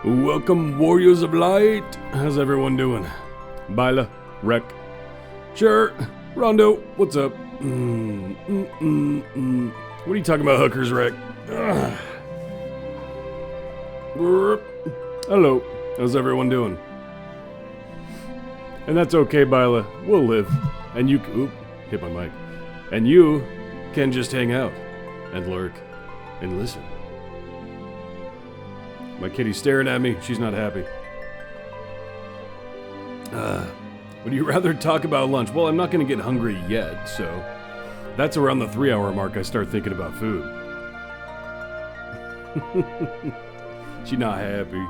Welcome, Warriors of Light. How's everyone doing? Bila, Rec. Sure. Rondo, what's up? What are you talking about, hookers, Rec? Hello. How's everyone doing? And that's okay, Bila. We'll live. And you... Oop, hit my mic. And you can just hang out and lurk and listen. My kitty's staring at me. She's not happy. Would you rather talk about lunch? Well, I'm not going to get hungry yet, so... That's around the 3-hour mark I start thinking about food. She's not happy.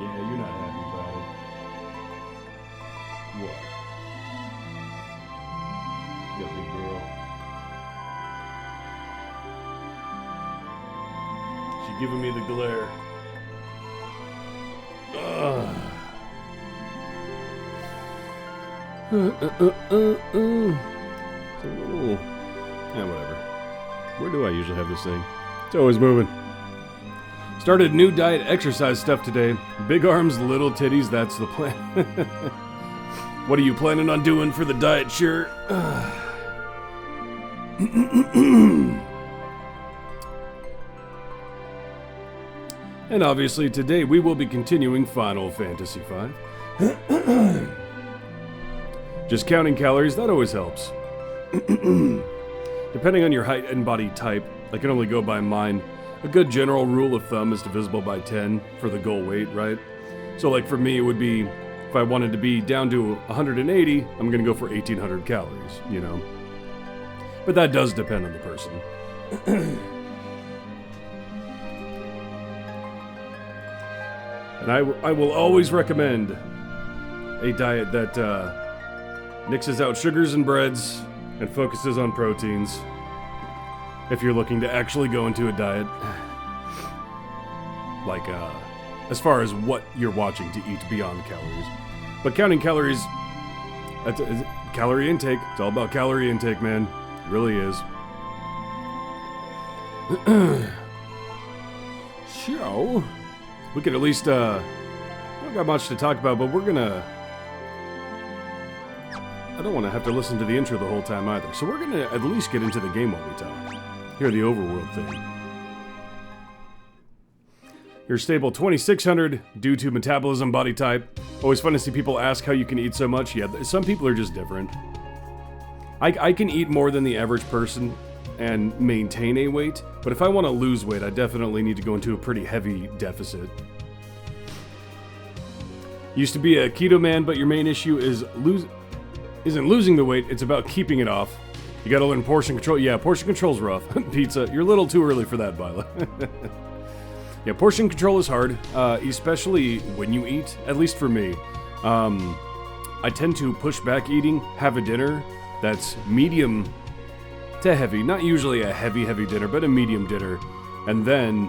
Yeah, you're not happy about it. What? You big girl. She giving me the glare. It's a little... Yeah, whatever. Where do I usually have this thing? It's always moving. Started new diet exercise stuff today. Big arms, little titties, that's the plan. What are you planning on doing for the diet shirt? And obviously today we will be continuing Final Fantasy V. Just counting calories, that always helps. Depending on your height and body type, I can only go by mine. A good general rule of thumb is divisible by 10 for the goal weight, right? So like for me, it would be, if I wanted to be down to 180, I'm gonna go for 1800 calories, you know? But that does depend on the person. And I will always recommend a diet that nixes out sugars and breads and focuses on proteins if you're looking to actually go into a diet. Like, as far as what you're watching to eat beyond calories. But counting calories, that's calorie intake. It's all about calorie intake, man. It really is. So, we could at least, we don't got much to talk about, but we're gonna... I don't want to have to listen to the intro the whole time either, so we're gonna at least get into the game while we talk. Hear the overworld thing. You're stable 2600 due to metabolism, body type. Always fun to see people ask how you can eat so much. Yeah, some people are just different. I can eat more than the average person and maintain a weight, but if I want to lose weight, I definitely need to go into a pretty heavy deficit. Used to be a keto man, but your main issue is isn't losing the weight, it's about keeping it off. You gotta learn portion control. Yeah, portion control's rough. Pizza, you're a little too early for that, Bila. Yeah, portion control is hard, especially when you eat, at least for me. I tend to push back eating, have a dinner that's medium to heavy. Not usually a heavy dinner, but a medium dinner. And then,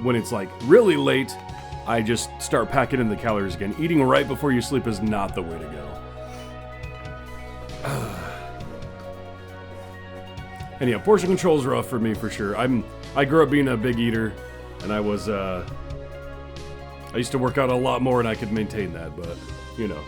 when it's like really late, I just start packing in the calories again. Eating right before you sleep is not the way to go. And yeah, portion control is rough for me for sure. I grew up being a big eater, and I used to work out a lot more and I could maintain that, but, you know.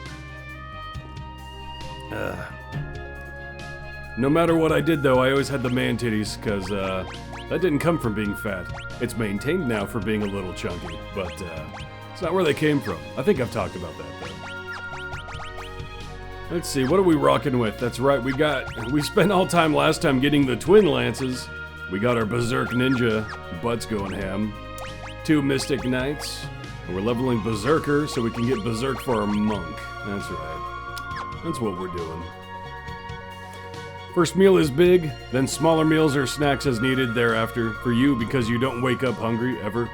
No matter what I did though, I always had the man titties, because that didn't come from being fat. It's maintained now for being a little chunky, but it's not where they came from. I think I've talked about that though. Let's see, what are we rocking with? That's right, we spent all time last time getting the twin lances. We got our Berserk Ninja butts going ham. 2 Mystic Knights. And we're leveling Berserker so we can get Berserk for our Monk. That's right. That's what we're doing. First meal is big, then smaller meals or snacks as needed thereafter for you because you don't wake up hungry ever.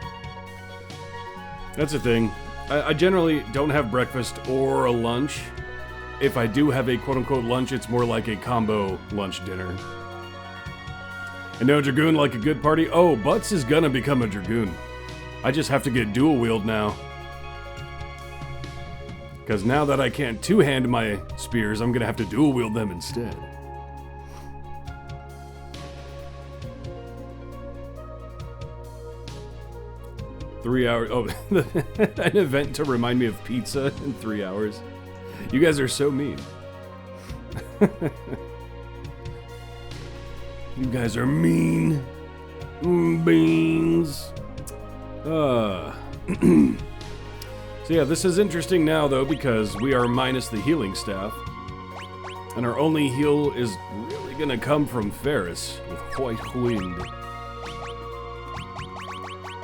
That's the thing. I generally don't have breakfast or a lunch. If I do have a quote-unquote lunch, it's more like a combo lunch-dinner. And no Dragoon like a good party? Oh, Butts is gonna become a Dragoon. I just have to get dual-wield now. Because now that I can't two-hand my spears, I'm gonna have to dual-wield them instead. 3 hours. Oh, an event to remind me of pizza in 3 hours. You guys are so mean. You guys are mean. Beans. So yeah, this is interesting now though because we are minus the healing staff. And our only heal is really gonna come from Ferris with White Wind.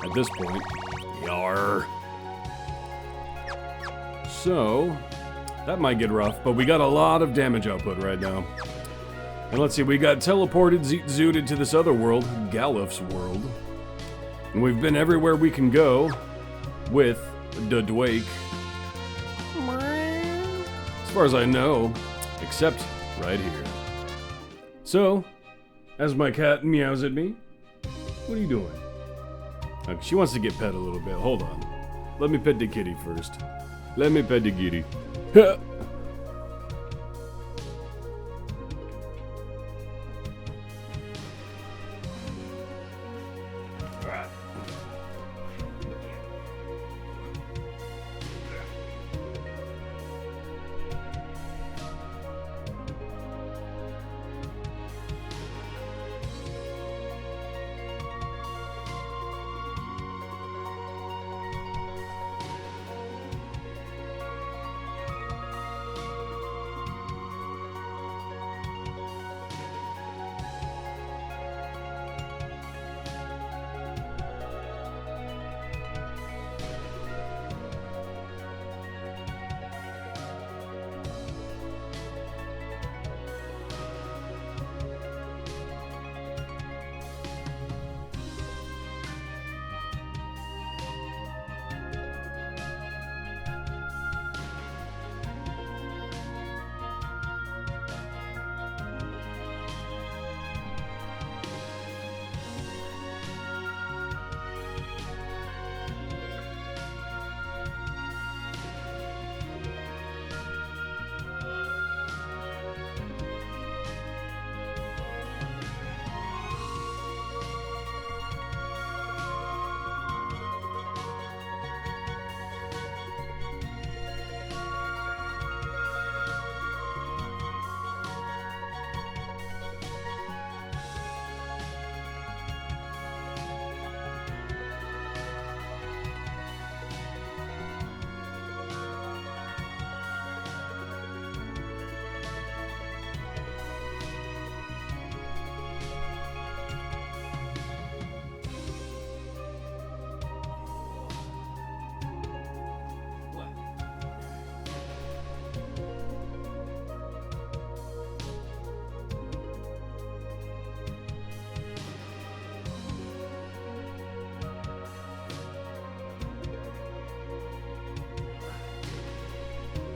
At this point. Yar. So, that might get rough, but we got a lot of damage output right now. And let's see, we got teleported, zooted to this other world, Galuf's world. And we've been everywhere we can go with the Dwake. As far as I know, except right here. So, as my cat meows at me, what are you doing? Okay, she wants to get pet a little bit. Hold on. Let me pet the kitty first. Let me pet the kitty.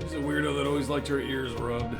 She's a weirdo that always liked her ears rubbed.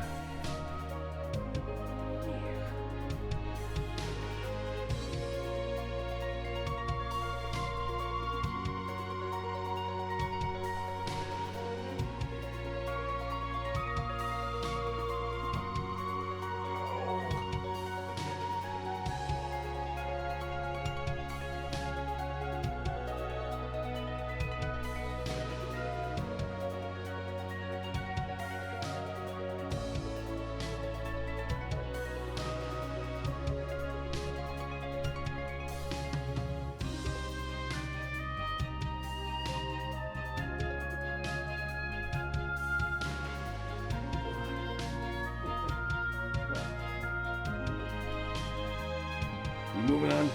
Moving on.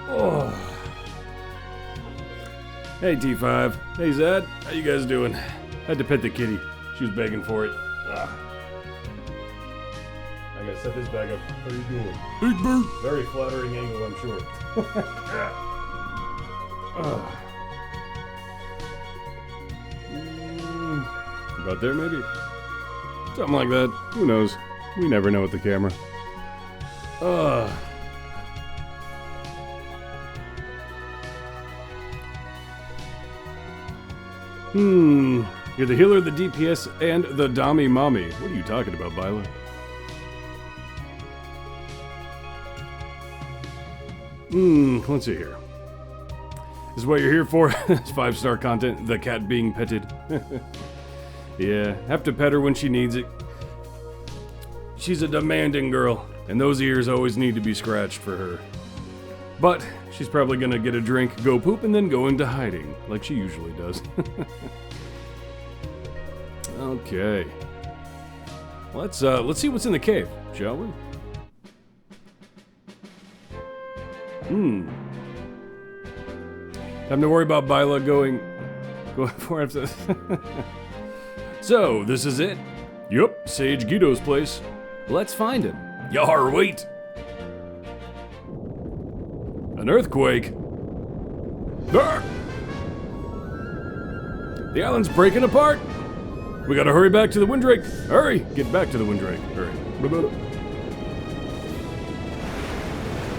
Oh. Hey T5. Hey Zed. How you guys doing? Had to pet the kitty. She was begging for it. Ugh. I gotta set this bag up. What are you doing? Big bird. Very flattering angle, I'm sure. About there, maybe? Something like that. Who knows? We never know with the camera. You're the healer, the DPS, and the Dami Mommy. What are you talking about, Viola? Let's see here. Is what you're here for. It's 5-star content. The cat being petted. Yeah, have to pet her when she needs it. She's a demanding girl, and those ears always need to be scratched for her. But she's probably gonna get a drink, go poop, and then go into hiding, like she usually does. Okay. Let's see what's in the cave, shall we? Time to worry about Byla going for it. So, this is it? Yup, Sage Guido's place. Let's find him. Yar, wait! An earthquake? Ah! The island's breaking apart! We gotta hurry back to the Windrake! Hurry! Get back to the Windrake. Hurry.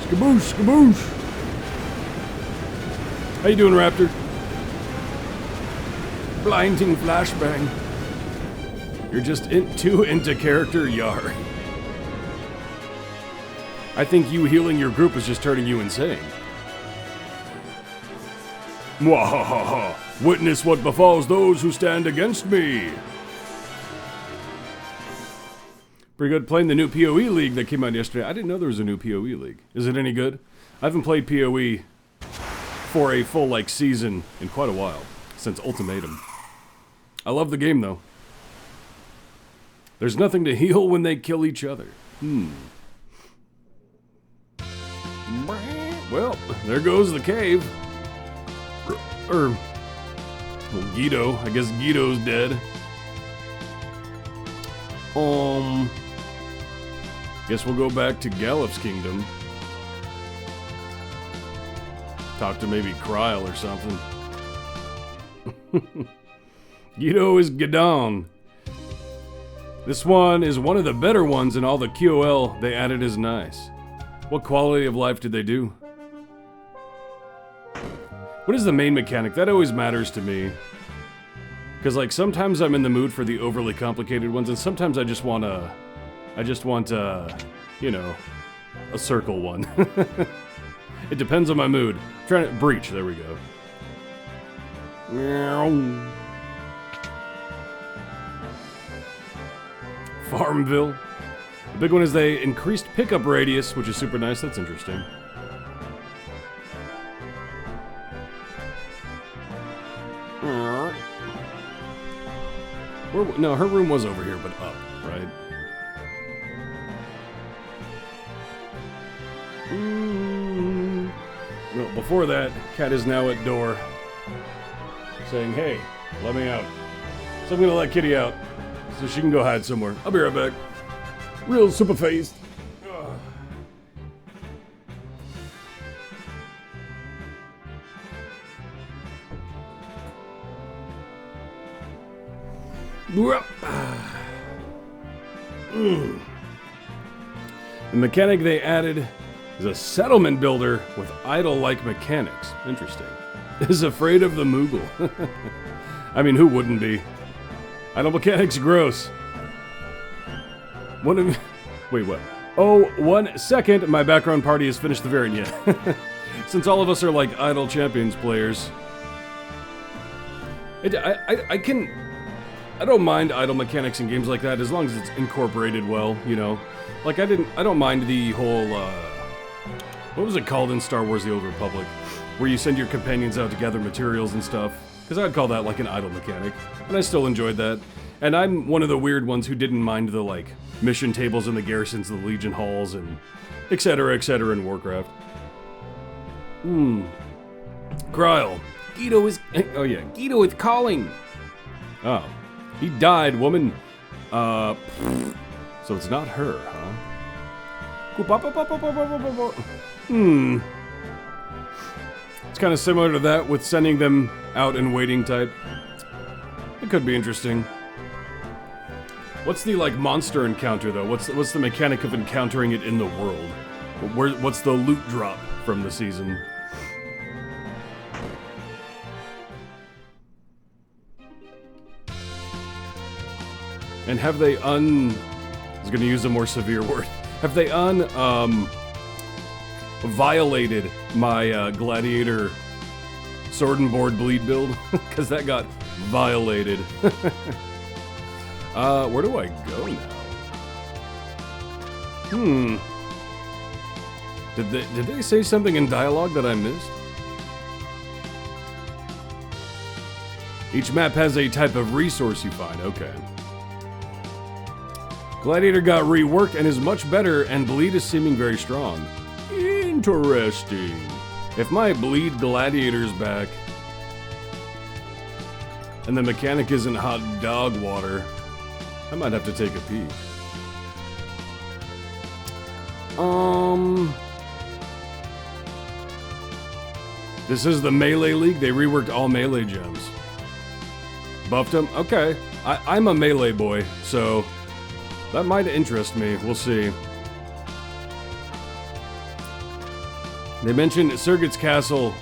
Skaboosh, skaboosh! How you doing, Raptor? Blinding flashbang. You're just too into character, Yar. I think you healing your group is just turning you insane. Mwahaha! Witness what befalls those who stand against me! Pretty good playing the new PoE League that came out yesterday. I didn't know there was a new PoE League. Is it any good? I haven't played PoE for a full, season in quite a while. Since Ultimatum. I love the game, though. There's nothing to heal when they kill each other. Well, there goes the cave. Well, Guido. I guess Guido's dead. Guess we'll go back to Gallup's kingdom. Talk to maybe Kryl or something. Guido is Gidon. This one is one of the better ones, and all the QOL they added is nice. What quality of life did they do? What is the main mechanic? That always matters to me. Because, sometimes I'm in the mood for the overly complicated ones, and sometimes I just want a, you know, a circle one. It depends on my mood. I'm trying to breach, there we go. Farmville. The big one is they increased pickup radius, which is super nice. That's interesting. No, her room was over here, but up, right? Well, before that, Cat is now at door, saying, "Hey, let me out." So I'm gonna let Kitty out, so she can go hide somewhere. I'll be right back. Real super phased. The mechanic they added is a settlement builder with idol-like mechanics. Interesting. Is afraid of the Moogle. I mean, who wouldn't be? Idol mechanics gross. Wait, what? Oh, 1 second. My background party has finished the variant yet. Since all of us are like Idol Champions players, I don't mind idle mechanics in games like that as long as it's incorporated well, you know. Like I don't mind the whole, what was it called in Star Wars: The Old Republic? Where you send your companions out to gather materials and stuff. Because I'd call that like an idle mechanic. And I still enjoyed that. And I'm one of the weird ones who didn't mind the, mission tables in the garrisons, the Legion halls, and etc. in Warcraft. Kryl. Guido is, oh yeah, Guido is calling. Oh. He died, woman. So it's not her, huh? It's kind of similar to that with sending them out and waiting type. It could be interesting. What's the, monster encounter, though? What's the mechanic of encountering it in the world? What's the loot drop from the season? And have they I was gonna use a more severe word. Have they violated my gladiator Sword and board bleed build, because that got violated. Where do I go now? Did they say something in dialogue that I missed? Each map has a type of resource you find. Okay. Gladiator got reworked and is much better, and bleed is seeming very strong. Interesting. If my bleed gladiator's back, and the mechanic isn't hot dog water, I might have to take a peek. This is the Melee League. They reworked all Melee gems. Buffed them? Okay. I'm a Melee boy, so that might interest me. We'll see. They mentioned Serget's castle,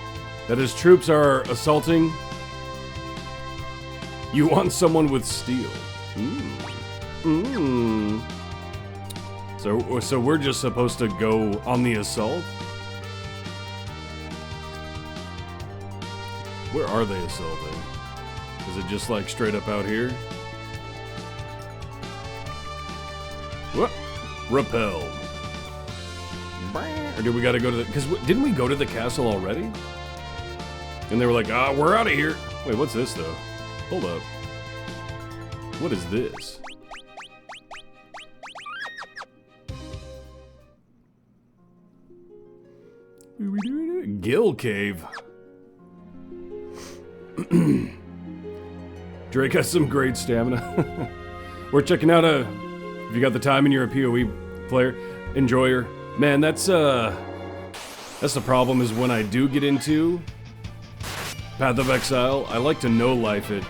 that his troops are assaulting. You want someone with steel. So we're just supposed to go on the assault? Where are they assaulting? Is it just like straight up out here? Whoop! Repelled. Or did we gotta go to the... Because didn't we go to the castle already? And they were like, we're out of here. Wait, what's this though? Hold up. What is this? Gill Cave. Drake has some great stamina. We're checking out if you got the time and you're a PoE player, enjoyer. Man, that's the problem is when I do get into Path of Exile, I like to no-life it.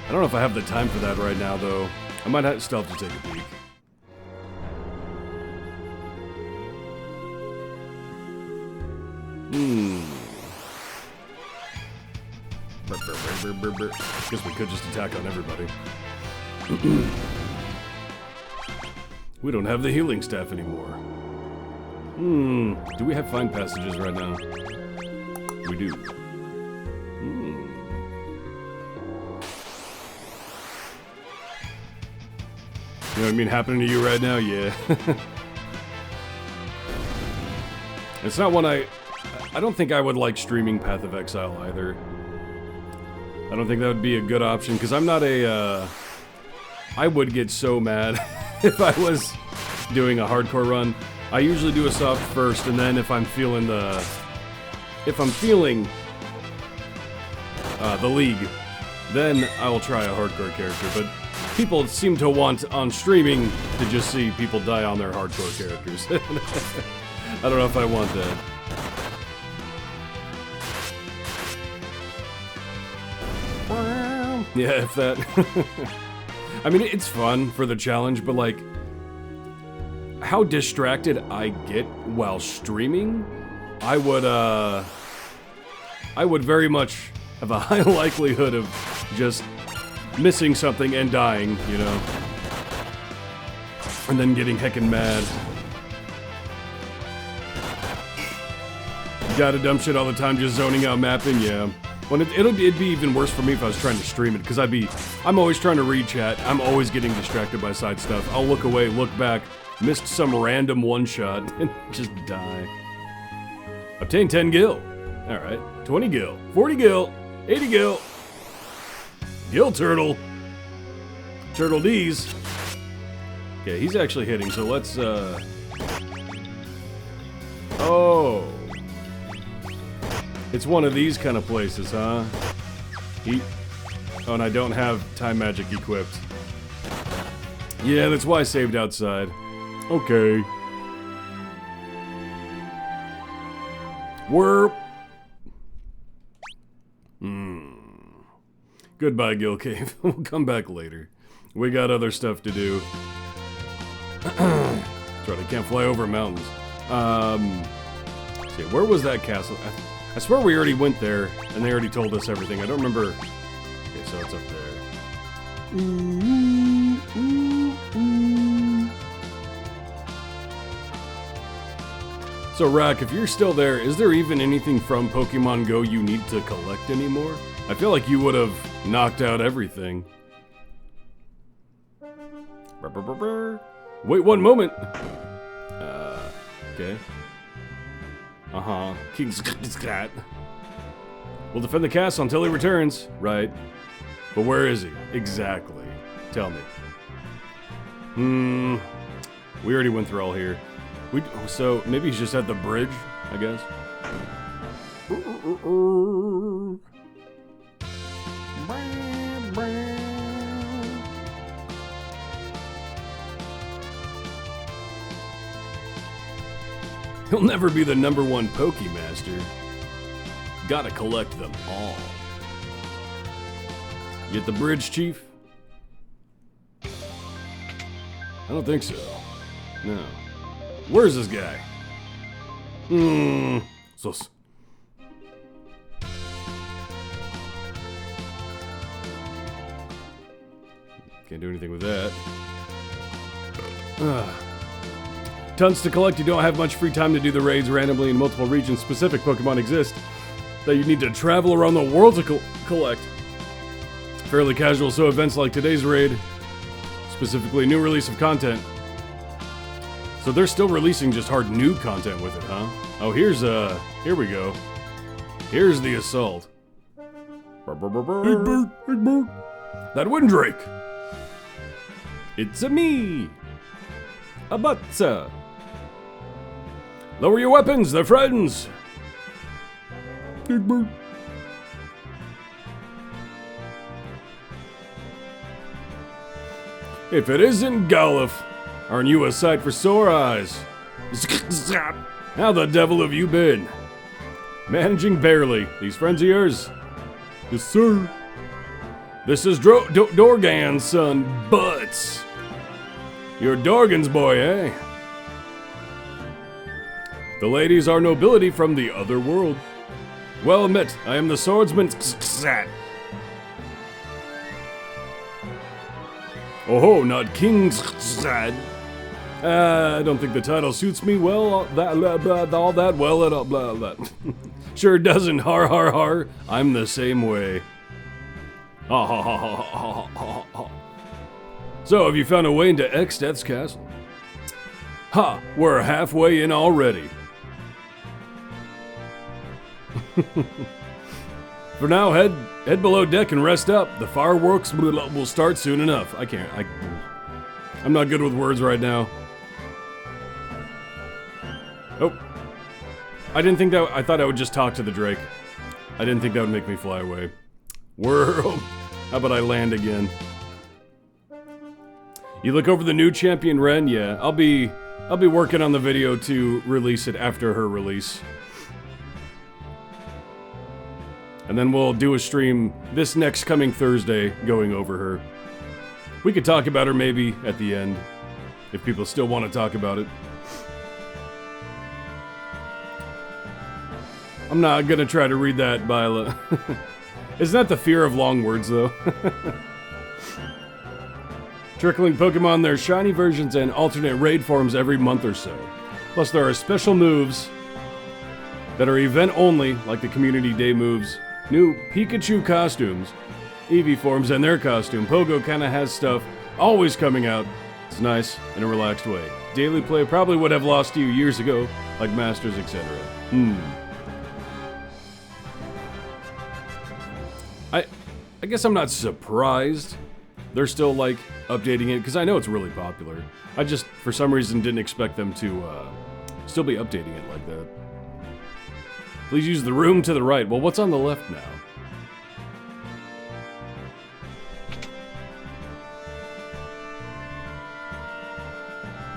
I don't know if I have the time for that right now, though. I might still have to take a peek. Guess we could just attack on everybody. We don't have the healing staff anymore. Do we have fine passages right now? We do. You know what I mean happening to you right now? Yeah. It's not one I don't think I would like streaming Path of Exile either. I don't think that would be a good option, because I'm not a, I would get so mad if I was doing a hardcore run. I usually do a soft first, and then if I'm feeling the league, then I will try a hardcore character. But people seem to want on streaming to just see people die on their hardcore characters. I don't know if I want that. Yeah, if that... I mean, it's fun for the challenge, but like, how distracted I get while streaming, I would very much have a high likelihood of just missing something and dying, you know? And then getting heckin' mad. Gotta dump shit all the time, just zoning out mapping, yeah. Well, it'd be even worse for me if I was trying to stream it, because I'm always trying to read chat, I'm always getting distracted by side stuff. I'll look away, look back, missed some random one-shot, and just die. Obtain 10 gil. Alright, 20 gil, 40 gil, 80 gil. Gil Turtle. Turtle D's. Okay, he's actually hitting, so let's, Oh. It's one of these kind of places, huh? Oh, and I don't have time magic equipped. Yeah, that's why I saved outside. Okay. We're... Goodbye, Gill Cave. We'll come back later. We got other stuff to do. That's right, I can't fly over mountains. See, where was that castle? I swear we already went there, and they already told us everything. I don't remember... Okay, so it's up there. So, Rack, if you're still there, is there even anything from Pokemon Go you need to collect anymore? I feel like you would have knocked out everything. Wait one moment. Okay. King's cat. We'll defend the castle until he returns. Right. But where is he? Exactly. Tell me. We already went through all here. So maybe he's just at the bridge, I guess. He'll never be the #1 Pokemaster. Gotta collect them all. You at the bridge, Chief? I don't think so. No. Where's this guy? Sus. Can't do anything with that. Tons to collect. You don't have much free time to do the raids randomly in multiple regions. Specific Pokemon exist that you need to travel around the world to collect. Fairly casual, so events like today's raid, specifically new release of content. So they're still releasing just hard new content with it, huh? Oh, here we go. Here's the assault. Big bird, big bird. That Windrake. It's a me. A butza. Lower your weapons, they're friends. Big bird. If it isn't Golif, aren't you a sight for sore eyes? How the devil have you been? Managing barely. These friends of yours? Yes, sir. This is Dorgan's son, Butts. You're Dorgan's boy, eh? The ladies are nobility from the other world. Well admit, I am the swordsman. Oh, not King's Sad. I don't think the title suits me well. All that well at all. Blah, blah. Sure doesn't. Har har har. I'm the same way. Ha ha ha ha ha ha ha. So, have you found a way into Exdeath's castle? Ha! We're halfway in already. For now, head below deck and rest up. The fireworks will start soon enough. I'm not good with words right now. Oh. I didn't think that... I thought I would just talk to the Drake. I didn't think that would make me fly away. World. How about I land again? You look over the new champion Ren? Yeah, I'll be working on the video to release it after her release. And then we'll do a stream this next coming Thursday going over her. We could talk about her maybe at the end, if people still want to talk about it. I'm not gonna try to read that, Bila. Isn't that the fear of long words, though? Trickling Pokemon their shiny versions and alternate raid forms every month or so. Plus there are special moves that are event only, like the Community Day moves, new Pikachu costumes, Eevee forms and their costume. Pogo kinda has stuff always coming out. It's nice in a relaxed way. Daily play probably would have lost you years ago, like Masters, etc. I guess I'm not surprised they're still, like, updating it, because I know it's really popular. I just, for some reason, didn't expect them to still be updating it like that. Please use the room to the right. Well, what's on the left now?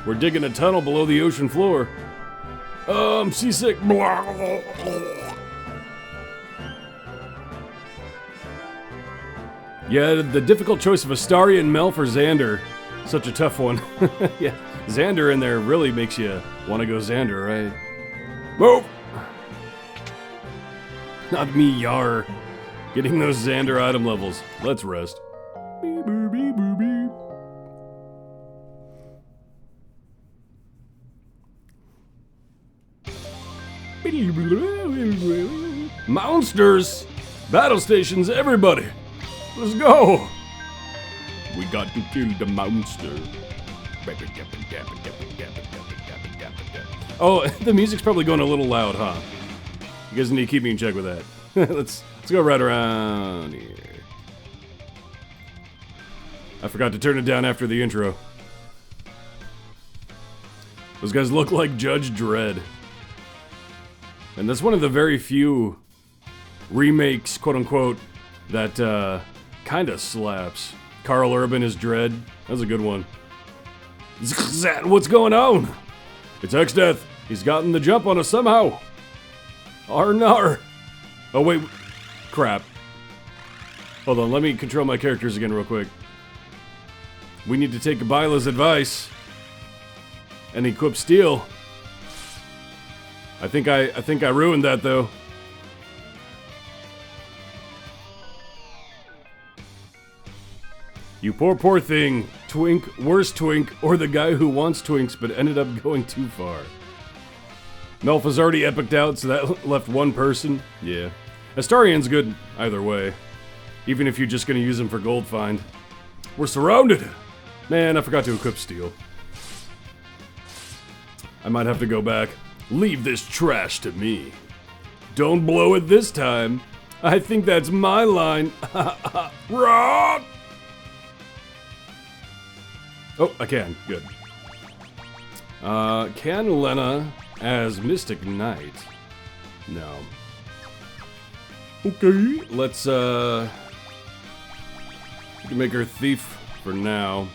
We're digging a tunnel below the ocean floor. I'm seasick. Yeah, the difficult choice of Astarion, Melf, or Xander. Such a tough one. Yeah, Xander in there really makes you want to go Xander, right? Move! Not me, yar. Getting those Xander item levels. Let's rest. Beep, boop, beep, boop, beep. Monsters! Battle stations, everybody! Let's go! We got to kill the monster. Oh, the music's probably going a little loud, huh? You guys need to keep me in check with that. Let's go right around here. I forgot to turn it down after the intro. Those guys look like Judge Dredd. And that's one of the very few remakes, quote-unquote, that kinda slaps. Carl Urban is Dredd. That's a good one. What's going on? It's X-Death. He's gotten the jump on us somehow. Arnar. Oh, wait. Crap. Hold on, let me control my characters again real quick. We need to take Abila's advice and equip steel. I think I ruined that though. You poor thing. Twink, worse twink, or the guy who wants twinks but ended up going too far. Melfa's already epicked out, so that left one person. Yeah. Astarian's good either way. Even if you're just gonna use him for gold find. We're surrounded! Man, I forgot to equip steel. I might have to go back. Leave this trash to me. Don't blow it this time. I think that's my line. Rock! Oh, I can. Good. Can Lena as Mystic Knight? No. Okay, let's, we can make her Thief for now.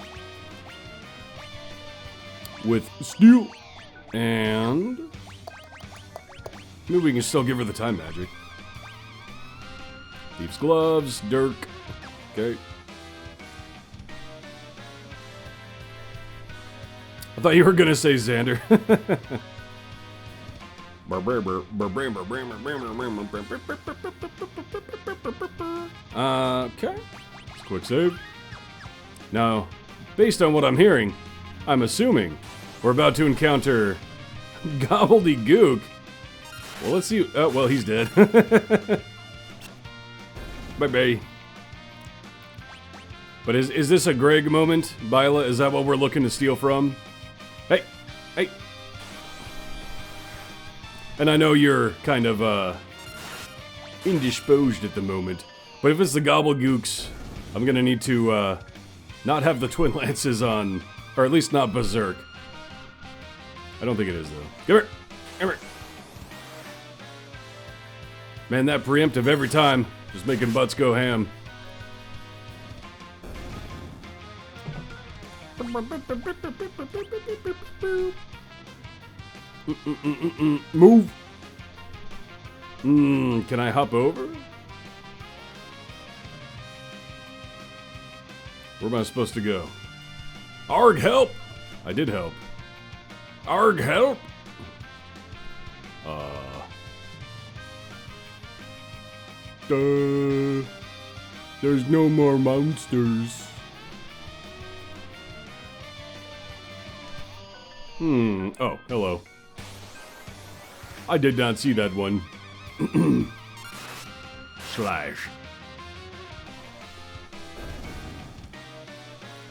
With steel. And maybe we can still give her the time magic. Thief's gloves, Dirk. Okay. I thought you were gonna say Xander. Okay. Quick save. Now, based on what I'm hearing, I'm assuming we're about to encounter Gobbledygook. Well, let's see. Oh, well, he's dead. Bye-bye. But is this a Greg moment, Bila? Is that what we're looking to steal from? Hey! Hey! And I know you're kind of, indisposed at the moment. But if it's the Gobbledygooks, I'm gonna need to, not have the Twin Lances on. Or at least not Berserk. I don't think it is, though. Give her! Give her! Man, that preemptive every time. Just making butts go ham. Move! Can I hop over? Where am I supposed to go? Arg, help! I did help. Arg, help! There's no more monsters. Oh, hello. I did not see that one. Slash.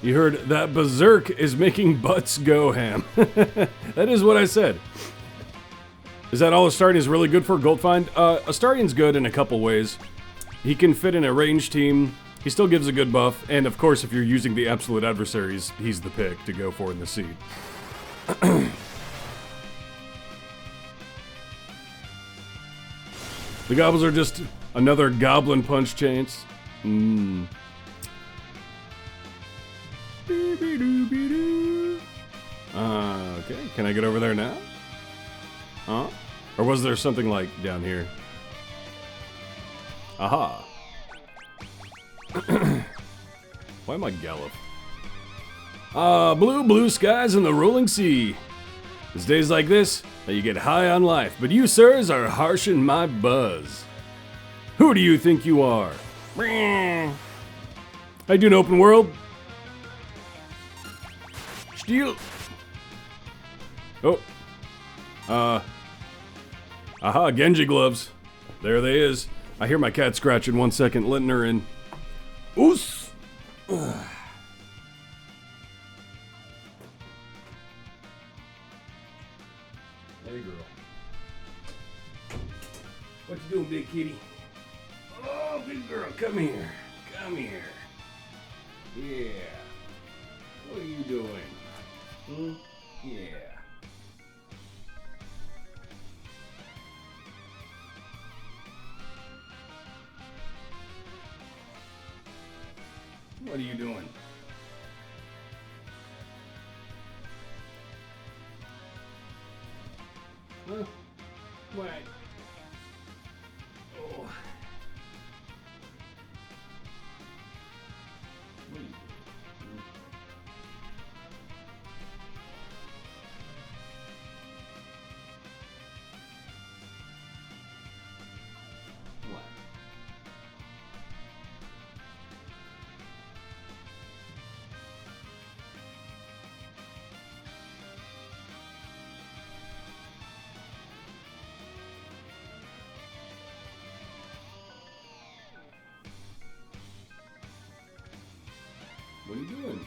You heard that Berserk is making butts go ham. That is what I said. Is that all Astarian is really good for gold find? Astarian's good in a couple ways. He can fit in a range team. He still gives a good buff. And of course, if you're using the absolute adversaries, he's the pick to go for in the seed. The goblins are just another goblin punch chance. Okay, can I get over there now? Huh? Or was there something like down here? Aha. Why am I Gallop? Blue skies and the rolling sea. It's days like this that you get high on life, but you, sirs, are harshing my buzz. Who do you think you are? I do an open world. Steal. Oh. Aha, Genji gloves. There they is. I hear my cat scratching. 1 second, letting her in. Oos! Hey, girl. What you doing, big kitty? Oh, big girl, come here. Come here. Yeah. What are you doing? Yeah. What are you doing? Huh? What? Oh. What are you doing? What? What are you doing?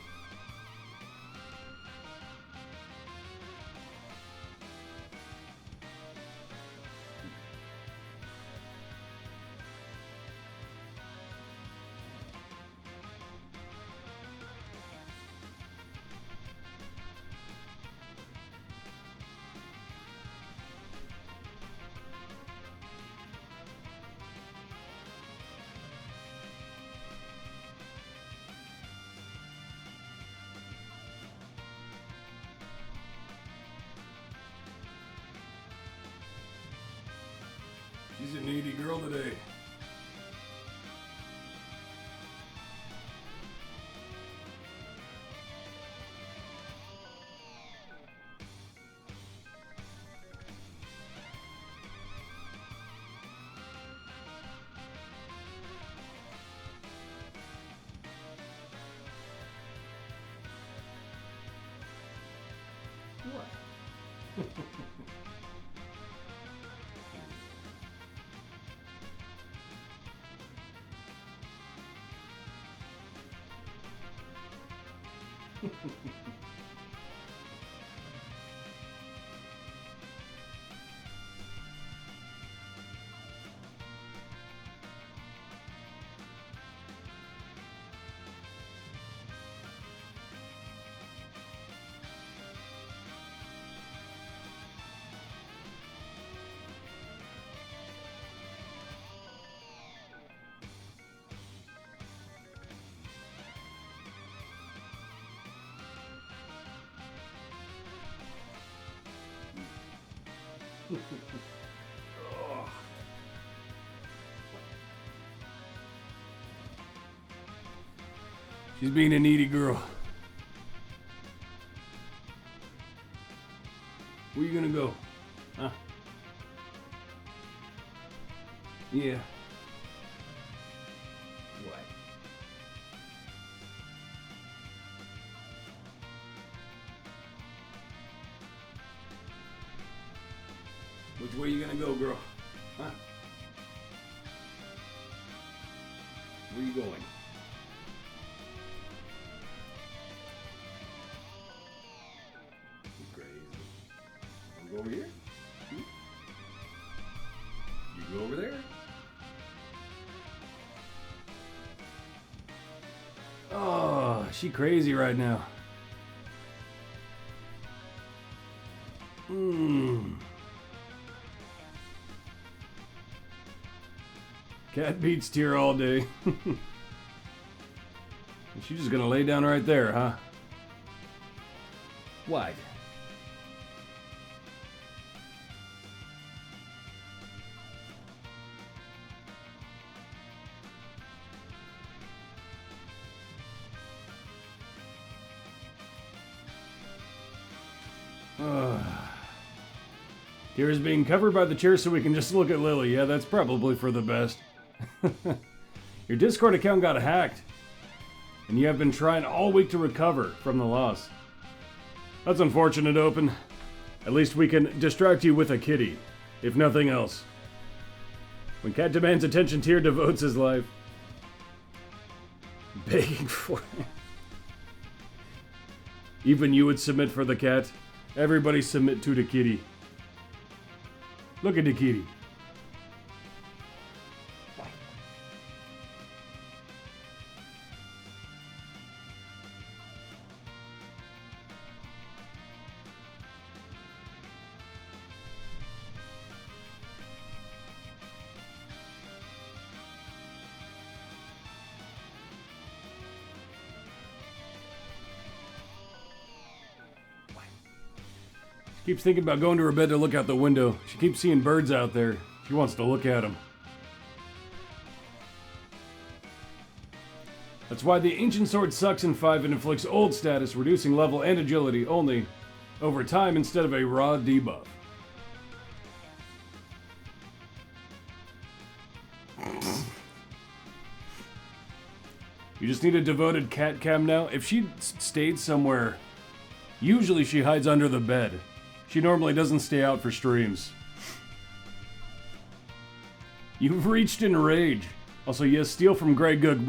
She's a needy girl today. What? Oh. She's being a needy girl. Where you gonna go? Huh? Yeah. What? Which way you gonna go, girl? Huh? Where you going? You crazy. Wanna go over here? You go over there? Oh, she crazy right now. Cat beats tier all day. She's just gonna lay down right there, huh? What? Tier is being covered by the chair so we can just look at Lily. Yeah, that's probably for the best. Your Discord account got hacked, and you have been trying all week to recover from the loss. That's unfortunate, Open. At least we can distract you with a kitty. if nothing else. When cat demands attention, Tyr devotes his life. Begging for it. Even you would submit for the cat. Everybody submit to the kitty. Look at the kitty. Keeps thinking about going to her bed to look out the window. She keeps seeing birds out there. She wants to look at them. That's why the Ancient Sword sucks in 5 and inflicts old status, reducing level and agility only over time instead of a raw debuff. You just need a devoted cat cam now. If she stayed somewhere, usually she hides under the bed. She normally doesn't stay out for streams. You've reached in rage. Also, yes, steal from Grey Goog.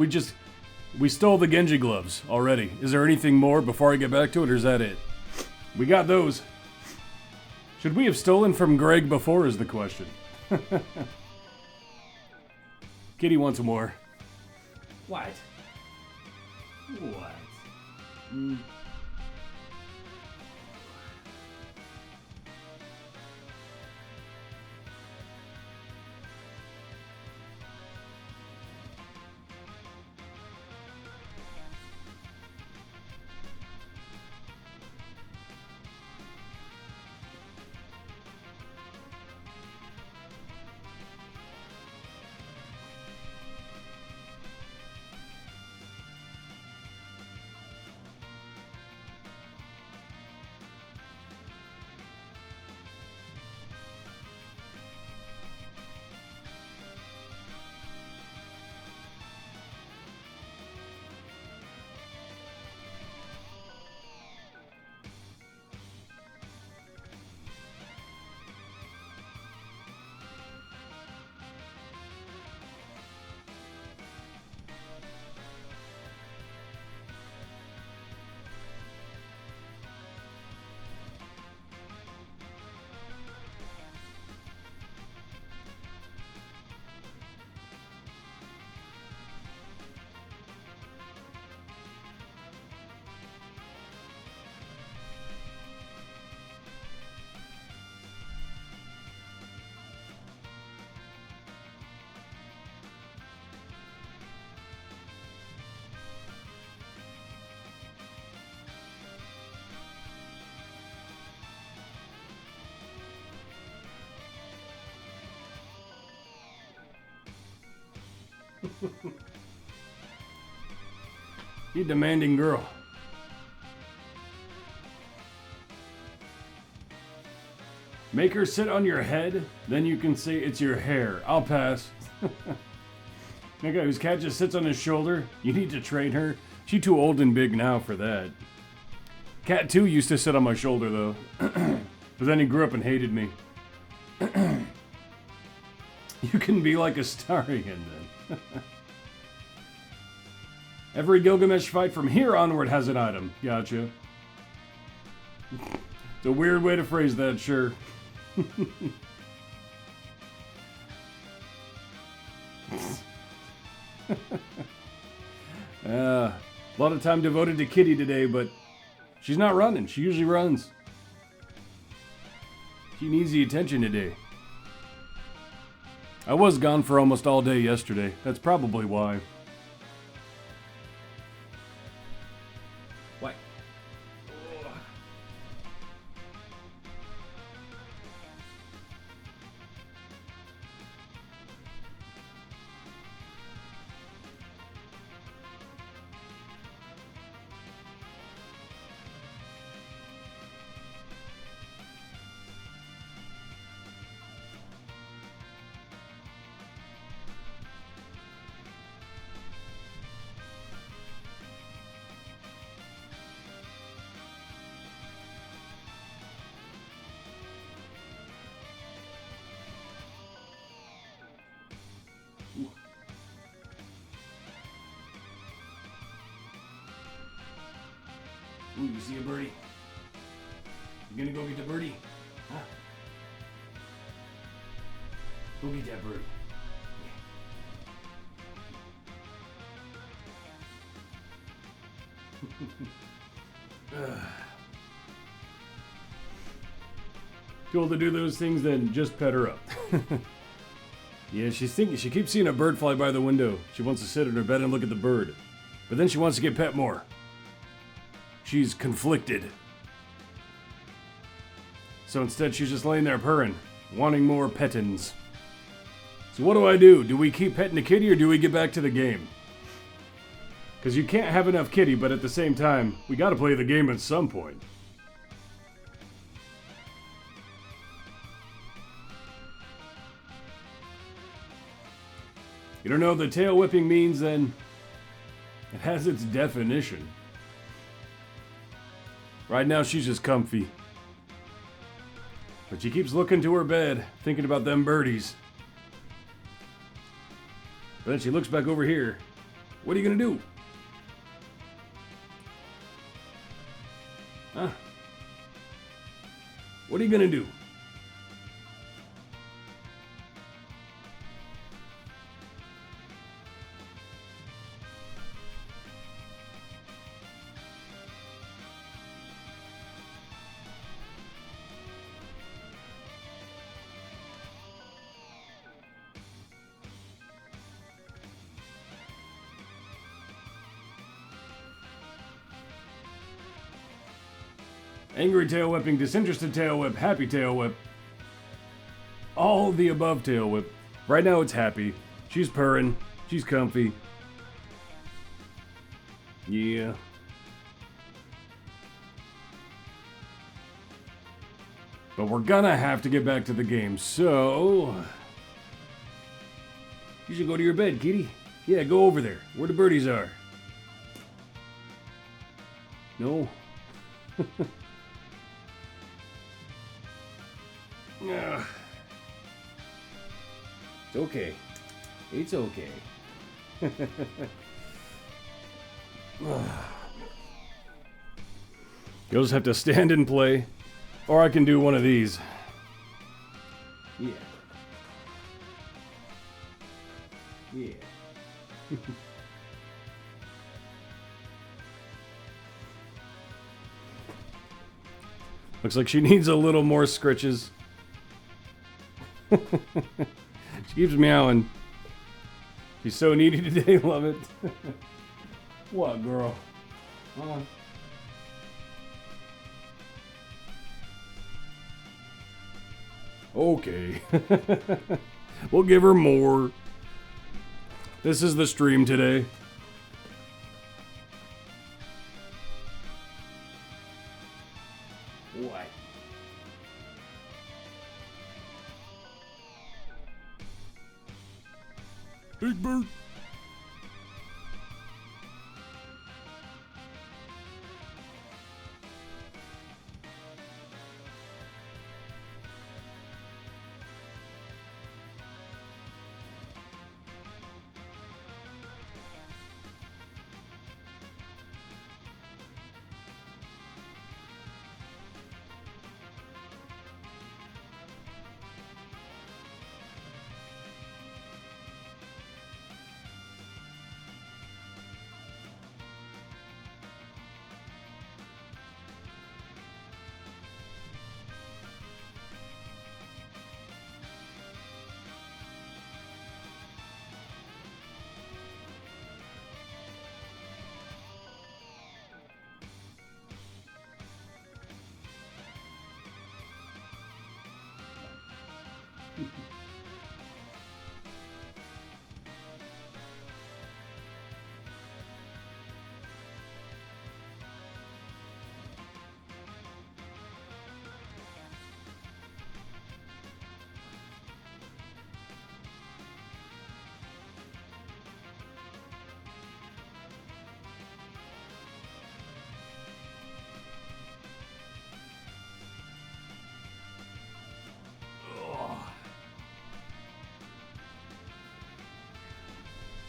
We stole the Genji gloves already. Is there anything more before I get back to it, or is that it? We got those. Should we have stolen from Greg before is the question. Kitty wants more. What? What? You demanding girl. Make her sit on your head, then you can say it's your hair. I'll pass. That guy whose cat just sits on his shoulder, you need to train her. She's too old and big now for that. Cat 2 used to sit on my shoulder though. But then he grew up and hated me. You can be like a star again then. Every Gilgamesh fight from here onward has an item. Gotcha. It's a weird way to phrase that, sure. A lot of time devoted to Kitty today, but she's not running. She usually runs. She needs the attention today. I was gone for almost all day yesterday. That's probably why. What? Ooh, you see a birdie? You gonna go get the birdie? Huh? Go get that birdie. Cool to do those things, then just pet her up. Yeah, she's thinking. She keeps seeing a bird fly by the window. She wants to sit in her bed and look at the bird, but then she wants to get pet more. She's conflicted. So instead, she's just laying there purring, wanting more pettins. So what do? Do we keep petting the kitty or do we get back to the game? Because you can't have enough kitty, but at the same time, we got to play the game at some point. You don't know what the tail whipping means, then? It has its definition. Right now, she's just comfy. But she keeps looking to her bed, thinking about them birdies. But then she looks back over here. What are you gonna do? Huh? What are you gonna do? Angry tail whipping, disinterested tail whip, happy tail whip. All the above tail whip. Right now it's happy. She's purring. She's comfy. Yeah. But we're gonna have to get back to the game, so... You should go to your bed, kitty. Yeah, go over there, where the birdies are. No? It's okay. It's okay. You'll just have to stand and play. Or I can do one of these. Yeah. Yeah. Looks like she needs a little more scritches. She keeps meowing. She's so needy today, love it. What, girl? Okay. We'll give her more. This is the stream today. What? Big bird.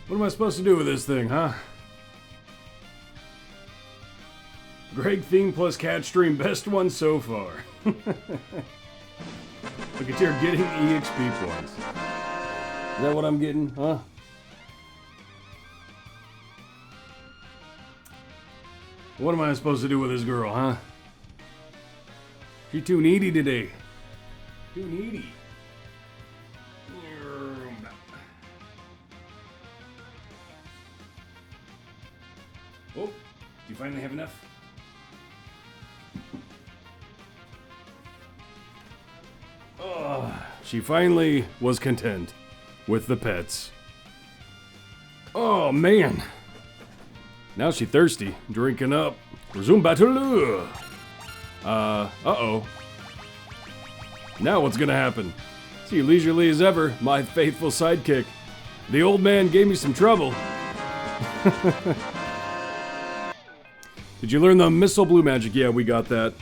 What am I supposed to do with this thing, huh? Greg theme plus cat stream, best one so far. Look at you getting EXP points. Is that what I'm getting, huh? What am I supposed to do with this girl, huh? She's too needy today. Too needy. Oh, do you finally have enough? Oh, she finally was content with the pets. Oh, man. Now she thirsty. Drinking up. Resume battle. Uh-oh. Now what's gonna happen? See, leisurely as ever, my faithful sidekick. The old man gave me some trouble. Did you learn the missile blue magic? Yeah, we got that.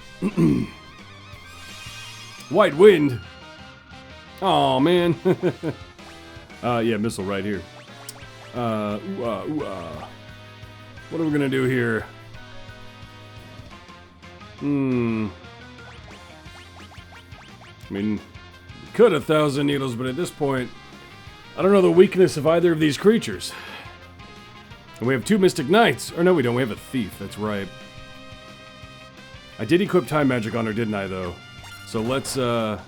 White wind. Oh man. Yeah, missile right here. What are we gonna do here? I mean, could 1,000 needles, but at this point, I don't know the weakness of either of these creatures. And we have 2 Mystic Knights. Or no, we don't. We have a Thief. That's right. I did equip Time Magic on her, didn't I, though? So let's, oh,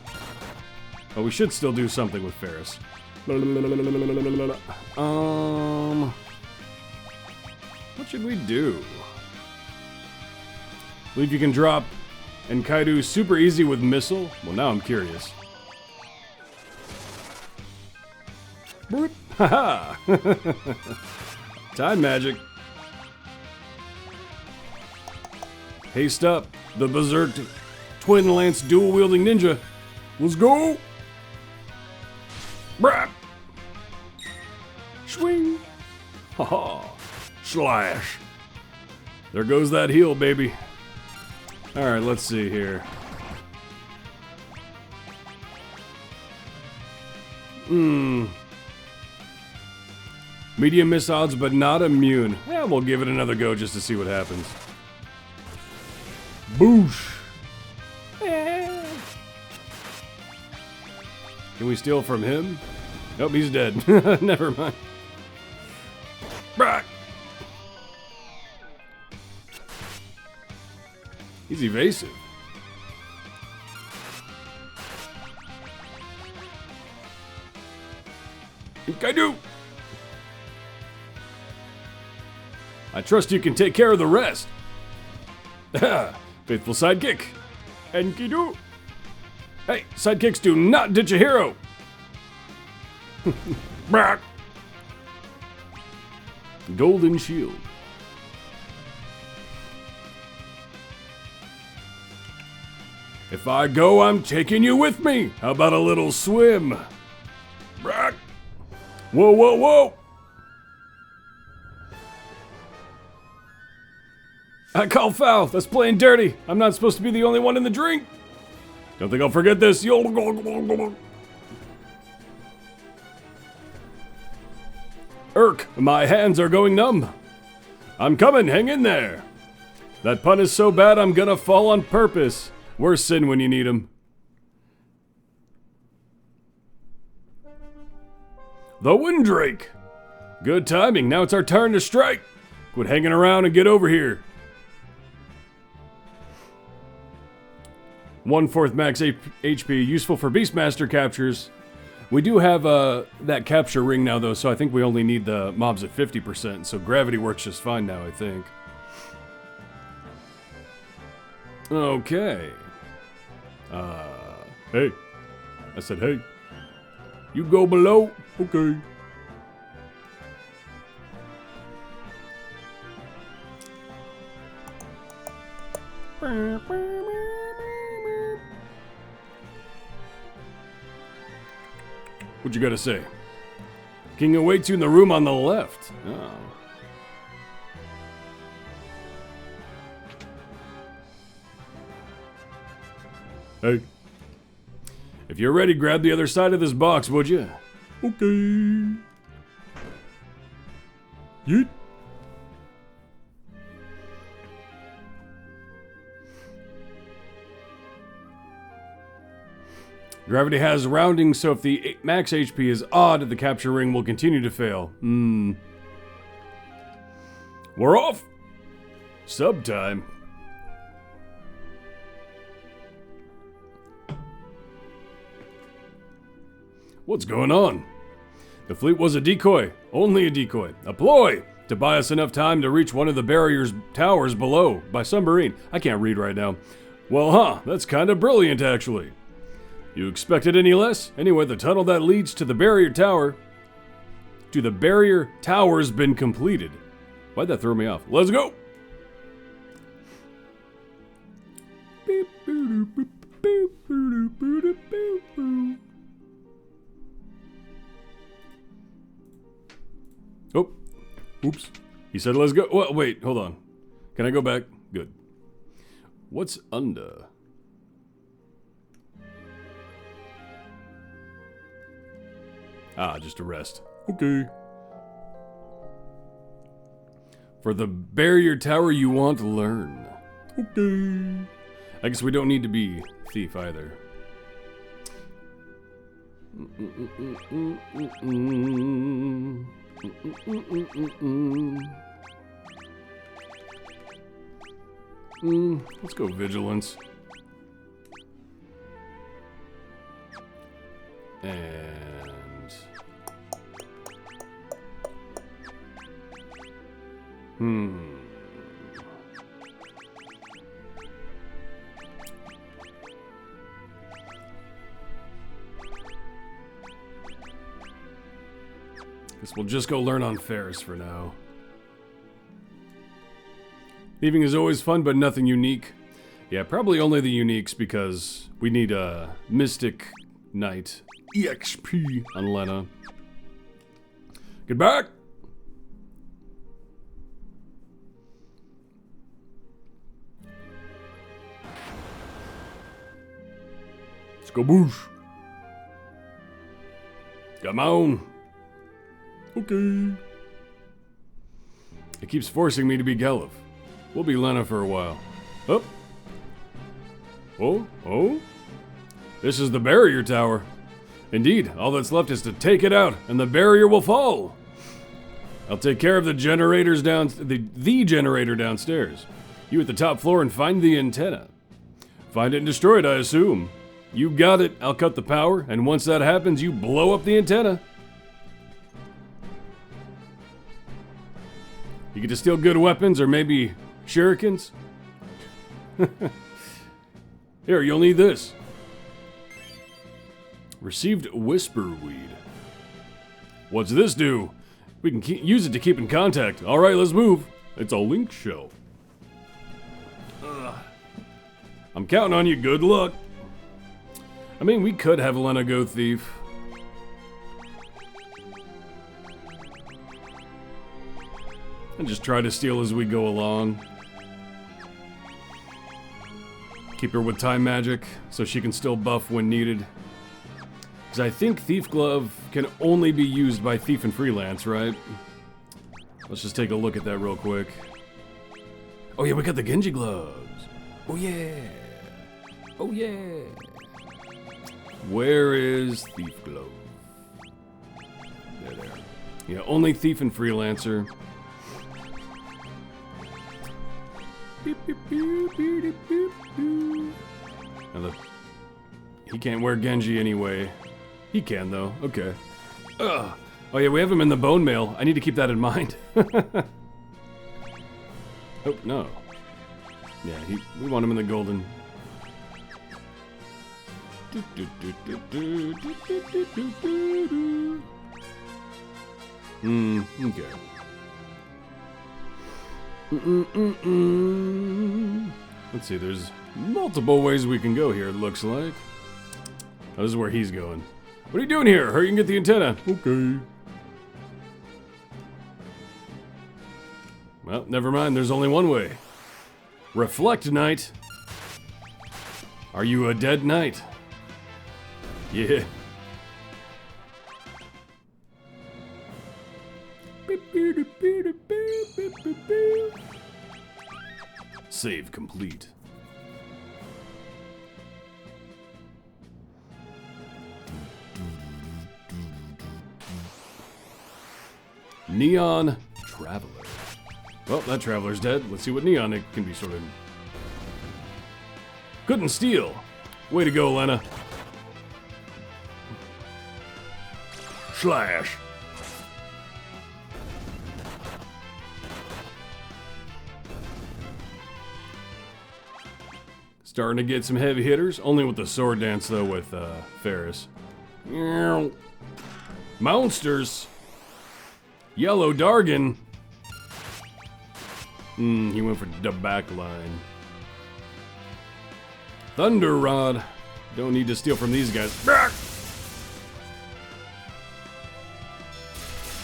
we should still do something with Ferris. What should we do? I believe you can drop Enkaidu super easy with Missile. Well, now I'm curious. Boop. Haha! Time Magic. Haste up, the Berserk Twin Lance dual wielding ninja. Let's go! Brap! Swing! Haha! Slash! There goes that heal, baby. Alright, let's see here. Medium miss odds, but not immune. Yeah, we'll give it another go just to see what happens. Boosh! Can we steal from him? Nope, he's dead. Never mind. Brack! He's evasive. Enkaidu! I trust you can take care of the rest. Faithful sidekick. Enkidu. Hey, sidekicks do not ditch a hero. Brack. Golden shield. If I go, I'm taking you with me. How about a little swim? Brack. Whoa, whoa, whoa. I call foul. That's playing dirty. I'm not supposed to be the only one in the drink. Don't think I'll forget this. Irk, my hands are going numb. I'm coming. Hang in there. That pun is so bad I'm gonna fall on purpose. Worse sin when you need him. The Windrake. Good timing. Now it's our turn to strike. Quit hanging around and get over here. 1/4 max HP, useful for Beastmaster captures. We do have that capture ring now though, so I think we only need the mobs at 50%, so gravity works just fine now, I think. Okay. Hey. I said hey. You go below? Okay. What you gotta say? King awaits you in the room on the left. Oh. Hey. If you're ready, grab the other side of this box, would you? Okay. Yeet. Gravity has rounding, so if the max HP is odd, the capture ring will continue to fail. We're off! Sub time. What's going on? The fleet was a decoy. Only a decoy. A ploy! To buy us enough time to reach one of the barrier's towers below by submarine. I can't read right now. Well, that's kind of brilliant, actually. You expected any less? Anyway, the tunnel that leads to the barrier tower... To the barrier tower's been completed. Why'd that throw me off? Let's go! Oh, oops. He said let's go. Well, wait, hold on. Can I go back? Good. What's under? Ah, just a rest. Okay. For the barrier tower you want to learn. Okay. I guess we don't need to be thief either. Let's go vigilance. And guess we'll just go learn on Ferris for now. Thieving is always fun, but nothing unique. Yeah, probably only the uniques because we need a Mystic Knight EXP on Lena. Get back! Skaboosh! Come on! Okay. It keeps forcing me to be Gelliv. We'll be Lena for a while. Up. Oh. This is the barrier tower. Indeed, all that's left is to take it out, and the barrier will fall. I'll take care of the generators the generator downstairs. You at the top floor and find the antenna. Find it and destroy it, I assume. You got it. I'll cut the power, and once that happens, you blow up the antenna. You get to steal good weapons, or maybe shurikens. Here, you'll need this. Received Whisperweed. What's this do? We can use it to keep in contact. All right, let's move. It's a link shell. I'm counting on you. Good luck. I mean, we could have Lena go thief. And just try to steal as we go along. Keep her with time magic so she can still buff when needed. Because I think Thief Glove can only be used by Thief and Freelance, right? Let's just take a look at that real quick. Oh yeah, we got the Genji gloves. Oh yeah. Oh yeah. Where is Thief Glove? There. Yeah, only Thief and Freelancer. Now look, he can't wear Genji anyway. He can though. Okay. Oh yeah, we have him in the bone mail. I need to keep that in mind. Oh no. Yeah, we want him in the golden. Okay. Let's see, there's multiple ways we can go here, it looks like. Oh, this is where he's going. What are you doing here? Hurry and get the antenna. Okay. Well, never mind, there's only one way. Reflect Knight. Are you a dead knight? Yeah. Save complete. Neon Traveler. Well, that Traveler's dead. Let's see what Neon it can be sorted. Couldn't steal. Way to go, Lena. Slash. Starting to get some heavy hitters. Only with the sword dance, though, with Ferris. Monsters. Yellow Dargan. He went for the back line. Thunder Rod. Don't need to steal from these guys. Brack!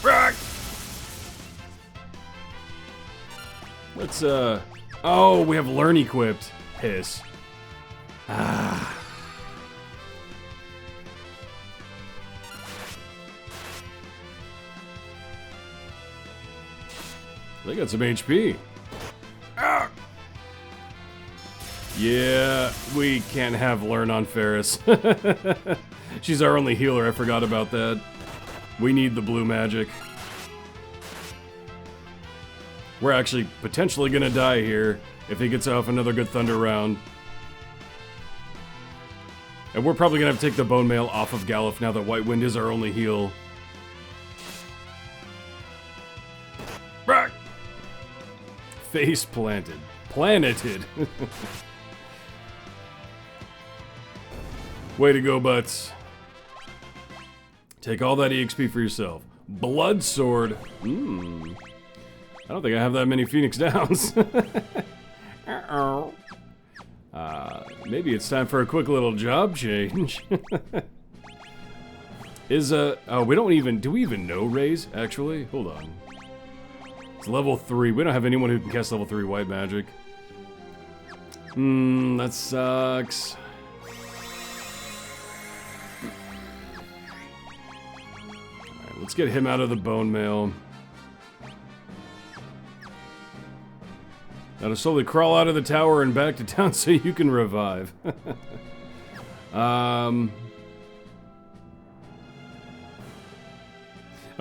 Brack! Let's, oh, we have Learn equipped. Piss. Ah. They got some HP. Ah. Yeah, we can't have Learn on Ferris. She's our only healer, I forgot about that. We need the blue magic. We're actually potentially gonna die here if he gets off another good thunder round. And we're probably gonna have to take the bone mail off of Galuf now that White Wind is our only heal. Brack! Face planted. Planeted. Way to go, Butts. Take all that EXP for yourself. Blood Sword. I don't think I have that many Phoenix Downs. Uh-oh. Maybe it's time for a quick little job change. Oh, we don't even, do we even know Raise, actually? Hold on. It's level 3. We don't have anyone who can cast level 3 white magic. That sucks. Alright, let's get him out of the bone mail. Now to slowly crawl out of the tower and back to town so you can revive. I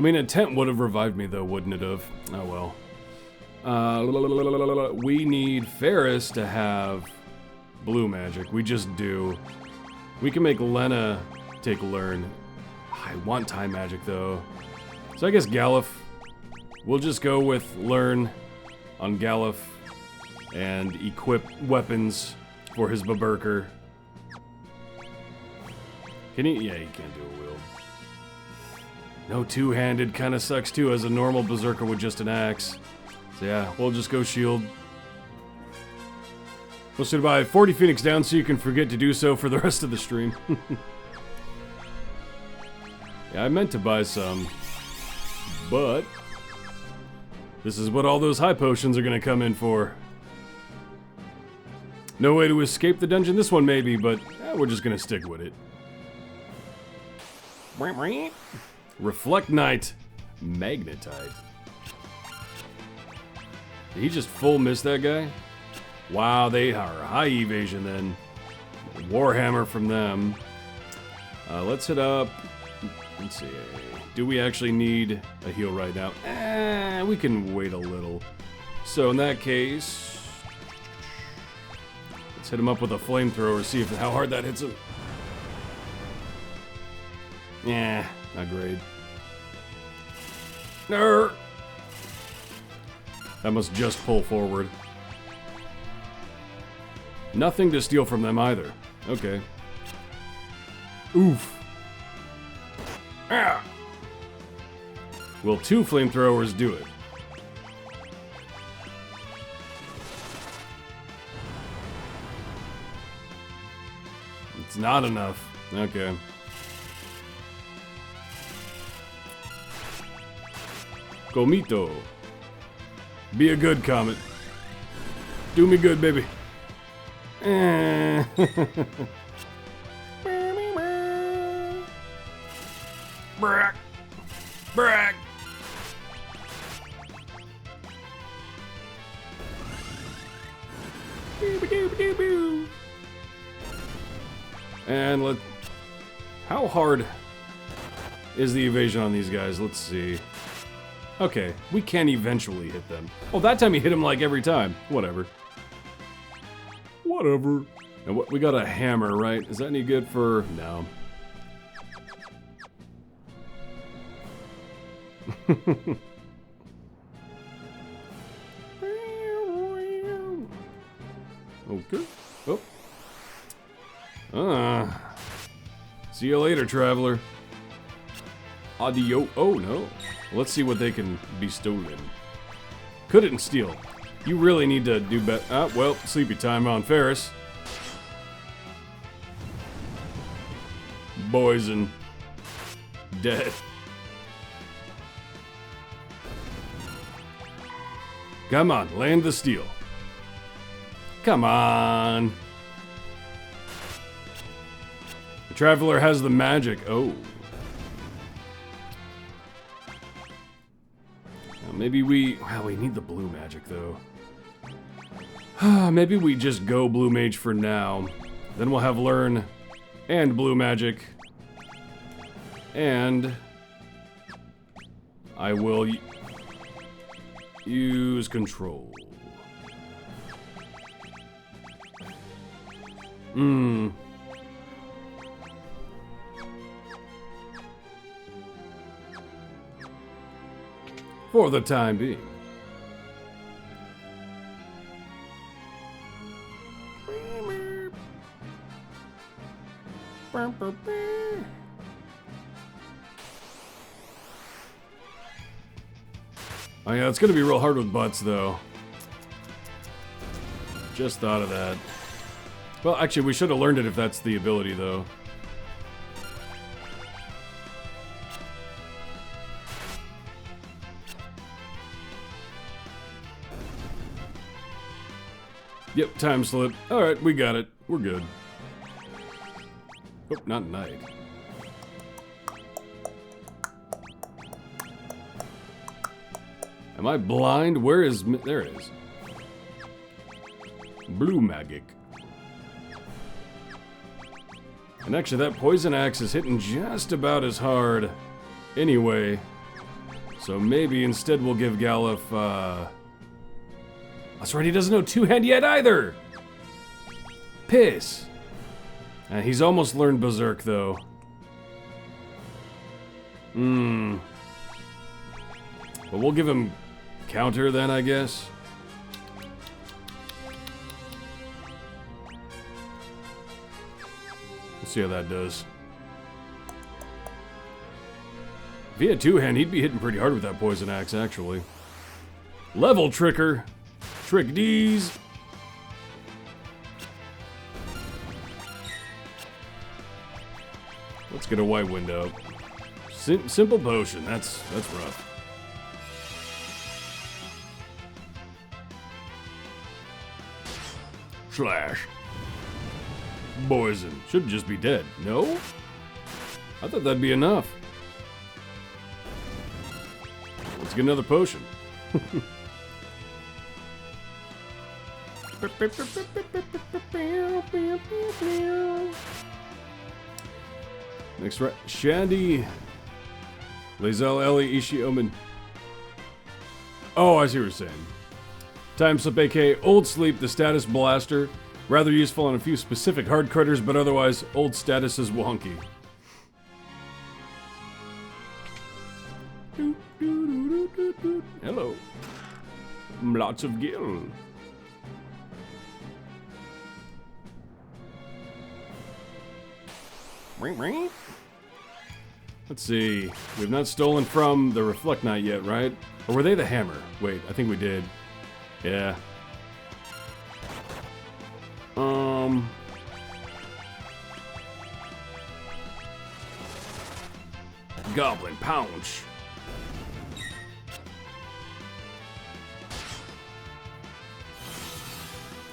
mean, a tent would have revived me though, wouldn't it have? Oh well. We need Ferris to have blue magic. We just do. We can make Lena take Learn. I want time magic though. So I guess Galuf. We'll just go with Learn on Galuf. And equip weapons for his Berserker. Can he? Yeah, he can't do a wield. No two-handed kind of sucks too, as a normal Berserker with just an axe. So yeah, we'll just go shield. We'll sit by 40 Phoenix down so you can forget to do so for the rest of the stream. Yeah, I meant to buy some, but this is what all those high potions are gonna come in for. No way to escape the dungeon. This one maybe, but we're just gonna stick with it. Reflect Knight. Magnetite. Did he just full miss that guy? Wow, they are high evasion then. Warhammer from them. Let's hit up. Let's see. Do we actually need a heal right now? We can wait a little. So in that case, let's hit him up with a flamethrower, see if how hard that hits him. Yeah, not great. No. That must just pull forward. Nothing to steal from them either. Okay. Oof. Ah. Will 2 flamethrowers do it? It's not enough. Okay. Gomito. Be a good comet. Do me good, baby. Brack. Brack. And how hard is the evasion on these guys? Let's see. Okay, we can eventually hit them. Oh, that time he hit him like every time. Whatever. Whatever. And what, we got a hammer, right? Is that any good for... No. Okay. Oh. See you later, traveler. Adio. Oh, no. Let's see what they can be stolen. Couldn't steal. You really need to do better. Well, sleepy time on Ferris. Poison. Dead. Come on, land the steel. Come on. The traveler has the magic. Oh. Maybe we... Well, we need the blue magic, though. Maybe we just go blue mage for now. Then we'll have learn and blue magic. And... I will... use control. For the time being. Oh yeah, it's gonna be real hard with butts, though. Just thought of that. Well, actually, we should have learned it if that's the ability, though. Yep, time slip. Alright, we got it. We're good. Oh, not night. Am I blind? Where is... There it is. Blue magic. And actually, that poison axe is hitting just about as hard anyway. So maybe instead we'll give Galuf, That's right, he doesn't know two-hand yet either! Piss. He's almost learned Berserk, though. But we'll give him counter then, I guess. Let's see how that does. If he had two-hand, he'd be hitting pretty hard with that poison axe, actually. Level tricker. Trick D's. Let's get a white window. Simple potion. That's rough. Slash. Poison. Should just be dead. No? I thought that'd be enough. Let's get another potion. Next, right, Shandy, Lazel, Ellie, Ishi, Omen. Oh, I see what you're saying. Time slip, aka Old Sleep, the status blaster. Rather useful on a few specific hard critters, but otherwise, old status is wonky. Hello. Lots of gil. Let's see. We've not stolen from the Reflect Knight yet, right? Or were they the hammer? Wait, I think we did. Yeah. Goblin Pounce.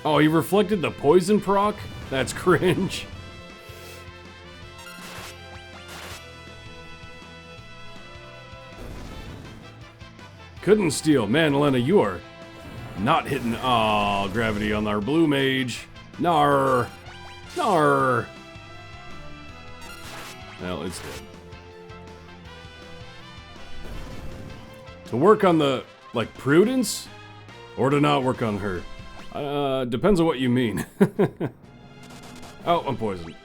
Oh, he reflected the poison proc? That's cringe. Couldn't steal. Man, Elena, you are not hitting gravity on our blue mage. Nar. Nar. Well, it's dead. To work on the, like, prudence? Or to not work on her? Depends on what you mean. Oh, I'm poisoned.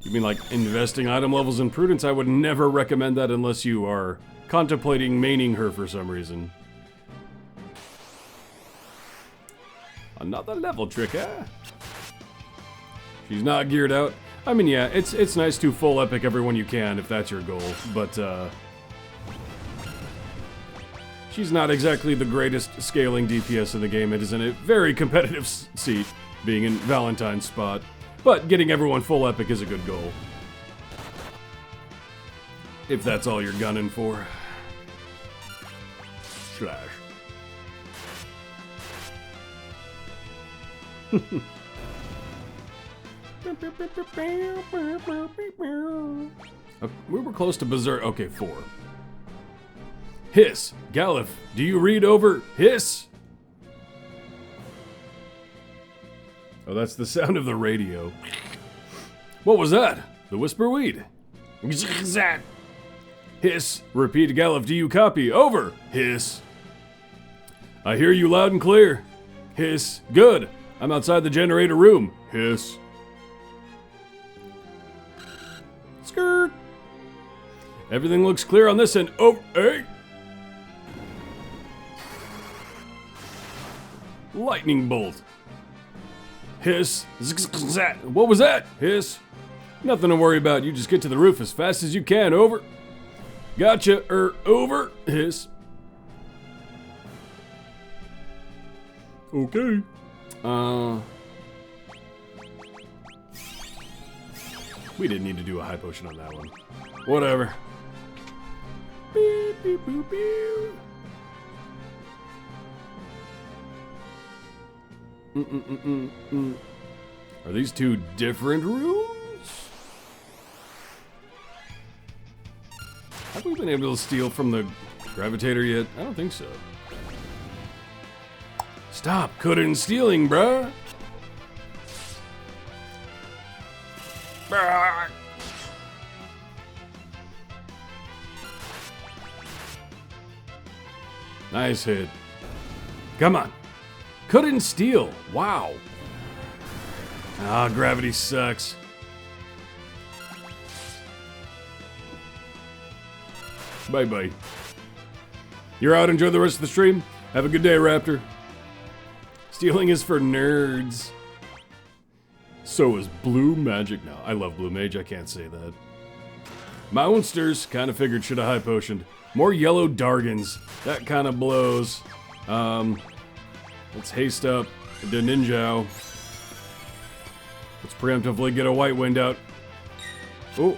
You mean like investing item levels in prudence? I would never recommend that unless you are contemplating maining her for some reason. Another level trick, eh? She's not geared out. I mean, yeah, it's nice to full epic everyone you can if that's your goal, but she's not exactly the greatest scaling DPS in the game. It is in a very competitive seat, being in Valentine's spot. But getting everyone full epic is a good goal. If that's all you're gunning for. Slash. We were close to Berserk. Okay, 4. Hiss. Galif, do you read over? Hiss. Oh, that's the sound of the radio. What was that? The whisper weed. Hiss. Repeat, Galif, do you copy? Over. Hiss. I hear you loud and clear. Hiss. Good. I'm outside the generator room. Hiss. Skirt. Everything looks clear on this end. Oh, hey. Lightning bolt. Hiss. What was that? Hiss. Nothing to worry about. You just get to the roof as fast as you can. Over. Gotcha. Over. Hiss. Okay. We didn't need to do a high potion on that one. Whatever. Beep, beep, boop, beep. Are these two different rooms? Have we been able to steal from the gravitator yet? I don't think so. Stop cutting and stealing, bruh. Nice hit. Come on. Couldn't steal. Wow. Ah, gravity sucks. Bye-bye. You're out. Enjoy the rest of the stream. Have a good day, Raptor. Stealing is for nerds. So is blue magic. No, I love blue mage. I can't say that. Monsters. Kind of figured should have high potioned. More yellow Dargans. That kind of blows. Let's haste up the Ninja. Let's preemptively get a white wind out. Oh.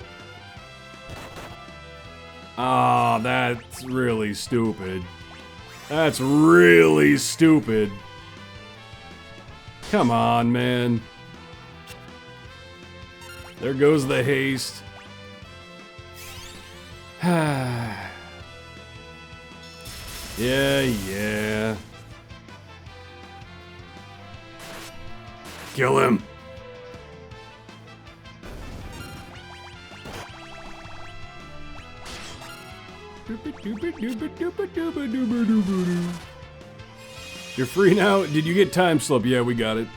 Ah, that's really stupid. That's really stupid. Come on, man. There goes the haste. Yeah. Kill him. You're free now? Did you get time slip? Yeah, we got it.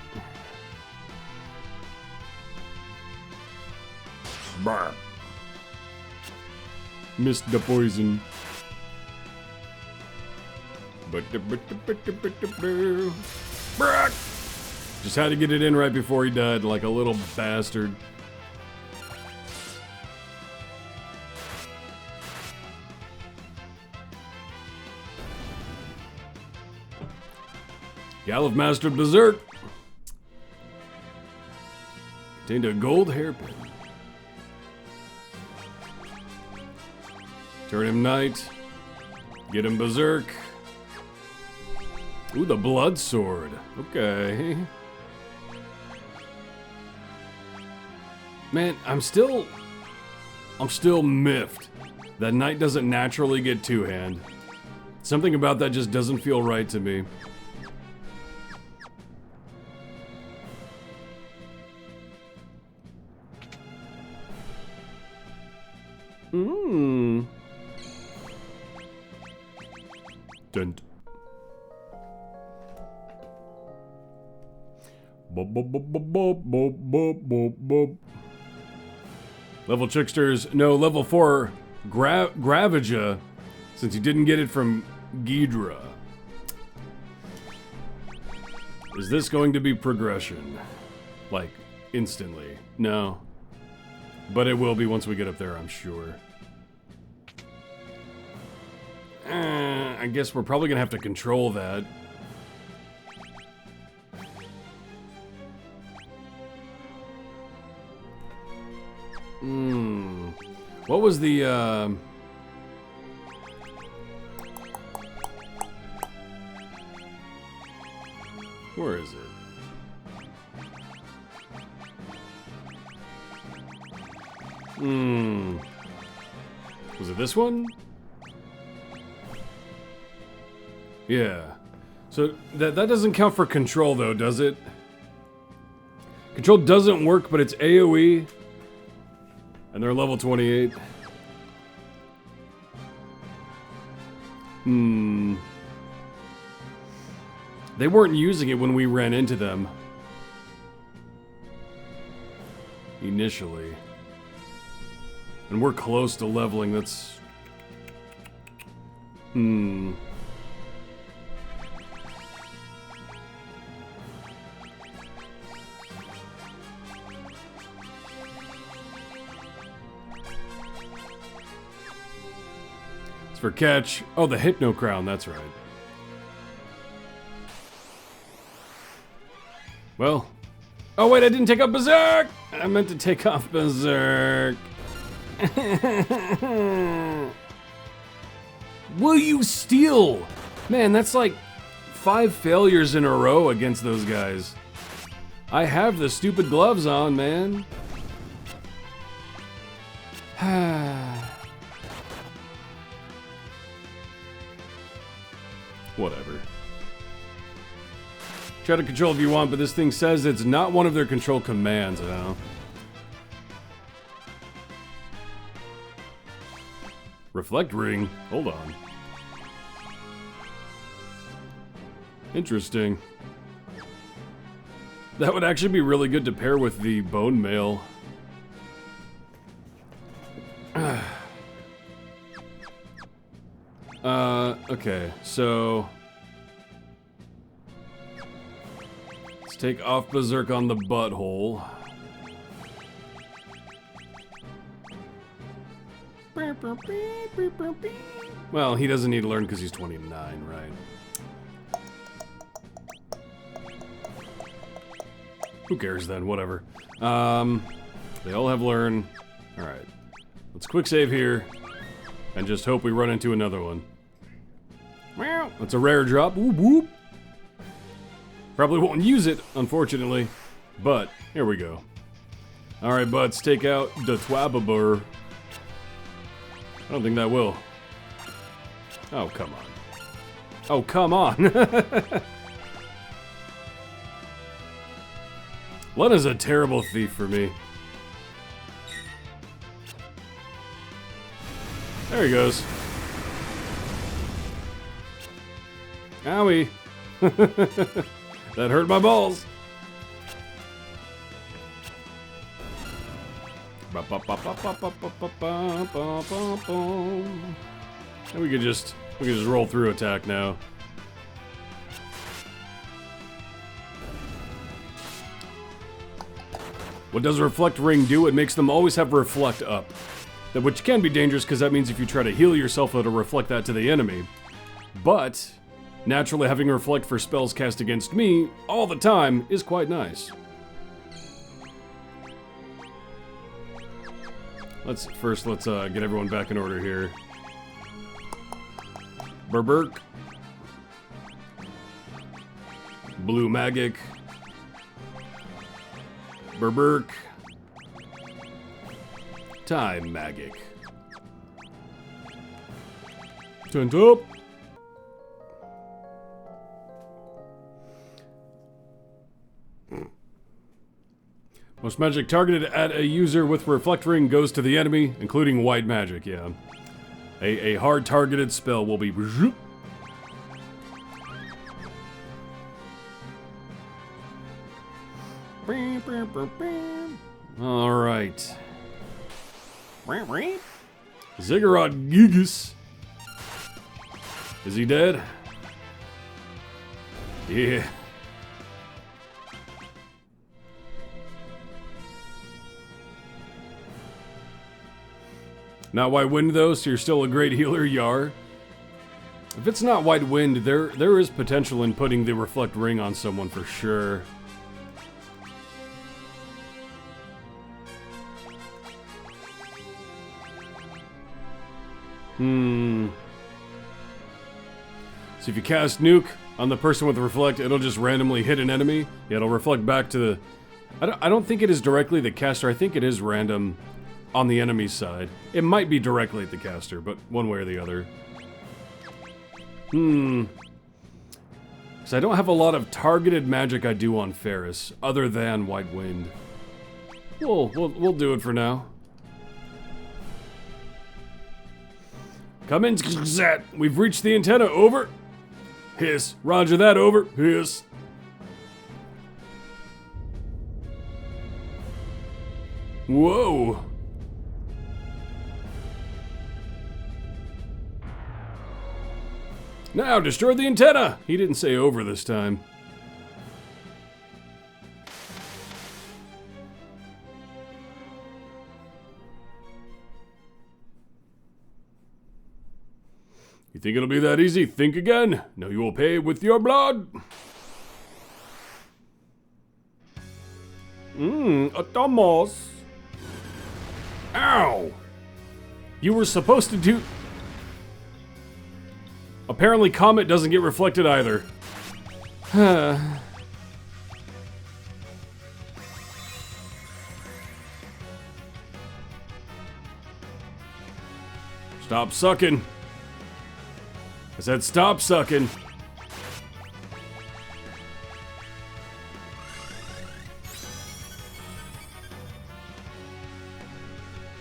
Brr. Missed the poison. Just had to get it in right before he died, like a little bastard. Galif mastered Berserk. Contained a gold hairpin. Turn him knight. Get him Berserk. Ooh, the blood sword. Okay. Man, I'm still miffed that knight doesn't naturally get two-hand. Something about that just doesn't feel right to me. Dent. Boop, boop, boop, boop, boop, boop, boop, boop, boop. Level tricksters, no, level 4 Gravija, since you didn't get it from Ghidra. Is this going to be progression? Like, instantly? No. But it will be once we get up there, I'm sure. I guess we're probably gonna have to control that. What was the, where is it? Was it this one? Yeah. So that doesn't count for control though, does it? Control doesn't work, but it's AoE. And they're level 28. They weren't using it when we ran into them. Initially. And we're close to leveling, that's... It's for catch. Oh, the Hypno Crown, that's right. Well... Oh wait, I didn't take off Berserk! I meant to take off Berserk. Will you steal? Man, that's like 5 failures in a row against those guys. I have the stupid gloves on, man. Whatever. Try to control if you want, but this thing says it's not one of their control commands, I don't know. Reflect ring? Hold on. Interesting. That would actually be really good to pair with the bone mail. Okay, so... Let's take off Berserk on the butthole. Well, he doesn't need to learn because he's 29, right? Who cares then? Whatever. They all have learn. Alright. Let's quick save here. And just hope we run into another one. That's a rare drop. Whoop whoop. Probably won't use it, unfortunately. But, here we go. Alright, buds, take out the Twababur. I don't think that will. Oh, come on. Oh, come on! Lena's a terrible thief for me. There he goes. Owie. That hurt my balls. And we could just roll through attack now. What does a reflect ring do? It makes them always have reflect up. Which can be dangerous because that means if you try to heal yourself, it'll reflect that to the enemy. But naturally having reflect for spells cast against me all the time is quite nice. Let's get everyone back in order here. Berberk. Blue Magic. Berberk. Time Magic. Tent up. Most magic targeted at a user with reflect ring goes to the enemy, including white magic, yeah. A hard targeted spell will be All right. Ziggurat Gigas. Is he dead? Yeah. Not White Wind though, so you're still a great healer, Yar. If it's not White Wind, there is potential in putting the Reflect Ring on someone for sure. So if you cast Nuke on the person with the Reflect, it'll just randomly hit an enemy. Yeah, it'll reflect back to the... I don't think it is directly the caster. I think it is random on the enemy's side. It might be directly at the caster, but one way or the other. Because I don't have a lot of targeted magic I do on Ferris, other than White Wind. We'll do it for now. Come in, Zat. We've reached the antenna. Over. Hiss. Roger that. Over. Hiss. Whoa. Now destroy the antenna. He didn't say over this time. You think it'll be that easy? Think again. No, you will pay with your blood. Atomos. Ow. You were supposed to do... Apparently Comet doesn't get reflected either. Stop sucking. I said stop sucking.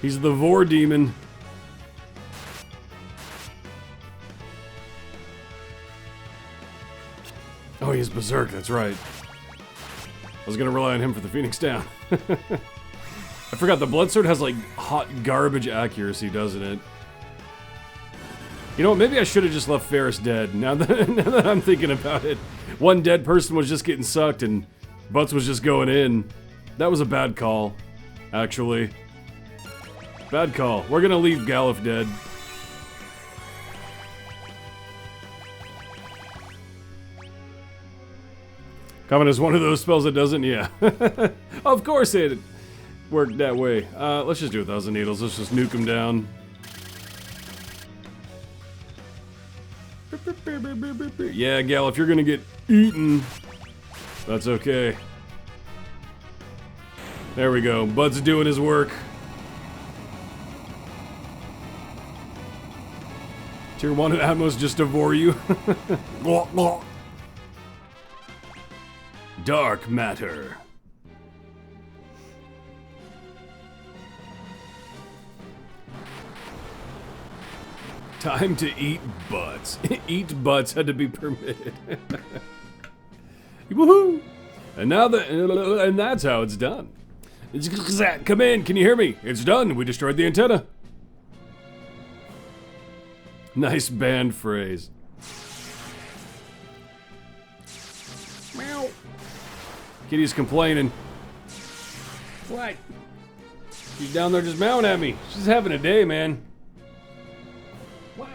He's the Vor demon. Oh, he's Berserk, that's right. I was gonna rely on him for the Phoenix Down. I forgot the Bloodsword has like hot garbage accuracy, doesn't it? You know what, maybe I should have just left Ferris dead, now that I'm thinking about it. One dead person was just getting sucked and Butts was just going in. That was a bad call, actually. Bad call. We're gonna leave Galuf dead. Comet is one of those spells that doesn't, yeah. Of course it worked that way. Let's just do 1,000 Needles. Let's just nuke him down. Yeah, Galuf, you're gonna get eaten. That's okay. There we go. Bud's doing his work. Tier 1 at Atmos just devour you. Dark matter. Time to eat butts. Eat butts had to be permitted. Woohoo! And now and that's how it's done. Come in, can you hear me? It's done. We destroyed the antenna. Nice band phrase. Meow. Kitty's complaining. What? She's down there just meowing at me. She's having a day, man. What?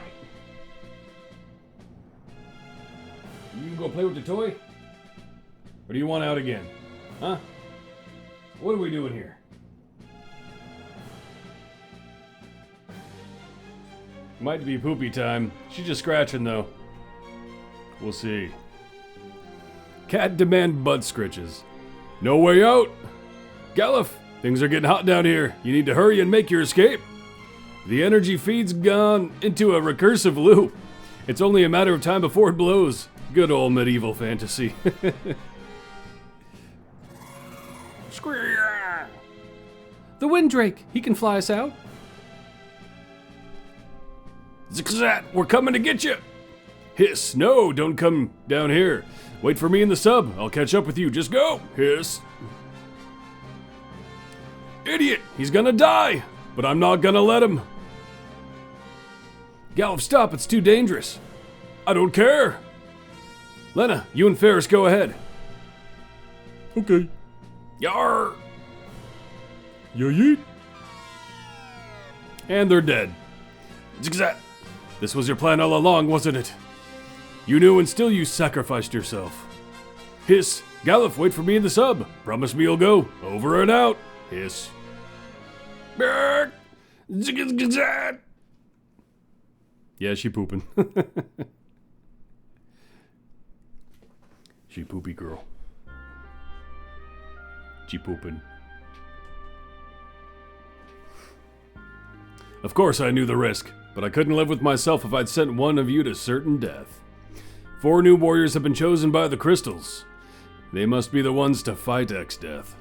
You can go play with the toy? Or do you want out again? Huh? What are we doing here? Might be poopy time. She's just scratching though. We'll see. Cat demand butt scritches. No way out! Galuf, things are getting hot down here. You need to hurry and make your escape. The energy feed's gone into a recursive loop. It's only a matter of time before it blows. Good old medieval fantasy. The Windrake, he can fly us out. Zikzat, we're coming to get you. Hiss, no, don't come down here. Wait for me in the sub. I'll catch up with you. Just go. Hiss. Idiot! He's gonna die! But I'm not gonna let him. Gallop, stop, it's too dangerous. I don't care. Lena, you and Ferris go ahead. Okay. Yar! Yeet. And they're dead. Zigzat! This was your plan all along, wasn't it? You knew and still you sacrificed yourself. Hiss! Gallop, wait for me in the sub. Promise me you'll go. Over and out. Hiss. Berk! Zigzat! Yeah, she pooping. She poopy girl. She pooping. Of course I knew the risk, but I couldn't live with myself if I'd sent one of you to certain death. 4 new warriors have been chosen by the crystals. They must be the ones to fight X death.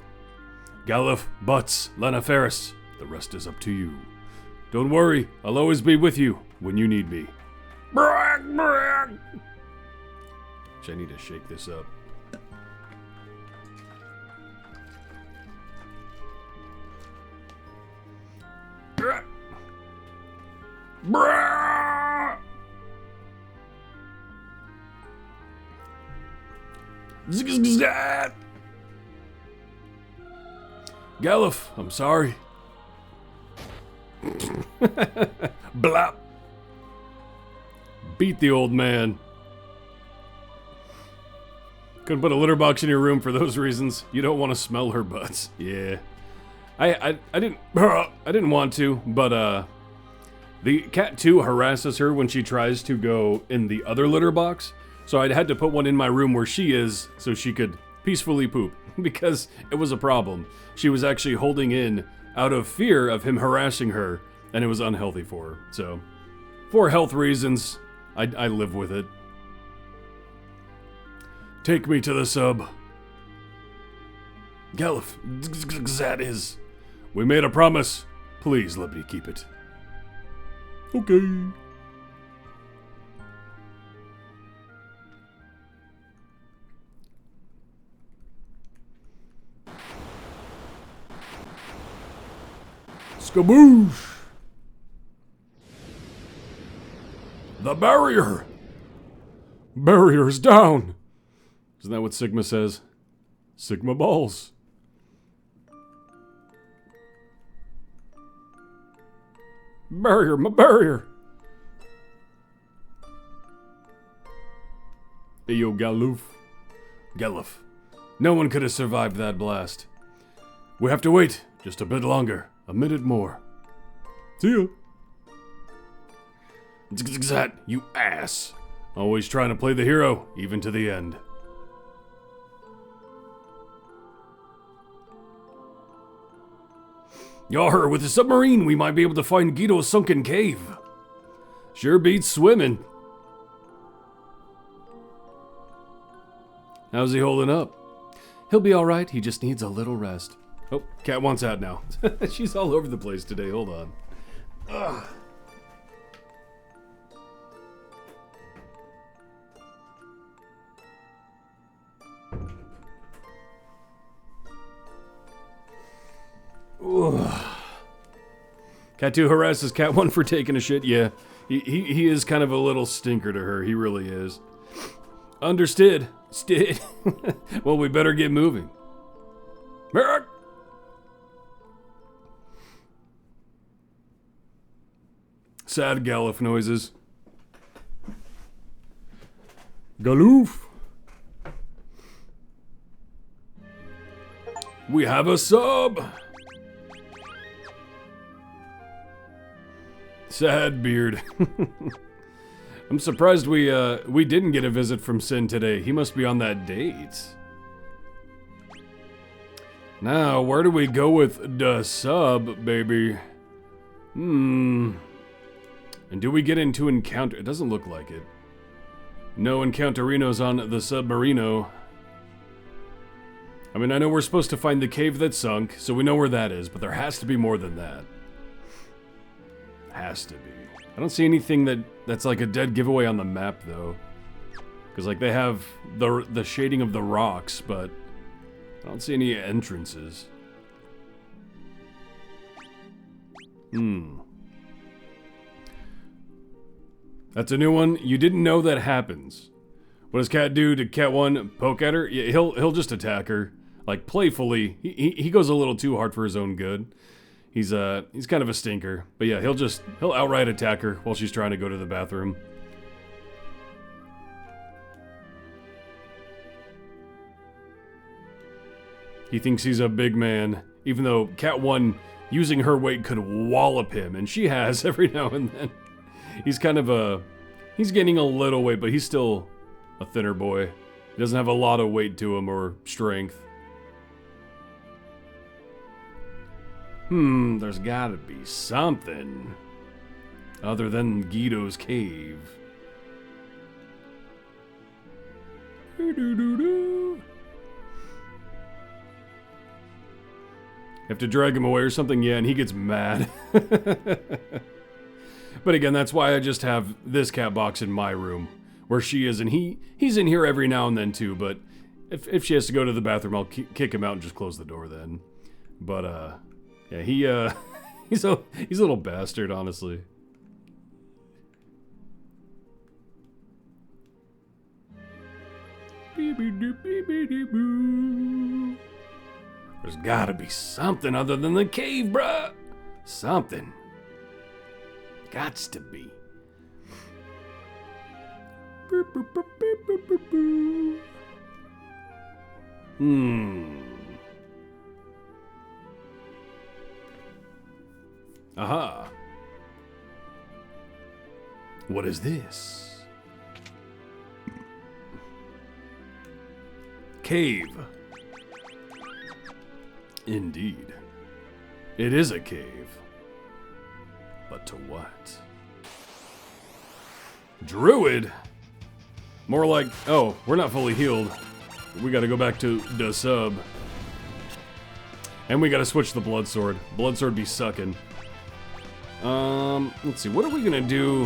Galuf, Butts, Lena Ferris, the rest is up to you. Don't worry, I'll always be with you when you need me. Brag, brag. I need to shake this up. Brah! Zigzat! Galuf, I'm sorry. Blap. Beat the old man. Couldn't put a litter box in your room for those reasons. You don't want to smell her butts. Yeah. I didn't want to, but the cat too harasses her when she tries to go in the other litter box. So I had to put one in my room where she is so she could peacefully poop because it was a problem. She was actually holding in out of fear of him harassing her, and it was unhealthy for her. So for health reasons, I live with it. Take me to the sub. Galuf, that is. We made a promise. Please let me keep it. Okay. Skaboosh! The barrier! Barrier's down! Isn't that what Sigma says? Sigma balls. Barrier, my barrier! Hey yo, Galuf. Galuf. No one could have survived that blast. We have to wait just a bit longer. A minute more. See ya. Zat, you ass. Always trying to play the hero, even to the end. Yar, with the submarine, we might be able to find Guido's sunken cave. Sure beats swimming. How's he holding up? He'll be alright, he just needs a little rest. Oh, Cat wants out now. She's all over the place today, hold on. Ugh. Cat 2 harasses Cat 1 for taking a shit. Yeah, he is kind of a little stinker to her. He really is. Understood. Stid. Well, we better get moving. Merrick! Sad Galuf noises. Galuf. We have a sub! Sad beard. I'm surprised we didn't get a visit from Sin today. He must be on that date. Now, where do we go with the sub, baby? And do we get into encounter? It doesn't look like it. No encounterinos on the submarino. I mean, I know we're supposed to find the cave that sunk, so we know where that is, but there has to be more than that. Has to be. I don't see anything that's like a dead giveaway on the map, though. Because, like, they have the shading of the rocks, but I don't see any entrances. That's a new one. You didn't know that happens. What does Cat do? Did Cat 1 poke at her? Yeah, he'll just attack her. Like, playfully. He goes a little too hard for his own good. He's kind of a stinker. But yeah, he'll outright attack her while she's trying to go to the bathroom. He thinks he's a big man, even though Cat 1 using her weight could wallop him, and she has every now and then. He's kind of he's gaining a little weight, but he's still a thinner boy. He doesn't have a lot of weight to him or strength. There's gotta be something other than Guido's cave. You have to drag him away or something, yeah, and he gets mad. But again, that's why I just have this cat box in my room, where she is, and he's in here every now and then too, but if she has to go to the bathroom, I'll kick him out and just close the door then. But, yeah, he's a little bastard, honestly. There's gotta be something other than the cave, bruh. Something. Gots to be. Aha. What is this? Cave. Indeed. It is a cave. But to what? Druid? More like, oh, we're not fully healed. We gotta go back to the sub. And we gotta switch the blood sword. Blood sword be sucking. Let's see, what are we gonna do?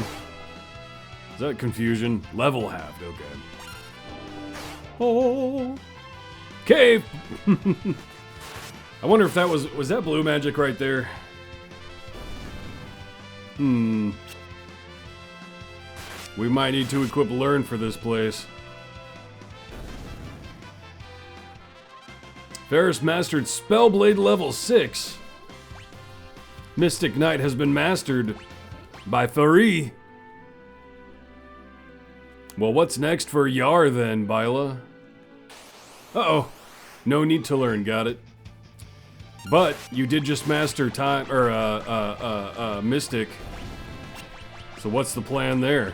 Is that confusion? Level halved, okay. Oh, cave! I wonder if that was that blue magic right there? We might need to equip Learn for this place. Ferris mastered Spellblade level 6. Mystic Knight has been mastered by Fari. Well, what's next for Yar then, Byla? Uh-oh. No need to learn, got it. But you did just master Mystic. So what's the plan there?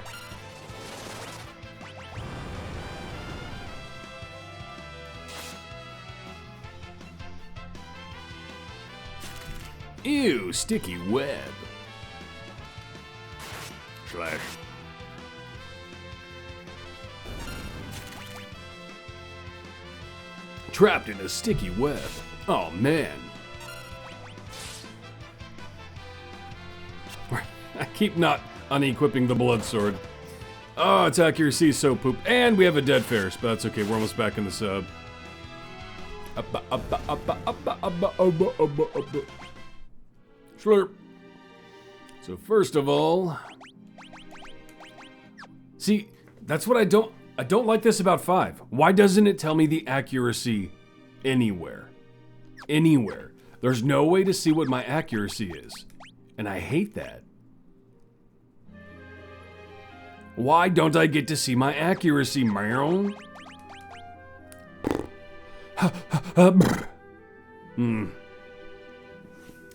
Ew, sticky web. Slash. Trapped in a sticky web. Oh man. I keep not unequipping the blood sword. Oh, its accuracy is so poop. And we have a dead Ferris, but that's okay. We're almost back in the sub. Slurp. So first of all, see, that's what I don't like this about 5. Why doesn't it tell me the accuracy anywhere? Anywhere. There's no way to see what my accuracy is. And I hate that. Why don't I get to see my accuracy, meow?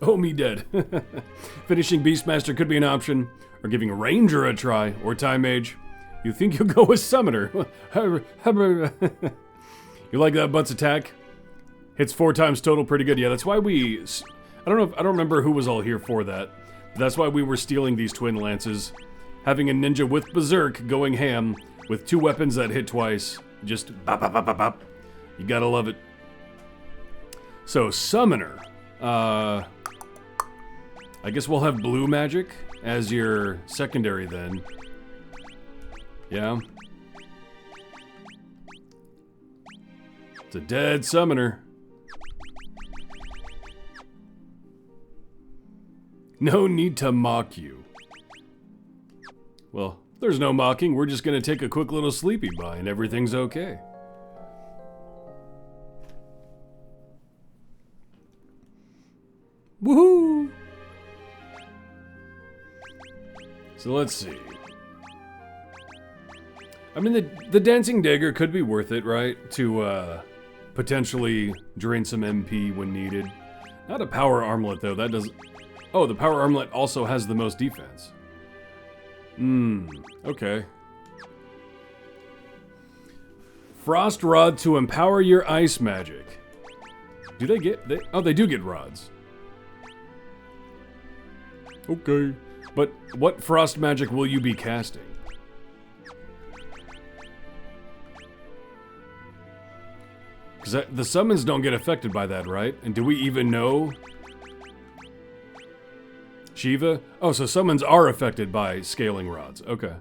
Oh, me dead. Finishing Beastmaster could be an option, or giving Ranger a try, or Time Mage. You think you'll go with Summoner? You like that Butts attack? Hits 4 times total, pretty good. Yeah, that's why we... I don't remember who was all here for that. But that's why we were stealing these twin lances. Having a ninja with Berserk going ham with 2 weapons that hit twice. Just bop, bop, bop, bop, bop. You gotta love it. So, Summoner. I guess we'll have blue magic as your secondary then. Yeah. It's a dead summoner. No need to mock you. Well, there's no mocking. We're just gonna take a quick little sleepy bye and everything's okay. Woohoo! So let's see. I mean, the dancing dagger could be worth it, right? To potentially drain some MP when needed. Not a power armlet though. That does. Oh, the power armlet also has the most defense. Okay. Frost rod to empower your ice magic. Do they get? Oh, they do get rods. Okay. But what frost magic will you be casting? Because the summons don't get affected by that, right? And do we even know? Shiva? Oh, so summons are affected by scaling rods. Okay.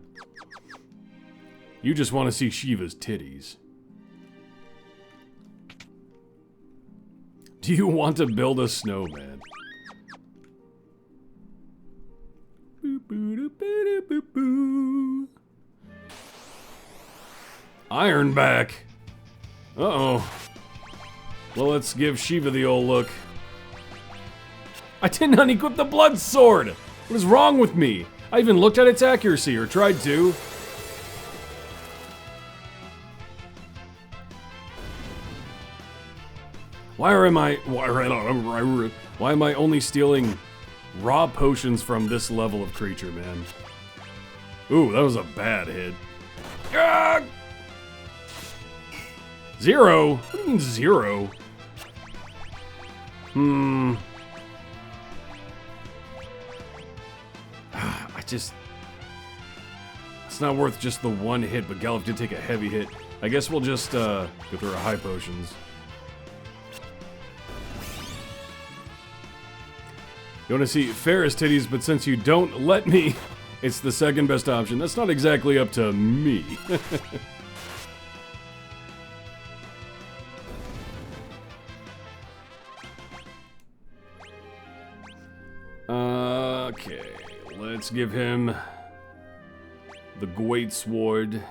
You just want to see Shiva's titties. Do you want to build a snowman? Ironback. Uh-oh. Well, let's give Shiva the old look. I didn't unequip the blood sword! What is wrong with me? I even looked at its accuracy, or tried to. Why am I only stealing raw potions from this level of creature, man? Ooh, that was a bad hit. Ah! 0? What do you mean 0? It's not worth just the one hit, but Galuf did take a heavy hit. I guess we'll just go through our high potions. You want to see Ferris titties, but since you don't let me, it's the second best option. That's not exactly up to me. Okay, let's give him the Great Sword.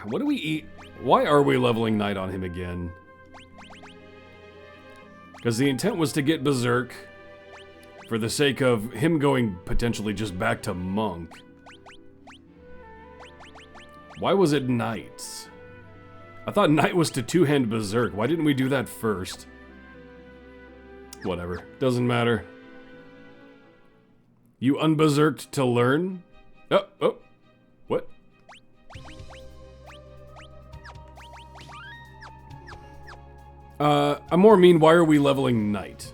What do we eat? Why are we leveling Knight on him again? Because the intent was to get Berserk for the sake of him going potentially just back to Monk. Why was it Knight? I thought Knight was to two-hand Berserk. Why didn't we do that first? Whatever. Doesn't matter. You unberserked to learn? Oh. What? I more mean, why are we leveling Knight?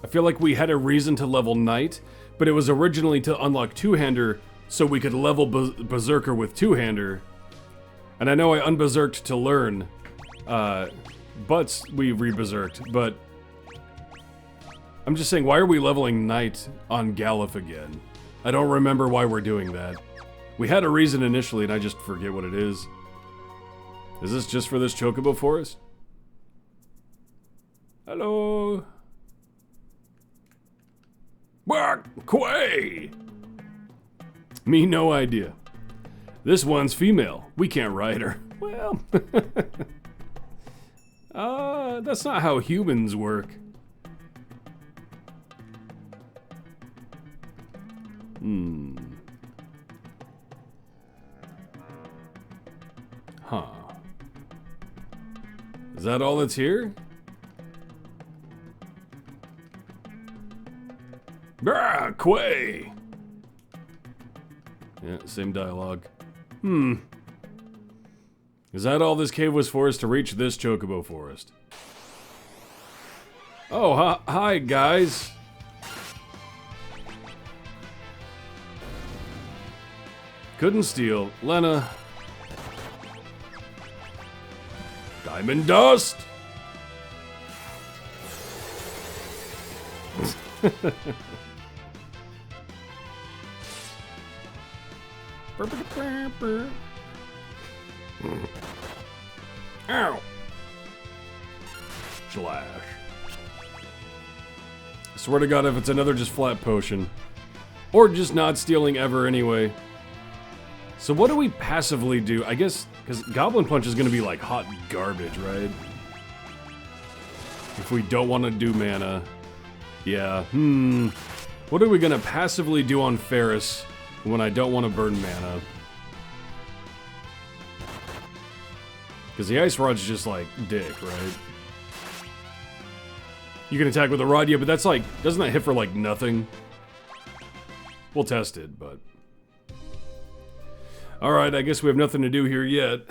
I feel like we had a reason to level Knight, but it was originally to unlock two-hander so we could level Berserker with two-hander. And I know I unberserked to learn, but we re-berserked, but I'm just saying, why are we leveling Knight on Galuf again? I don't remember why we're doing that. We had a reason initially and I just forget what it is. Is this just for this Chocobo Forest? Hello? Quay! Me no idea. This one's female. We can't ride her. Well, that's not how humans work. Huh. Is that all that's here? Quay! Yeah, same dialogue. Is that all this cave was for us to reach this Chocobo Forest? Oh, hi guys. Couldn't steal. Lena. Diamond dust! Ow! Slash. Swear to God, if it's another just flat potion. Or just not stealing ever anyway. So what do we passively do? I guess, because Goblin Punch is going to be like hot garbage, right? If we don't want to do mana. Yeah, What are we going to passively do on Ferris when I don't want to burn mana? Because the Ice Rod's just like dick, right? You can attack with a rod, yeah, but that's like, doesn't that hit for like nothing? We'll test it, but... Alright, I guess we have nothing to do here yet.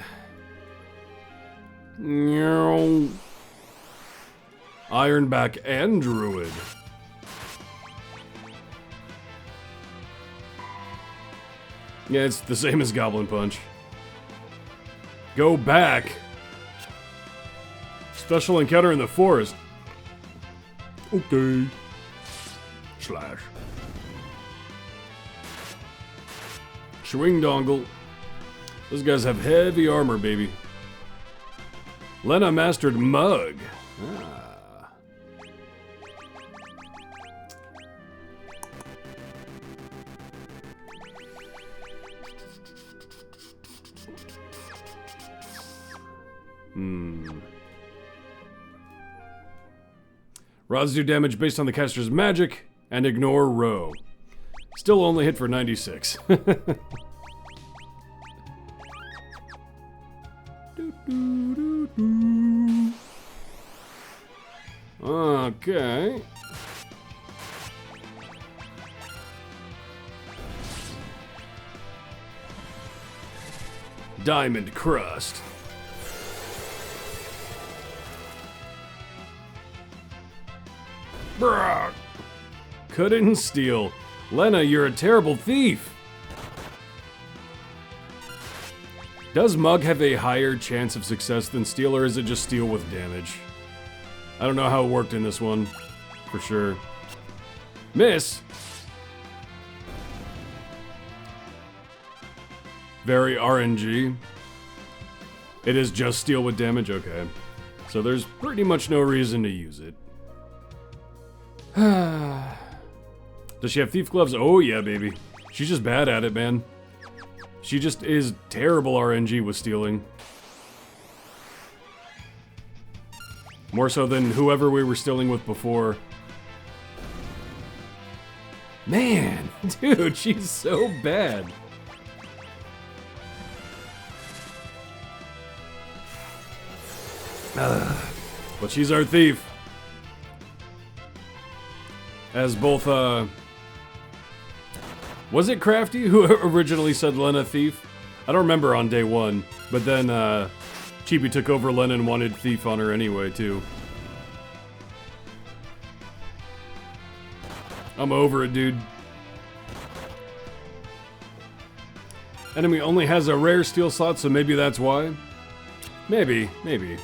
Ironback and Druid. Yeah, it's the same as Goblin Punch. Go back! Special encounter in the forest. Okay. Slash. Swing dongle. Those guys have heavy armor, baby. Lena mastered Mug. Ah. Rods do damage based on the caster's magic and ignore row. Still only hit for 96. Okay. Diamond Crust. Bruh. Couldn't steal. Lena, you're a terrible thief. Does Mug have a higher chance of success than Steel, or is it just Steel with damage? I don't know how it worked in this one, for sure. Miss! Very RNG. It is just Steel with damage? Okay. So there's pretty much no reason to use it. Does she have Thief Gloves? Oh yeah, baby. She's just bad at it, man. She just is terrible RNG with stealing. More so than whoever we were stealing with before. Man, dude, she's so bad. But she's our thief. As both, was it Crafty who originally said Lena Thief? I don't remember on day one, but then, Chibi took over Lena and wanted Thief on her anyway, too. I'm over it, dude. Enemy only has a rare steel slot, so maybe that's why? Maybe, maybe.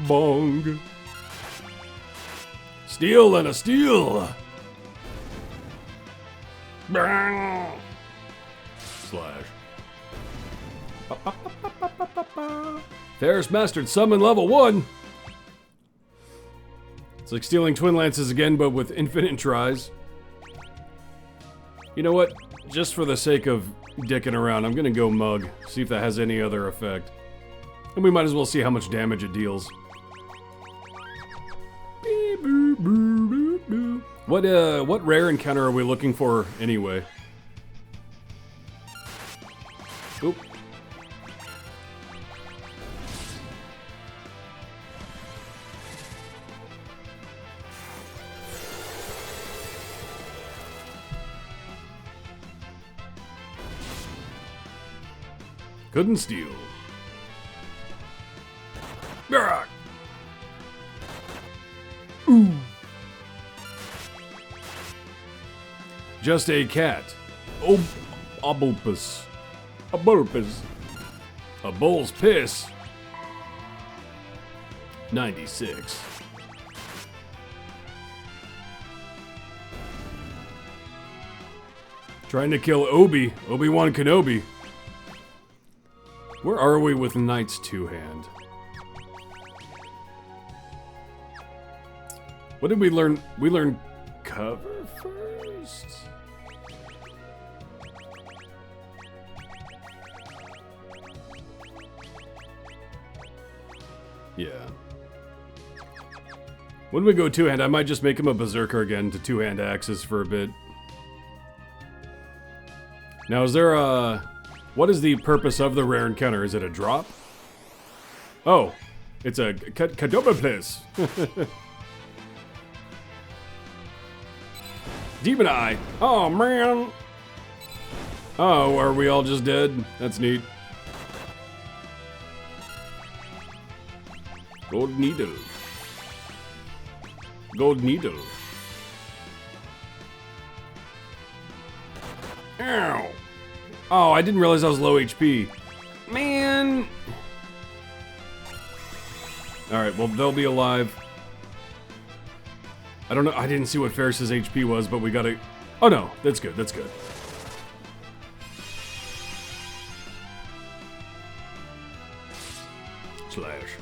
Bong. Steal and a steal. Slash. Ferris mastered summon level 1. It's like stealing Twin Lances again, but with infinite tries. You know what? Just for the sake of dicking around, I'm gonna go Mug. See if that has any other effect. And we might as well see how much damage it deals. What rare encounter are we looking for anyway? Oop. Couldn't steal. Arrgh. Ooh. Just a cat. Oh, a bulbous. A bulbous. A bull's piss. 96. Trying to kill Obi-Wan Kenobi. Where are we with Knight's two-hand? What did we learn? We learned cover first? Yeah. When we go two-hand, I might just make him a berserker again to two-hand axes for a bit. Now, is there a... What is the purpose of the rare encounter? Is it a drop? Oh, it's a Kadoba place. Demon Eye. Oh, man. Oh, are we all just dead? That's neat. Gold needle. Gold needle. Ow. Oh, I didn't realize I was low HP. Man. Alright, well, they'll be alive. I don't know. I didn't see what Ferris's HP was, but we gotta... Oh, no. That's good. That's good. Slash.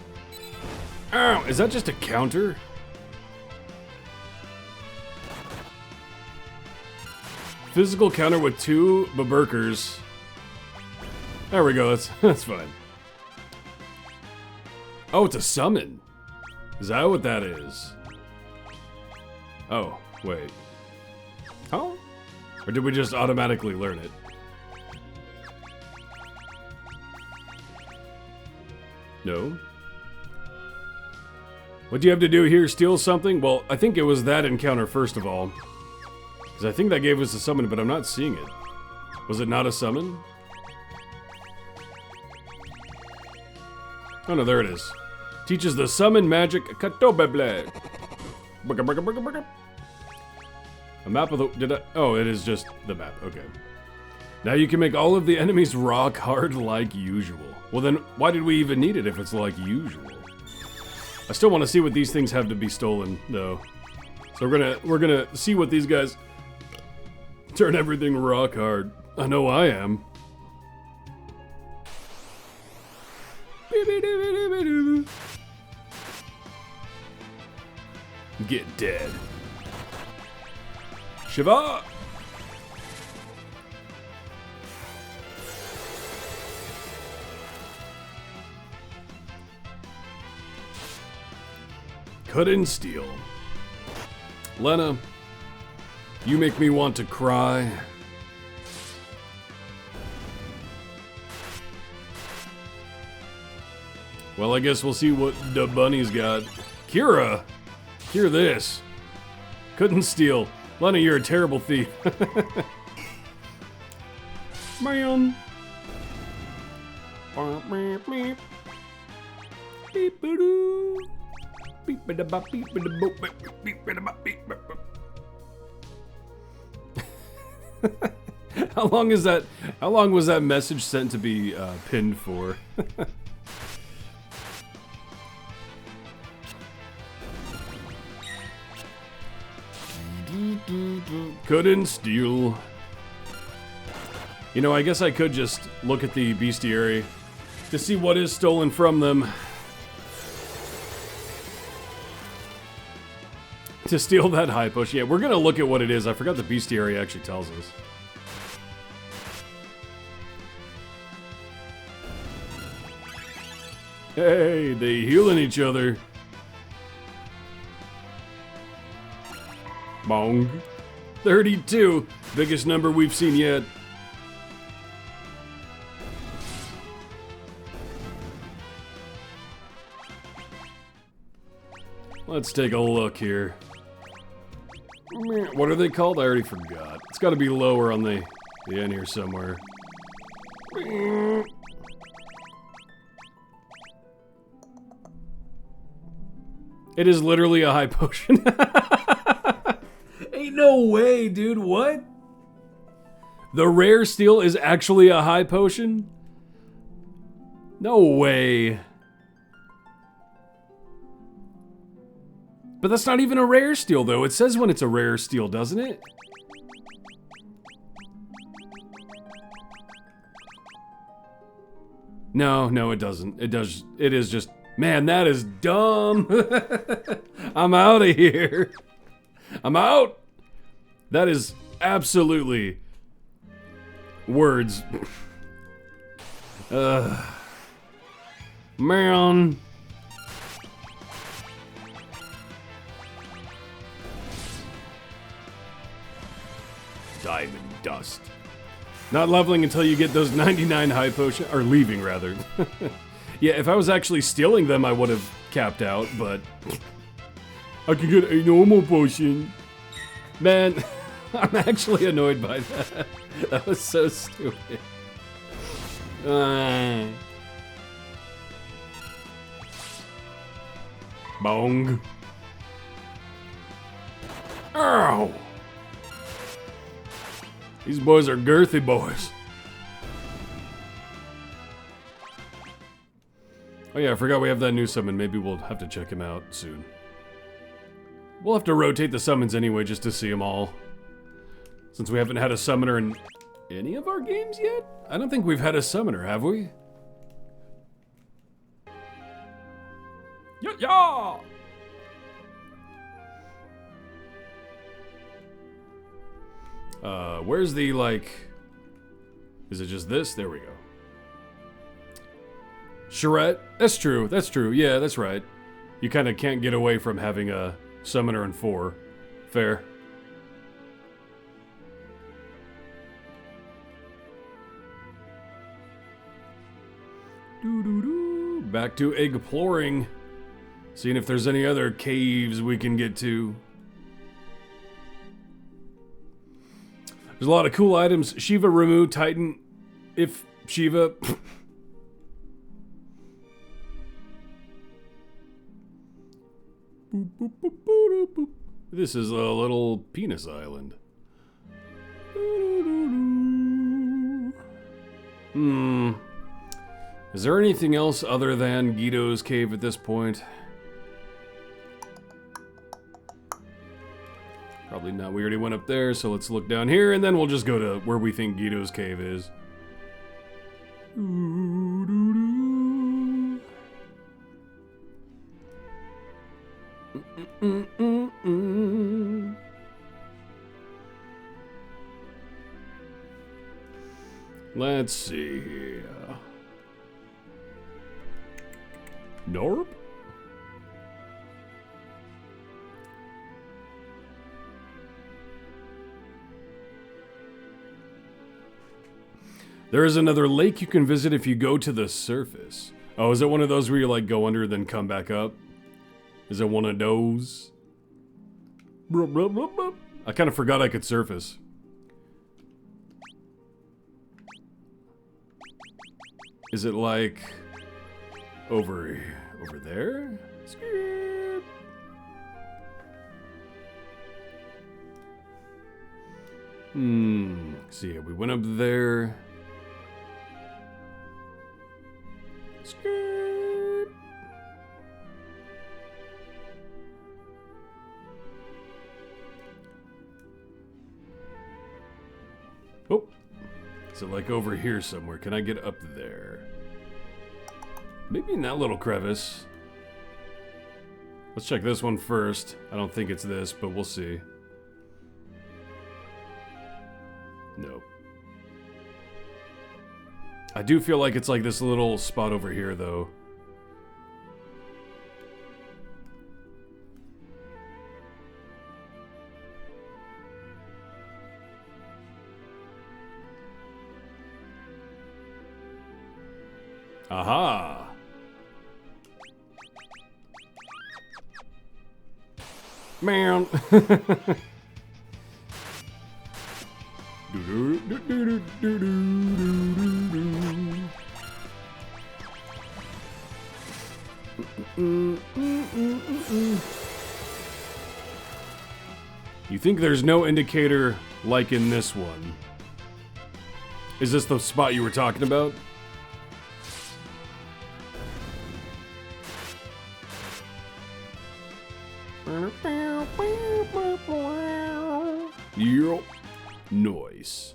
Ow! Is that just a counter? Physical counter with 2 berserkers. There we go. That's fine. Oh, it's a summon. Is that what that is? Oh, wait. Huh? Or did we just automatically learn it? No. What do you have to do here? Steal something? Well, I think it was that encounter first of all. Because I think that gave us a summon, but I'm not seeing it. Was it not a summon? Oh no, there it is. Teaches the summon magic Katobeble. A map of the... Oh, it is just the map. Okay. Now you can make all of the enemies rock hard like usual. Well then, why did we even need it if it's like usual? I still want to see what these things have to be stolen, though. So we're gonna see what these guys turn everything rock hard. I know I am. Get dead. Shiva! Cut and steal. Lena, you make me want to cry. Well, I guess we'll see what the bunny's got. Kira! Hear this. Couldn't steal. Lena, you're a terrible thief. Man. How long is that? How long was that message sent to be pinned for? Couldn't steal. You know, I guess I could just look at the bestiary to see what is stolen from them. To steal that high push. Yeah, we're gonna look at what it is. I forgot the bestiary actually tells us. Hey, they healing each other. Bong. 32. Biggest number we've seen yet. Let's take a look here. What are they called? I already forgot. It's got to be lower on the end here somewhere. It is literally a high potion. Ain't no way, dude. What? The rare steel is actually a high potion? No way. But that's not even a rare steel, though. It says when it's a rare steel, doesn't it? No, it doesn't. It is just... Man, that is dumb. I'm out of here. I'm out. That is absolutely... words. Man. Diamond dust. Not leveling until you get those 99 high potion, or leaving rather. Yeah, if I was actually stealing them, I would have capped out, but I can get a normal potion. Man, I'm actually annoyed by that. That was so stupid. Bong. Ow! These boys are girthy boys. Oh yeah, I forgot we have that new summon. Maybe we'll have to check him out soon. We'll have to rotate the summons anyway just to see them all. Since we haven't had a summoner in any of our games yet? I don't think we've had a summoner, have we? Yeah! Where's the, like... Is it just this? There we go. Charette? That's true, yeah, that's right. You kind of can't get away from having a summoner in 4. Fair. Doo-doo-doo. Back to exploring. Seeing if there's any other caves we can get to. There's a lot of cool items. Shiva, Ramu, Titan, if Shiva. This is a little penis island. Is there anything else other than Guido's cave at this point? Probably not. We already went up there, so let's look down here, and then we'll just go to where we think Guido's cave is. Let's see here. Nope. There is another lake you can visit if you go to the surface. Oh, is it one of those where you like go under then come back up? Is it one of those? I kind of forgot I could surface. Is it like over there? Skip. See, we went up there. Skip. Oh. Is it like over here somewhere? Can I get up there? Maybe in that little crevice. Let's check this one first. I don't think it's this, but we'll see. Nope. I do feel like it's like this little spot over here, though. Aha! Man. You think there's no indicator like in this one? Is this the spot you were talking about? Yep. Nice.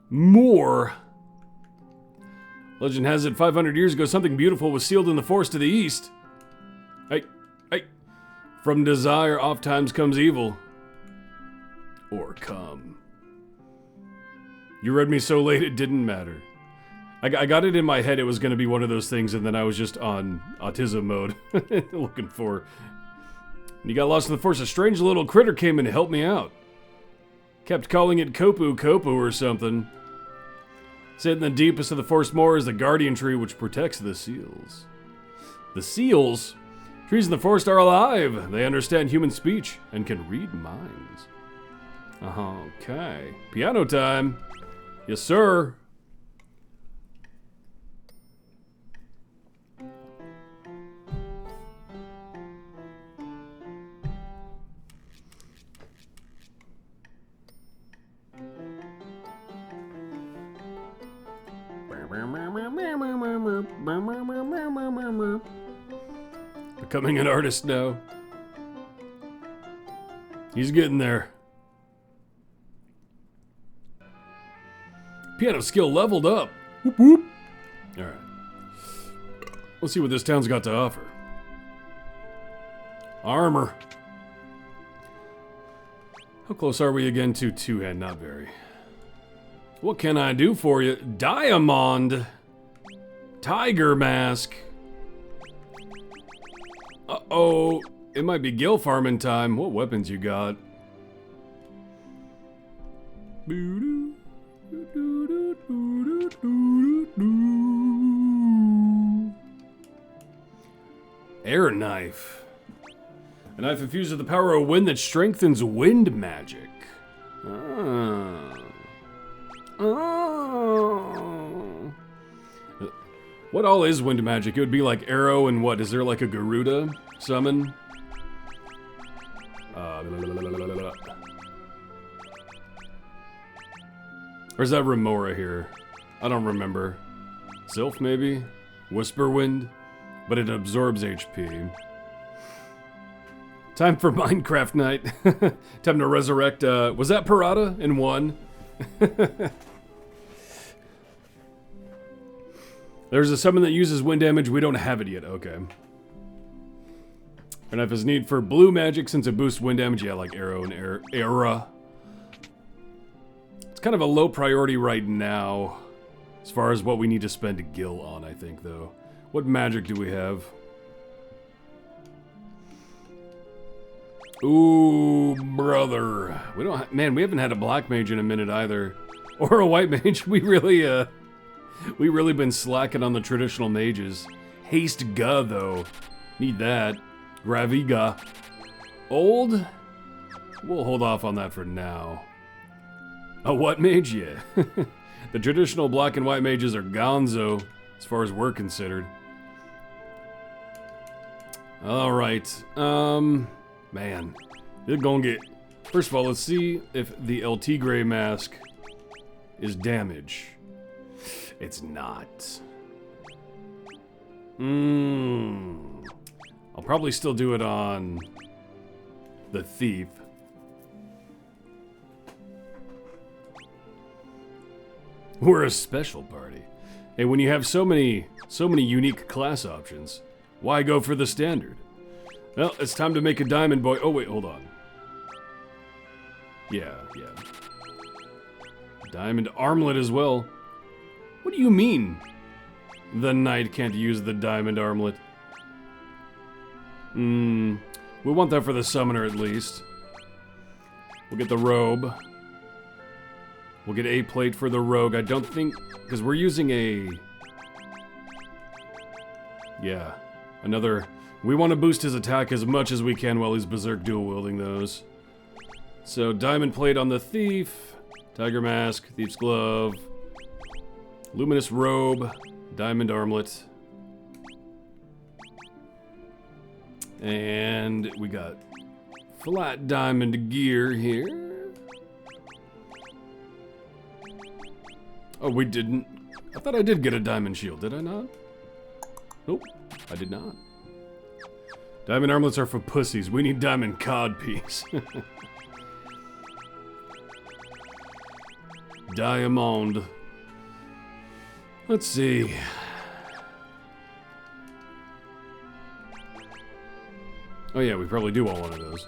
More Legend has it 500 years ago something beautiful was sealed in the forest to the east. Hey, hey. From desire oftentimes comes evil. Or come. You read me so late it didn't matter. I got it in my head it was going to be one of those things, and then I was just on autism mode, looking for... When you got lost in the forest, a strange little critter came in to help me out. Kept calling it Kopu Kopu or something. Set in the deepest of the forest moor is the guardian tree which protects the seals. The seals? Trees in the forest are alive. They understand human speech and can read minds. Okay. Piano time. Yes, sir. Becoming an artist now. He's getting there. Piano skill leveled up. Whoop whoop. Alright. Let's see what this town's got to offer. Armor. How close are we again to two-hand? Not very. What can I do for you? Diamond. Tiger mask. Uh-oh. It might be gill farming time. What weapons you got? Air knife. A knife infused with the power of wind that strengthens wind magic. What all is wind magic? It would be like arrow and what? Is there like a Garuda summon? Or is that Remora here? I don't remember. Sylph maybe? Whisper wind? But it absorbs HP. Time for Minecraft night. Time to resurrect, was that Parada in 1? There's a summon that uses wind damage. We don't have it yet. Okay. And if it's need for blue magic, since it boosts wind damage, yeah, like arrow and era. It's kind of a low priority right now, as far as what we need to spend a gil on, I think, though. What magic do we have? Ooh, brother. We don't. Man, we haven't had a black mage in a minute either, or a white mage. We really been slacking on the traditional mages. Haste ga though, need that. Graviga. Old? We'll hold off on that for now. A what mage? Yeah. The traditional black and white mages are gonzo, as far as we're considered. Alright, man. They're gonna get... First of all, let's see if the LT Gray mask is damage. It's not. I'll probably still do it on the thief. We're a special party. Hey, when you have so many unique class options, why go for the standard? Well, it's time to make a diamond boy. Oh wait, hold on. Yeah. Diamond armlet as well. What do you mean? The knight can't use the diamond armlet. We want that for the summoner at least. We'll get the robe. We'll get a plate for the rogue. I don't think... Because we're using a... Yeah. Another... We want to boost his attack as much as we can while he's berserk dual wielding those. So, diamond plate on the thief. Tiger mask. Thief's glove. Luminous robe. Diamond armlet. And we got flat diamond gear here. Oh, we didn't. I thought I did get a diamond shield, did I not? Nope, I did not. Diamond armlets are for pussies. We need diamond codpiece. Diamond. Let's see. Oh yeah, we probably do want one of those.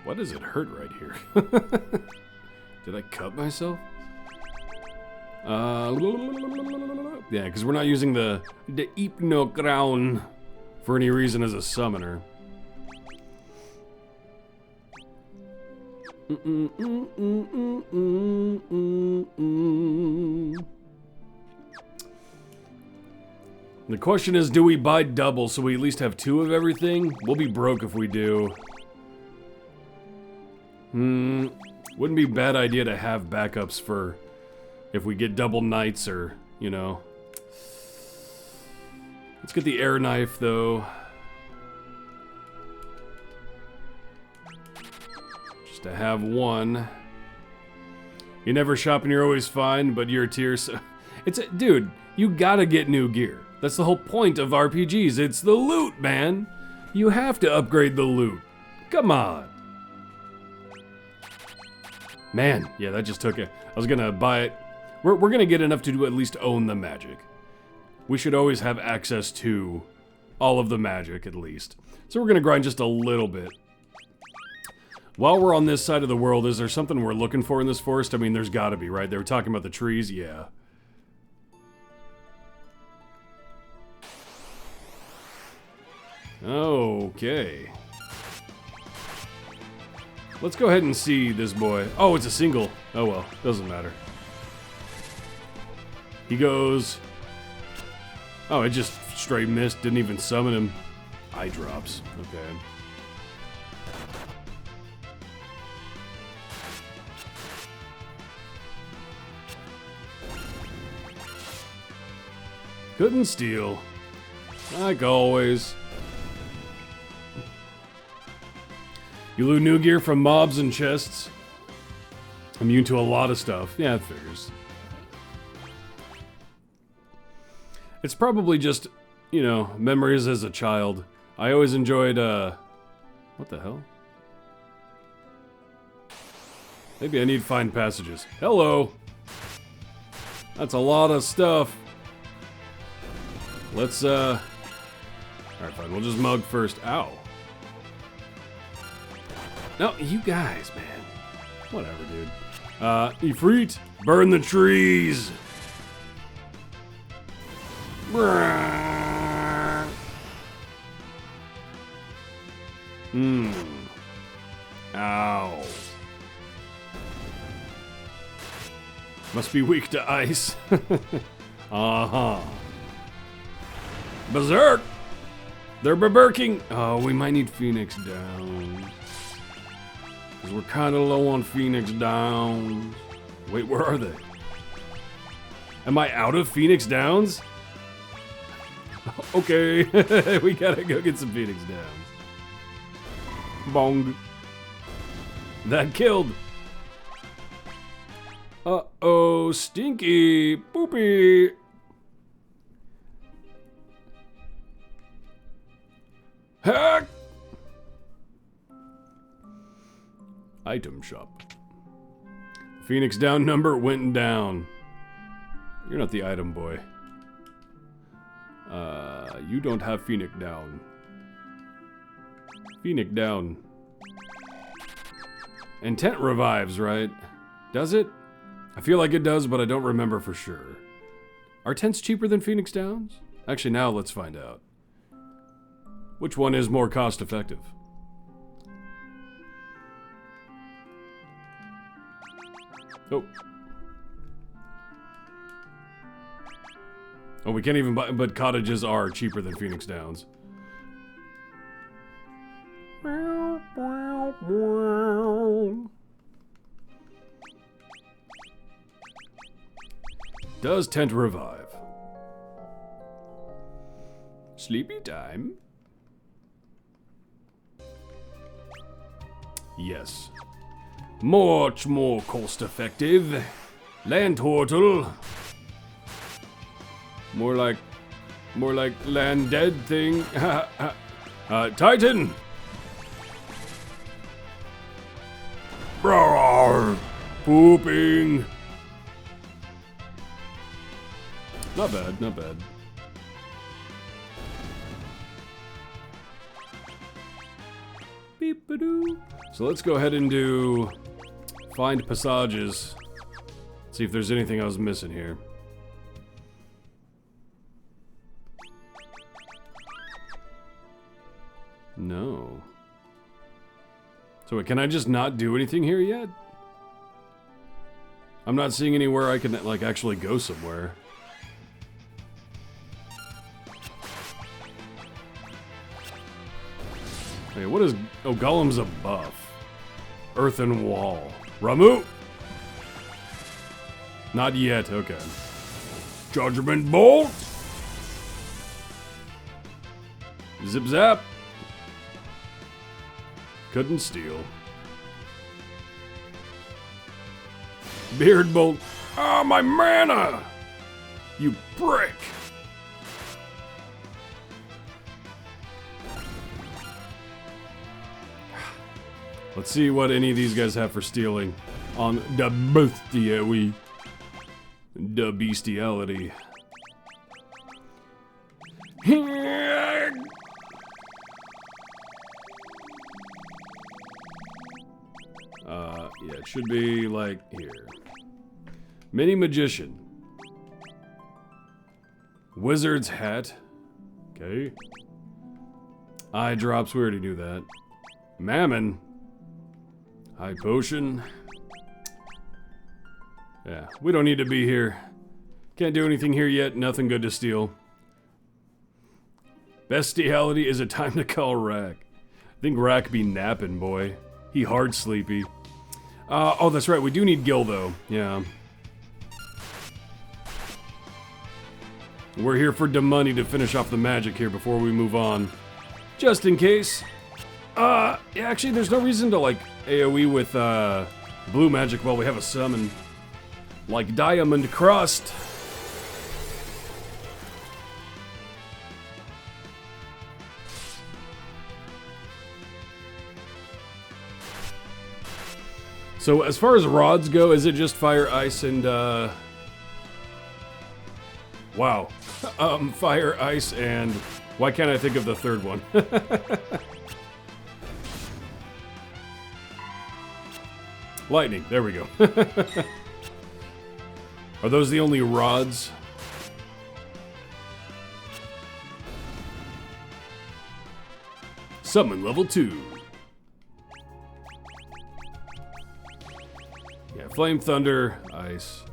Why does it hurt right here? Did I cut myself? Yeah, because we're not using the Hypno-Crown for any reason as a summoner. The question is, do we buy double so we at least have 2 of everything? We'll be broke if we do. Wouldn't be a bad idea to have backups for if we get double knights or, you know. Let's get the air knife, though. Just to have one. You never shop and you're always fine, but you're a tier, so... Dude, you gotta get new gear. That's the whole point of RPGs. It's the loot, man. You have to upgrade the loot. Come on. Man, yeah, that just took it. I was gonna buy it. We're gonna get enough to at least own the magic. We should always have access to all of the magic, at least. So we're gonna grind just a little bit. While we're on this side of the world, is there something we're looking for in this forest? I mean, there's gotta be, right? They were talking about the trees, yeah. Okay. Let's go ahead and see this boy. Oh, it's a single. Oh well, doesn't matter. He goes... Oh, it just straight missed. Didn't even summon him. Eye drops. Okay. Couldn't steal. Like always. You loot new gear from mobs and chests. Immune to a lot of stuff. Yeah, it figures. It's probably just, you know, memories as a child. I always enjoyed, what the hell? Maybe I need to find passages. Hello! That's a lot of stuff. Let's, alright, fine. We'll just mug first. Ow. No, you guys, man. Whatever, dude. Ifrit, burn the trees! Ow. Must be weak to ice. Uh-huh. Berserk! They're berserking! Oh, we might need Phoenix down. Because we're kind of low on Phoenix Downs. Wait, where are they? Am I out of Phoenix Downs? Okay, we gotta go get some Phoenix Downs. Bong. That killed. Uh-oh, stinky, poopy. Heck! Item shop. Phoenix down number went down. You're not the item boy. You don't have Phoenix down. Phoenix down. Intent revives, right? Does it? I feel like it does, but I don't remember for sure. Are tents cheaper than Phoenix Downs? Actually, now let's find out. Which one is more cost effective? Oh. Oh, we can't even buy, but cottages are cheaper than Phoenix Downs. Does tent revive? Sleepy time? Yes. Much more cost effective. Land turtle. More like land dead thing. Titan. Roar. Pooping. Not bad, not bad. Beep-a-doo. So let's go ahead and do find passages. See if there's anything I was missing here. No. So wait, can I just not do anything here yet? I'm not seeing anywhere I can, like, actually go somewhere. Wait, what is... Oh, Golem's a buff. Earthen Wall. Ramu! Not yet, okay. Judgment Bolt! Zip Zap! Couldn't steal. Beard Bolt. Ah, my mana! You prick! Let's see what any of these guys have for stealing on the bestiality. The bestiality. Yeah, it should be like here. Mini Magician. Wizard's Hat. Okay. Eye Drops, we already knew that. Mammon. High Potion. Yeah, we don't need to be here. Can't do anything here yet, nothing good to steal. Bestiality is a time to call Rack. I think Rack be napping, boy. He hard sleepy. Oh, that's right, we do need Gil, though. Yeah. We're here for the money to finish off the magic here before we move on. Just in case. Yeah, actually, there's no reason to, like, AoE with, blue magic while we have a summon. Like Diamond Crust. So, as far as rods go, is it just fire, ice, and, wow. Fire, ice, and... Why can't I think of the third one? Lightning, there we go. Are those the only rods? Summon level 2. Yeah, Flame Thunder, Ice.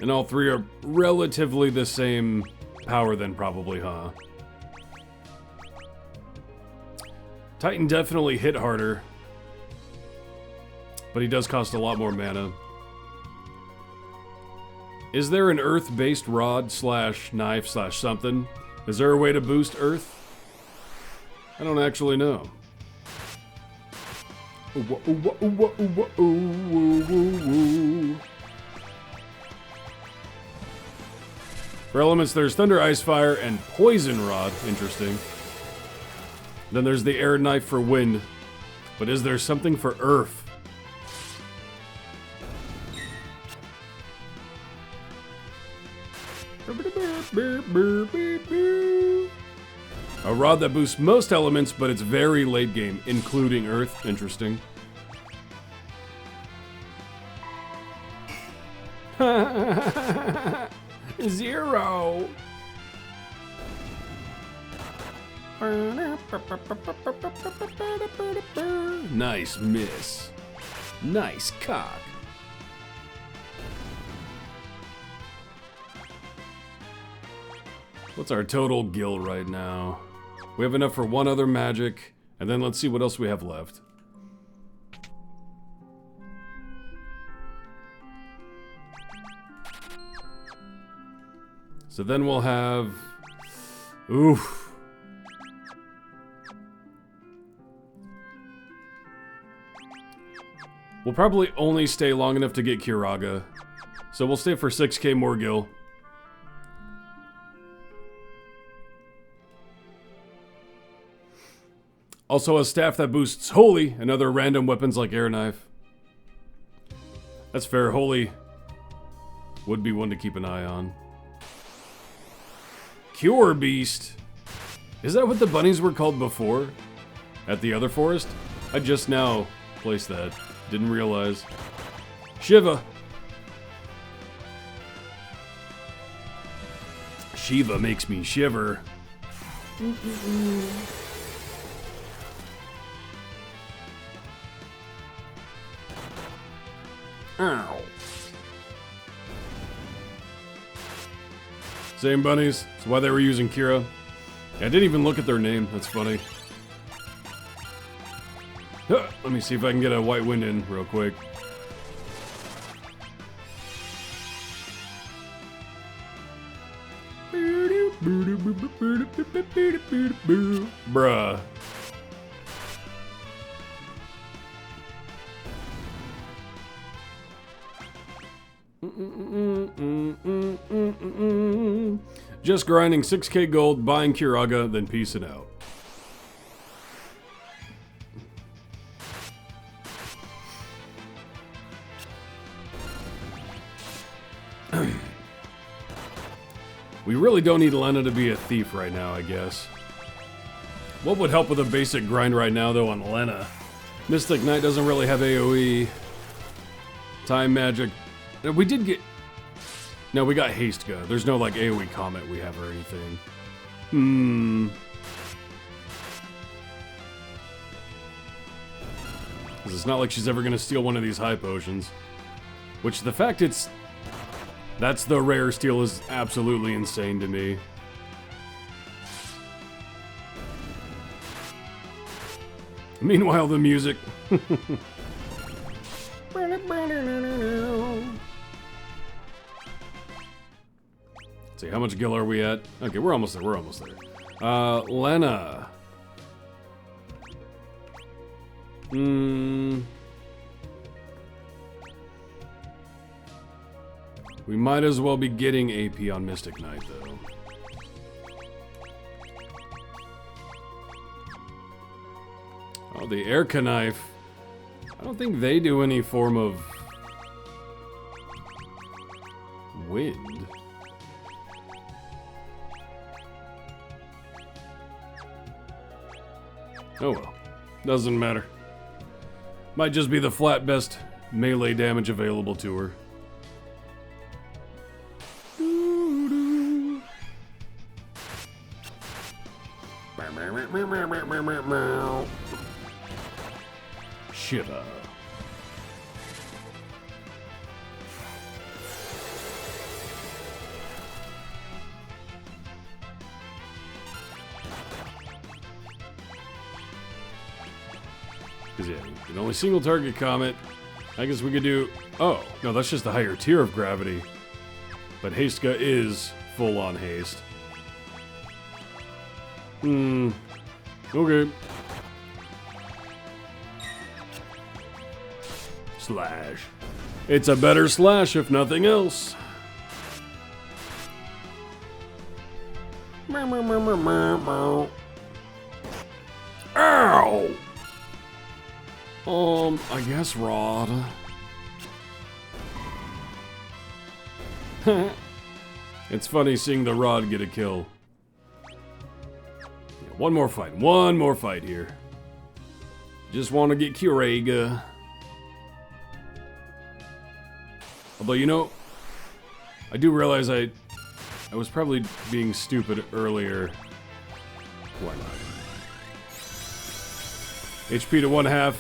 And all three are relatively the same power then, probably, huh? Titan definitely hit harder. But he does cost a lot more mana. Is there an earth-based rod slash knife slash something? Is there a way to boost earth? I don't actually know. For elements, there's Thunder, Ice, Fire, and Poison Rod. Interesting. Then there's the Air Knife for Wind. But is there something for Earth? A rod that boosts most elements, but it's very late game, including Earth. Interesting. Zero. Nice miss. Nice cock. What's our total gil right now? We have enough for one other magic, and then let's see what else we have left. So then we'll have... Oof. We'll probably only stay long enough to get Kiraga. So we'll stay for 6k more gil. Also a staff that boosts Holy and other random weapons like Air Knife. That's fair. Holy would be one to keep an eye on. Cure Beast. Is that what the bunnies were called before? At the other forest? I just now placed that. Didn't realize. Shiva. Shiva makes me shiver. Ow. Same bunnies. That's why they were using Kira. I didn't even look at their name. That's funny. Let me see if I can get a white wind in real quick. Bruh. Just grinding 6k gold, buying Kiraga, then peacing out. We really don't need Lena to be a thief right now, I guess. What would help with a basic grind right now, though, on Lena? Mystic Knight doesn't really have AoE. Time Magic. We did get... No, we got Haste Gun. There's no, like, AoE Comet we have or anything. Because it's not like she's ever going to steal one of these high potions. Which, the fact it's... That's the rare steal is absolutely insane to me. Meanwhile, the music. Let's see, how much gil are we at? Okay, we're almost there, we're almost there. Lena. We might as well be getting AP on Mystic Knight, though. Oh, the Air Knife. I don't think they do any form of wind. Oh well. Doesn't matter. Might just be the flat best melee damage available to her. Shiva. Because yeah, you can only single target Comet. I guess we could do... Oh, no, that's just the higher tier of gravity. But Hasteca is full-on haste. Okay. Slash. It's a better slash if nothing else. Ow! I guess Rod. It's funny seeing the Rod get a kill. Yeah, one more fight here. Just want to get Kiraga. Although, you know, I do realize I was probably being stupid earlier. Why not? HP to 1/2,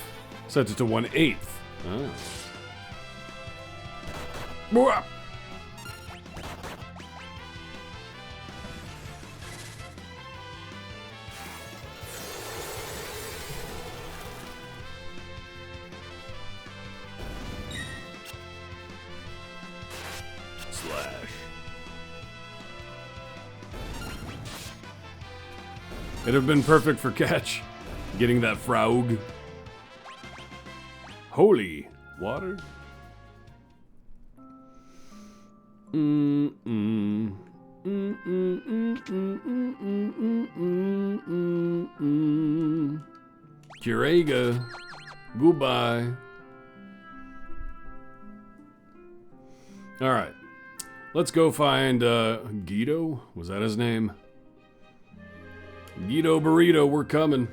sets it to 1/8. Oh. Slash. It'd have been perfect for catch. Getting that frog. Holy water. Kurega. Goodbye. Alright. Let's go find, Guido? Was that his name? Guido Burrito, we're coming.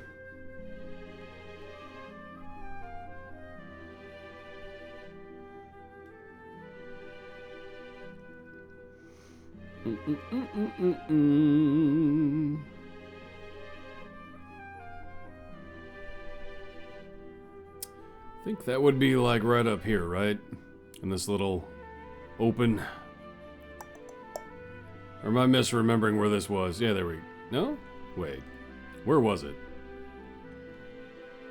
I think that would be like right up here, right? In this little open. Or am I misremembering where this was? Yeah, there we go. No? Wait. Where was it?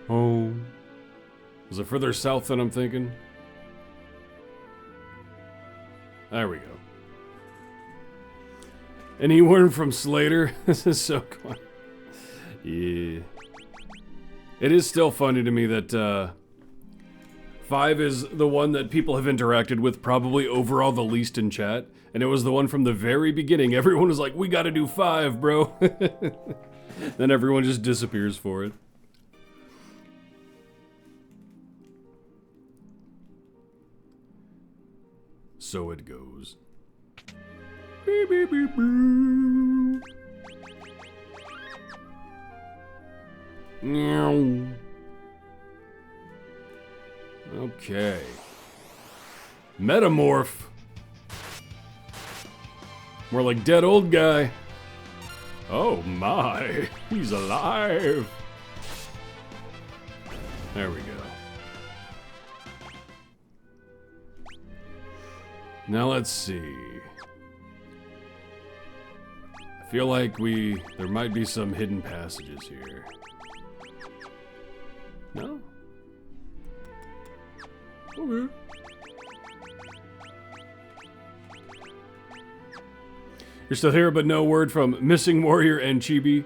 Oh. Was it further south than I'm thinking? There we go. Anyone from Slater? This is so cool. Yeah. It is still funny to me that, 5 is the one that people have interacted with probably overall the least in chat. And it was the one from the very beginning. Everyone was like, we gotta do 5, bro. Then everyone just disappears for it. So it goes. Beep, beep, beep, beep. Meow. Okay. Metamorph. More like dead old guy. Oh my, he's alive. There we go. Now let's see. I feel like there might be some hidden passages here. No? Okay. You're still here, but no word from Missing Warrior, and Chibi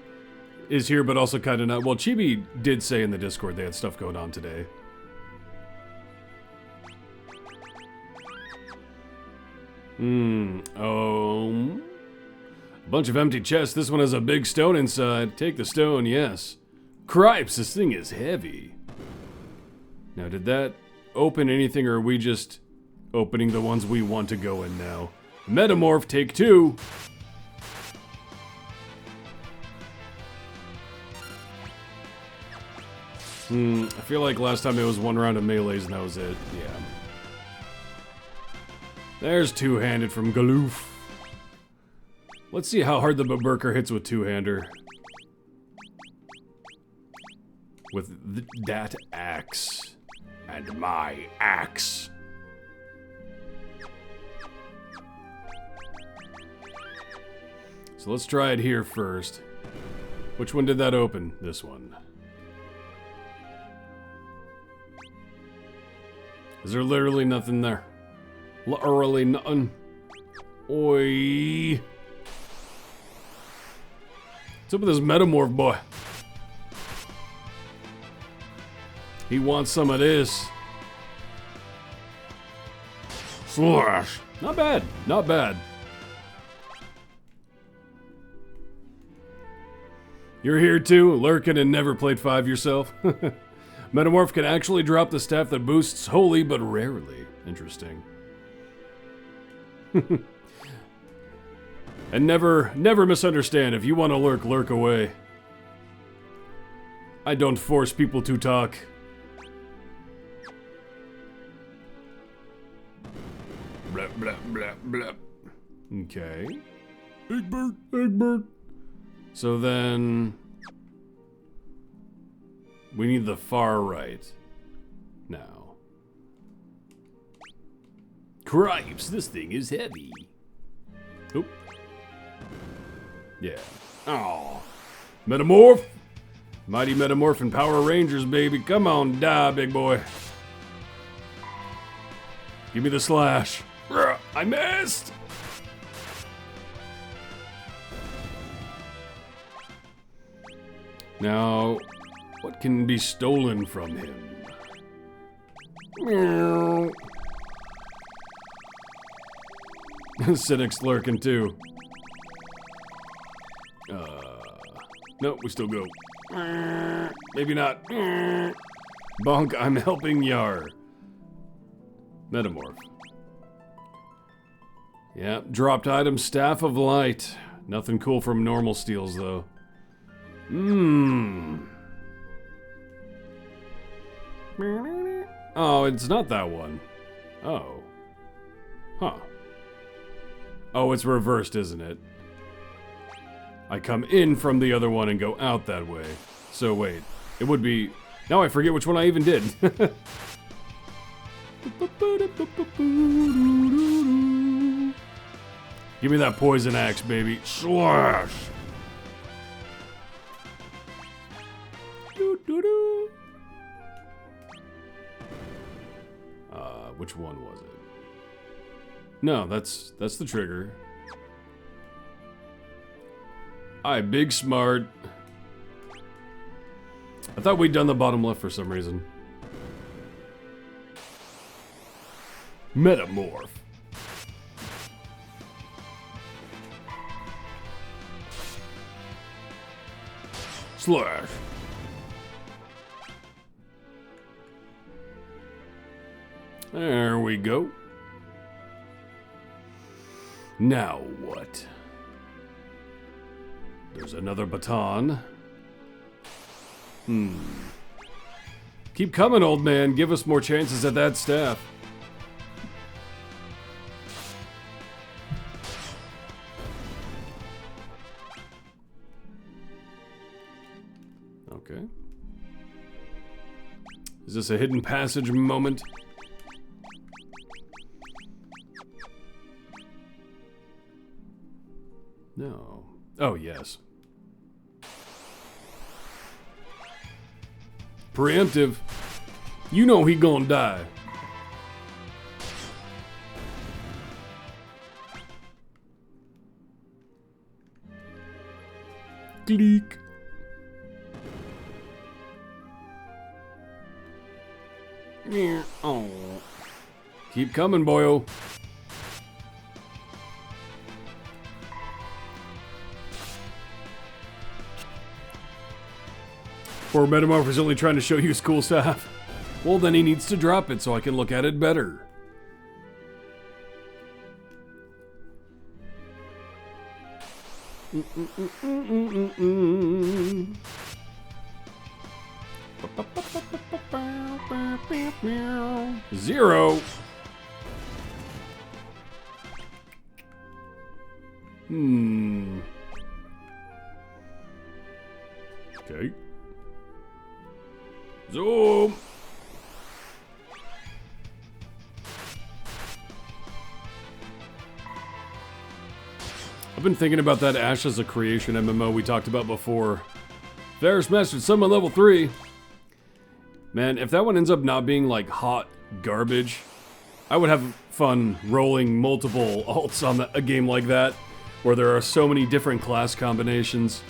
is here, but also kind of not. Well, Chibi did say in the Discord they had stuff going on today. A bunch of empty chests. This one has a big stone inside. Take the stone, yes. Cripes, this thing is heavy. Now, did that open anything, or are we just opening the ones we want to go in now? Metamorph, take 2. I feel like last time it was 1 round of melees and that was it. Yeah. There's two-handed from Galoof. Let's see how hard the Berserker hits with two-hander. With that axe. And my axe. So let's try it here first. Which one did that open? This one. Is there literally nothing there? Literally nothing. Oi. What's up with this Metamorph boy? He wants some of this. Slash. Not bad. Not bad. You're here too, lurking and never played 5 yourself? Metamorph can actually drop the staff that boosts holy, but rarely. Interesting. And never misunderstand. If you want to lurk, lurk away. I don't force people to talk. Blah, blah, blah, blah. Okay. Egbert, Egbert. So then... we need the far right. Now. Cripes, this thing is heavy. Oop. Yeah. Oh. Metamorph! Mighty Metamorph and Power Rangers, baby. Come on, die, big boy. Give me the slash. I missed! Now, what can be stolen from him? Meow. Cynic's lurking too. Nope, we still go. Maybe not. Bonk, I'm helping Yar. Metamorph. Yeah, dropped item, Staff of Light. Nothing cool from normal steals, though. Oh, it's not that one. Oh. Huh. Oh, it's reversed, isn't it? I come in from the other one and go out that way. So wait, it would be... Now I forget which one I even did. Give me that poison axe, baby. Slash! Which one was it? No, that's the trigger. Aye, big smart. I thought we'd done the bottom left for some reason. Metamorph. Slash. There we go. Now what? There's another baton. Keep coming, old man. Give us more chances at that staff. Okay. Is this a hidden passage moment? No. Oh, yes. Preemptive. You know he gonna die. Gleek. Oh. Keep coming, boyo. Or Metamorph is only trying to show you his cool stuff. Well, then he needs to drop it so I can look at it better. Zero. Okay. Zoom. I've been thinking about that Ash as a Creation MMO we talked about before. Ferris Mastered Summon level 3. Man, if that one ends up not being like hot garbage, I would have fun rolling multiple alts on a game like that, where there are so many different class combinations.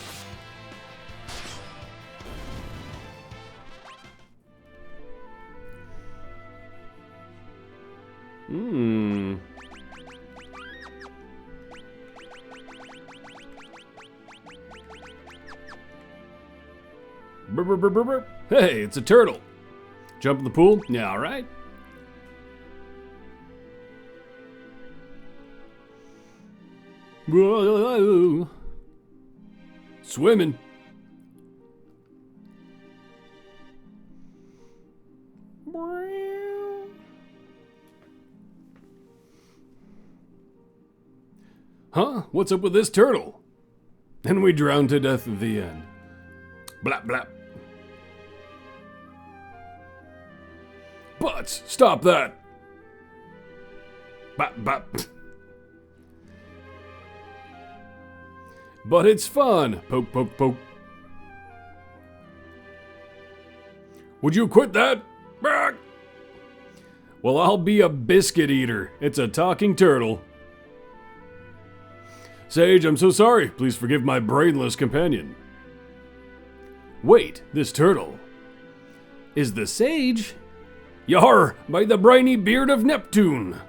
Hey, it's a turtle. Jump in the pool? Yeah, all right. Whoa. Swimming. Huh? What's up with this turtle? And we drown to death at the end. Blap, blap. Butts, stop that! Bop, bop. But it's fun! Poke, poke, poke. Would you quit that? Back! Well, I'll be a biscuit eater. It's a talking turtle. Sage, I'm so sorry. Please forgive my brainless companion. Wait, this turtle is the sage? Yar, by the briny beard of Neptune.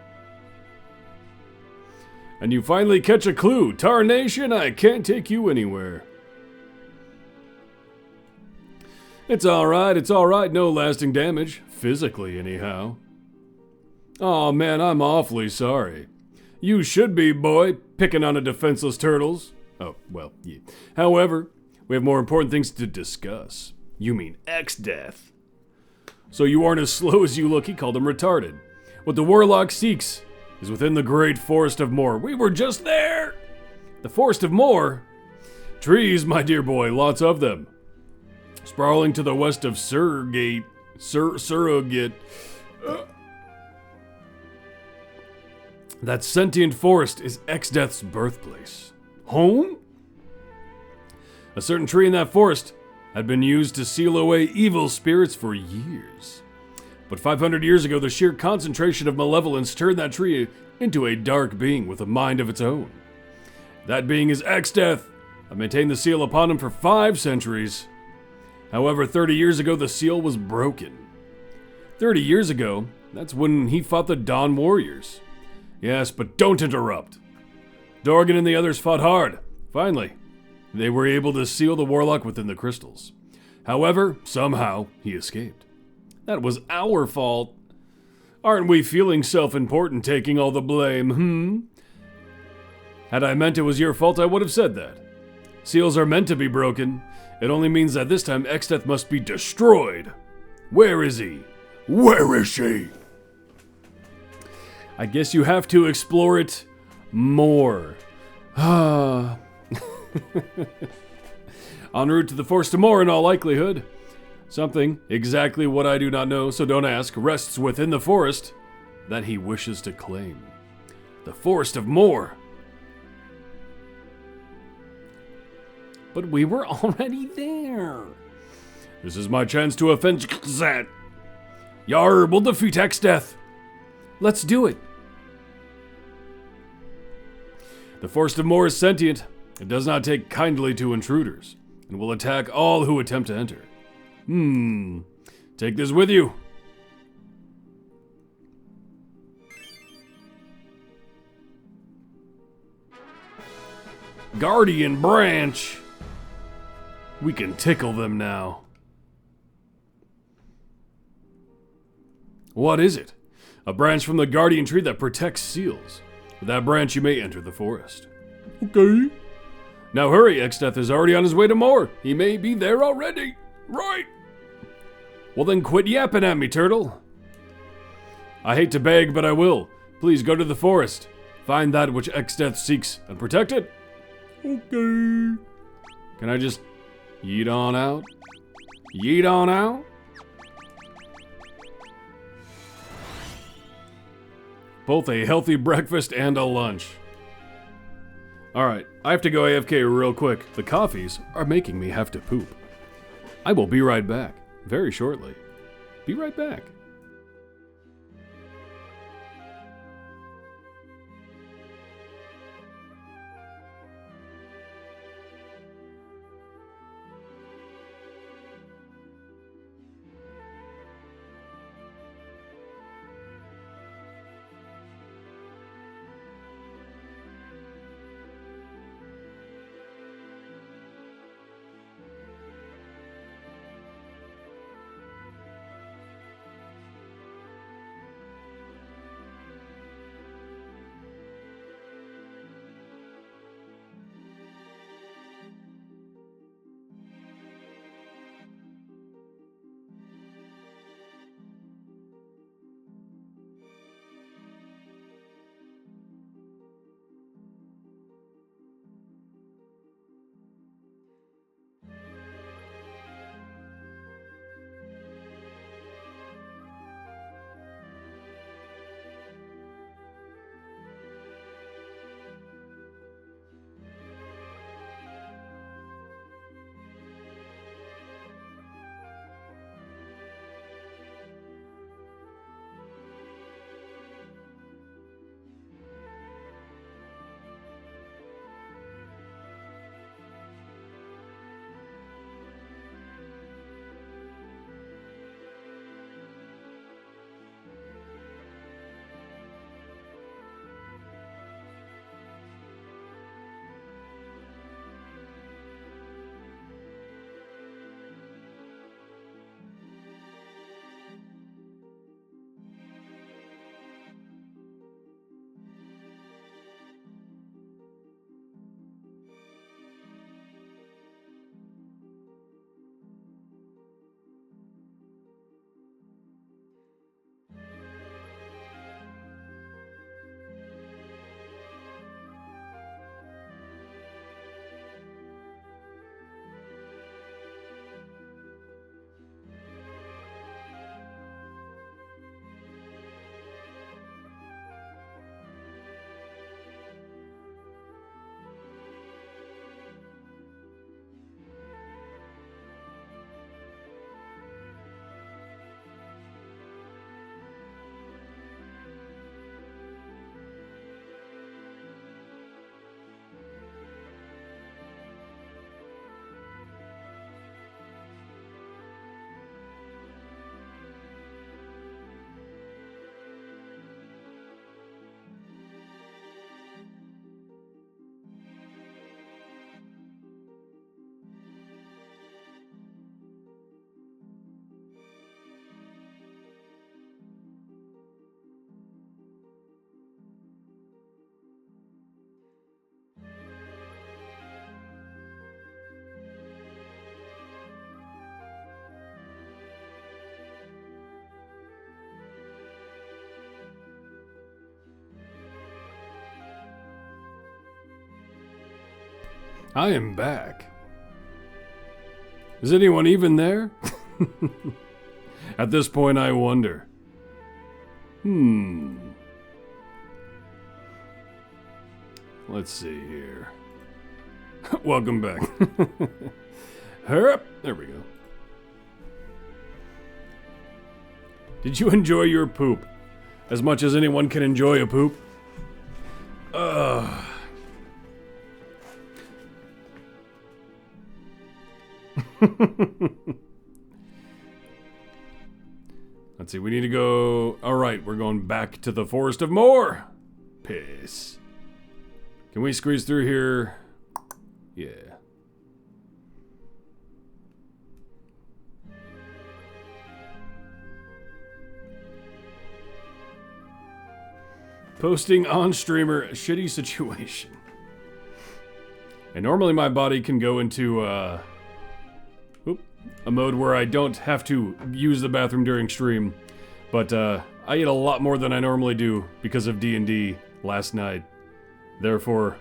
And you finally catch a clue. Tarnation, I can't take you anywhere. It's alright, no lasting damage. Physically, anyhow. Aw, man, I'm awfully sorry. You should be, boy, picking on a defenseless turtles. Oh, well, yeah. However, we have more important things to discuss. You mean X-Death. So you aren't as slow as you look, he called him retarded. What the warlock seeks is within the great forest of Moor. We were just there! The forest of Moor? Trees, my dear boy, lots of them. Sprawling to the west of Surrogate. That sentient forest is X-Death's birthplace. Home? A certain tree in that forest had been used to seal away evil spirits for years. But 500 years ago, the sheer concentration of malevolence turned that tree into a dark being with a mind of its own. That being is X-Death. I've maintained the seal upon him for 5 centuries. However, 30 years ago, the seal was broken. 30 years ago, that's when he fought the Dawn Warriors. Yes, but don't interrupt. Dorgan and the others fought hard. Finally, they were able to seal the warlock within the crystals. However, somehow, he escaped. That was our fault. Aren't we feeling self-important, taking all the blame, Had I meant it was your fault, I would have said that. Seals are meant to be broken. It only means that this time X-Death must be destroyed. Where is he? Where is she? I guess you have to explore it more. En route to the Forest of Moor in all likelihood. Something, exactly what I do not know, so don't ask, rests within the forest that he wishes to claim. The Forest of Moor. But we were already there. This is my chance to avenge that. Yar, we'll defeat X-Death. Let's do it. The Forest of Moor is sentient. It does not take kindly to intruders, and will attack all who attempt to enter. Take this with you. Guardian Branch. We can tickle them now. What is it? A branch from the guardian tree that protects seals. With that branch you may enter the forest. Okay. Now hurry, X-Death is already on his way to Moor. He may be there already. Right. Well then quit yapping at me, turtle. I hate to beg, but I will. Please go to the forest. Find that which X-Death seeks and protect it. Okay. Can I just yeet on out? Yeet on out? Both a healthy breakfast and a lunch. Alright, I have to go AFK real quick. The coffees are making me have to poop. I will be right back, very shortly. Be right back. I am back. Is anyone even there? At this point, I wonder. Let's see here. Welcome back. There we go. Did you enjoy your poop? As much as anyone can enjoy a poop? Let's see, we need to go... Alright, we're going back to the Forest of More. Piss. Can we squeeze through here? Yeah. Posting on streamer, shitty situation. And normally my body can go into a mode where I don't have to use the bathroom during stream. But I ate a lot more than I normally do because of D&D last night. Therefore,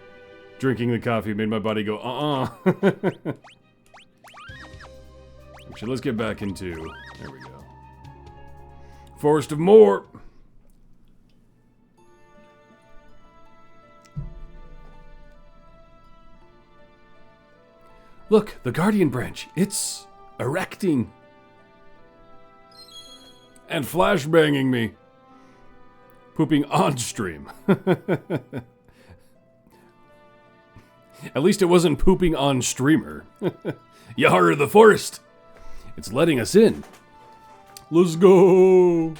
drinking the coffee made my body go, Actually, let's get back into... There we go. Forest of More. Look, the Guardian Branch. It's erecting. And flashbanging me. Pooping on stream. At least it wasn't pooping on streamer. Yar, the forest. It's letting us in. Let's go.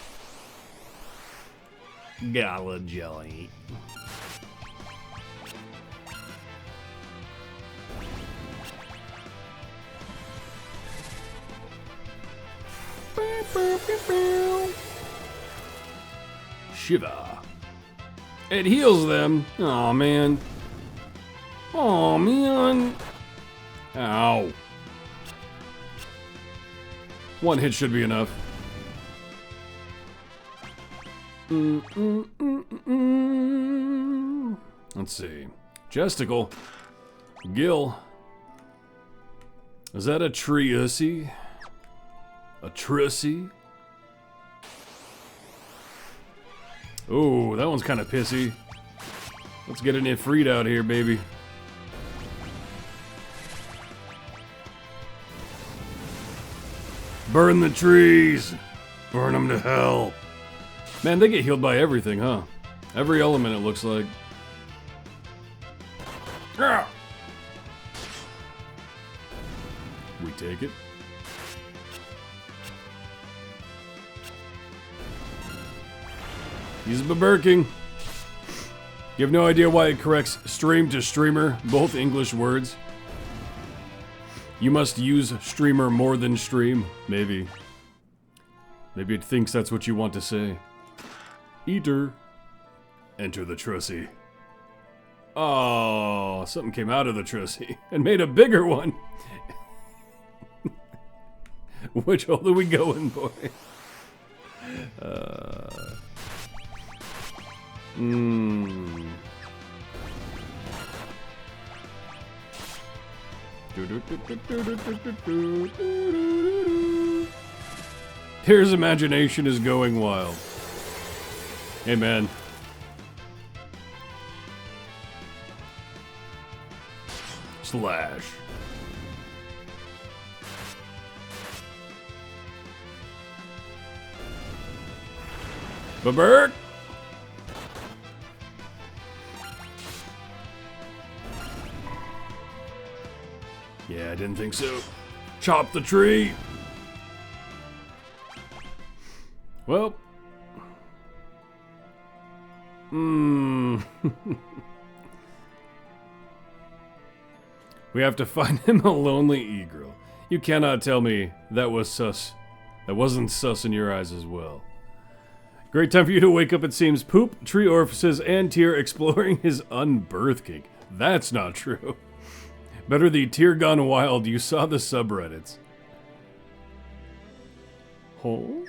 Gala jelly. Shiva. It heals them. Aw, man. Aw, man. Ow. One hit should be enough. Let's see. Jesticle. Gil. Is that a Triussy? A Trissy? Oh, that one's kind of pissy. Let's get an Ifrit out here, baby. Burn the trees! Burn them to hell. Man, they get healed by everything, huh? Every element, it looks like. Ah! We take it. He's beburking. You have no idea why it corrects stream to streamer, both English words. You must use streamer more than stream. Maybe. Maybe it thinks that's what you want to say. Eater. Enter the Trussy. Oh, something came out of the Trussy and made a bigger one. Which hole are we going, boy? Here's imagination is going wild. Hey, man. Slash. Babert. Yeah, I didn't think so. Chop the tree. Well. We have to find him a lonely e-girl. You cannot tell me that was sus. That wasn't sus in your eyes as well. Great time for you to wake up, it seems. Poop, tree orifices, and tear exploring his unbirth kink. That's not true. Better the tear gone wild. You saw the subreddits. Oh?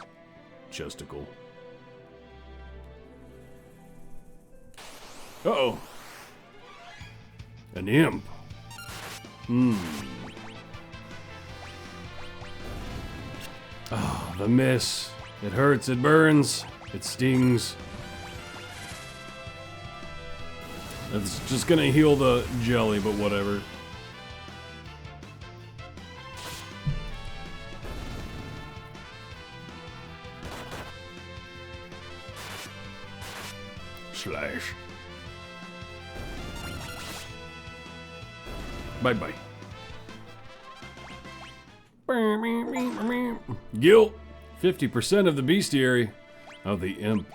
Chesticle. Uh-oh. An imp. Oh, the miss. It hurts, it burns, it stings. It's just gonna heal the jelly, but whatever. Slash. Bye-bye. Guilt. 50% of the bestiary of the imp.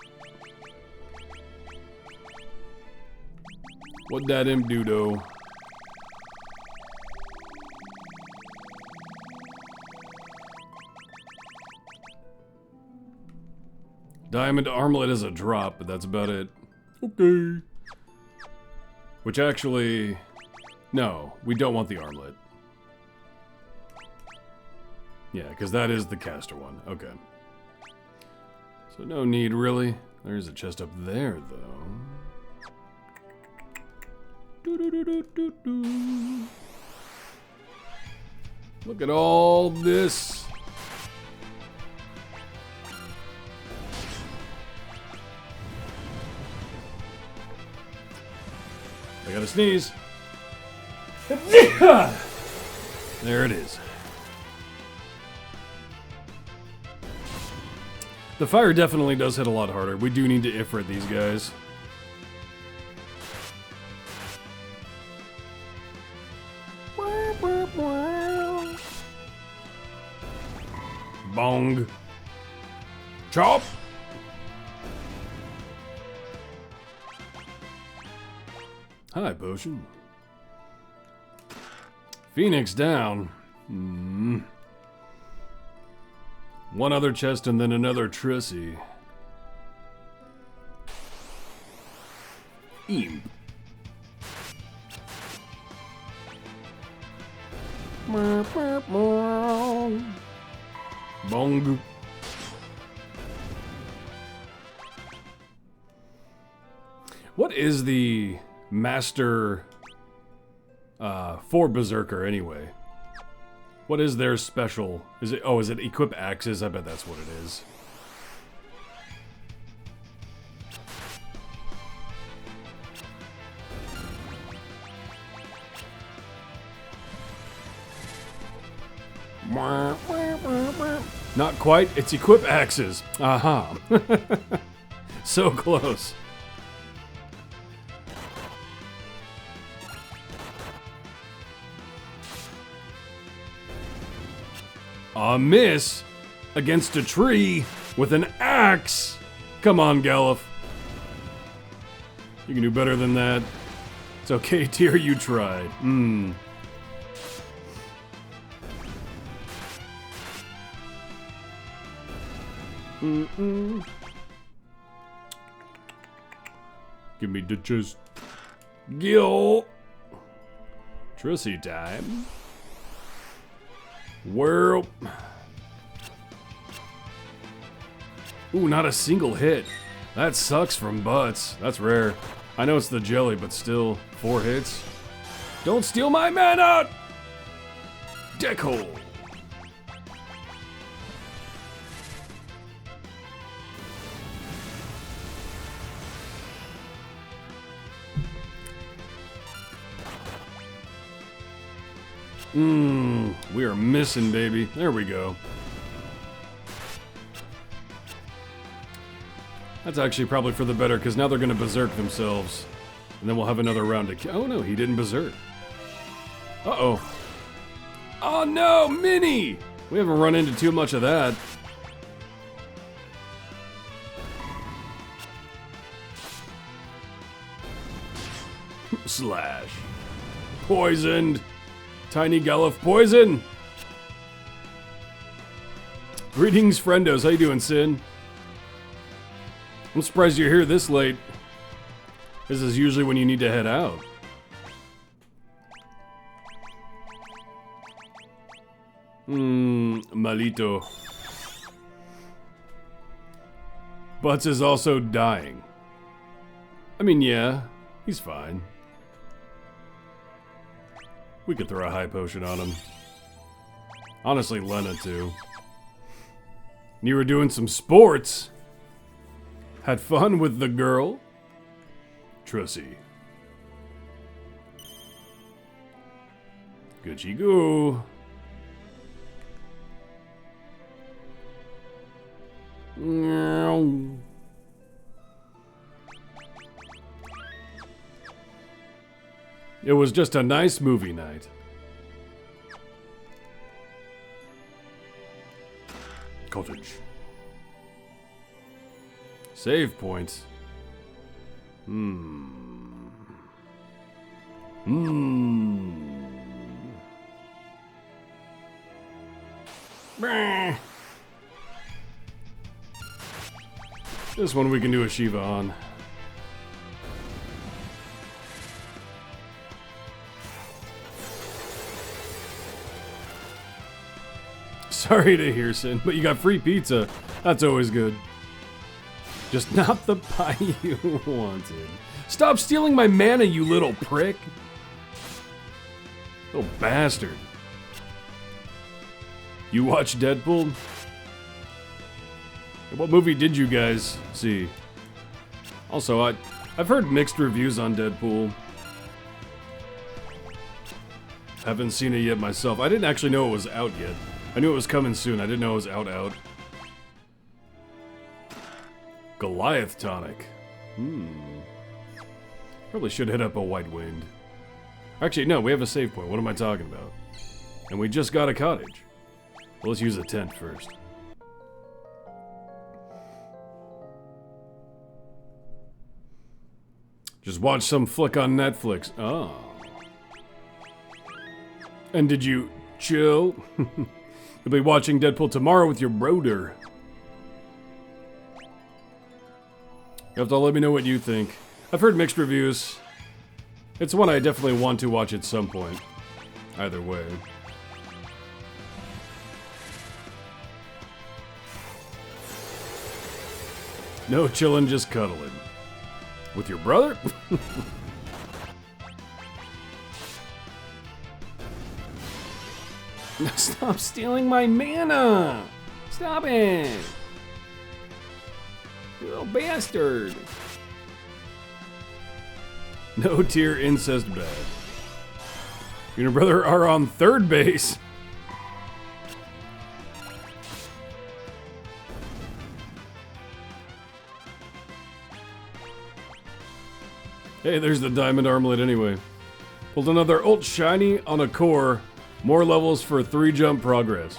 What'd that imp do, though? Diamond armlet is a drop, but that's about it. Okay. Which actually... No, we don't want the armlet. Yeah, because that is the caster one. Okay. So no need, really. There's a chest up there, though. Doo-doo-doo-doo-doo-doo. Look at all this. I gotta sneeze. There it is. The fire definitely does hit a lot harder. We do need to Ifrit these guys. Bong. Chop. Hi, potion. Phoenix down. One other chest and then another Trissy. Imp. Bong. What is the master for Berserker anyway? What is their special? Is it, oh, is it equip axes? I bet that's what it is. Not quite, it's equip axes. Aha. So close. A miss against a tree with an axe. Come on, Galuf. You can do better than that. It's okay, Tyr, you tried. Give me the chest. Gil. Trissy time. Well. Ooh, not a single hit. That sucks from butts. That's rare. I know it's the jelly, but still, 4 hits. Don't steal my mana! Deckhole. We are missing, baby. There we go. That's actually probably for the better, because now they're going to berserk themselves. And then we'll have another round to kill. Oh no, he didn't berserk. Uh-oh. Oh no, Mini! We haven't run into too much of that. Slash. Poisoned. Tiny Galuf poison! Greetings, friendos. How you doing, Sin? I'm surprised you're here this late. This is usually when you need to head out. Malito. Butts is also dying. I mean, yeah, he's fine. We could throw a high potion on him. Honestly, Lena too. You were doing some sports. Had fun with the girl. Trussie. Gucci goo. It was just a nice movie night. Cottage. Save points. Brr. This one we can do a Shiva on. Sorry to hear, Sin, but you got free pizza. That's always good. Just not the pie you wanted. Stop stealing my mana, you little prick. Little bastard. You watch Deadpool? What movie did you guys see? Also, I've heard mixed reviews on Deadpool. Haven't seen it yet myself. I didn't actually know it was out yet. I knew it was coming soon. I didn't know it was out. Goliath tonic. Probably should hit up a White Wind. Actually, no, we have a save point. What am I talking about? And we just got a cottage. Well, let's use a tent first. Just watch some flick on Netflix. Oh. And did you chill? You'll be watching Deadpool tomorrow with your broder. You have to let me know what you think. I've heard mixed reviews. It's one I definitely want to watch at some point. Either way. No chillin', just cuddling. With your brother? Stop stealing my mana! Stop it! You little bastard! No tier incest bad. You and your brother are on third base. Hey, there's the diamond armlet anyway. Pulled another ult shiny on a core. More levels for 3 jump progress.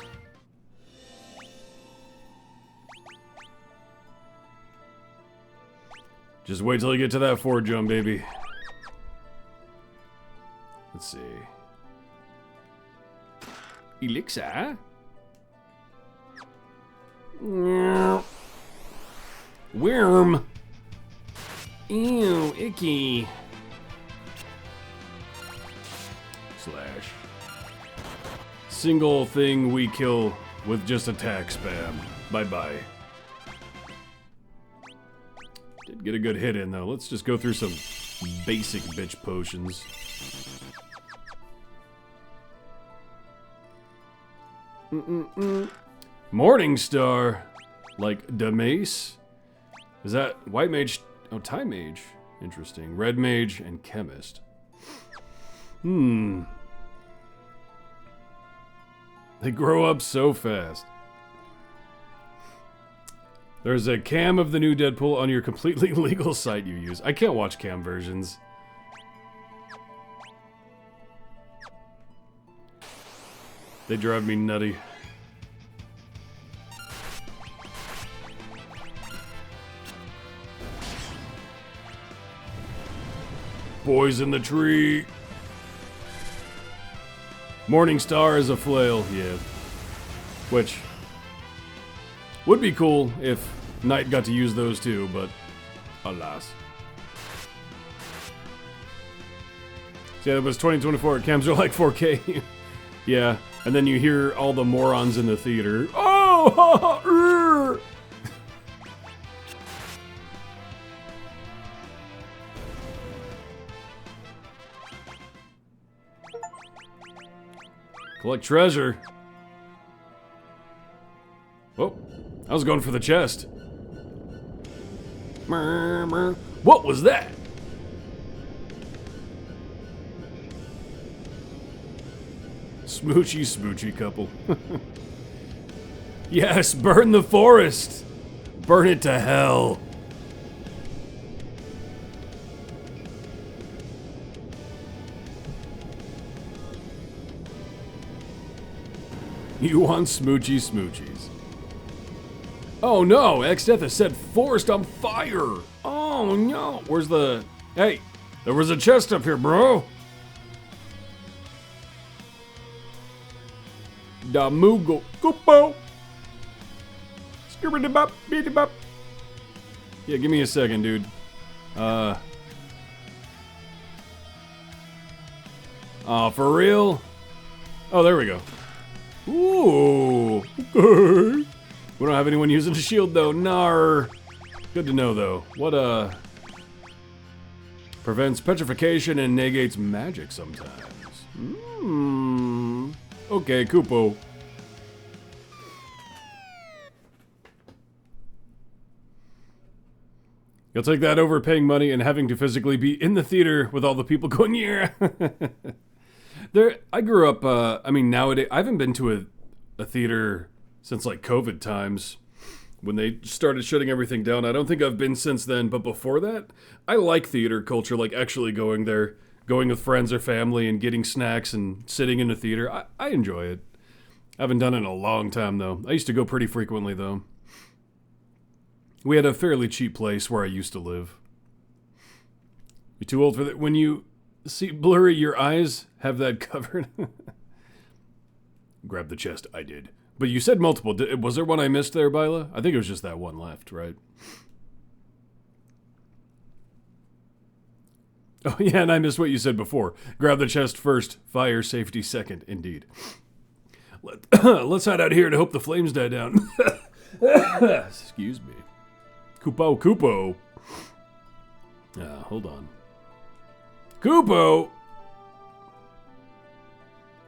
Just wait till you get to that 4 jump, baby. Let's see. Elixir? Worm. Ew, icky. Slash. Single thing we kill with just attack spam. Bye-bye. Did get a good hit in, though. Let's just go through some basic bitch potions. Morningstar. Like Demace. Is that White Mage? Oh, Time Mage. Interesting. Red Mage and Chemist. They grow up so fast. There's a cam of the new Deadpool on your completely legal site you use. I can't watch cam versions. They drive me nutty. Boys in the tree. Morningstar is a flail, yeah. Which would be cool if Knight got to use those too, but alas. So yeah, it was 2024. Cams are like 4K. Yeah, and then you hear all the morons in the theater. Oh! Collect treasure. Oh, I was going for the chest. What was that? Smoochy, smoochy couple. Yes, burn the forest. Burn it to hell. You want smoochy smoochies. Oh no, X-Death has set forest on fire. Oh no, where's the... Hey, there was a chest up here, bro. Da Moogle. Goopo. Skibbity-bop, beady-bop. Yeah, give me a second, dude. Oh, for real? Oh, there we go. Ooh. Okay. We don't have anyone using a shield, though. Nar. Good to know, though. What, prevents petrification and negates magic sometimes. Okay, Kupo. You'll take that over paying money and having to physically be in the theater with all the people going, yeah. I grew up, I mean, nowadays, I haven't been to a theater since, like, COVID times, when they started shutting everything down. I don't think I've been since then, but before that, I like theater culture, like, actually going there, going with friends or family and getting snacks and sitting in the theater. I enjoy it. I haven't done it in a long time, though. I used to go pretty frequently, though. We had a fairly cheap place where I used to live. You're too old for that. When you see blurry, your eyes have that covered. Grab the chest. I did. But you said multiple. Was there one I missed there, Byla? I think it was just that one left, right? Oh, yeah, and I missed what you said before. Grab the chest first, fire safety second, indeed. Let's hide out here and hope the flames die down. Excuse me. Kupo, Kupo. Hold on. Kupo!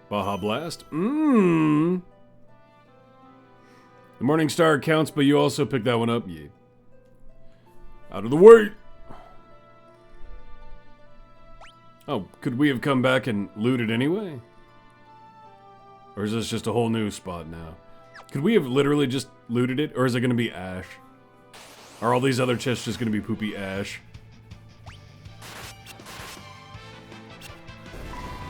Baja Blast. The Morning Star counts, but you also picked that one up. Yeah. Out of the way! Oh, could we have come back and looted anyway? Or is this just a whole new spot now? Could we have literally just looted it, or is it going to be ash? Are all these other chests just going to be poopy ash?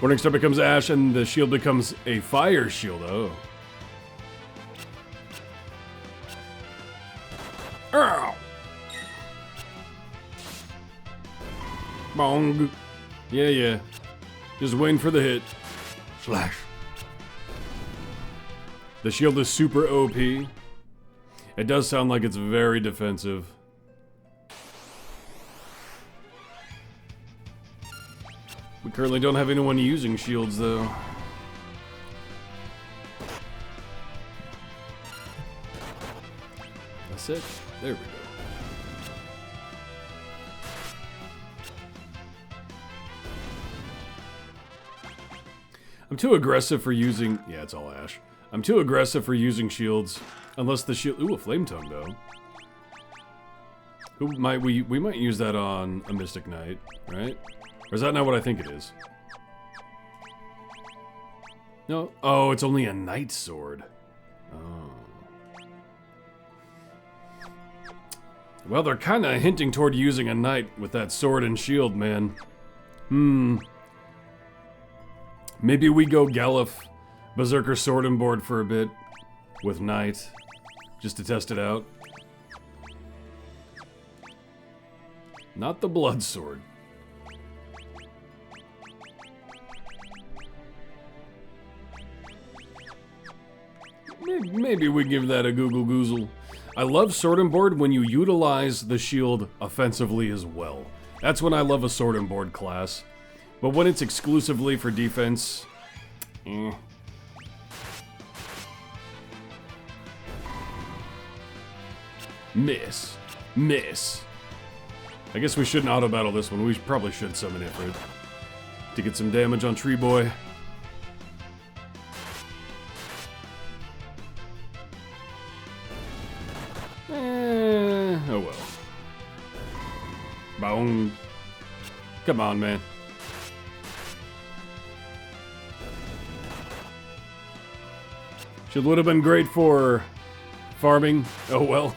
Morning Star becomes ash, and the shield becomes a fire shield. Oh. Ow! Bong. Yeah. Just waiting for the hit. Slash. The shield is super OP. It does sound like it's very defensive. We currently don't have anyone using shields, though. That's it. There we go. I'm too aggressive for using... Yeah, it's all ash. I'm too aggressive for using shields. Unless the shield... Ooh, a flame tongue, though. Who might we might use that on a Mystic Knight, right? Or is that not what I think it is? No. Oh, it's only a Knight Sword. Oh. Well, they're kind of hinting toward using a Knight with that sword and shield, man. Maybe we go Galuf Berserker Sword and Board for a bit with Knight, just to test it out. Not the Blood Sword. Maybe we give that a Google Goozle. I love Sword and Board when you utilize the shield offensively as well. That's when I love a Sword and Board class. But when it's exclusively for defense, Miss. I guess we shouldn't auto-battle this one. We probably should summon Ifrit to get some damage on Tree Boy. Oh well. Boom. Come on, man. Should would have been great for farming. Oh well.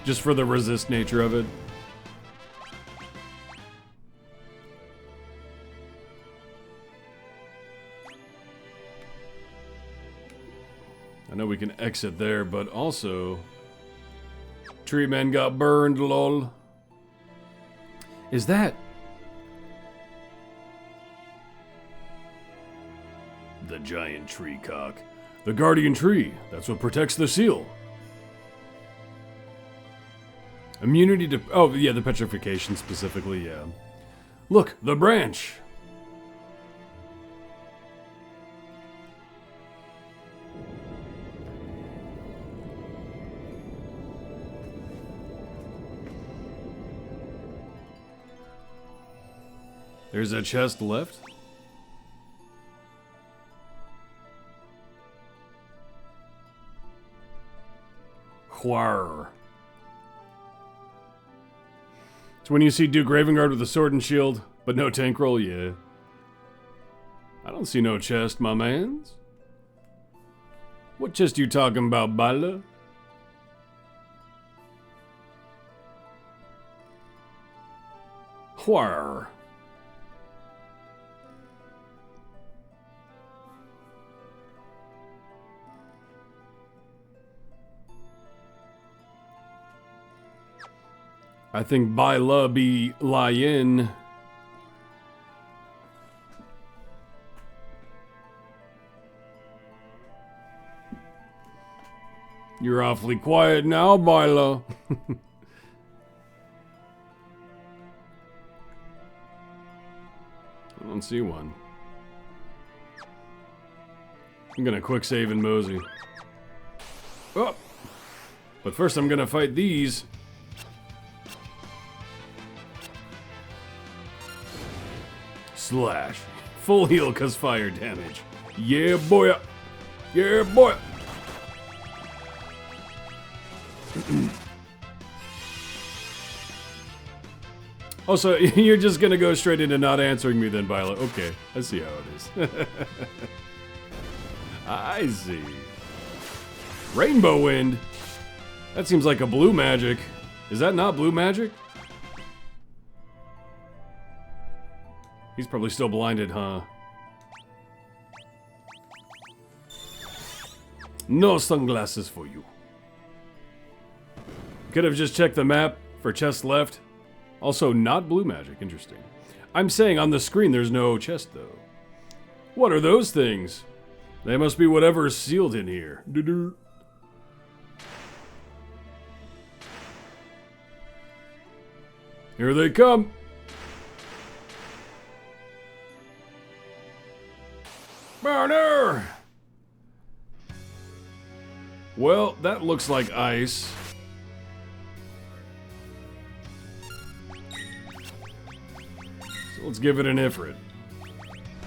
Just for the resist nature of it. I know we can exit there, but also... Tree man got burned, lol. Is that... The giant tree cock. The guardian tree. That's what protects the seal. Immunity to... Oh, yeah, the petrification specifically, yeah. Look, the branch. There's a chest left. Whar. It's when you see Duke Ravengard with a sword and shield, but no tank roll, yeah. I don't see no chest, my mans. What chest you talking about, Bala? Whar. I think Byla be lying. You're awfully quiet now, Byla. I don't see one. I'm gonna quick save and mosey. Oh! But first I'm gonna fight these. Slash. Full heal cause fire damage. Yeah, boy. Yeah, boy. Also, you're just gonna go straight into not answering me then, Violet. Okay, I see how it is. I see. Rainbow Wind? That seems like a blue magic. Is that not blue magic? He's probably still blinded, huh? No sunglasses for you. Could have just checked the map for chest left. Also, not blue magic. Interesting. I'm saying on the screen there's no chest, though. What are those things? They must be whatever's sealed in here. Doo-doo. Here they come. Burner! Well, that looks like ice. So let's give it an Ifrit.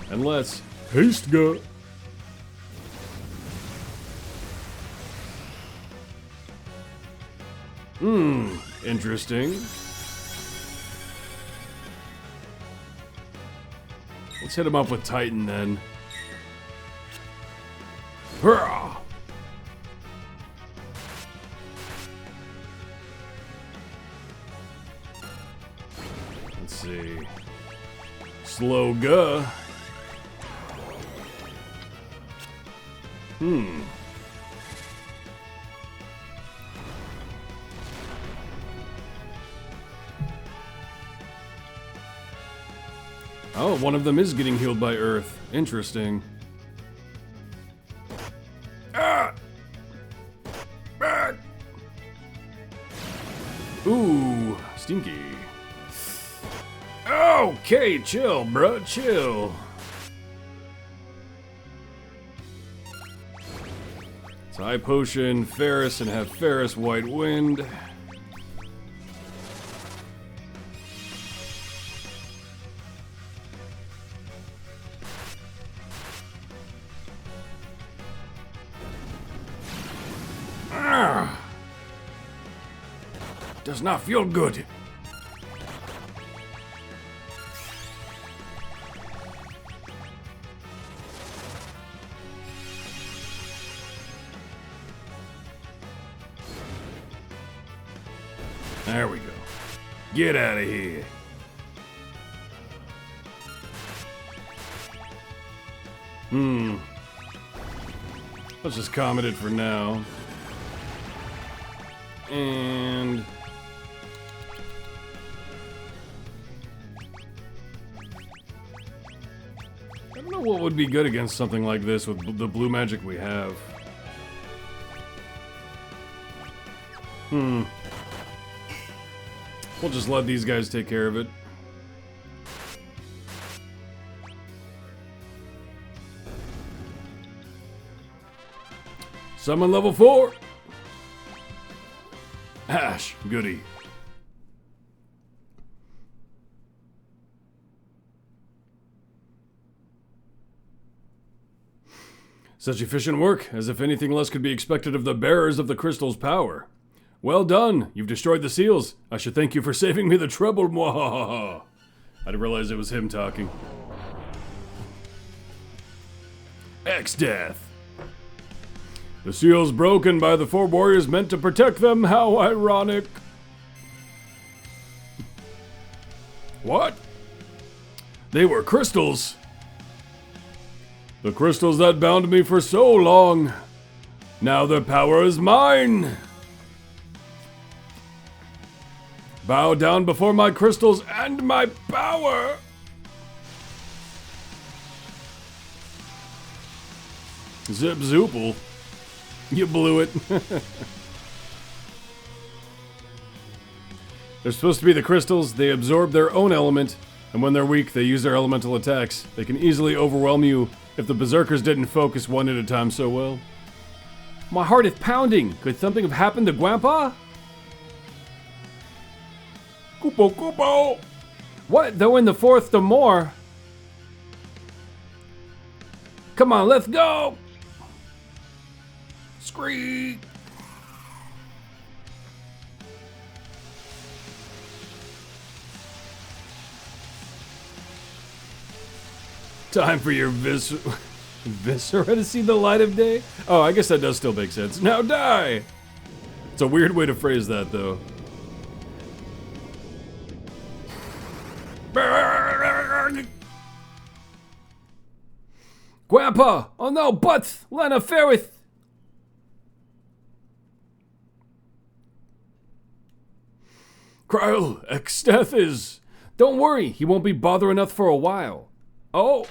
And let's haste go. Interesting. Let's hit him up with Titan then. Hurrah! Let's see. Slow ga. Oh, one of them is getting healed by Earth. Interesting. Ooh, stinky. Okay, chill, bro, chill. It's High Potion, Ferris, and have Ferris White Wind. Does not feel good. There we go. Get out of here. Let's just comment it for now. And I don't know what would be good against something like this with the blue magic we have. We'll just let these guys take care of it. Summon level 4! Ash, goody. Such efficient work, as if anything less could be expected of the bearers of the crystal's power. Well done, you've destroyed the seals. I should thank you for saving me the trouble, mwahaha. I didn't realize it was him talking. X-Death. The seals broken by the 4 warriors meant to protect them, how ironic. What? They were crystals. The crystals that bound me for so long. Now their power is mine. Bow down before my crystals and my power. Zip Zoople. You blew it. They're supposed to be the crystals. They absorb their own element, and when they're weak, they use their elemental attacks. They can easily overwhelm you if the berserkers didn't focus one at a time so well. My heart is pounding. Could something have happened to Grandpa? Kupo, Kupo! What? Though in the 4th or more? Come on, let's go! Screech! Time for your viscera to see the light of day? Oh, I guess that does still make sense. Now die! It's a weird way to phrase that, though. Grandpa! Oh no, butts! Lena Ferris! Kryl, X-Death is... Don't worry, he won't be bothering us for a while. Oh!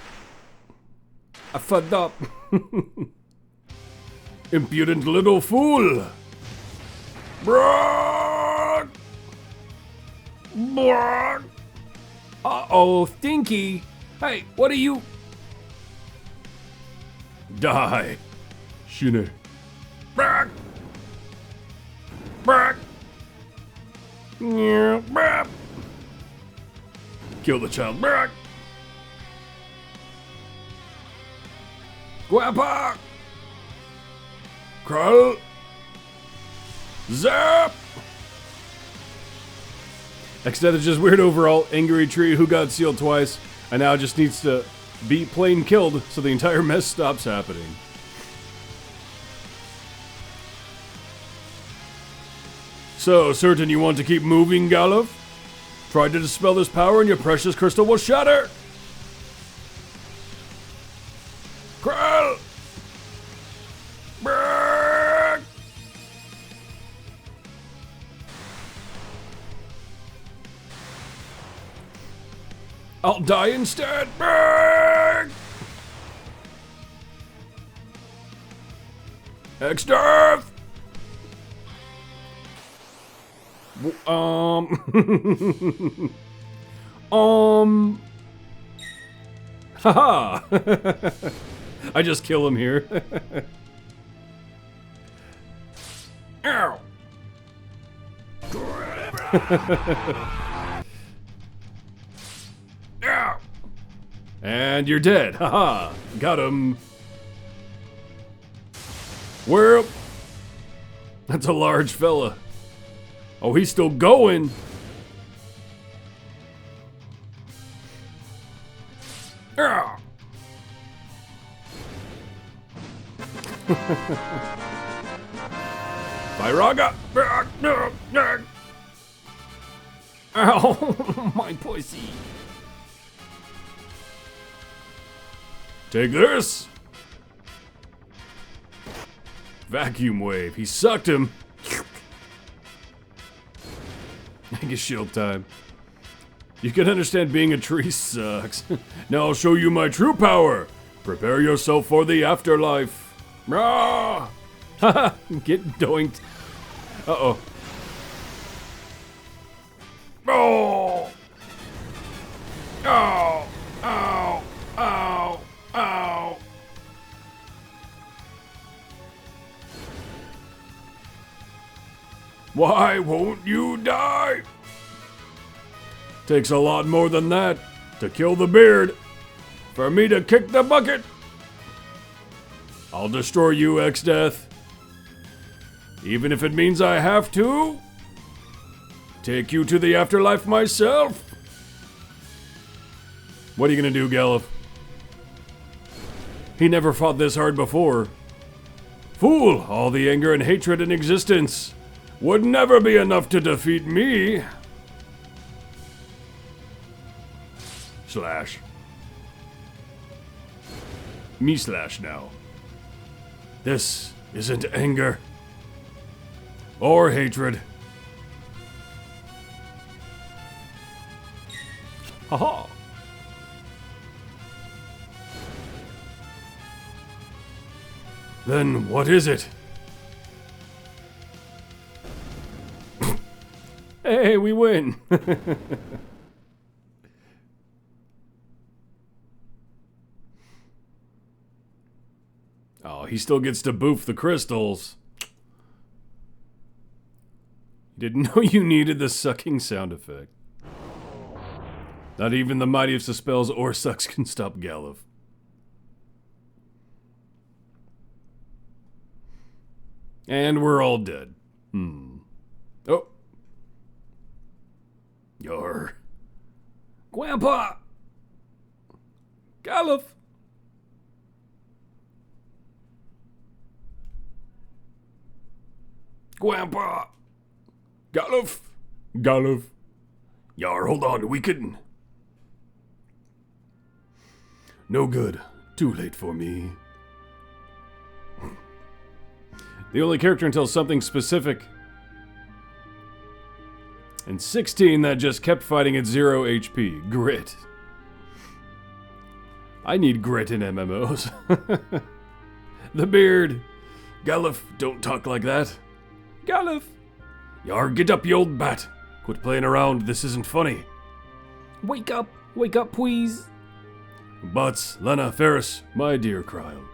I fucked up. Impudent little fool! Brrrr! Brrrr! Uh-oh, Stinky! Hey, what are you... Die! Shine. Brrrr! Brrrr! Kill the child. Brrrr! Grandpa! Kryl! Zap! X-Death is just weird overall, angry tree who got sealed twice, and now just needs to be plain killed so the entire mess stops happening. So, certain you want to keep moving, Galuf? Try to dispel this power and your precious crystal will shatter! Kryl! Brrrr! I'll die instead! Brrrr! X-Death! Haha! I just kill him here. Ow! Ow! And you're dead. Haha! Got him. Well, that's a large fella. Oh, he's still going. Ah. Tyredack. Ow, my pussy. Take this. Vacuum wave. He sucked him. I guess shield time. You can understand being a tree sucks. Now I'll show you my true power. Prepare yourself for the afterlife. Rah! Haha, get doinked. Uh-oh. Oh! Ow! Ow! Ow! Ow! Why won't you die? Takes a lot more than that to kill the beard. For me to kick the bucket. I'll destroy you, X-Death. Even if it means I have to. Take you to the afterlife myself. What are you gonna do, Galuf? He never fought this hard before. Fool! All the anger and hatred in existence would never be enough to defeat me. Slash. Me slash now. This isn't anger. Or hatred. Haha. Then what is it? Hey, we win. Oh, he still gets to boof the crystals. Didn't know you needed the sucking sound effect. Not even the mightiest of spells or sucks can stop Galuf. And we're all dead. Oh. Yar. Grandpa! Galuf! Grandpa! Galuf! Galuf. Yar, hold on, we can... No good. Too late for me. The only character until something specific. And 16 that just kept fighting at 0 HP. Grit. I need grit in MMOs. The beard. Galuf, don't talk like that. Galuf. Yar, get up, you old bat. Quit playing around, this isn't funny. Wake up, please. Butts, Lena, Ferris, my dear Kryle.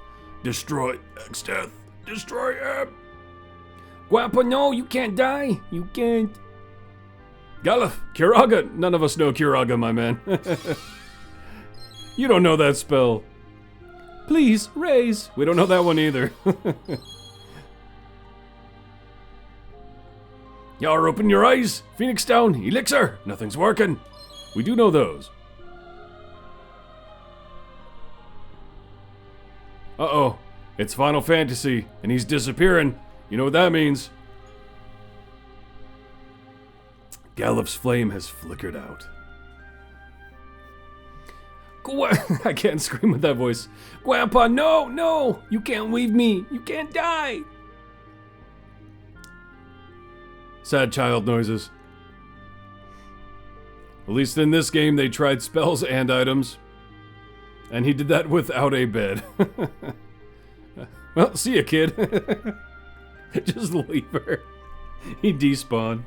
Destroy X-Death. Destroy him. Grandpa, no, you can't die. You can't. Galuf, Kiraga. None of us know Kiraga, my man. You don't know that spell. Please, raise. We don't know that one either. Yar, open your eyes. Phoenix down. Elixir. Nothing's working. We do know those. Uh-oh. It's Final Fantasy, and he's disappearing. You know what that means. Galuf's flame has flickered out. I can't scream with that voice. Grandpa, no, no! You can't leave me! You can't die! Sad child noises. At least in this game, they tried spells and items. And he did that without a bed. Well, see ya, kid. Just leave her. He despawned.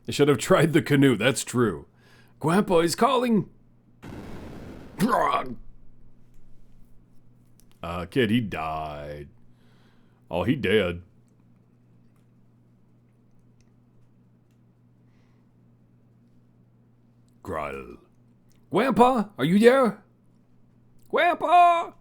They should have tried the canoe, that's true. Grandpa is calling. Kid, he died. Oh, he dead. Gryle. Grandpa, are you there? Grandpa!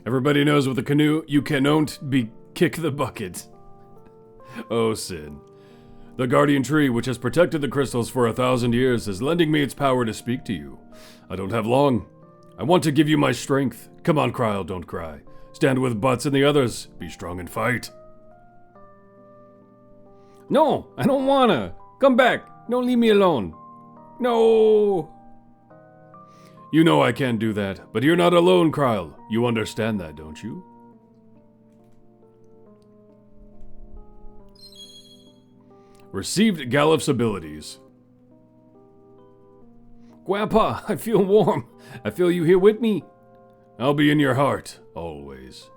Everybody knows with a canoe, you cannot be kick the bucket. Oh, Sid. The guardian tree, which has protected the crystals for 1,000 years, is lending me its power to speak to you. I don't have long. I want to give you my strength. Come on, Kryl, don't cry. Stand with Butts and the others. Be strong and fight. No, I don't wanna. Come back. Don't leave me alone. No. You know I can't do that, but you're not alone, Kryl. You understand that, don't you? Received Galif's abilities. Grandpa, I feel warm. I feel you here with me. I'll be in your heart, always.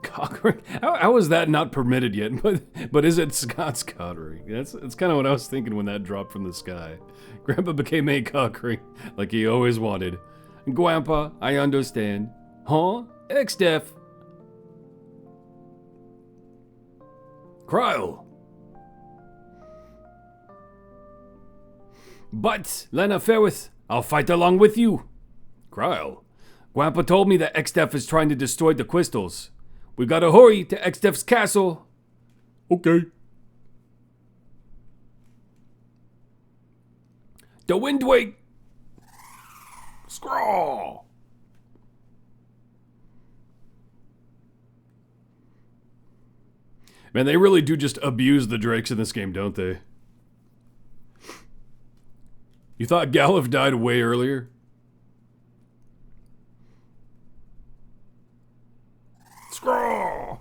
Cockring? How is that not permitted yet? But is it Scott's cockring? That's kind of what I was thinking when that dropped from the sky. Grandpa became a cockring, like he always wanted. Grandpa, I understand. Huh? X-Def. Kryl. But, Lena Ferris, I'll fight along with you. Kryl. Grandpa told me that X-Def is trying to destroy the crystals. We gotta hurry to X-Def's castle. Okay. The wind wake. Scrawl. Man, they really do just abuse the drakes in this game, don't they? You thought Galif died way earlier? Scrawl!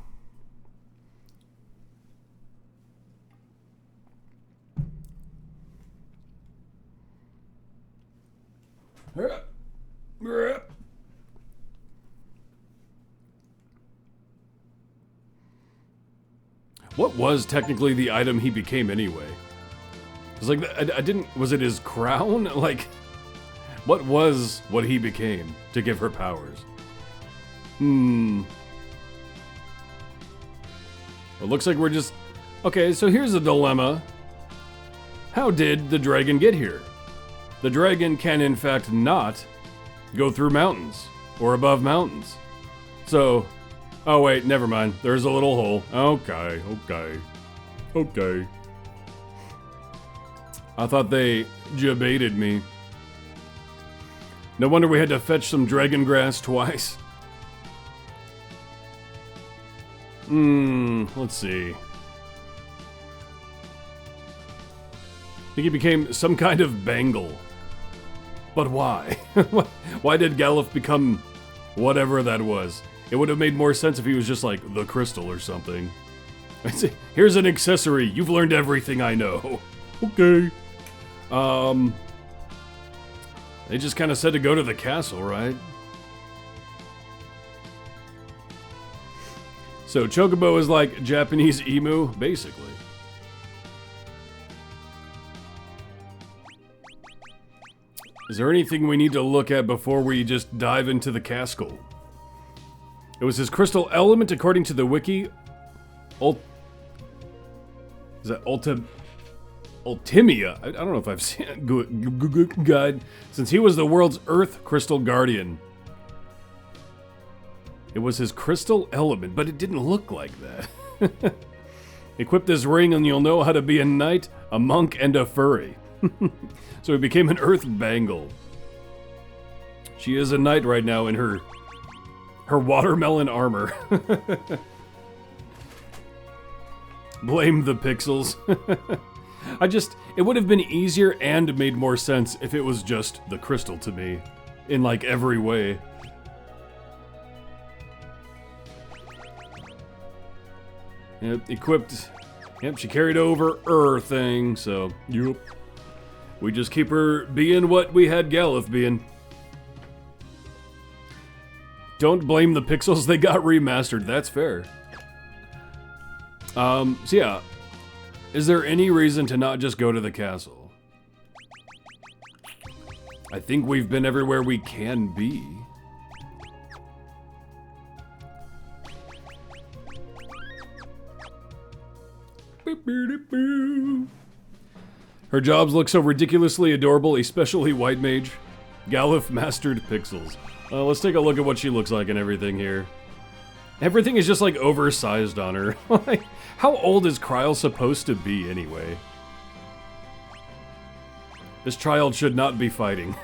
What was technically the item he became anyway? It's like, I didn't, was it his crown? Like, what was what he became to give her powers? It looks like we're just, okay, so here's a dilemma. How did the dragon get here? The dragon can in fact not go through mountains or above mountains. So, oh wait, never mind. There's a little hole. Okay. I thought they jebaited me. No wonder we had to fetch some dragon grass twice. Let's see. I think he became some kind of bangle. But why? Why did Galif become whatever that was? It would have made more sense if he was just like the crystal or something. Here's an accessory. You've learned everything I know. Okay. They just kind of said to go to the castle, right? So Chocobo is like Japanese emu, basically. Is there anything we need to look at before we just dive into the castle? It was his crystal element according to the wiki. Is that Ultimia? I don't know if I've seen it. Good guide. Since he was the world's Earth Crystal Guardian. It was his crystal element, but it didn't look like that. Equip this ring and you'll know how to be a knight, a monk, and a furry. So he became an Earth Bangle. She is a knight right now in her watermelon armor. Blame the pixels. It would have been easier and made more sense if it was just the crystal to me. In like every way. Yep, equipped. Yep, she carried over her thing, so. Yep. We just keep her being what we had Galif being. Don't blame the pixels, they got remastered, that's fair. So yeah. Is there any reason to not just go to the castle? I think we've been everywhere we can be. Her jobs look so ridiculously adorable, especially White Mage. Galif mastered pixels. Let's take a look at what she looks like and everything here. Everything is just like oversized on her. Like, how old is Kryl supposed to be anyway? This child should not be fighting.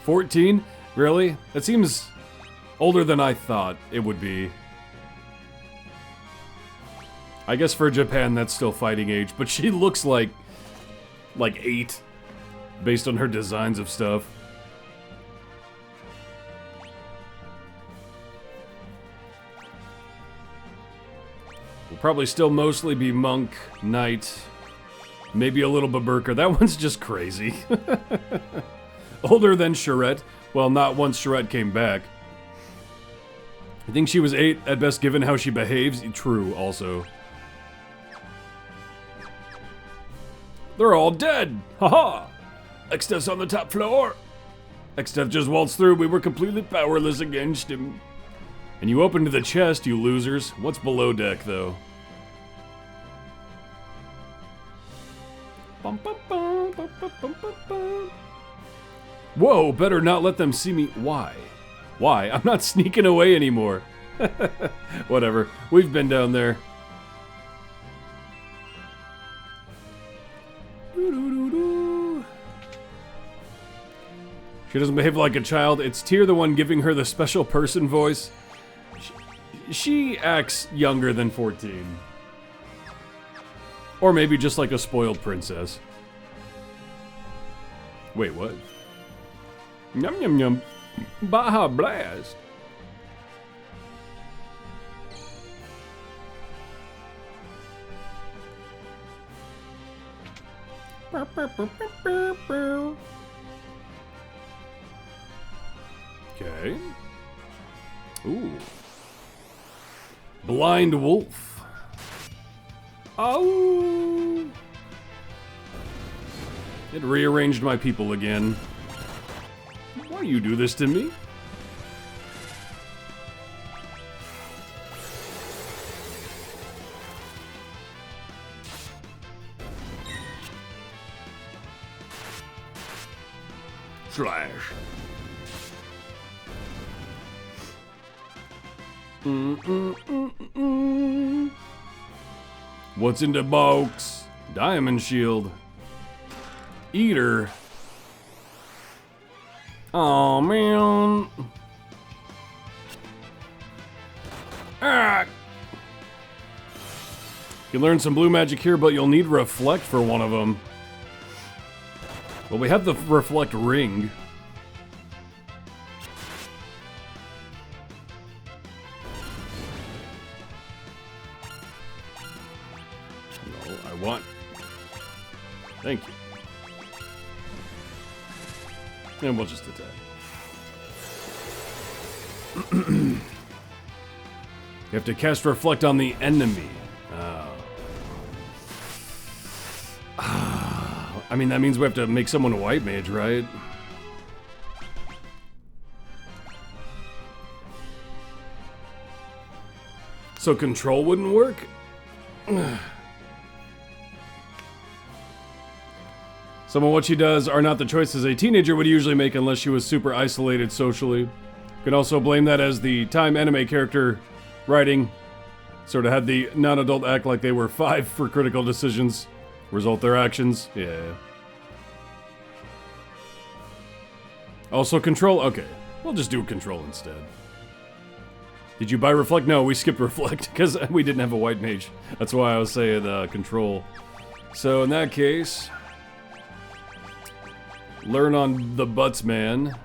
14? Really? That seems older than I thought it would be. I guess for Japan that's still fighting age, but she looks like 8 based on her designs of stuff. Will probably still mostly be monk, knight, maybe a little Baburka. That one's just crazy. Older than Charette. Well, not once Charette came back. I think she was 8 at best given how she behaves. True, also. They're all dead! Haha! Extef's on the top floor! Extef just waltzed through. We were completely powerless against him. And you opened the chest, you losers. What's below deck, though? Whoa, better not let them see me. Why? Why? I'm not sneaking away anymore. Whatever. We've been down there. She doesn't behave like a child. It's Tyr the one giving her the special person voice. She acts younger than 14. Or maybe just like a spoiled princess. Wait, what? Yum yum yum. Baja Blast. Okay. Ooh. Blind Wolf. Oh. It rearranged my people again. Why you do this to me? Slash. What's in the box? Diamond shield. Eater. Oh man. Ah. You learn some blue magic here, but you'll need reflect for one of them. Well, we have the reflect ring. No, I want. Thank you. And we'll just attack. You have to cast reflect on the enemy. I mean, that means we have to make someone a white mage, right? So control wouldn't work? Some of what she does are not the choices a teenager would usually make unless she was super isolated socially. You can also blame that as the time anime character writing sort of had the non-adult act like they were 5 for critical decisions. Result their actions. Yeah. Also control? Okay. We'll just do control instead. Did you buy reflect? No, we skipped reflect because we didn't have a white mage. That's why I was saying control. So in that case, learn on the butts man.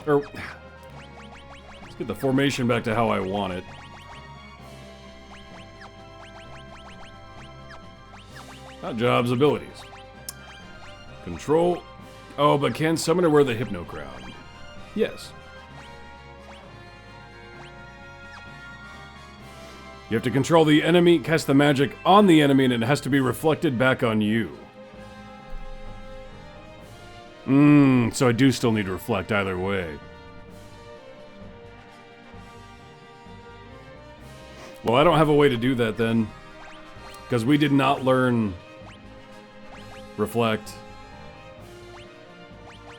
Or let's get the formation back to how I want it. Not jobs, abilities. Control. Oh, but can summoner wear the Hypno Crown? Yes. You have to control the enemy, cast the magic on the enemy, and it has to be reflected back on you. So I do still need to reflect either way. Well, I don't have a way to do that then. Because we did not learn Reflect.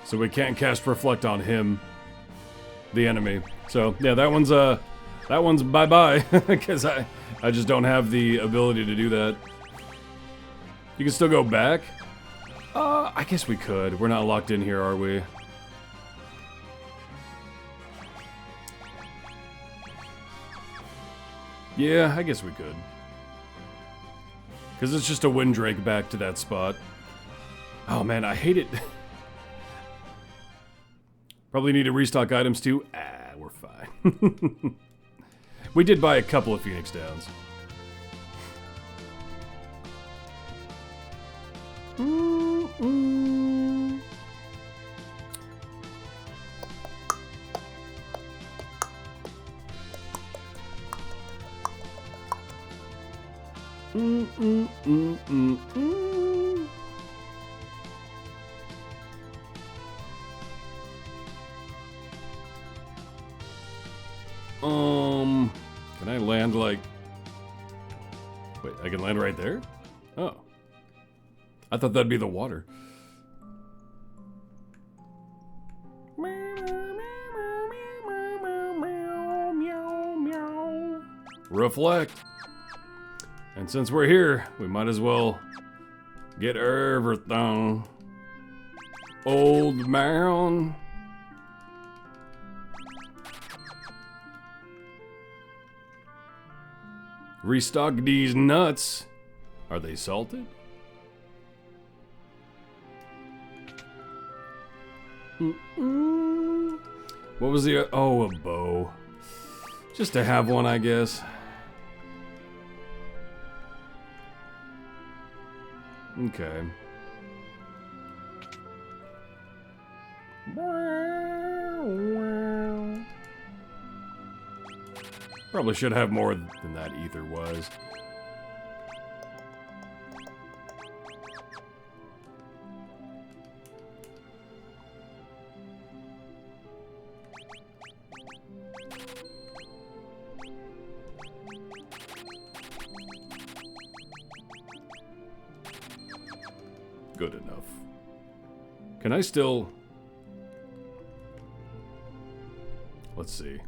So we can't cast Reflect on him, the enemy. So yeah, that one's bye-bye. Because I just don't have the ability to do that. You can still go back? I guess we could. We're not locked in here, are we? Yeah, I guess we could. Because it's just a Windrake back to that spot. Oh man, I hate it. Probably need to restock items too. Ah, we're fine. We did buy a couple of Phoenix Downs. Can I land like... Wait, I can land right there? Oh. I thought that'd be the water. Reflect. And since we're here, we might as well get everything. Old man. Restock these nuts. Are they salted? What was the... Oh, a bow. Just to have one, I guess. Okay. Probably should have more than that ether was. Good enough. Can I still... Let's see.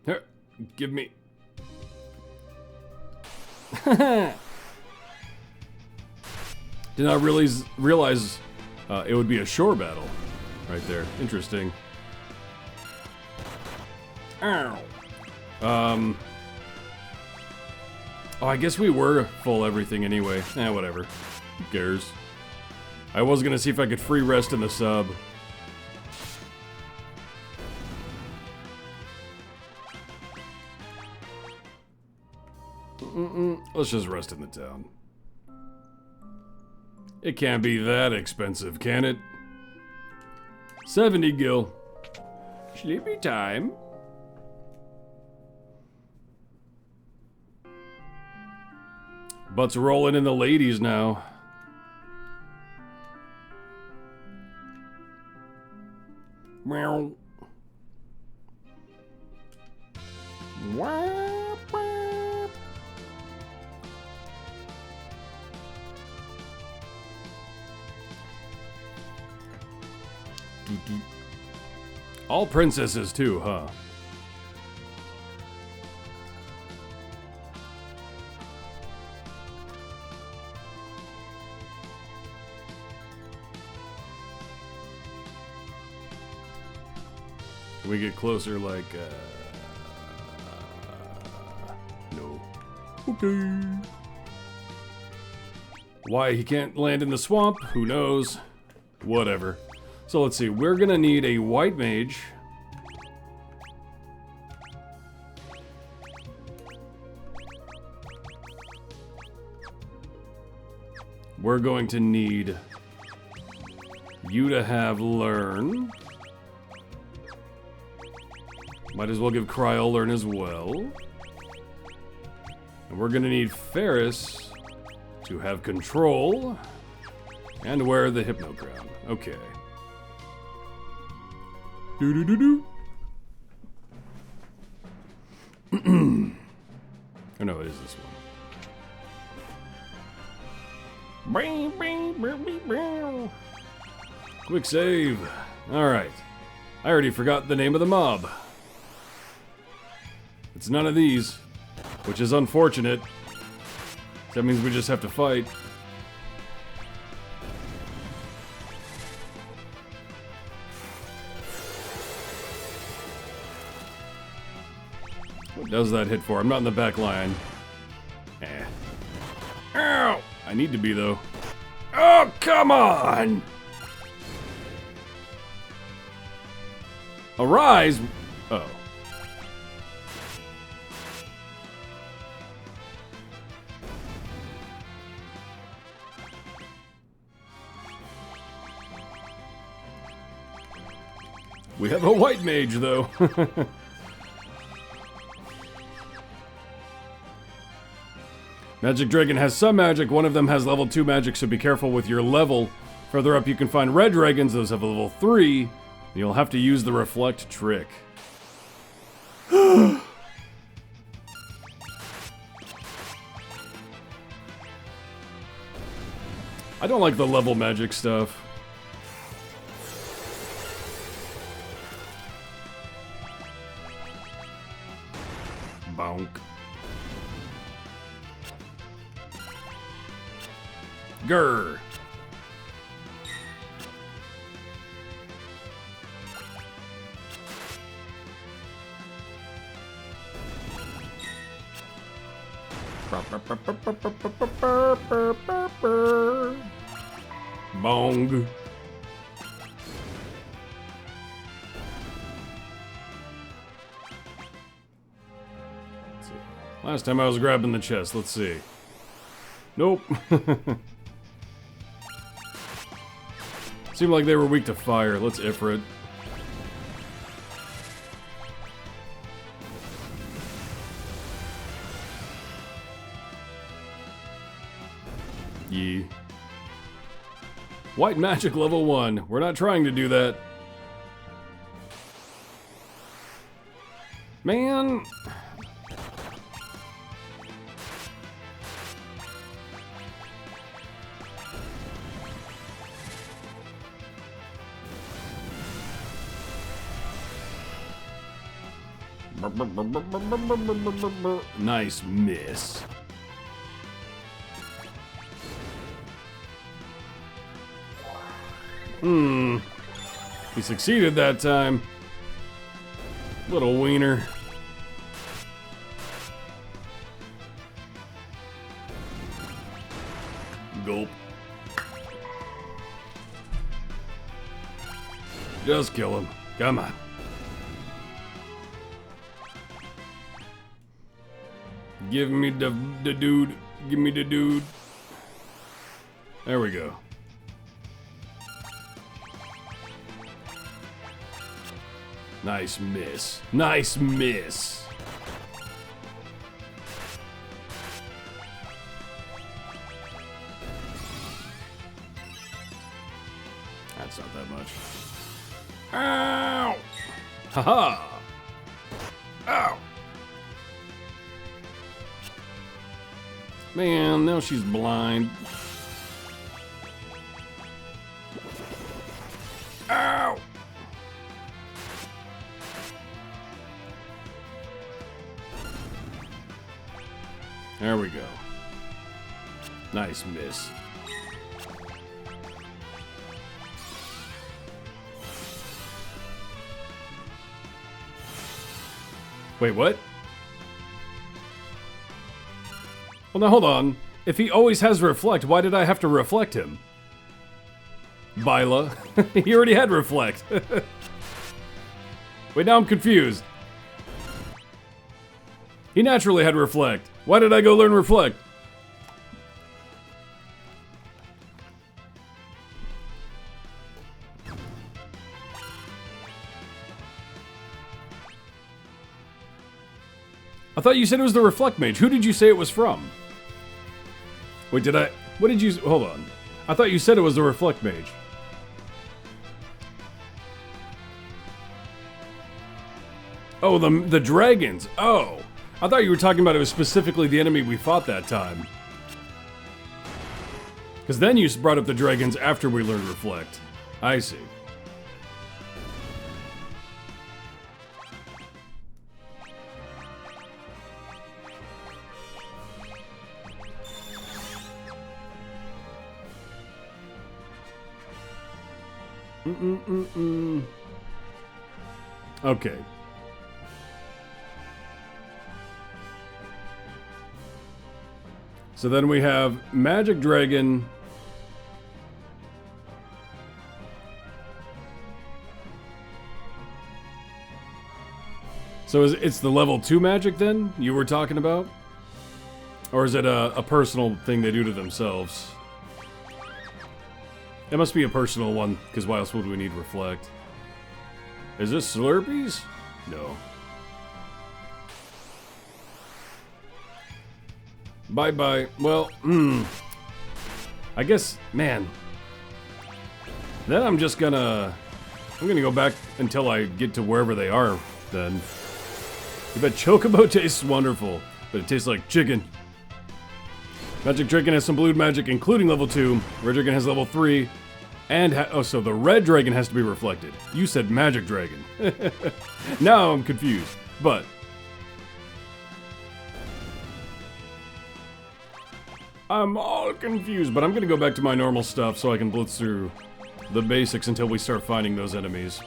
Here, give me... Did not realize it would be a shore battle right there. Interesting. Ow. Oh, I guess we were full everything anyway. Eh, whatever. Who cares? I was gonna see if I could free rest in the sub. Let's just rest in the town. It can't be that expensive, can it? 70 gil. Sleepy time. Butts rolling in the ladies now. Meow. All princesses too, huh? Can we get closer like, no. Okay. Why he can't land in the swamp? Who knows? Whatever. So let's see, we're gonna need a white mage. We're going to need you to have learn. Might as well give Cryo learn as well. And we're gonna need Ferris to have control and wear the Hypno Crown. Okay. Oh no, it is this one. Quick save. Alright. I already forgot the name of the mob. It's none of these, which is unfortunate. That means we just have to fight. What does that hit for? I'm not in the back line. Ow! I need to be, though. Oh, come on! Arise! Oh. We have a white mage, though. Magic Dragon has some magic. One of them has level 2 magic, so be careful with your level. Further up, you can find red dragons. Those have a level 3. You'll have to use the reflect trick. I don't like the level magic stuff. Bonk. Grr. Bong. Let's see. Last time I was grabbing the chest. Let's see. Nope. Seemed like they were weak to fire. Let's Ifrit. Yee. White magic level 1. We're not trying to do that. Man. Nice miss. He succeeded that time. Little wiener. Gulp. Just kill him. Come on. Give me the dude. Give me the dude. There we go. Nice miss. Nice miss. That's not that much. Ow! Haha! Ow! Man, now she's blind. Ow! There we go. Nice miss. Wait, what? Well, now hold on. If he always has reflect, why did I have to reflect him? Byla. He already had reflect. Wait, now I'm confused. He naturally had reflect. Why did I go learn reflect? I thought you said it was the reflect mage. Who did you say it was from? Wait, did I? What did you? Hold on. I thought you said it was the reflect mage. Oh, the dragons. Oh. I thought you were talking about it was specifically the enemy we fought that time. Because then you brought up the dragons after we learned Reflect. I see. Okay. So then we have Magic Dragon. So it's the level 2 magic then you were talking about? Or is it a personal thing they do to themselves? It must be a personal one, because why else would we need Reflect? Is this Slurpees? No. Bye-bye. Well, I guess, man. Then I'm gonna go back until I get to wherever they are, then. I bet Chocobo tastes wonderful, but it tastes like chicken. Magic Dragon has some blue magic, including level 2. Red Dragon has level 3. And, so the Red Dragon has to be reflected. You said Magic Dragon. Now I'm confused, but... I'm all confused, but I'm gonna go back to my normal stuff so I can blitz through the basics until we start finding those enemies.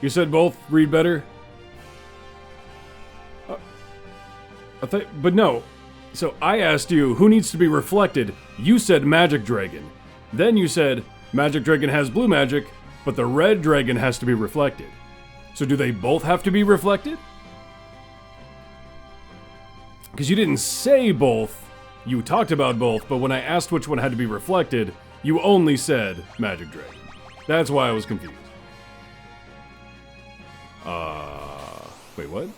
You said both read better? But no. So I asked you, who needs to be reflected? You said Magic Dragon. Then you said, Magic Dragon has blue magic, but the Red Dragon has to be reflected. So do they both have to be reflected? Because you didn't say both. You talked about both, but when I asked which one had to be reflected, you only said Magic Dragon. That's why I was confused. Wait, what?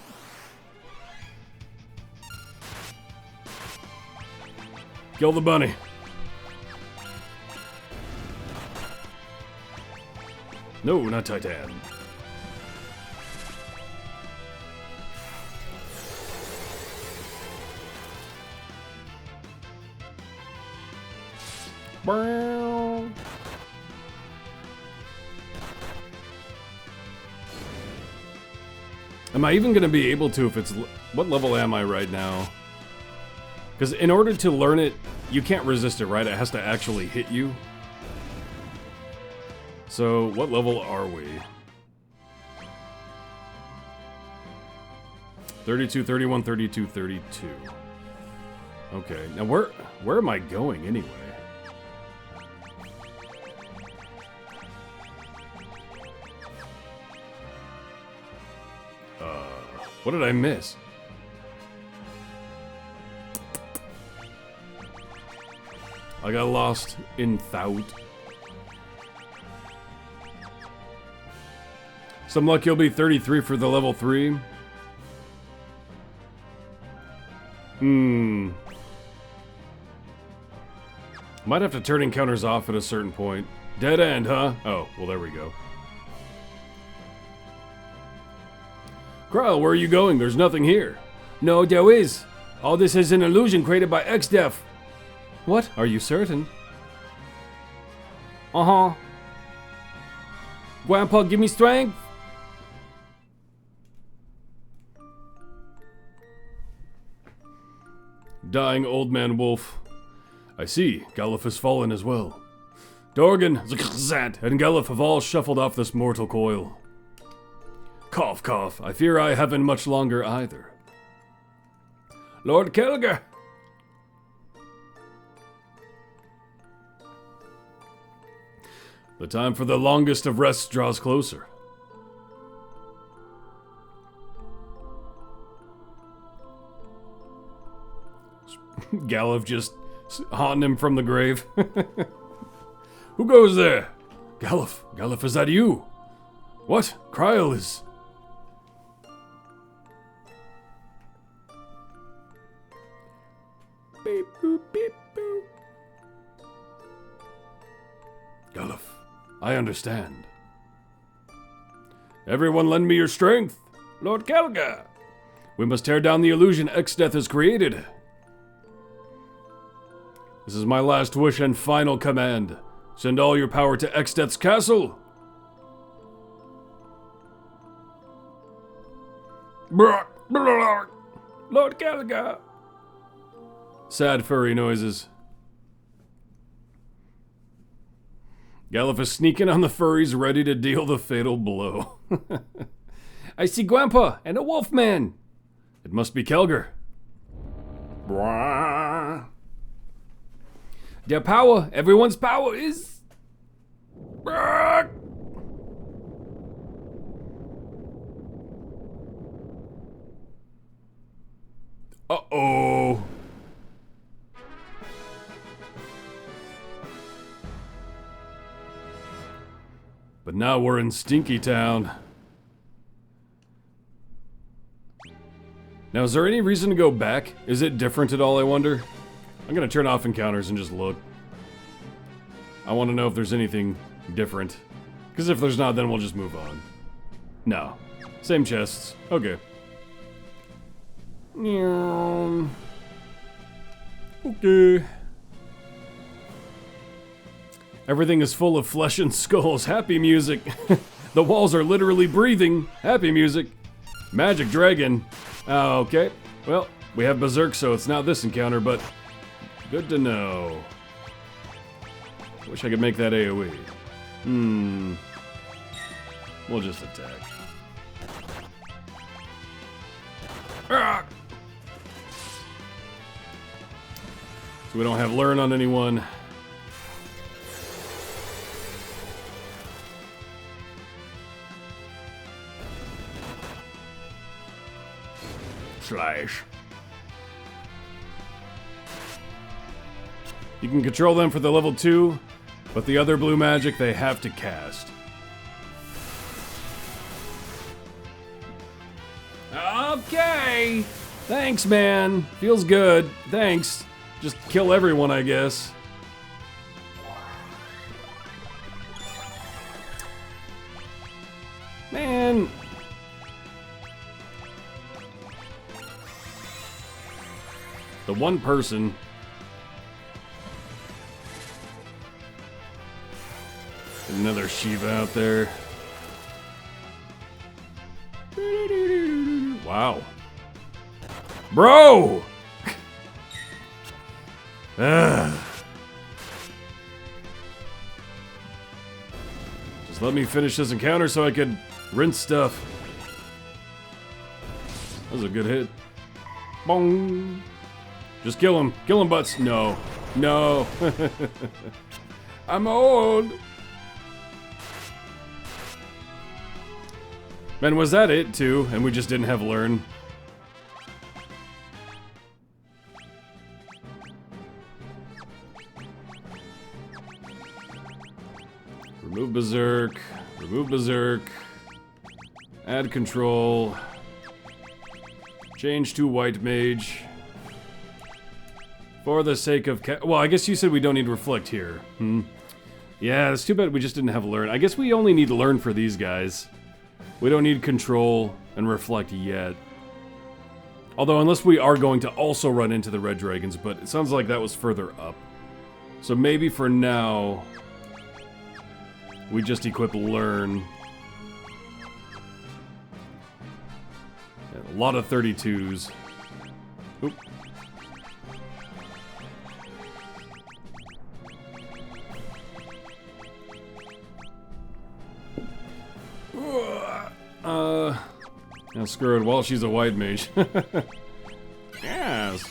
Kill the bunny. No, not Titan. Am I even going to be able to if it's... What level am I right now? Because in order to learn it, you can't resist it, right? It has to actually hit you. So, what level are we? 32, 31, 32, 32. Okay, now where am I going anyway? What did I miss? I got lost in Thout. Some luck you'll be 33 for the level 3. Might have to turn encounters off at a certain point. Dead end, huh? Oh, well there we go. Krile, where are you going? There's nothing here. No, there is. All this is an illusion created by XDev. What? Are you certain? Uh-huh. Grandpa, give me strength. Dying old man wolf. I see. Galuf has fallen as well. Dorgan, Zat, and Galuf have all shuffled off this mortal coil. Cough, cough. I fear I haven't much longer either. Lord Kelger! The time for the longest of rests draws closer. Galuf just haunting him from the grave. Who goes there? Galuf, is that you? What? Kryl is... Beep, boop, beep, boop. Galuf, I understand. Everyone lend me your strength. Lord Kelga. We must tear down the illusion Exdeath has created. This is my last wish and final command. Send all your power to Exdeath's castle. Lord Kelga. Sad furry noises. Galuf is sneaking on the furries, ready to deal the fatal blow. I see Grandpa and a wolfman. It must be Kelger. Their power, everyone's power is... Uh-oh. But now we're in Stinky Town. Now, is there any reason to go back? Is it different at all, I wonder? I'm gonna turn off encounters and just look. I want to know if there's anything different. Because if there's not, then we'll just move on. No. Same chests. Okay. Okay. Everything is full of flesh and skulls. Happy music. The walls are literally breathing. Happy music. Magic dragon. Okay. Well, we have Berserk, so it's not this encounter, but good to know. Wish I could make that AoE. We'll just attack. Ah! So we don't have learn on anyone. Slash. You can control them for the level 2, but the other blue magic they have to cast. Okay! Thanks, man. Feels good. Thanks. Just kill everyone, I guess. Man. The one person. Another Shiva out there. Wow. Bro! Just let me finish this encounter so I could rinse stuff. That was a good hit. Bong! Just kill him. Kill him, butts. No. No. I'm old. Man, was that it too? And we just didn't have learn? Remove Berserk. Remove Berserk. Add control. Change to White Mage. For the sake of well, I guess you said we don't need Reflect here. Yeah, it's too bad we just didn't have Learn. I guess we only need Learn for these guys. We don't need Control and Reflect yet. Although, unless we are going to also run into the Red Dragons, but it sounds like that was further up. So maybe for now, we just equip Learn. Yeah, a lot of 32s. Oop. Now screw it, well, she's a White Mage. Yes.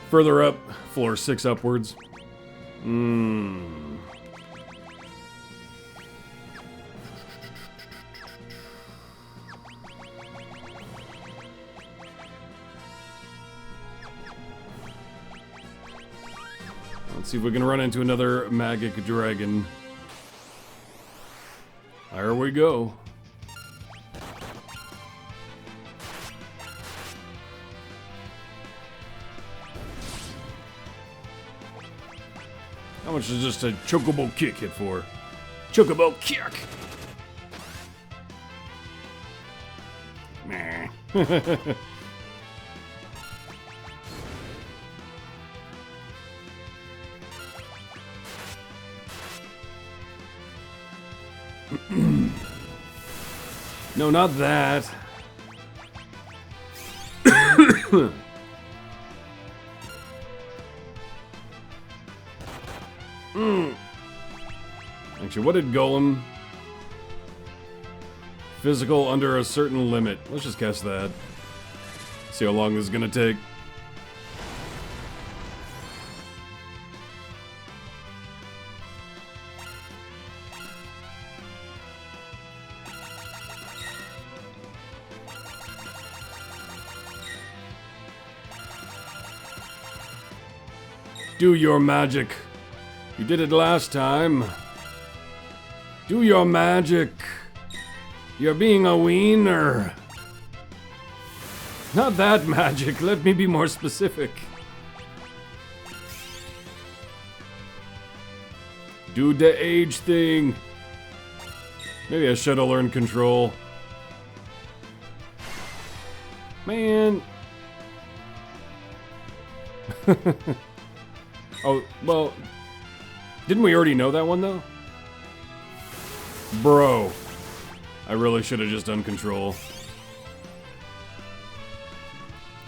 Further up, floor 6 upwards. Let's see if we can run into another magic dragon. There we go. How much does just a chocobo kick hit for? Chocobo kick! Meh. No, not that. Actually, what did Golem? Physical under a certain limit. Let's just cast that. See how long this is gonna take. Do your magic. You did it last time. Do your magic. You're being a wiener. Not that magic. Let me be more specific. Do the age thing. Maybe I should have learned control. Man. Oh, well, didn't we already know that one, though? Bro. I really should have just done control.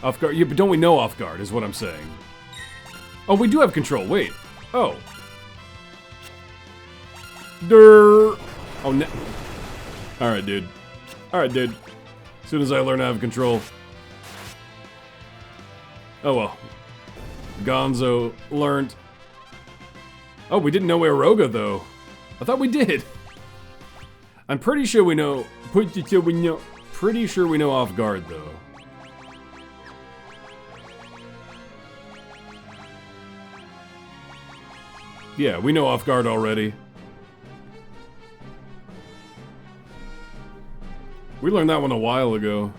Off guard. Yeah, but don't we know off guard, is what I'm saying. Oh, we do have control. Wait. Oh. Durr. Oh, no. Alright, dude. Alright, dude. As soon as I learn to have control. Oh, well. Gonzo learned. Oh, we didn't know Aeroga, though. I thought we did. I'm pretty sure we know. Pretty sure we know off guard, though. Yeah, we know off guard already. We learned that one a while ago.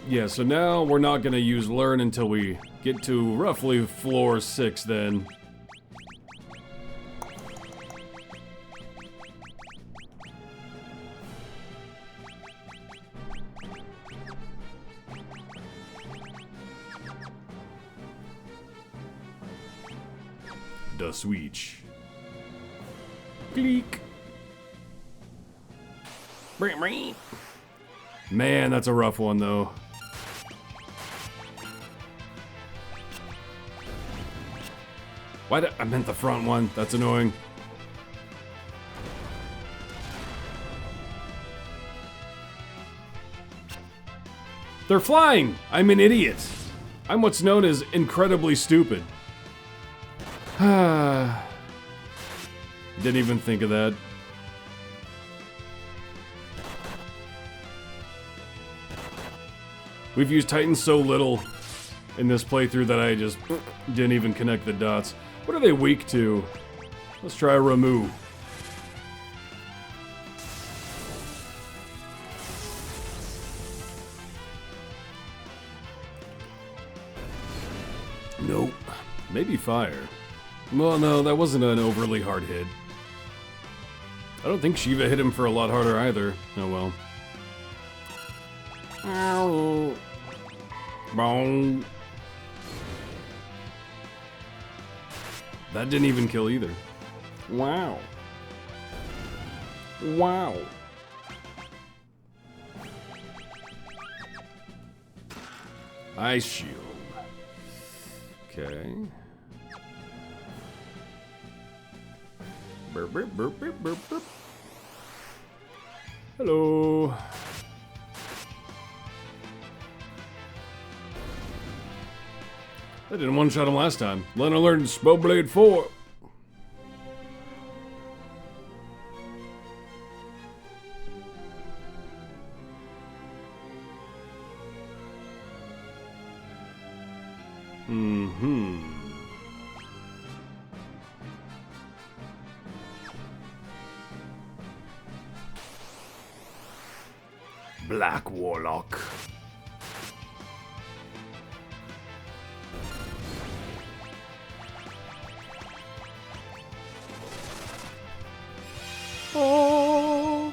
Yeah, so now we're not gonna use learn until we get to roughly floor 6 then. The switch. Click. Man, that's a rough one, though. Why did I meant the front one? That's annoying. They're flying! I'm an idiot. I'm what's known as incredibly stupid. Didn't even think of that. We've used Titans so little in this playthrough that I just didn't even connect the dots. What are they weak to? Let's try Ramu. Nope. Maybe fire. Well, no, that wasn't an overly hard hit. I don't think Shiva hit him for a lot harder either. Oh well. Ow. Boom. That didn't even kill either. Wow. Wow. Ice shield. Okay. Burp, burp, burp, burp, burp, burp. Hello. I didn't one-shot him last time. Let him learn Spellblade 4. Black Warlock. Oh.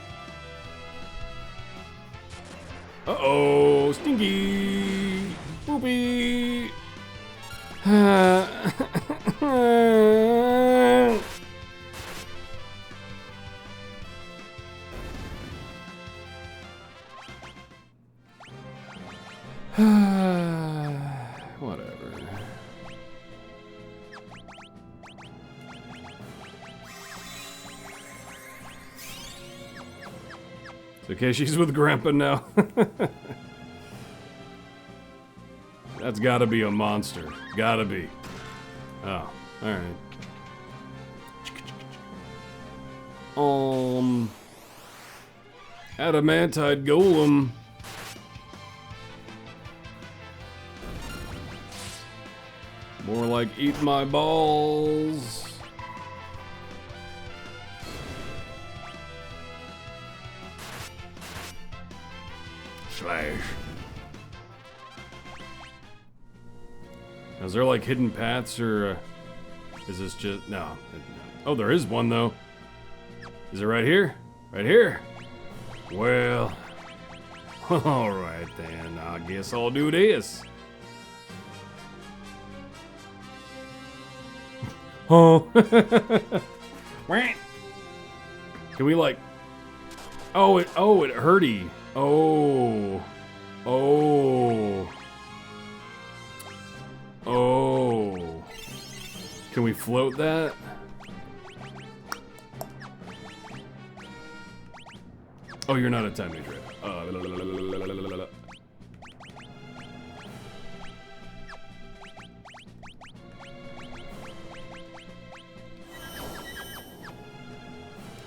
Uh-oh, stinky. Poopy. Whatever. It's okay, she's with Grandpa now. That's gotta be a monster. Gotta be. Oh, alright. Adamantite golem. More like eat my balls. Slash. Is there like hidden paths or is this just no? Oh, there is one though. Is it right here? Right here? Well, all right then. I guess I'll do this. Oh. Can we like? Oh, it hurty. Oh. Can we float that? Oh, you're not a time mage, right?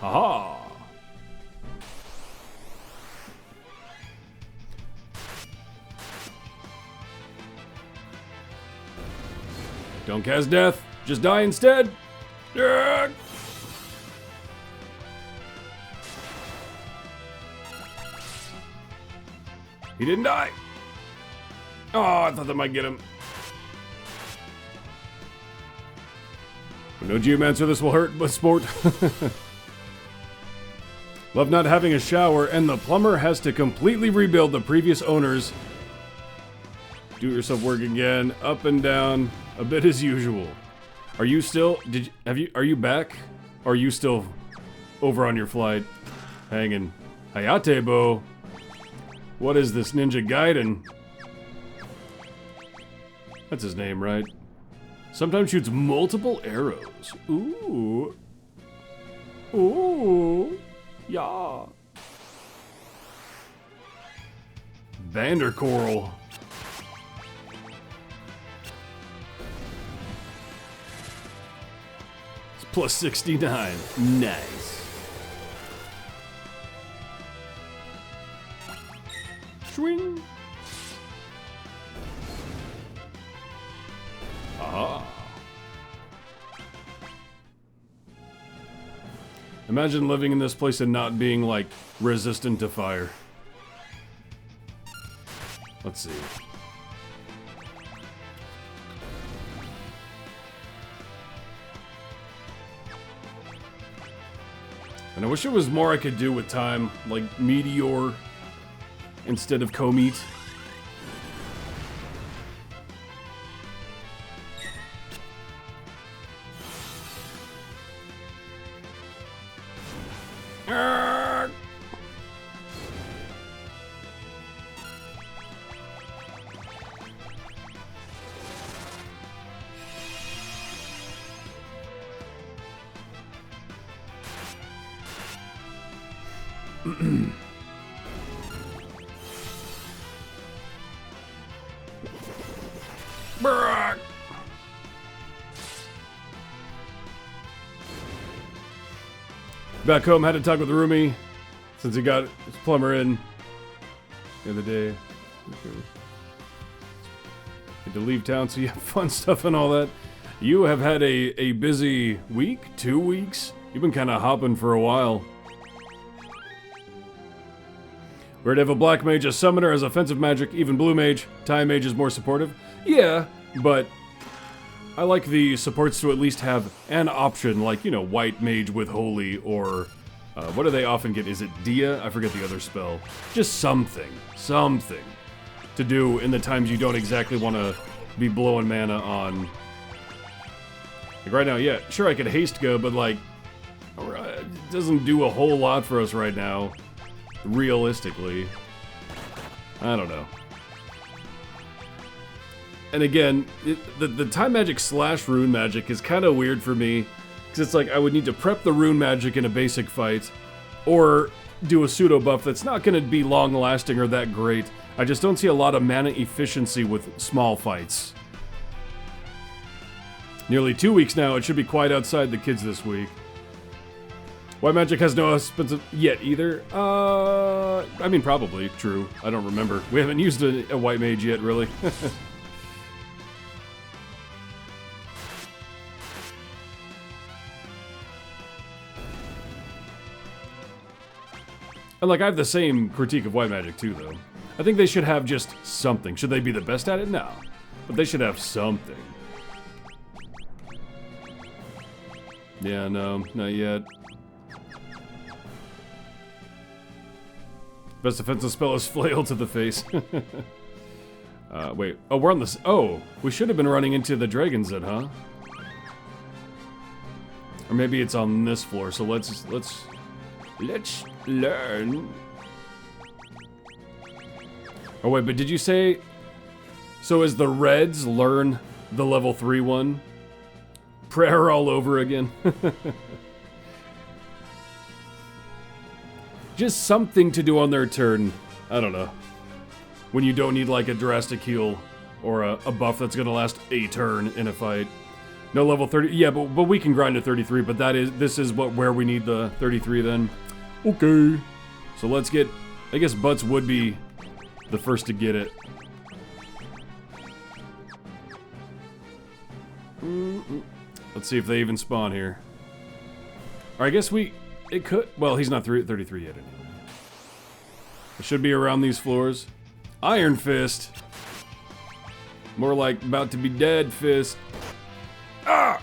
Haha! Don't cast death, just die instead. Yeah. He didn't die. Oh, I thought that might get him. No geomancer, this will hurt, but sport. Love not having a shower, and the plumber has to completely rebuild the previous owner's do-it-yourself work again, up and down, a bit as usual. Are you still? Are you back? Or are you still over on your flight, hanging? Hayate-bo. What is this Ninja Gaiden? That's his name, right? Sometimes shoots multiple arrows. Ooh. Ooh. Yeah. Vandercoral. It's plus 69. Nice. Swing. Aha. Imagine living in this place and not being, like, resistant to fire. Let's see. And I wish there was more I could do with time, like meteor instead of comeat. Back home, had to talk with the roomie since he got his plumber in the other day. Had to leave town, so you have fun stuff and all that. You have had a busy week, 2 weeks. You've been kind of hopping for a while. We're to have a black mage, a summoner as offensive magic, even blue mage. Time mage is more supportive. Yeah, but I like the supports to at least have an option, like, you know, white mage with holy, or what do they often get? Is it Dia? I forget the other spell. Just something to do in the times you don't exactly want to be blowing mana on. Like right now, yeah, sure I could haste go, but like, it doesn't do a whole lot for us right now, realistically. I don't know. And again, the time magic / rune magic is kind of weird for me, because it's like I would need to prep the rune magic in a basic fight, or do a pseudo buff that's not going to be long lasting or that great. I just don't see a lot of mana efficiency with small fights. Nearly 2 weeks now, it should be quiet outside the kids this week. White magic has no expensive yet either. I mean, probably, true. I don't remember. We haven't used a white mage yet, really. And like, I have the same critique of white magic too, though. I think they should have just something. Should they be the best at it? No. But they should have something. Yeah, no, not yet. Best defensive spell is flail to the face. Wait. Oh, we're on this. Oh, we should have been running into the dragons then, huh? Or maybe it's on this floor. So let's learn. Oh wait, but did you say? So as the reds learn the level 3 one? Prayer all over again. Just something to do on their turn. I don't know. When you don't need like a drastic heal or a buff that's gonna last a turn in a fight. No level 30. Yeah, but we can grind to 33. But this is where we need the 33 then. Okay. So let's get. I guess Butts would be the first to get it. Let's see if they even spawn here. Or I guess it could. Well, he's not 33 yet anyway. It should be around these floors. Iron Fist. More like about to be dead fist. Ah!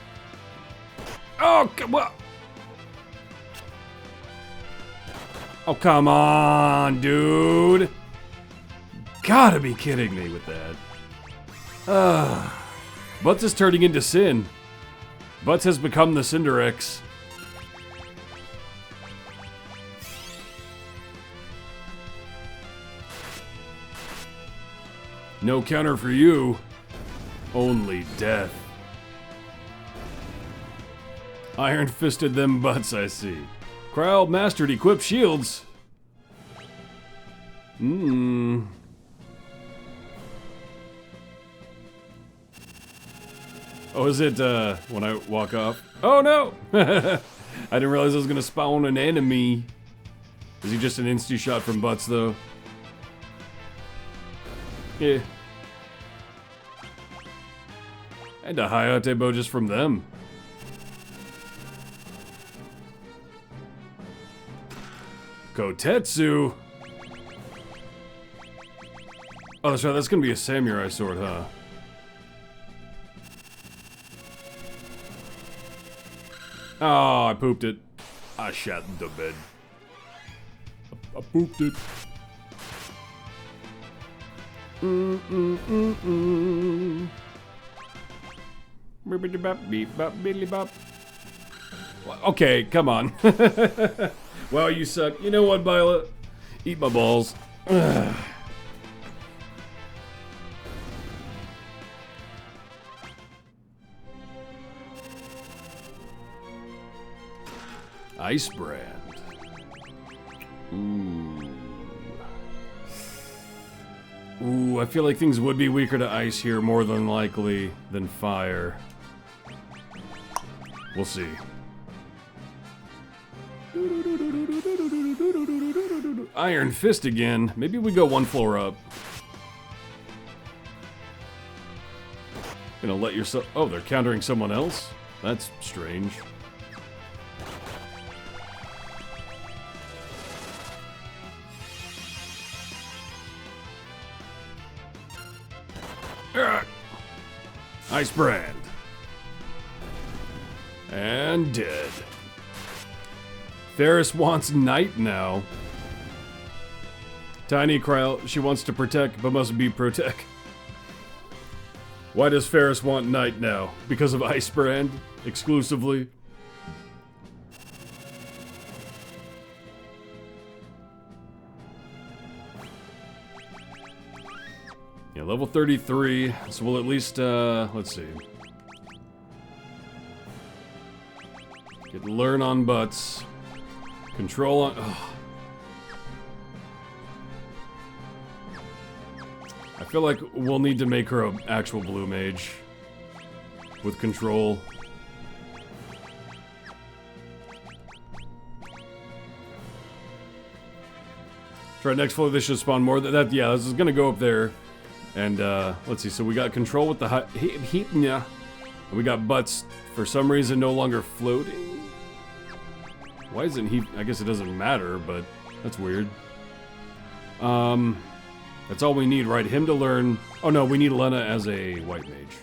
Oh, come on. Oh, come on, dude. Gotta be kidding me with that. Butts is turning into Sin. Butts has become the Cinderex. No counter for you. Only death. Iron fisted them butts, I see. Crowd mastered equip shields. Oh, is it when I walk off? Oh no! I didn't realize I was gonna spawn an enemy. Is he just an insta shot from Butts though? Yeah. And a Hayate bow just from them. Kotetsu! Oh, that's right, that's gonna be a samurai sword, huh? Oh, I pooped it. I shat the bed. I pooped it. Okay, come on. Wow, you suck. You know what, Violet? Eat my balls. Ice brand. Ooh, I feel like things would be weaker to ice here more than likely than fire. We'll see. Iron Fist again. Maybe we go one floor up. Gonna let yourself. Oh, they're countering someone else? That's strange. Ice Brand. And dead. Ferris wants Night now. Tiny Kryl, she wants to protect, but must be protect. Why does Ferris want Night now? Because of Ice Brand? Exclusively? Yeah, level 33, so we'll at least, let's see. Get learn on butts. Control on, ugh. I feel like we'll need to make her an actual blue mage. With control. Try next floor, this should spawn more. Yeah, this is gonna go up there. And, let's see, so we got control with the yeah. We got butts, for some reason, no longer floating. Why isn't he? I guess it doesn't matter, but that's weird. That's all we need, right? Him to learn. Oh no, we need Lena as a white mage.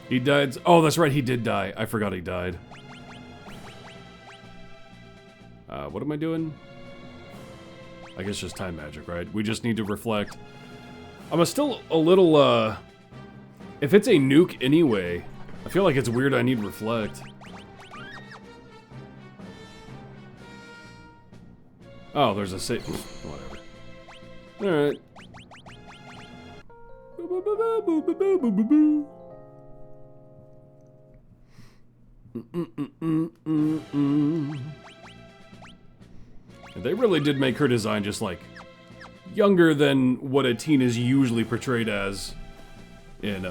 He died. Oh, that's right, he did die. I forgot he died. What am I doing? I guess just time magic, right? We just need to reflect. I'm still a little, if it's a nuke anyway, I feel like it's weird I need reflect. Oh, there's a save. Whatever. Alright. They really did make her design just like younger than what a teen is usually portrayed as in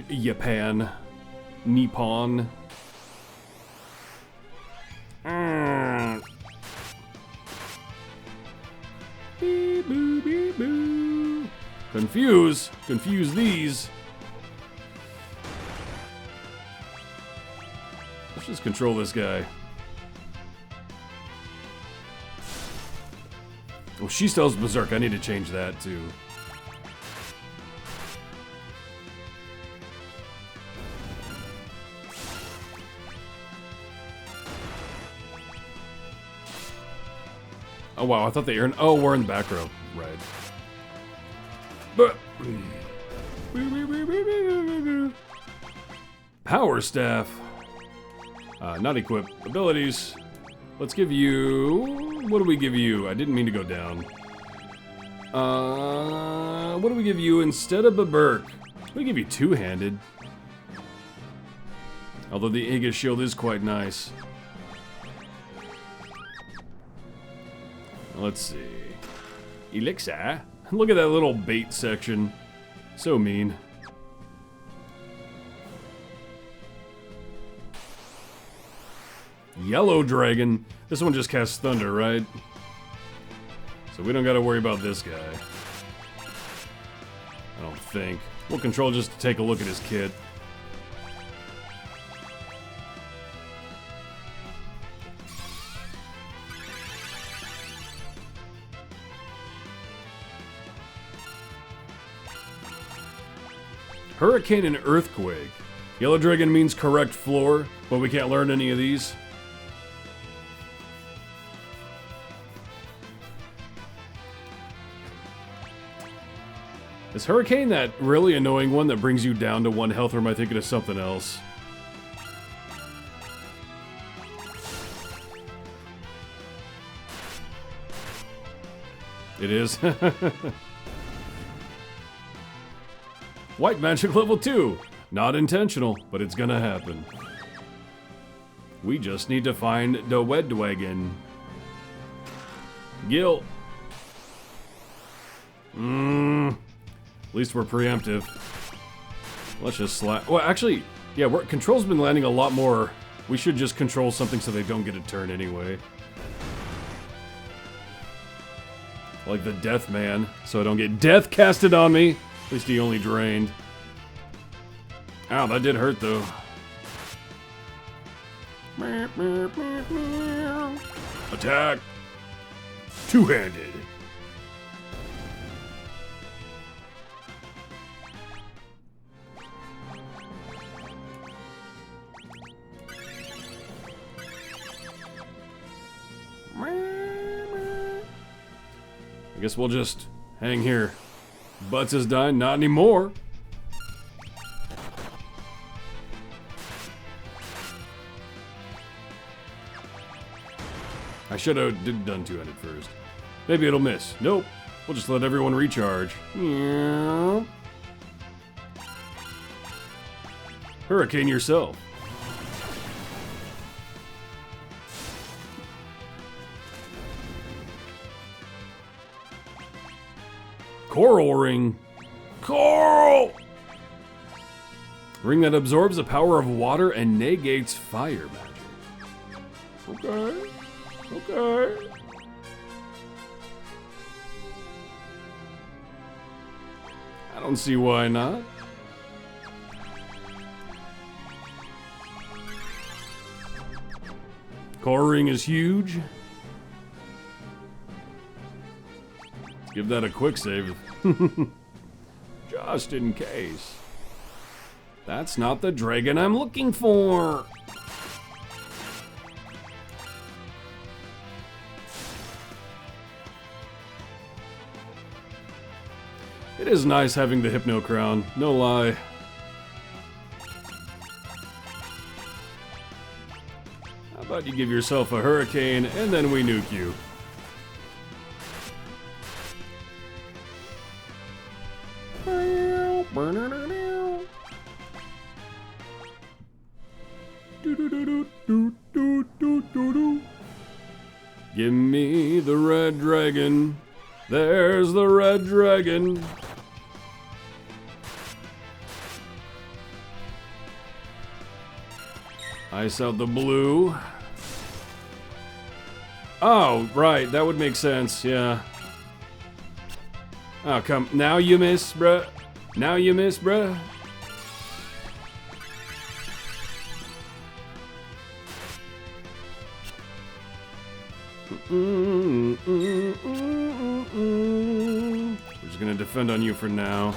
Japan, Nippon. Beep, boo, beep, boo. Confuse these. Let's just control this guy. Oh, she still has Berserk. I need to change that too. Oh wow, I thought they earned. Oh, we're in the back row. Right. But Power Staff. Not equip. Abilities. Let's give you... What do we give you? I didn't mean to go down. What do we give you instead of a Berk? We give you two-handed. Although the Aegis shield is quite nice. Let's see. Elixir. Look at that little bait section. So mean. Yellow Dragon. This one just casts Thunder, right? So we don't gotta worry about this guy. I don't think. We'll control just to take a look at his kit. Hurricane and Earthquake. Yellow Dragon means correct floor, but we can't learn any of these. Is Hurricane that really annoying one that brings you down to 1 health, or am I thinking of something else? It is. White Magic level 2. Not intentional, but it's gonna happen. We just need to find the Wedwagon. Gil. At least we're preemptive. Let's just slap. Well, actually, yeah, control's been landing a lot more. We should just control something so they don't get a turn anyway. Like the Death Man, so I don't get death casted on me. At least he only drained. Ow, that did hurt though. Attack! Two-handed. I guess we'll just hang here. Butts is dying, not anymore. I should have done two-handed first. Maybe it'll miss. Nope. We'll just let everyone recharge. Hurricane yourself. Coral ring. Coral! Ring that absorbs the power of water and negates fire magic. Okay. Okay. I don't see why not. Core ring is huge. Let's give that a quick save. Just in case. That's not the dragon I'm looking for. It is nice having the Hypno Crown, no lie. How about you give yourself a hurricane and then we nuke you? Give me the red dragon. There's the red dragon. Ice out the blue. Oh, right, that would make sense, yeah. Oh, come, now you miss, bruh. Now you miss, bruh. We're just gonna defend on you for now.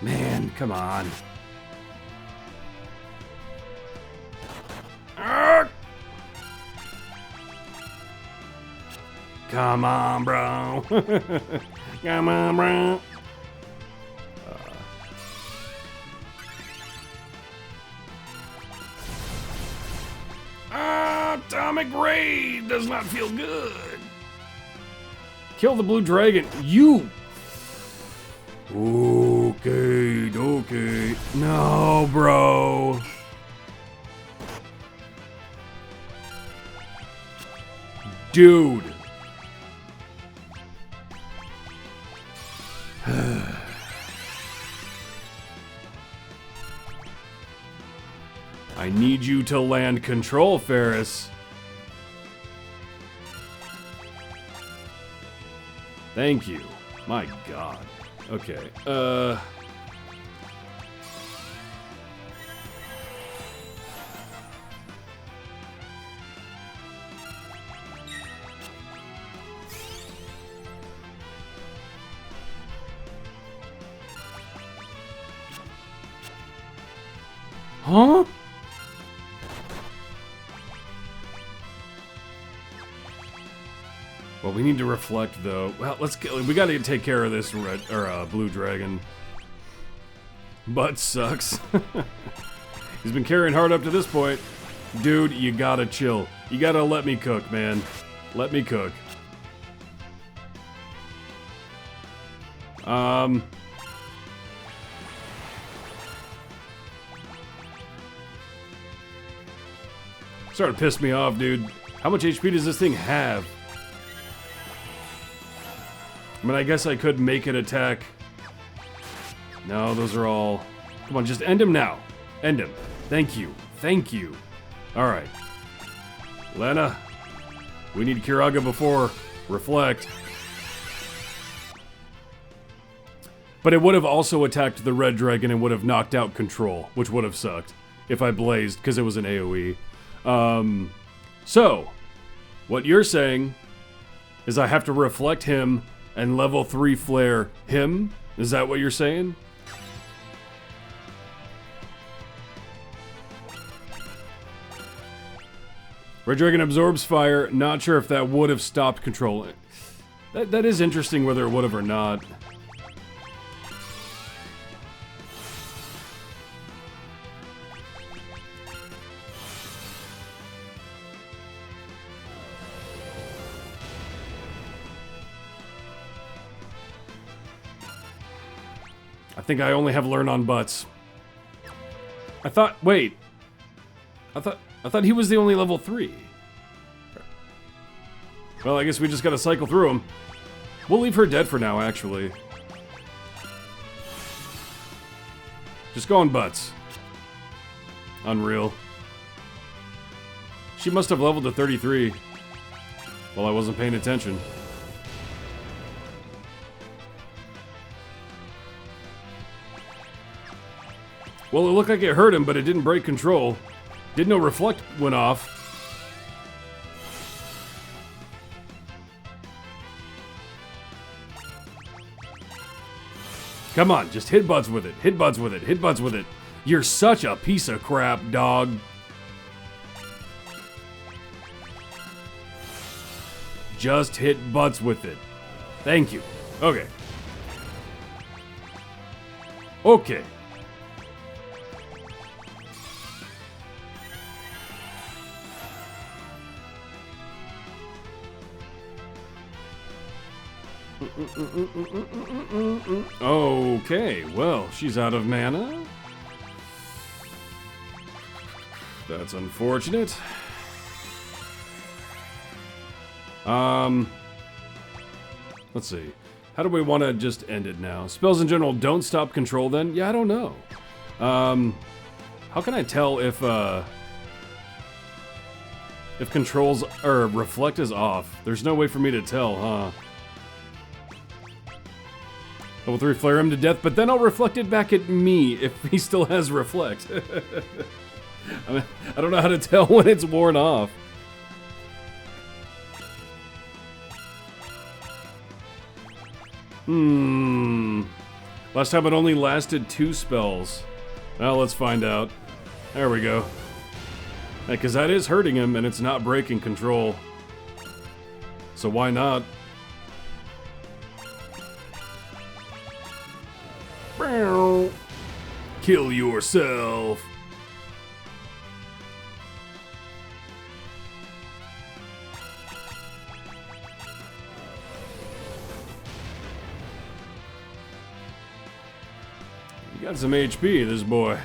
Man, come on. Come on, bro. Come on, bro. Atomic ray does not feel good. Kill the blue dragon. You. Okay, okay. No, bro. Dude. I need you to land control, Ferris. Thank you. My God. Okay. Huh? Well, we need to reflect, though. Well, we gotta take care of this red or blue dragon. Butt sucks. He's been carrying hard up to this point. Dude, you gotta chill. You gotta let me cook, man. Let me cook. Starting to piss me off, dude. How much HP does this thing have? I mean, I guess I could make it attack. No, those are all... Come on, just end him now. End him. Thank you. Thank you. Alright. Lena, we need Kiraga before reflect. But it would have also attacked the red dragon and would have knocked out control, which would have sucked if I blazed, because it was an AoE. So, what you're saying Is I have to reflect him and level 3 flare him? Is that what you're saying? Red Dragon absorbs fire. Not sure if that would have stopped control. That is interesting whether it would have or not. I think I only have learn on butts. Wait. I thought he was the only level 3. Well, I guess we just gotta cycle through him. We'll leave her dead for now, actually. Just go on butts. Unreal. She must have leveled to 33. While I wasn't paying attention. Well, it looked like it hurt him, but it didn't break control. Didn't know reflect went off. Come on, just hit butts with it. Hit butts with it. Hit butts with it. You're such a piece of crap, dog. Just hit butts with it. Thank you. Okay. Okay. Okay, well, she's out of mana. That's unfortunate. Let's see. How do we want to just end it now? Spells in general don't stop control then? Yeah, I don't know. How can I tell if controls or reflect is off? There's no way for me to tell, huh? Level 3 flare him to death, but then I'll reflect it back at me if he still has reflect. I don't know how to tell when it's worn off. Last time it only lasted 2 spells. Well, let's find out. There we go. Because that is hurting him and it's not breaking control. So why not? Kill yourself. You got some HP, this boy.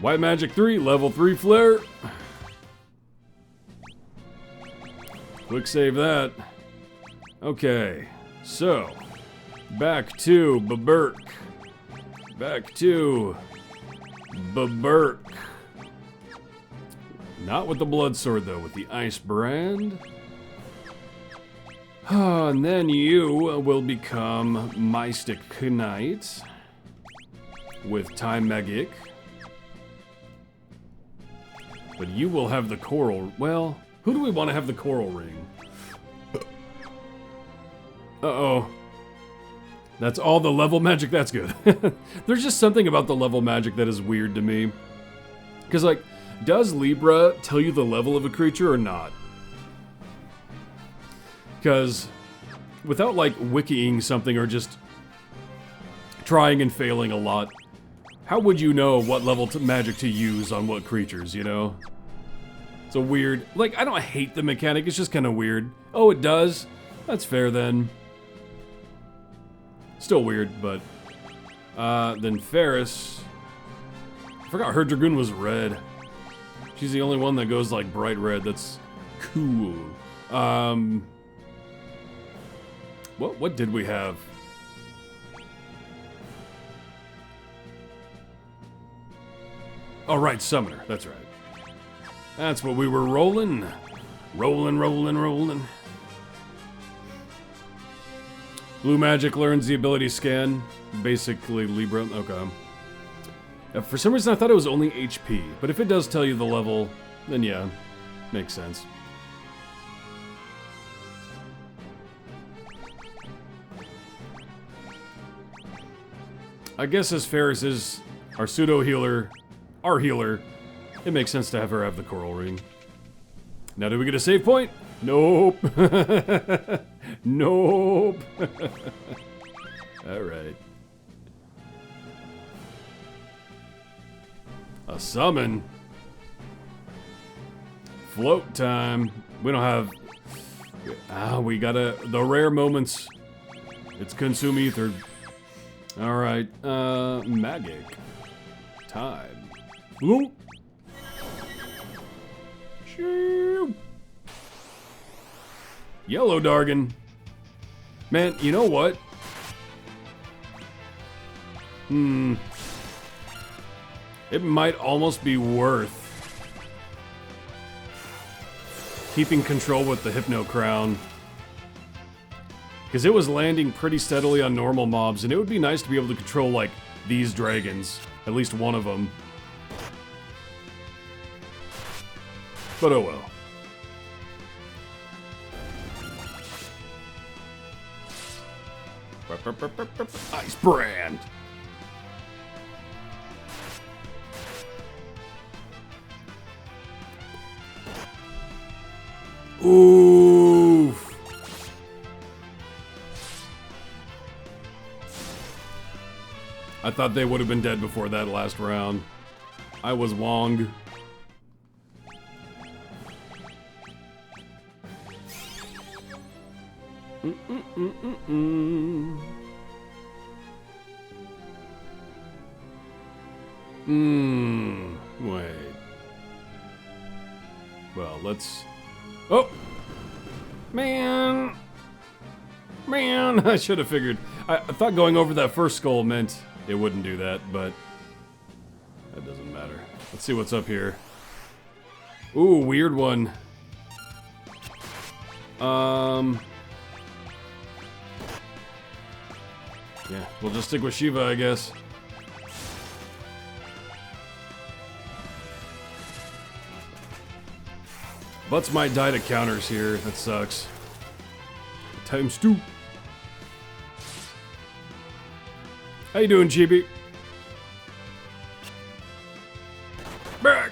White Magic 3, level 3 flare. Quick save that. Okay, so back to Baburk. Back to Baburk. Not with the blood sword though, with the ice brand. And then you will become Mystic Knight with Time Magic. But you will have the coral. Well, who do we want to have the coral ring? Uh-oh. That's all the level magic? That's good. There's just something about the level magic that is weird to me. Because, like, does Libra tell you the level of a creature or not? Because without, like, wikiing something or just trying and failing a lot, how would you know what level magic to use on what creatures, you know? It's a weird... Like, I don't hate the mechanic, it's just kind of weird. Oh, it does? That's fair, then. Still weird, but... then Ferris... I forgot her Dragoon was red. She's the only one that goes, like, bright red. That's cool. What did we have? Oh, right, Summoner. That's right. That's what we were rolling. Rolling. Blue Magic learns the ability Scan. Basically, Libra. Okay. For some reason, I thought it was only HP. But if it does tell you the level, then yeah. Makes sense. I guess as Ferris is our pseudo healer, our healer, it makes sense to have her have the coral ring. Now, do we get a save point? Nope. Nope. Alright. A summon. Float time. We don't have... we gotta... The rare moments. It's consume ether. Alright. Magic. Time. Ooh. Shoo. Yellow Dargon. Man, you know what? It might almost be worth keeping control with the Hypno Crown. Because it was landing pretty steadily on normal mobs, and it would be nice to be able to control, like, these dragons. At least one of them. But oh well. Ice Brand! Oof! I thought they would have been dead before that last round. I was wrong. Wait. Well, let's... Oh! Man! Man! I should have figured. I thought going over that first skull meant it wouldn't do that, but... that doesn't matter. Let's see what's up here. Ooh, weird one. Yeah, we'll just stick with Shiva, I guess. Butts might die to counters here. That sucks. Times 2. How you doing, Chibi? Back.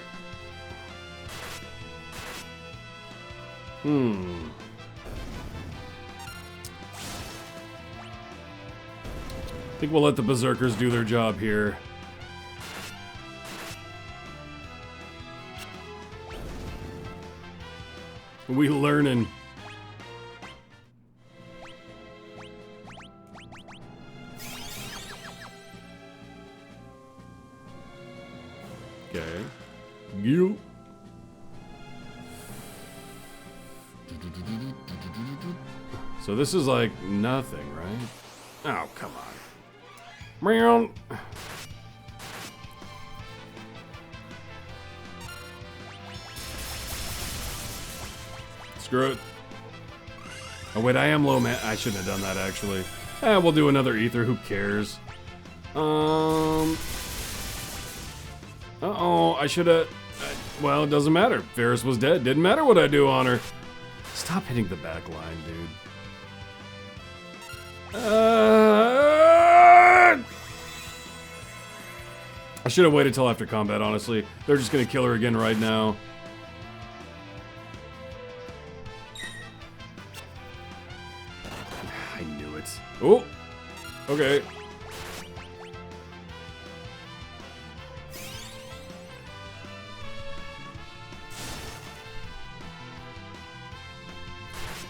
I think we'll let the Berserkers do their job here. We learning. Okay. You. So this is like nothing, right? Oh, come on. Meow. Screw it. Oh wait, I am low man. I shouldn't have done that actually. We'll do another ether. Who cares? Uh-oh, I should have... well, it doesn't matter. Ferris was dead. Didn't matter what I do on her. Stop hitting the back line, dude. I should have waited till after combat, honestly. They're just gonna kill her again right now. I knew it. Oh! Okay.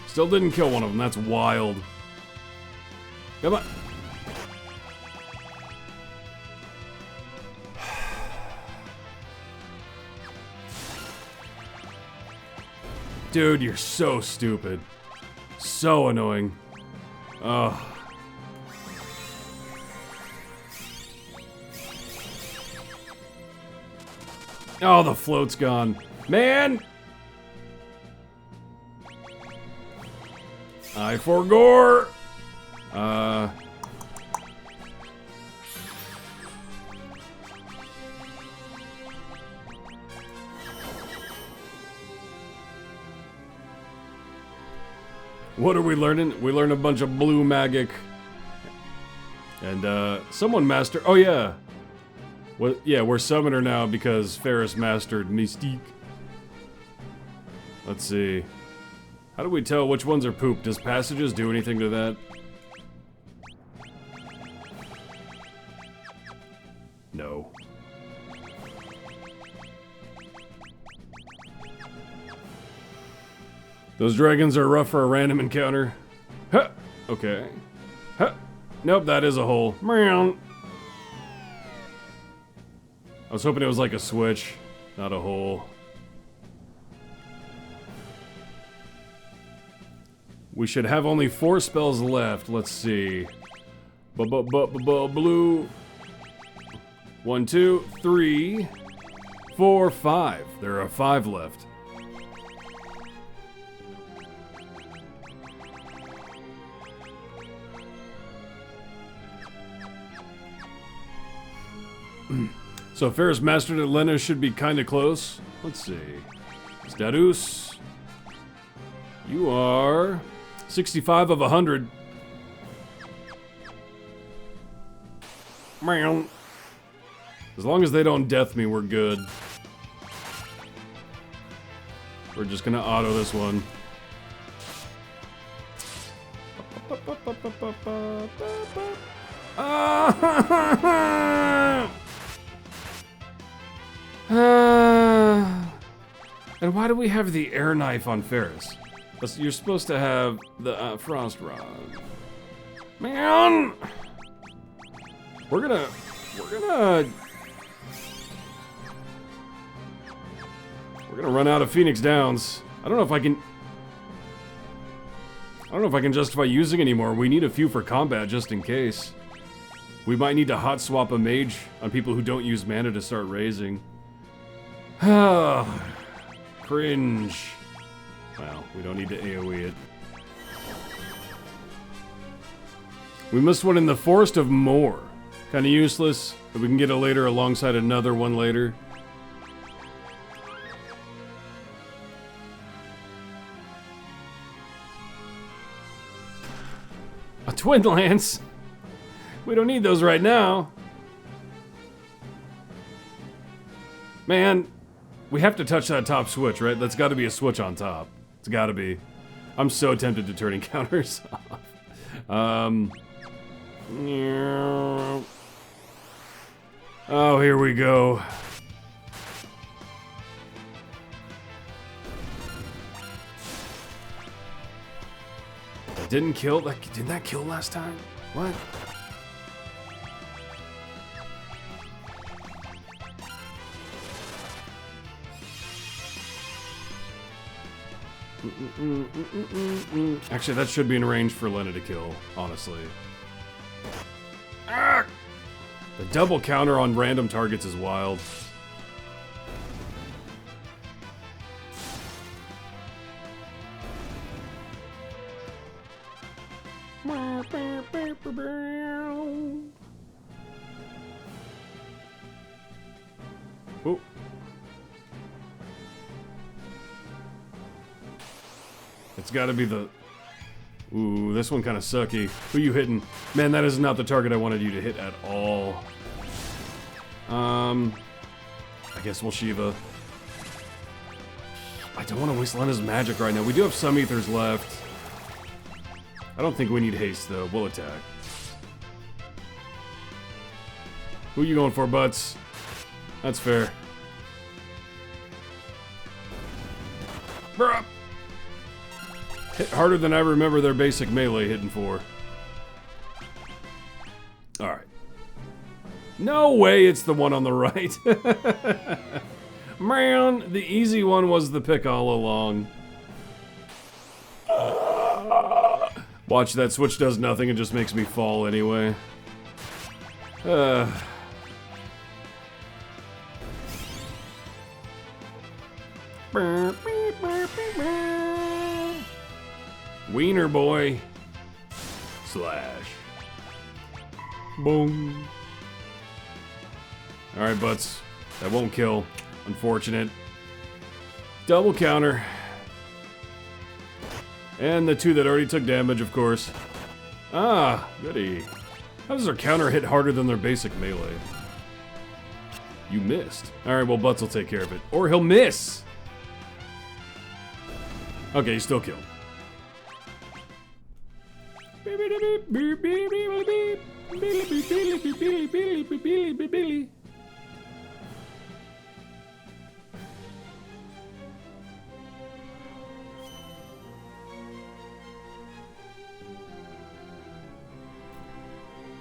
Still didn't kill one of them. That's wild. Come on. Dude, you're so stupid. So annoying. Ugh. Oh, the float's gone. Man! I forgore! What are we learning? We learn a bunch of blue magic. And someone mastered. Oh yeah. What? Yeah, we're summoner now because Ferris mastered Mystique. Let's see. How do we tell which ones are poop? Does passages do anything to that? No. Those dragons are rough for a random encounter. Huh. Okay. Huh. Nope, that is a hole. Meow. I was hoping it was like a switch, not a hole. We should have only 4 spells left. Let's see. Blue. 1, 2, 3, 4, 5. There are 5 left. So Ferris mastered Elena should be kinda close. Let's see. Status. You are 65 of 100. Meow. As long as they don't death me, we're good. We're just gonna auto this one. And why do we have the air knife on Ferris? You're supposed to have the frost rod. Man! We're gonna run out of Phoenix Downs. I don't know if I can justify using anymore. We need a few for combat just in case. We might need to hot swap a mage on people who don't use mana to start raising. Cringe. Well, we don't need to AoE it. We missed one in the Forest of Moor. Kinda useless, but we can get it later alongside another one later. A Twin Lance? We don't need those right now. Man, we have to touch that top switch, right? That's gotta be a switch on top. It's gotta be. I'm so tempted to turn encounters off. Oh, here we go. That didn't kill? Didn't that kill last time? What? Actually, that should be in range for Lena to kill, honestly. Ah! The double counter on random targets is wild. Oh. It's gotta be the... Ooh, this one kinda sucky. Who you hitting? Man, that is not the target I wanted you to hit at all. I guess we'll Shiva. I don't want to waste Lena's magic right now. We do have some ethers left. I don't think we need haste, though. We'll attack. Who you going for, Butts? That's fair. Bruh. Hit harder than I remember their basic melee hitting for. Alright. No way it's the one on the right. Man, the easy one was the pick all along. Watch, that switch does nothing, it just makes me fall anyway. Wiener boy. Slash. Boom. Alright, Butts. That won't kill. Unfortunate. Double counter. And the 2 that already took damage, of course. Ah, goody. How does their counter hit harder than their basic melee? You missed. Alright, well, Butts will take care of it. Or he'll miss! Okay, he's still killed.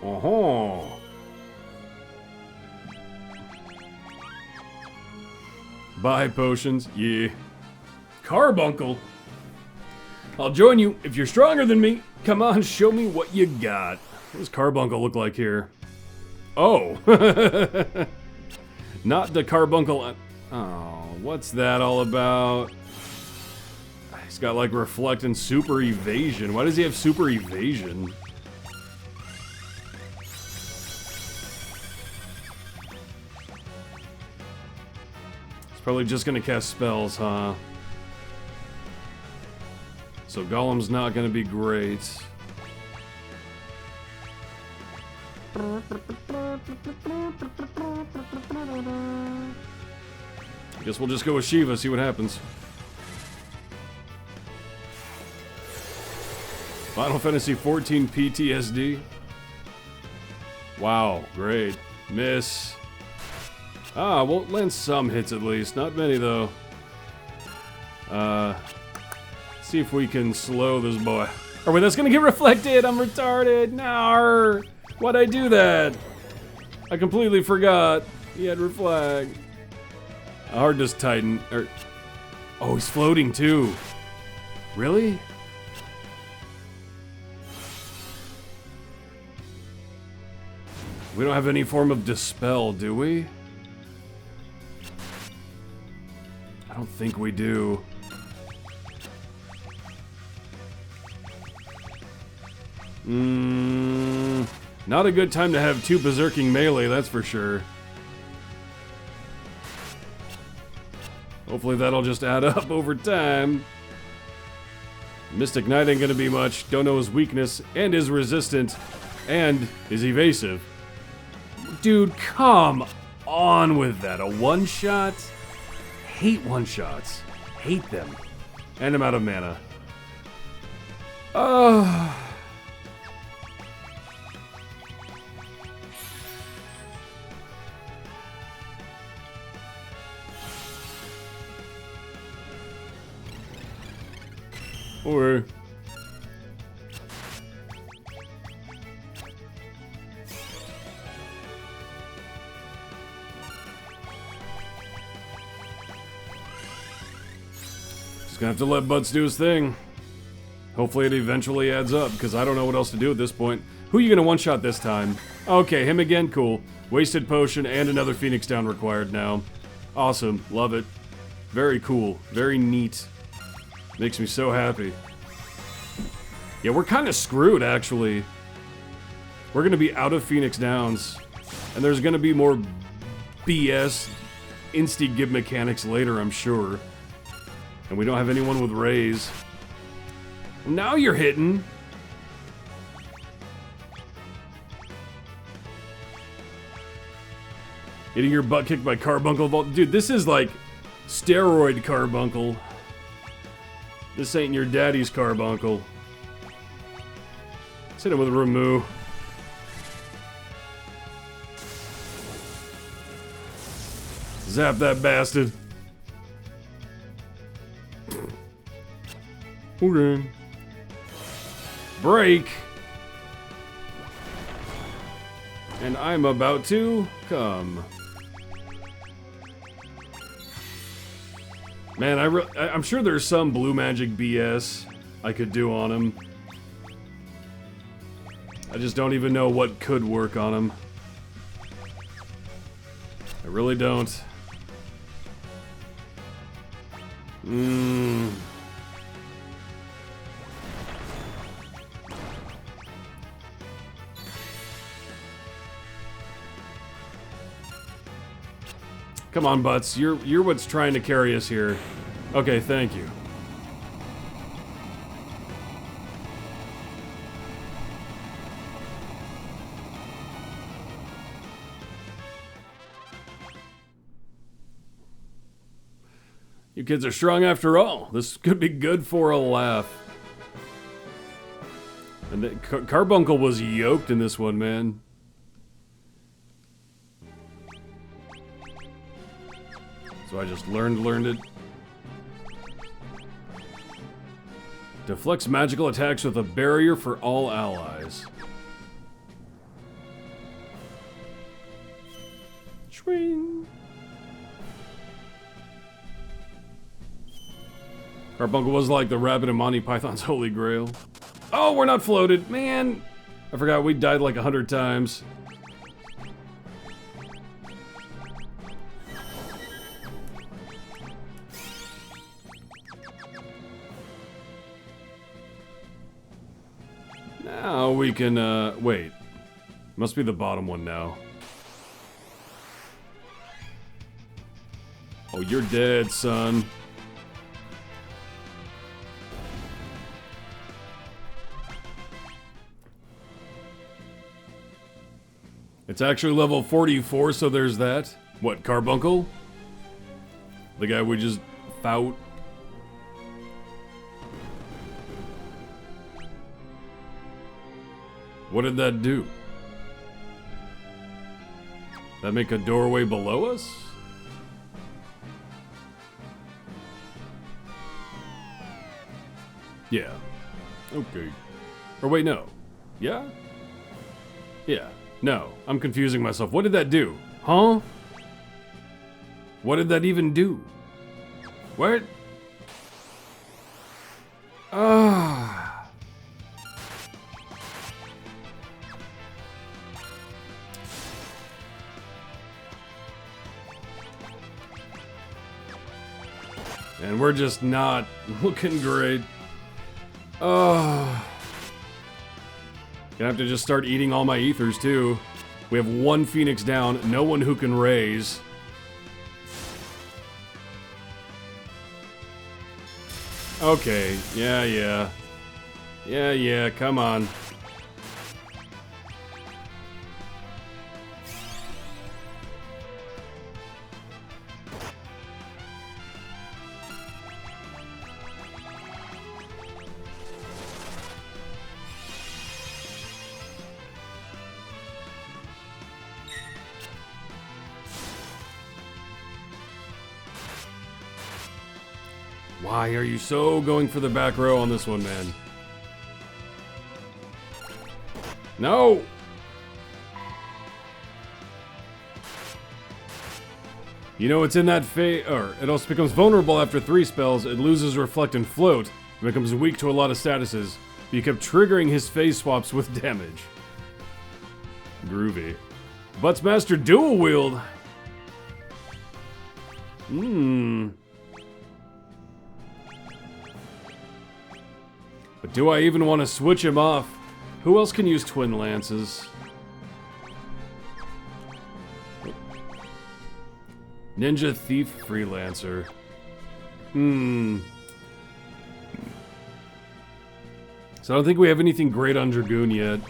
Uh-huh. Buy potions, yeah. Carbuncle. I'll join you if you're stronger than me. Come on, show me what you got. What does Carbuncle look like here? Oh. Not the Carbuncle. Oh, what's that all about? He's got like Reflect and Super Evasion. Why does he have Super Evasion? Probably just gonna cast spells, huh? So Golem's not gonna be great. I guess we'll just go with Shiva, see what happens. Final Fantasy XIV PTSD. Wow, great. Miss. Ah, won't land some hits at least. Not many, though. See if we can slow this boy. Oh, wait, that's gonna get reflected! I'm retarded! No! Why'd I do that? I completely forgot. He had reflect. Hard just tighten. Oh, he's floating, too. Really? We don't have any form of dispel, do we? I don't think we do. Not a good time to have two berserking melee, that's for sure. Hopefully that'll just add up over time. Mystic Knight ain't gonna be much. Don't know his weakness, and is resistant, and is evasive. Dude, come on with that. A one-shot? Hate one-shots. Hate them. And I'm out of mana. Oh. Or just gonna have to let Butts do his thing. Hopefully it eventually adds up, because I don't know what else to do at this point. Who are you gonna one-shot this time? Okay, him again? Cool. Wasted potion and another Phoenix down required now. Awesome. Love it. Very cool. Very neat. Makes me so happy. Yeah, we're kind of screwed, actually. We're gonna be out of Phoenix Downs. And there's gonna be more BS insti-gib mechanics later, I'm sure. And we don't have anyone with raise. Now you're hitting. Getting your butt kicked by Carbuncle Vault. Dude, this is like steroid Carbuncle. This ain't your daddy's Carbuncle. Let's hit him with a Remove. Zap that bastard. Okay. Break. And I'm about to come. Man, I'm sure there's some blue magic BS I could do on him. I just don't even know what could work on him. I really don't. Come on, Butts. You're what's trying to carry us here. Okay, thank you. You kids are strong after all. This could be good for a laugh. And Carbuncle was yoked in this one, man. So I just learned it. Deflects magical attacks with a barrier for all allies. Swing. Carbuncle was like the rabbit in Monty Python's Holy Grail. Oh, we're not floated, man! I forgot we died like 100 times. Now we can, wait. Must be the bottom one now. Oh, you're dead, son. It's actually level 44, so there's that. What, Carbuncle? The guy we just fought? What did that do? That make a doorway below us? Yeah. Okay. Or wait, no. Yeah? Yeah. No. I'm confusing myself. What did that do? Huh? What did that even do? What? Ah. And we're just not looking great. Oh. Gonna have to just start eating all my ethers too. We have one Phoenix down, no one who can raise. Okay, yeah, come on. Why are you so going for the back row on this one, man? No! You know, it's in that phase, or it also becomes vulnerable after 3 spells, it loses Reflect and Float, and becomes weak to a lot of statuses. But you kept triggering his phase swaps with damage. Groovy. Butts Master Dual Wield! But do I even want to switch him off? Who else can use Twin Lances? Ninja Thief Freelancer. So I don't think we have anything great on Dragoon yet.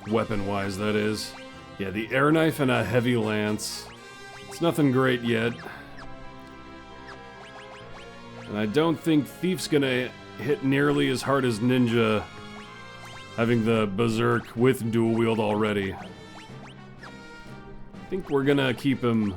Weapon-wise, that is. Yeah, the air knife and a heavy lance. It's nothing great yet. And I don't think Thief's gonna hit nearly as hard as Ninja, having the Berserk with dual wield already. I think we're gonna keep him.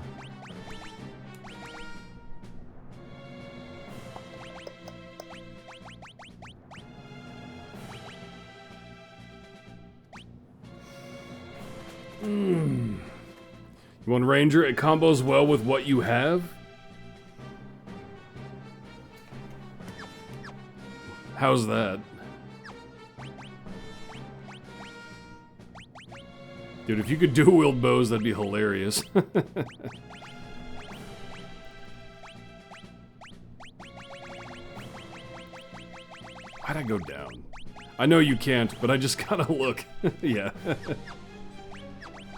You want Ranger? It combos well with what you have? How's that? Dude, if you could dual wield bows, that'd be hilarious. Why'd I go down? I know you can't, but I just gotta look. Yeah.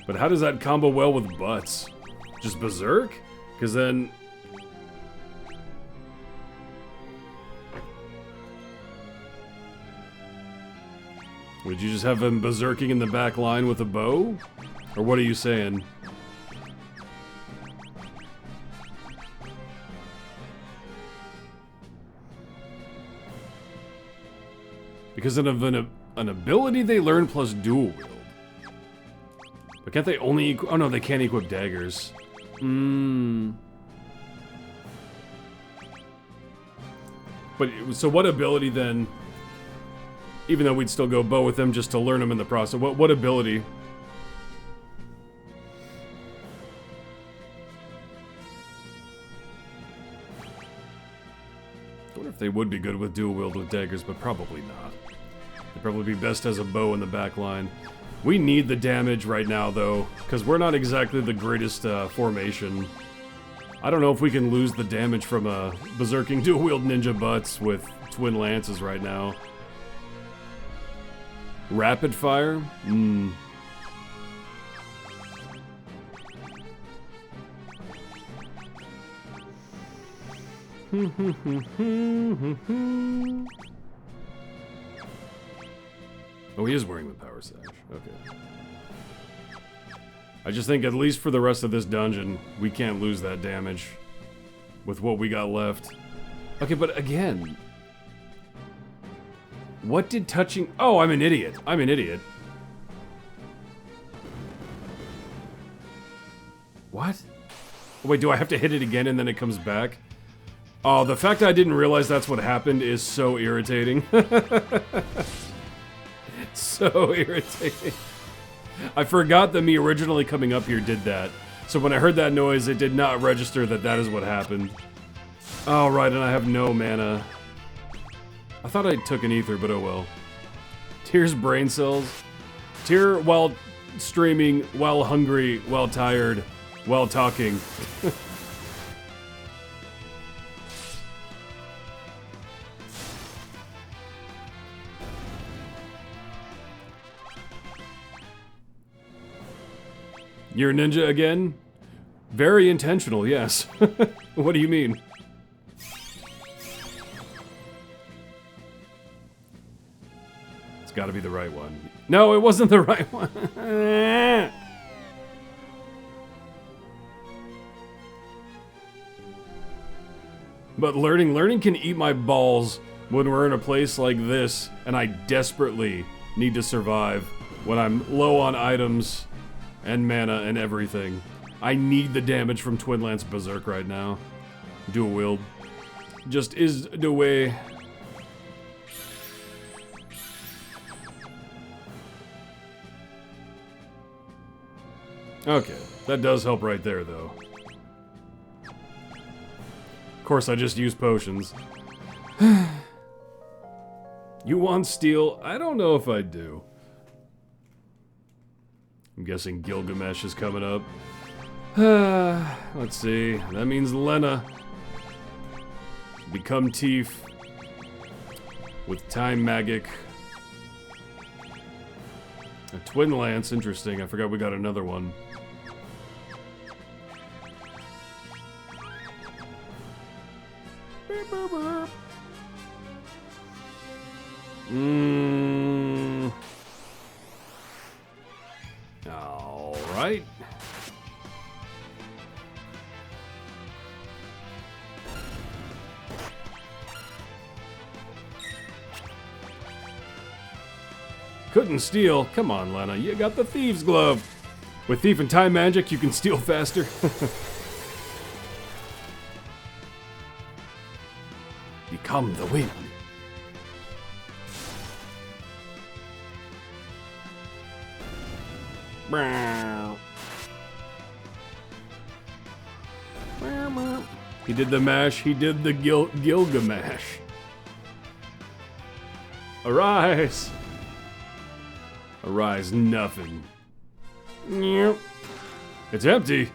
But how does that combo well with butts? Just Berserk? Because then... Would you just have him berserking in the back line with a bow? Or what are you saying? Because of an ability they learn plus dual wield. But can't they only oh no, they can't equip daggers. But, so what ability then, even though we'd still go bow with them just to learn them in the process, what ability? I wonder if they would be good with dual wield with daggers, but probably not. They'd probably be best as a bow in the back line. We need the damage right now, though, because we're not exactly the greatest formation. I don't know if we can lose the damage from berserking dual-wield ninja butts with twin lances right now. Rapid fire? Oh, he is wearing the power sash. Okay. I just think at least for the rest of this dungeon, we can't lose that damage with what we got left. Okay, but again, what did touching... Oh, I'm an idiot. I'm an idiot. What? Wait, do I have to hit it again and then it comes back? Oh, the fact I didn't realize that's what happened is so irritating. So irritating. I forgot that me originally coming up here did that. So when I heard that noise, it did not register that that is what happened. Oh, right, and I have no mana. I thought I took an ether, but oh well. Tyr's brain cells. Tyr while streaming, while hungry, while tired, while talking. You're a ninja again? Very intentional, yes. What do you mean? It's gotta be the right one. No, it wasn't the right one. But learning can eat my balls when we're in a place like this and I desperately need to survive when I'm low on items and mana and everything. I need the damage from Twin Lance Berserk right now. Dual wield. Just is the way. Okay, that does help right there though. Of course I just use potions. You want steel? I don't know if I do. I'm guessing Gilgamesh is coming up. Let's see. That means Lena. Become Teef. With Time Magic. A Twin Lance, interesting. I forgot we got another one. Alright. Couldn't steal. Come on, Lena. You got the Thieves' Glove. With Thief and Time Magic, you can steal faster. Become the wind. He did the mash, he did the Gilgamesh. Arise! Arise, nothing. It's empty.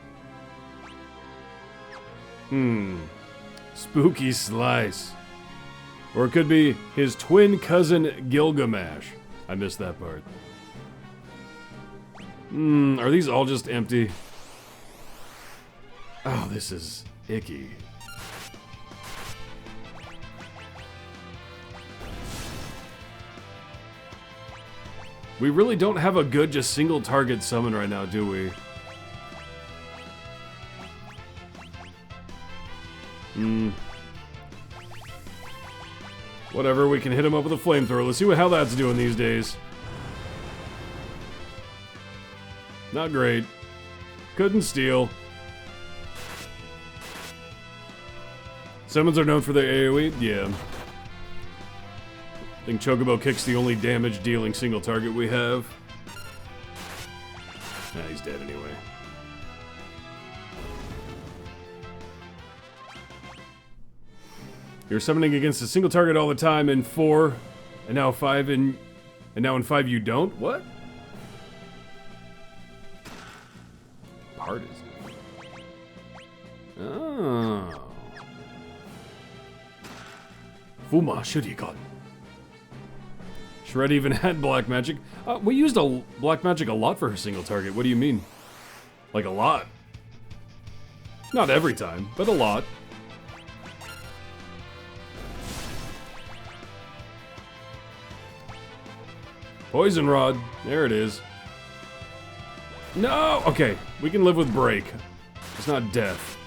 Spooky Slice. Or it could be his twin cousin Gilgamesh. I missed that part. Are these all just empty? Oh, this is icky. We really don't have a good just single target summon right now, do we? Whatever, we can hit him up with a flamethrower. Let's see how that's doing these days. Not great. Couldn't steal. Summons are known for their AoE? Yeah. I think Chocobo Kick's the only damage-dealing single target we have. Nah, he's dead anyway. You're summoning against a single target all the time in 4, and now 5 and now in 5 you don't? What? Partisan. Oh. Fuma Shuriken. Shred even had black magic. We used a black magic a lot for her single target. What do you mean? Like a lot? Not every time, but a lot. Poison Rod. There it is. No! Okay, we can live with break. It's not death.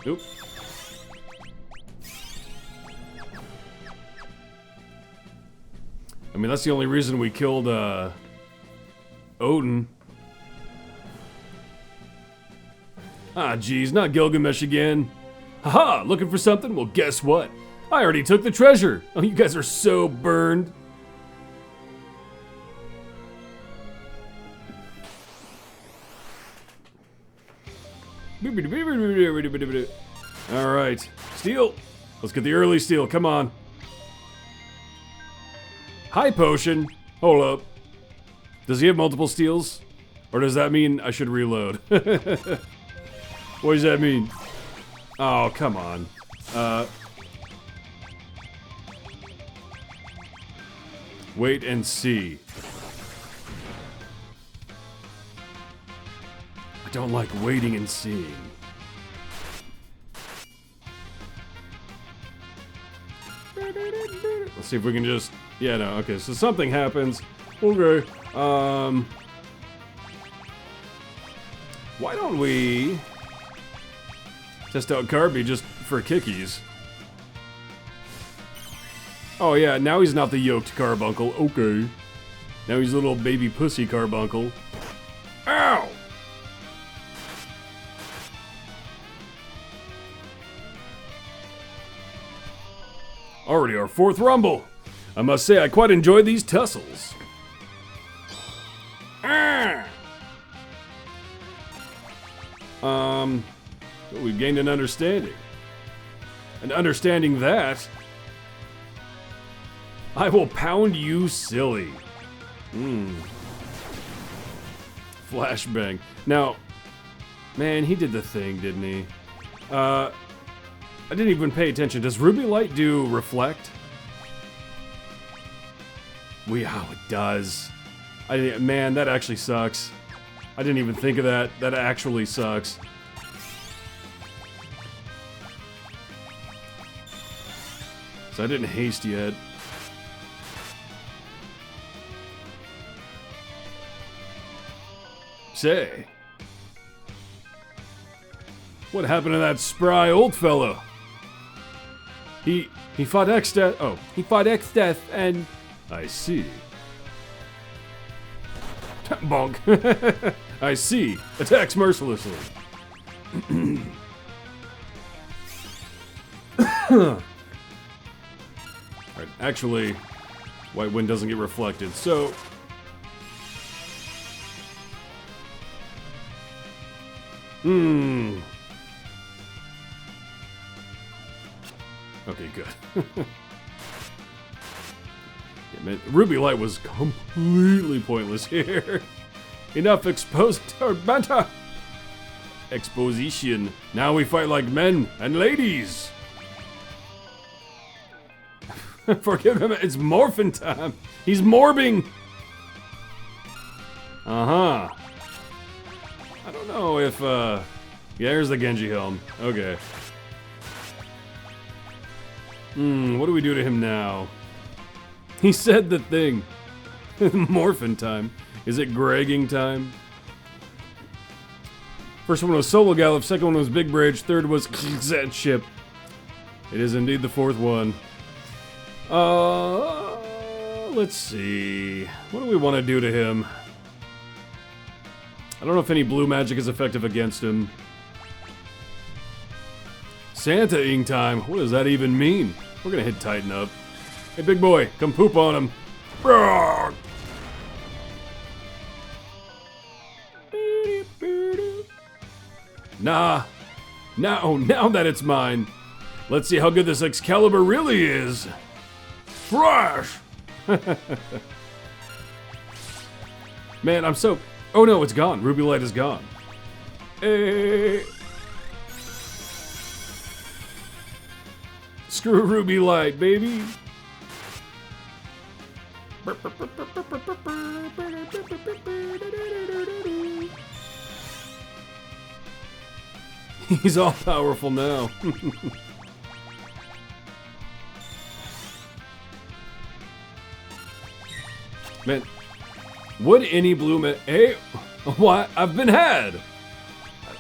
Oop. I mean, that's the only reason we killed, Odin. Ah, geez, not Gilgamesh again. Haha, looking for something? Well, guess what? I already took the treasure. Oh, you guys are so burned. Alright, steal. Let's get the early steal, come on. High potion. Hold up. Does he have multiple steals? Or does that mean I should reload? What does that mean? Oh, come on. Wait and see. I don't like waiting and seeing. Let's see if we can just... Yeah, no, okay, so something happens. Okay, why don't we... test out Kirby just for kickies? Oh yeah, now he's not the yoked carbuncle. Okay. Now he's a little baby pussy carbuncle. Ow! Already our 4th rumble. I must say I quite enjoy these tussles. We've gained an understanding. And understanding that, I will pound you silly. Flashbang. Now, man, he did the thing, didn't he? I didn't even pay attention. Does Ruby Light do reflect? Wow, it does. Man, that actually sucks. I didn't even think of that. That actually sucks. So I didn't haste yet. Say. What happened to that spry old fellow? He fought X-Death. Oh, he fought X-Death and... I see. Bonk. I see. Attacks mercilessly. Alright, actually, White Wind doesn't get reflected, so... Okay, good. Yeah, man, Ruby Light was completely pointless here. Enough tormenta. Exposition. Now we fight like men and ladies. Forgive him, it's morphin' time. He's morbing. Uh-huh. I don't know if, yeah, here's the Genji helm. Okay. What do we do to him now? He said the thing. Morphin time. Is it Gregging time? First one was Solo Gallop, second one was Big Bridge, third was Zed Ship. It is indeed the fourth one. Let's see. What do we want to do to him? I don't know if any blue magic is effective against him. Santa-ing time. What does that even mean? We're gonna hit Titan up. Hey, big boy, come poop on him. Roar! Nah. Now that it's mine. Let's see how good this Excalibur really is. Flash! Man, I'm so... Oh no, it's gone. Ruby Light is gone. Hey. Screw Ruby Light, baby. He's all powerful now. Man, would any blue hey, what? I've been had.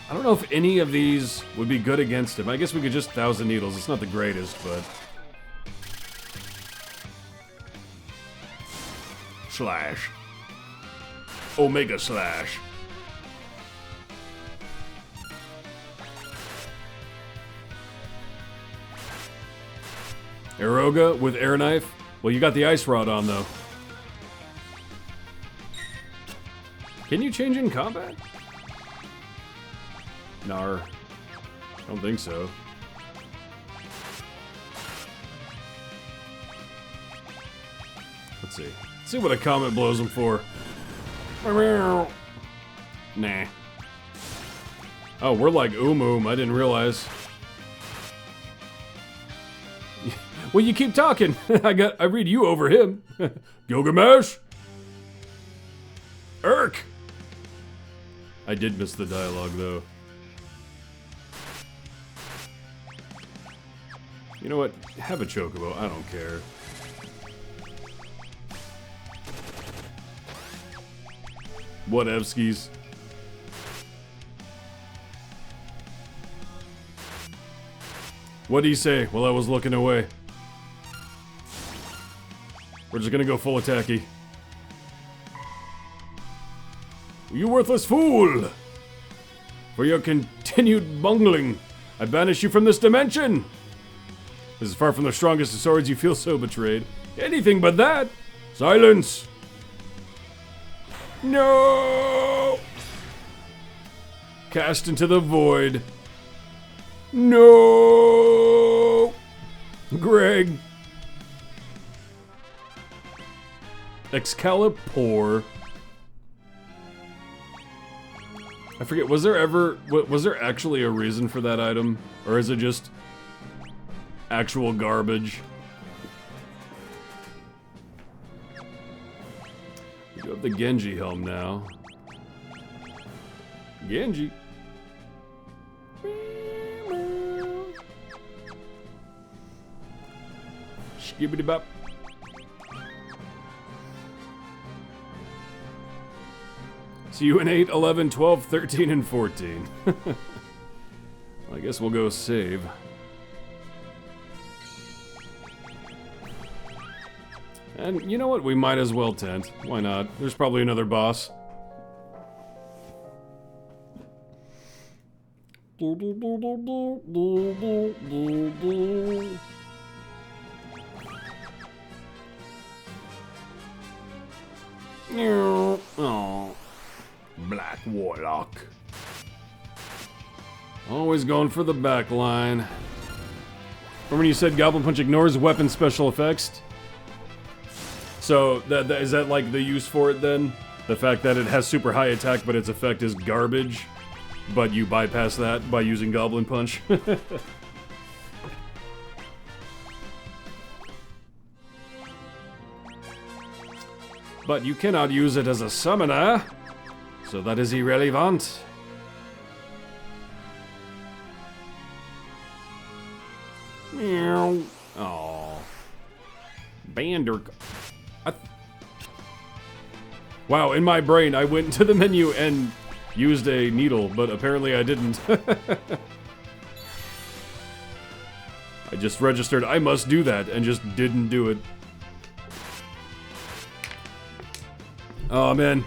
I don't know if any of these would be good against him. I guess we could just Thousand Needles. It's not the greatest, but... Slash. Omega Slash. Aeroga with Air Knife? Well, you got the Ice Rod on, though. Can you change in combat? Nar. I don't think so. Let's see. Let's see what a comet blows him for. Nah. Oh, we're like I didn't realize. Well, you keep talking. I read you over him. Gilgamesh? Irk! I did miss the dialogue, though. You know what? Have a Chocobo. I don't care. Whatevskis. What'd he say while I was looking away? We're just gonna go full attacky. You worthless fool! For your continued bungling, I banish you from this dimension! This is far from the strongest of swords, you feel so betrayed. Anything but that! Silence! No! Cast into the void. No! Greg. Excalibur. I forget, was there actually a reason for that item? Or is it just actual garbage? We do have the Genji helm now. Genji. Skibbity bop. See you in 8, 11, 12, 13, and 14. I guess we'll go save. And you know what? We might as well tent. Why not? There's probably another boss. Oh. Black Warlock. Always going for the back line. Remember when you said Goblin Punch ignores weapon special effects? So, is that like the use for it then? The fact that it has super high attack but its effect is garbage? But you bypass that by using Goblin Punch? But you cannot use it as a summoner, so that is irrelevant. Meow. Oh. Bander. Wow, in my brain, I went to the menu and used a needle, but apparently I didn't. I just registered, I must do that, and just didn't do it. Oh, man.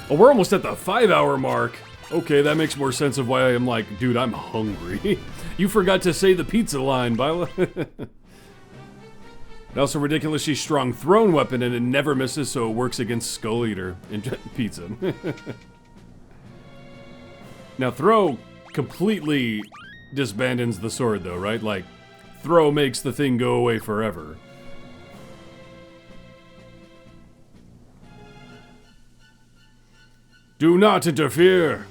Oh, we're almost at the 5-hour mark. Okay, that makes more sense of why I am like, dude, I'm hungry. You forgot to say the pizza line, Byla. And also ridiculously strong thrown weapon, and it never misses, so it works against Skull Eater in pizza. Now, throw completely disbandons the sword, though, right? Like, throw makes the thing go away forever. Do not interfere!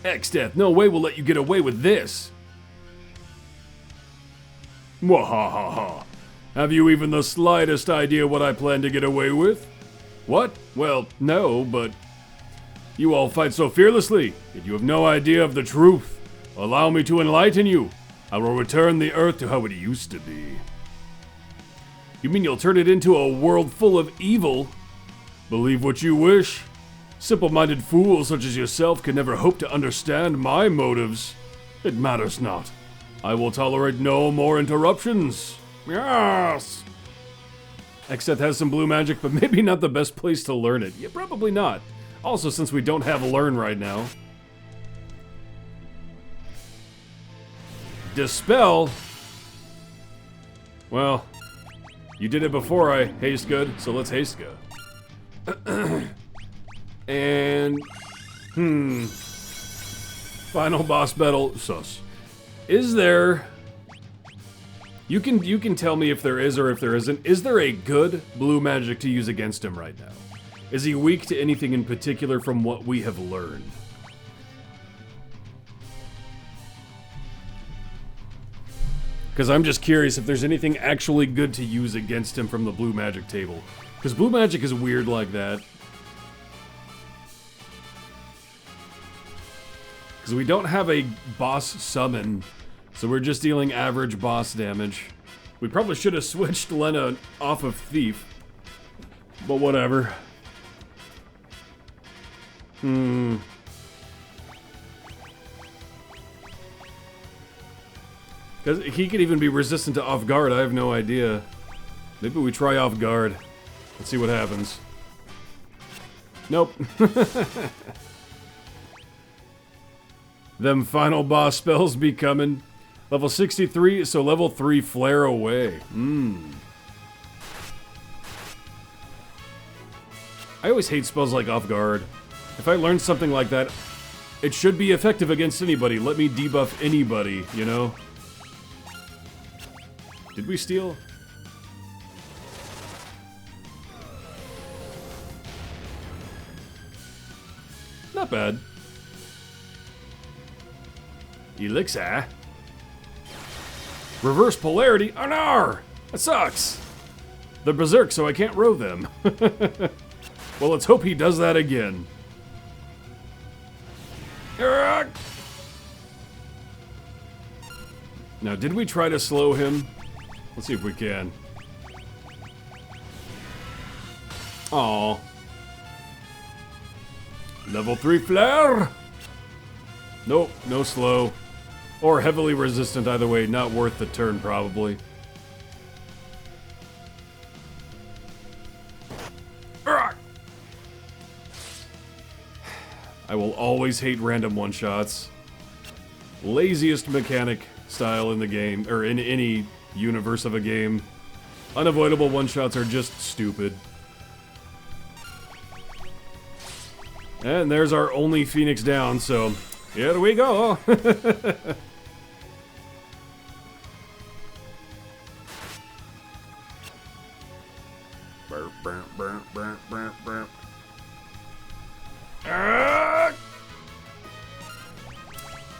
X-Death, no way we'll let you get away with this! Mwahaha. Have you even the slightest idea what I plan to get away with? What? Well, no, but you all fight so fearlessly, yet you have no idea of the truth. Allow me to enlighten you. I will return the Earth to how it used to be. You mean you'll turn it into a world full of evil? Believe what you wish. Simple-minded fools such as yourself can never hope to understand my motives. It matters not. I will tolerate no more interruptions. Yes! X-Death has some blue magic, but maybe not the best place to learn it. Yeah, probably not. Also, since we don't have learn right now. Dispel? Well, you did it before I haste good, so let's haste go. And... Final boss battle, sus. Is there... You can tell me if there is or if there isn't. Is there a good blue magic to use against him right now? Is he weak to anything in particular from what we have learned? Because I'm just curious if there's anything actually good to use against him from the blue magic table. Because blue magic is weird like that. Because we don't have a boss summon, so we're just dealing average boss damage. We probably should have switched Lena off of Thief, but whatever. Because he could even be resistant to off guard, I have no idea. Maybe we try off guard. Let's see what happens. Nope. Them final boss spells be coming. Level 63, so level 3 flare away. I always hate spells like off guard. If I learn something like that, it should be effective against anybody. Let me debuff anybody, you know? Did we steal? Not bad. Elixir. Reverse polarity? Oh no! That sucks! They're berserk, so I can't row them. Well, let's hope he does that again. Now, did we try to slow him? Let's see if we can. Aww. Level 3 flare! Nope, no slow. Or heavily resistant, either way, not worth the turn, probably. I will always hate random one-shots. Laziest mechanic style in the game, or in any universe of a game. Unavoidable one-shots are just stupid. And there's our only Phoenix down, so here we go.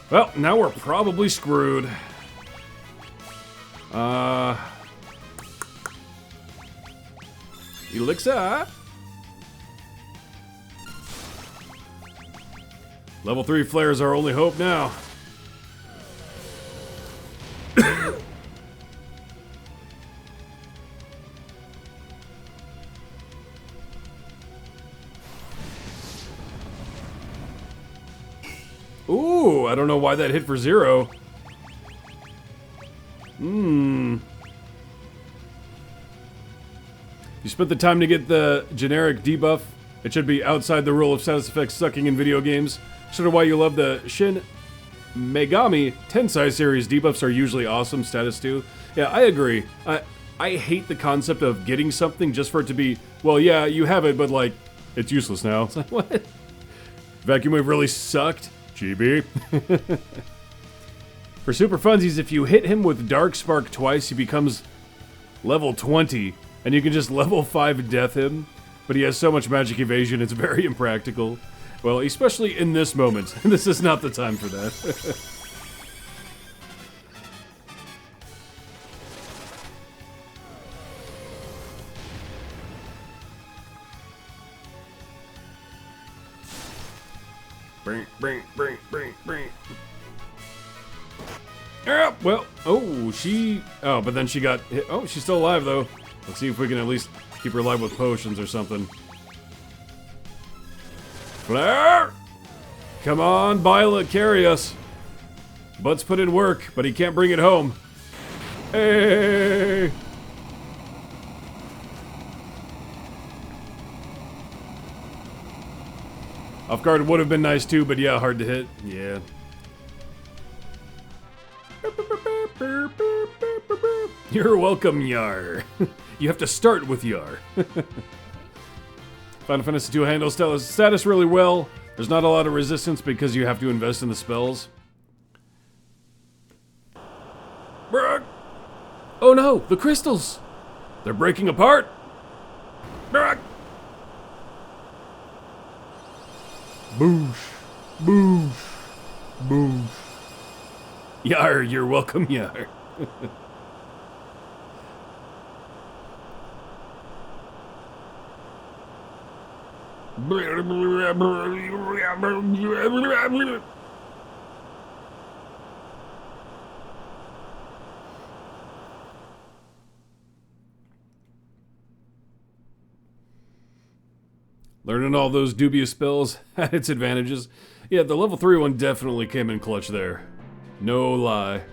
Well, now we're probably screwed. Elixir. Level 3 flares are our only hope now. Ooh, I don't know why that hit for 0. You spent the time to get the generic debuff. It should be outside the rule of status effects sucking in video games. Sort of why you love the Shin Megami Tensei series. Debuffs are usually awesome. Status too. Yeah, I agree. I hate the concept of getting something just for it to be, well, yeah, you have it, but like, it's useless now. It's like, what? Vacuum Wave really sucked? GB. For Super Funsies, if you hit him with Dark Spark twice, he becomes level 20, and you can just level 5 death him, but he has so much magic evasion, it's very impractical. Well, especially in this moment. This is not the time for that. Yeah, well, oh, but then she got hit. Oh, she's still alive, though. Let's see if we can at least keep her alive with potions or something. Flare! Come on, Bila, carry us. Bud's put in work, but he can't bring it home. Hey! Off guard would have been nice too, but yeah, hard to hit. Yeah. You're welcome, Yar. You have to start with Yar. Final Fantasy II handles status really well. There's not a lot of resistance because you have to invest in the spells. Oh no, the crystals! They're breaking apart! Boosh. Boosh. Boosh. Yar, you're welcome, Yar. Learning all those dubious spells had its advantages. Yeah, the level 3 one definitely came in clutch there. No lie.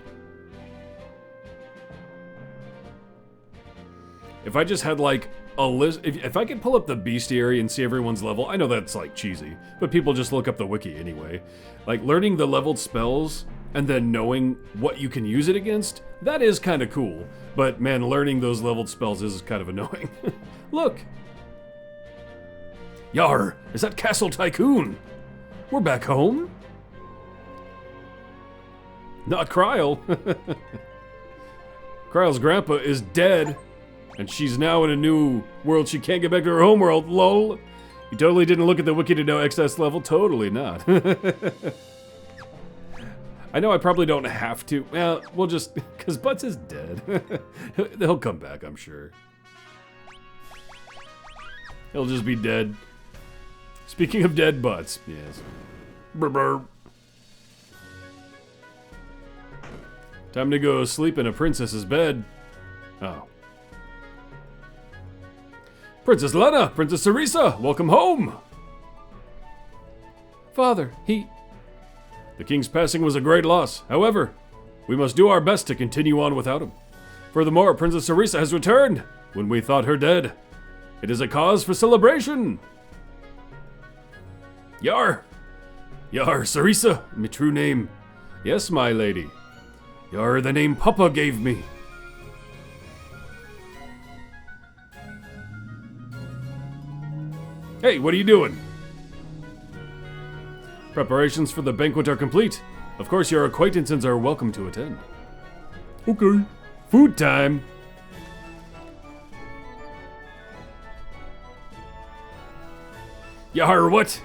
If I just had like a list, if I could pull up the bestiary and see everyone's level, I know that's like cheesy, but people just look up the wiki anyway. Like learning the leveled spells and then knowing what you can use it against, that is kind of cool. But man, learning those leveled spells is kind of annoying. Look! Yar, is that Castle Tycoon? We're back home? Not Kryl. Kryl's grandpa is dead, and she's now in a new world. She can't get back to her homeworld, lol. You totally didn't look at the wiki to know excess level? Totally not. I know I probably don't have to. Well, we'll just, because Butts is dead. He'll come back, I'm sure. He'll just be dead. Speaking of dead butts, yes. Brr brr. Time to go sleep in a princess's bed. Oh. Princess Lena, Princess Sarisa, welcome home! Father, The king's passing was a great loss. However, we must do our best to continue on without him. Furthermore, Princess Sarisa has returned when we thought her dead. It is a cause for celebration! Yar! Yar, Sarisa, my true name. Yes, my lady. Yar, the name Papa gave me. Hey, what are you doing? Preparations for the banquet are complete. Of course, your acquaintances are welcome to attend. Okay. Food time! Yar, what?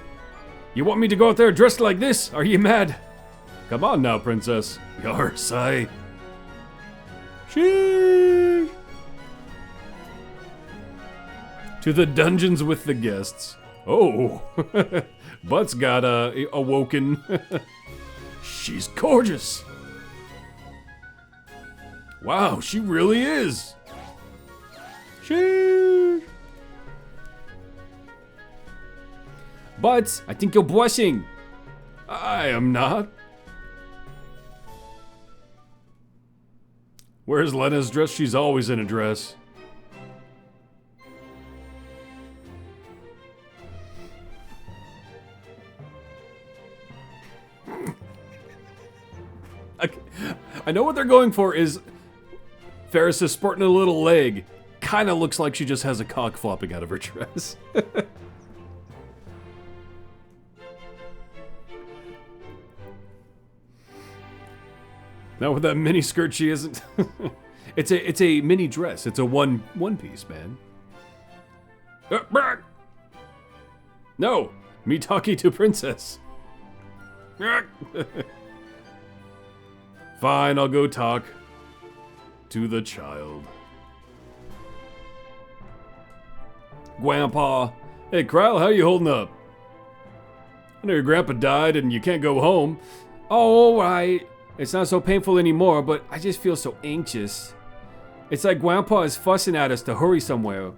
You want me to go out there dressed like this? Are you mad? Come on now, princess. Yar, sigh. Sheesh. To the dungeons with the guests. Oh, Butts got awoken. She's gorgeous. Wow, she really is. Sheesh. Butts, I think you're blushing. I am not. Where's Lena's dress? She's always in a dress. I know what they're going for is Ferris is sporting a little leg. Kind of looks like she just has a cock flopping out of her dress. Now with that mini skirt, she isn't. It's a mini dress. It's a one piece, man. No, me talking to princess. Fine, I'll go talk to the child. Grandpa. Hey, Kyle, how you holding up? I know your grandpa died and you can't go home. Oh, alright. It's not so painful anymore, but I just feel so anxious. It's like Grandpa is fussing at us to hurry somewhere.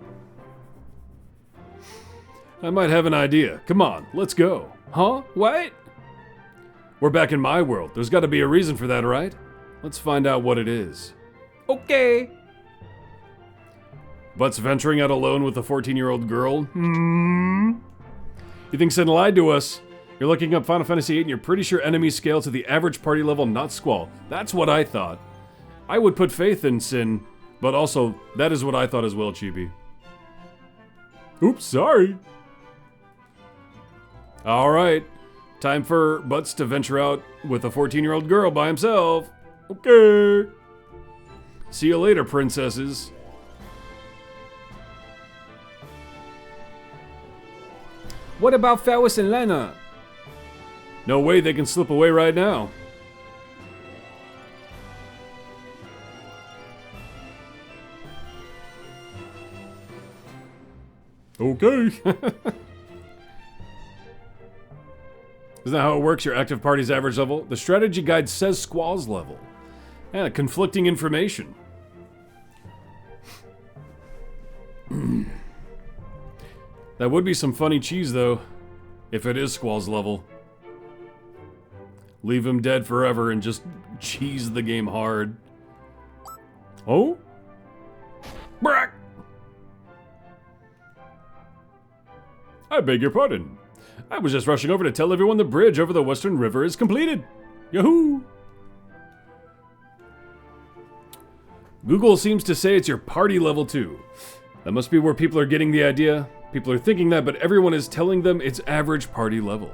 I might have an idea. Come on, let's go. Huh? What? We're back in my world. There's got to be a reason for that, right? Let's find out what it is. Okay. But's venturing out alone with a 14-year-old girl? You think Sin lied to us? You're looking up Final Fantasy VIII and you're pretty sure enemies scale to the average party level, not Squall. That's what I thought. I would put faith in Sin, but also, that is what I thought as well, Chibi. Oops, sorry. Alright. Time for Butts to venture out with a 14-year-old girl by himself. Okay. See you later, princesses. What about Ferris and Lena? No way they can slip away right now. Okay. Isn't that how it works? Your active party's average level? The strategy guide says Squall's level. Yeah, conflicting information. That would be some funny cheese, though, if it is Squall's level. Leave him dead forever and just cheese the game hard. Oh? Brack! I beg your pardon. I was just rushing over to tell everyone the bridge over the Western River is completed. Yahoo! Google seems to say it's your party level too. That must be where people are getting the idea. People are thinking that, but everyone is telling them it's average party level.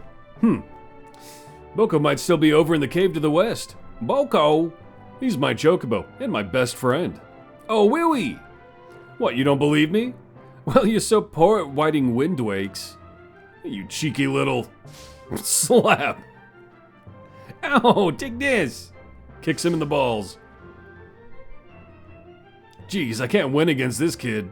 Boko might still be over in the cave to the west. Boko? He's my chocobo and my best friend. Oh, Willie! What, you don't believe me? Well, you're so poor at whiting wind wakes. You cheeky little slap. Ow, take this. Kicks him in the balls. Jeez, I can't win against this kid.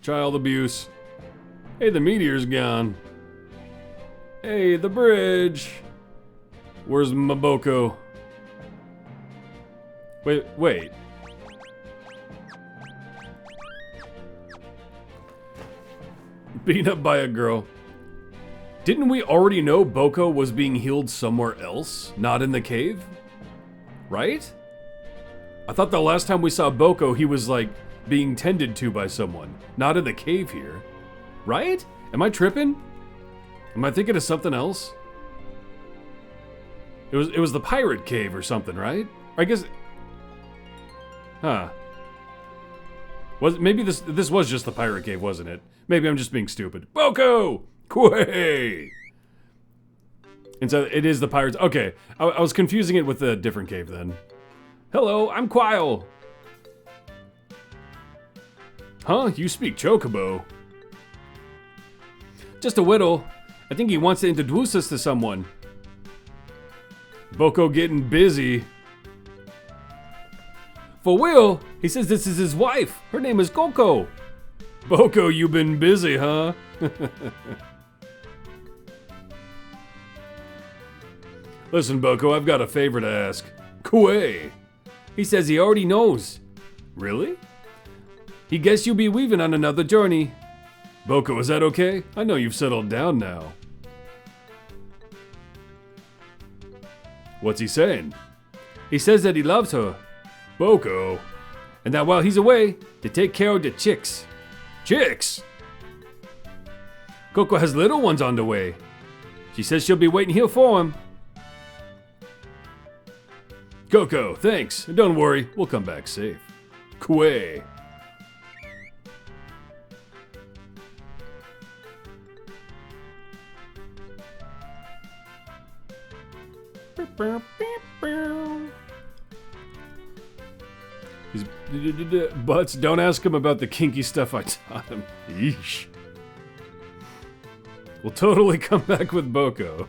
Child abuse. Hey, the meteor's gone. Hey, the bridge. Where's Maboko? Wait. Beaten up by a girl. Didn't we already know Boko was being healed somewhere else? Not in the cave? Right? I thought the last time we saw Boko, he was like being tended to by someone. Not in the cave here. Right? Am I tripping? Am I thinking of something else? It was the pirate cave or something, right? I guess... Huh. Maybe this was just the pirate cave, wasn't it? Maybe I'm just being stupid. Boko! Quay! And so it is the pirates. Okay, I was confusing it with a different cave then. Hello, I'm Quile. Huh? You speak Chocobo. Just a whittle. I think he wants to introduce us to someone. Boko getting busy. For Will, he says this is his wife. Her name is Coco. Boko, you been busy, huh? Listen, Boko, I've got a favor to ask. Quay. He says he already knows. Really? He guessed you'll be leaving on another journey. Boko, is that okay? I know you've settled down now. What's he saying? He says that he loves her. Boko. And that while he's away, to take care of the chicks. Chicks? Coco has little ones on the way. She says she'll be waiting here for him. Coco, thanks. And don't worry, we'll come back safe. Quay. Butts, don't ask him about the kinky stuff I taught him. Yeesh. We'll totally come back with Boko.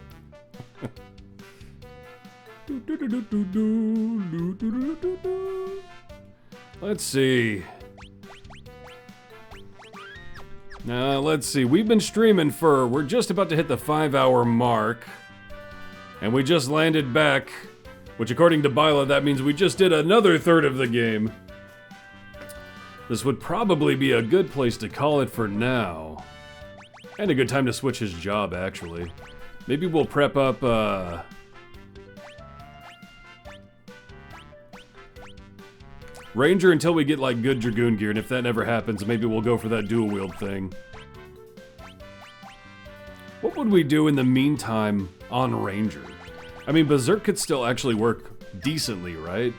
Let's see. Let's see. We've been streaming for... We're just about to hit the 5-hour mark. And we just landed back. Which according to Byla, that means we just did another third of the game. This would probably be a good place to call it for now. And a good time to switch his job, actually. Maybe we'll prep up, Ranger until we get, like, good Dragoon gear, and if that never happens, maybe we'll go for that dual-wield thing. What would we do in the meantime on Ranger? I mean, Berserk could still actually work decently, right?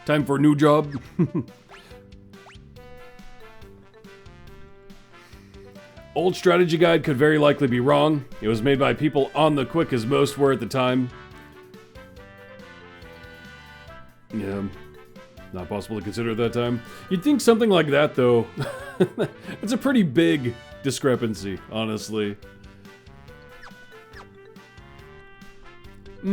Time for a new job. Old strategy guide could very likely be wrong. It was made by people on the quick as most were at the time. Yeah, not possible to consider at that time. You'd think something like that, though. It's a pretty big discrepancy, honestly. They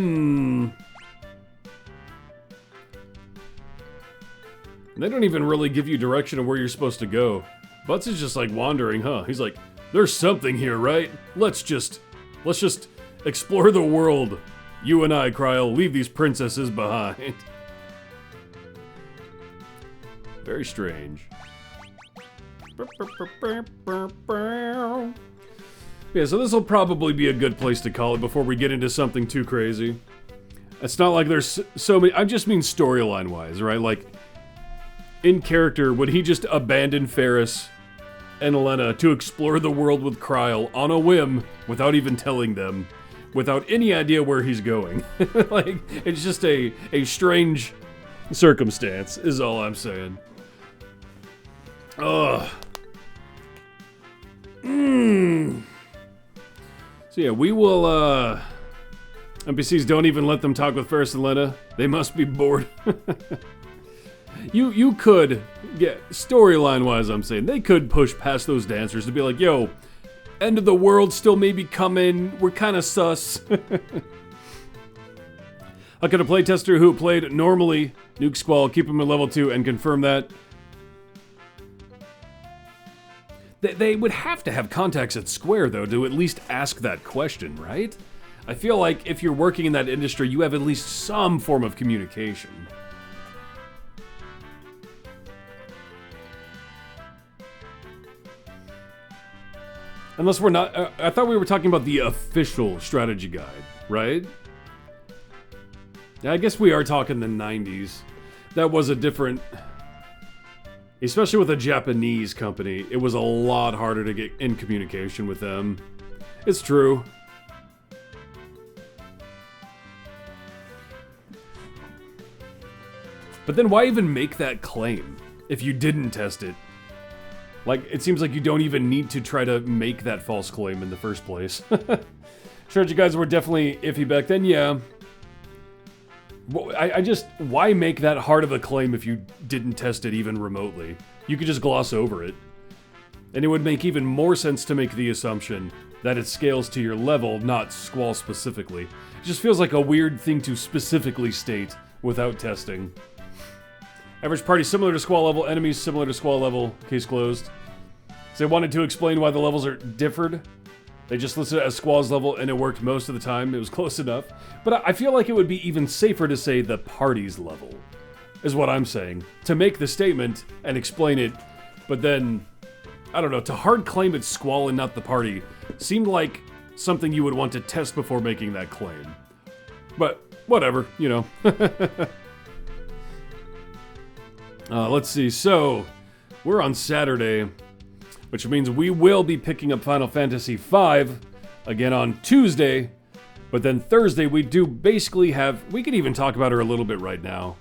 don't even really give you direction of where you're supposed to go. Butts is just like wandering, huh? He's like, there's something here, right? Let's just explore the world. You and I, Kryl, leave these princesses behind. Very strange. Yeah, so this will probably be a good place to call it before we get into something too crazy. It's not like there's so many... I just mean storyline-wise, right? Like, in character, would he just abandon Ferris and Elena to explore the world with Kryl on a whim without even telling them, without any idea where he's going? Like, it's just a strange circumstance, is all I'm saying. Ugh. So yeah, we will, NPCs don't even let them talk with Ferris and Lena. They must be bored. You could, yeah, storyline-wise I'm saying, they could push past those dancers to be like, yo, end of the world still maybe coming, we're kinda sus. I could a playtester who played normally, nuke Squall, keep him at level 2, and confirm that. They would have to have contacts at Square, though, to at least ask that question, right? I feel like if you're working in that industry, you have at least some form of communication. Unless we're not... I thought we were talking about the official strategy guide, right? Yeah, I guess we are talking the 90s. That was a different... Especially with a Japanese company, it was a lot harder to get in communication with them. It's true. But then why even make that claim if you didn't test it? Like, it seems like you don't even need to try to make that false claim in the first place. Strategy guides were definitely iffy back then, yeah. I just, why make that hard of a claim if you didn't test it even remotely? You could just gloss over it. And it would make even more sense to make the assumption that it scales to your level, not Squall specifically. It just feels like a weird thing to specifically state without testing. Average party similar to Squall level, enemies similar to Squall level, case closed. So they wanted to explain why the levels are differed. They just listed it as Squall's level, and it worked most of the time. It was close enough. But I feel like it would be even safer to say the party's level, is what I'm saying. To make the statement and explain it, but then, I don't know, to hard claim it's Squall and not the party seemed like something you would want to test before making that claim. But, whatever, you know. Let's see, so, we're on Saturday, which means we will be picking up Final Fantasy V again on Tuesday, but then Thursday we do basically have, we could even talk about her a little bit right now.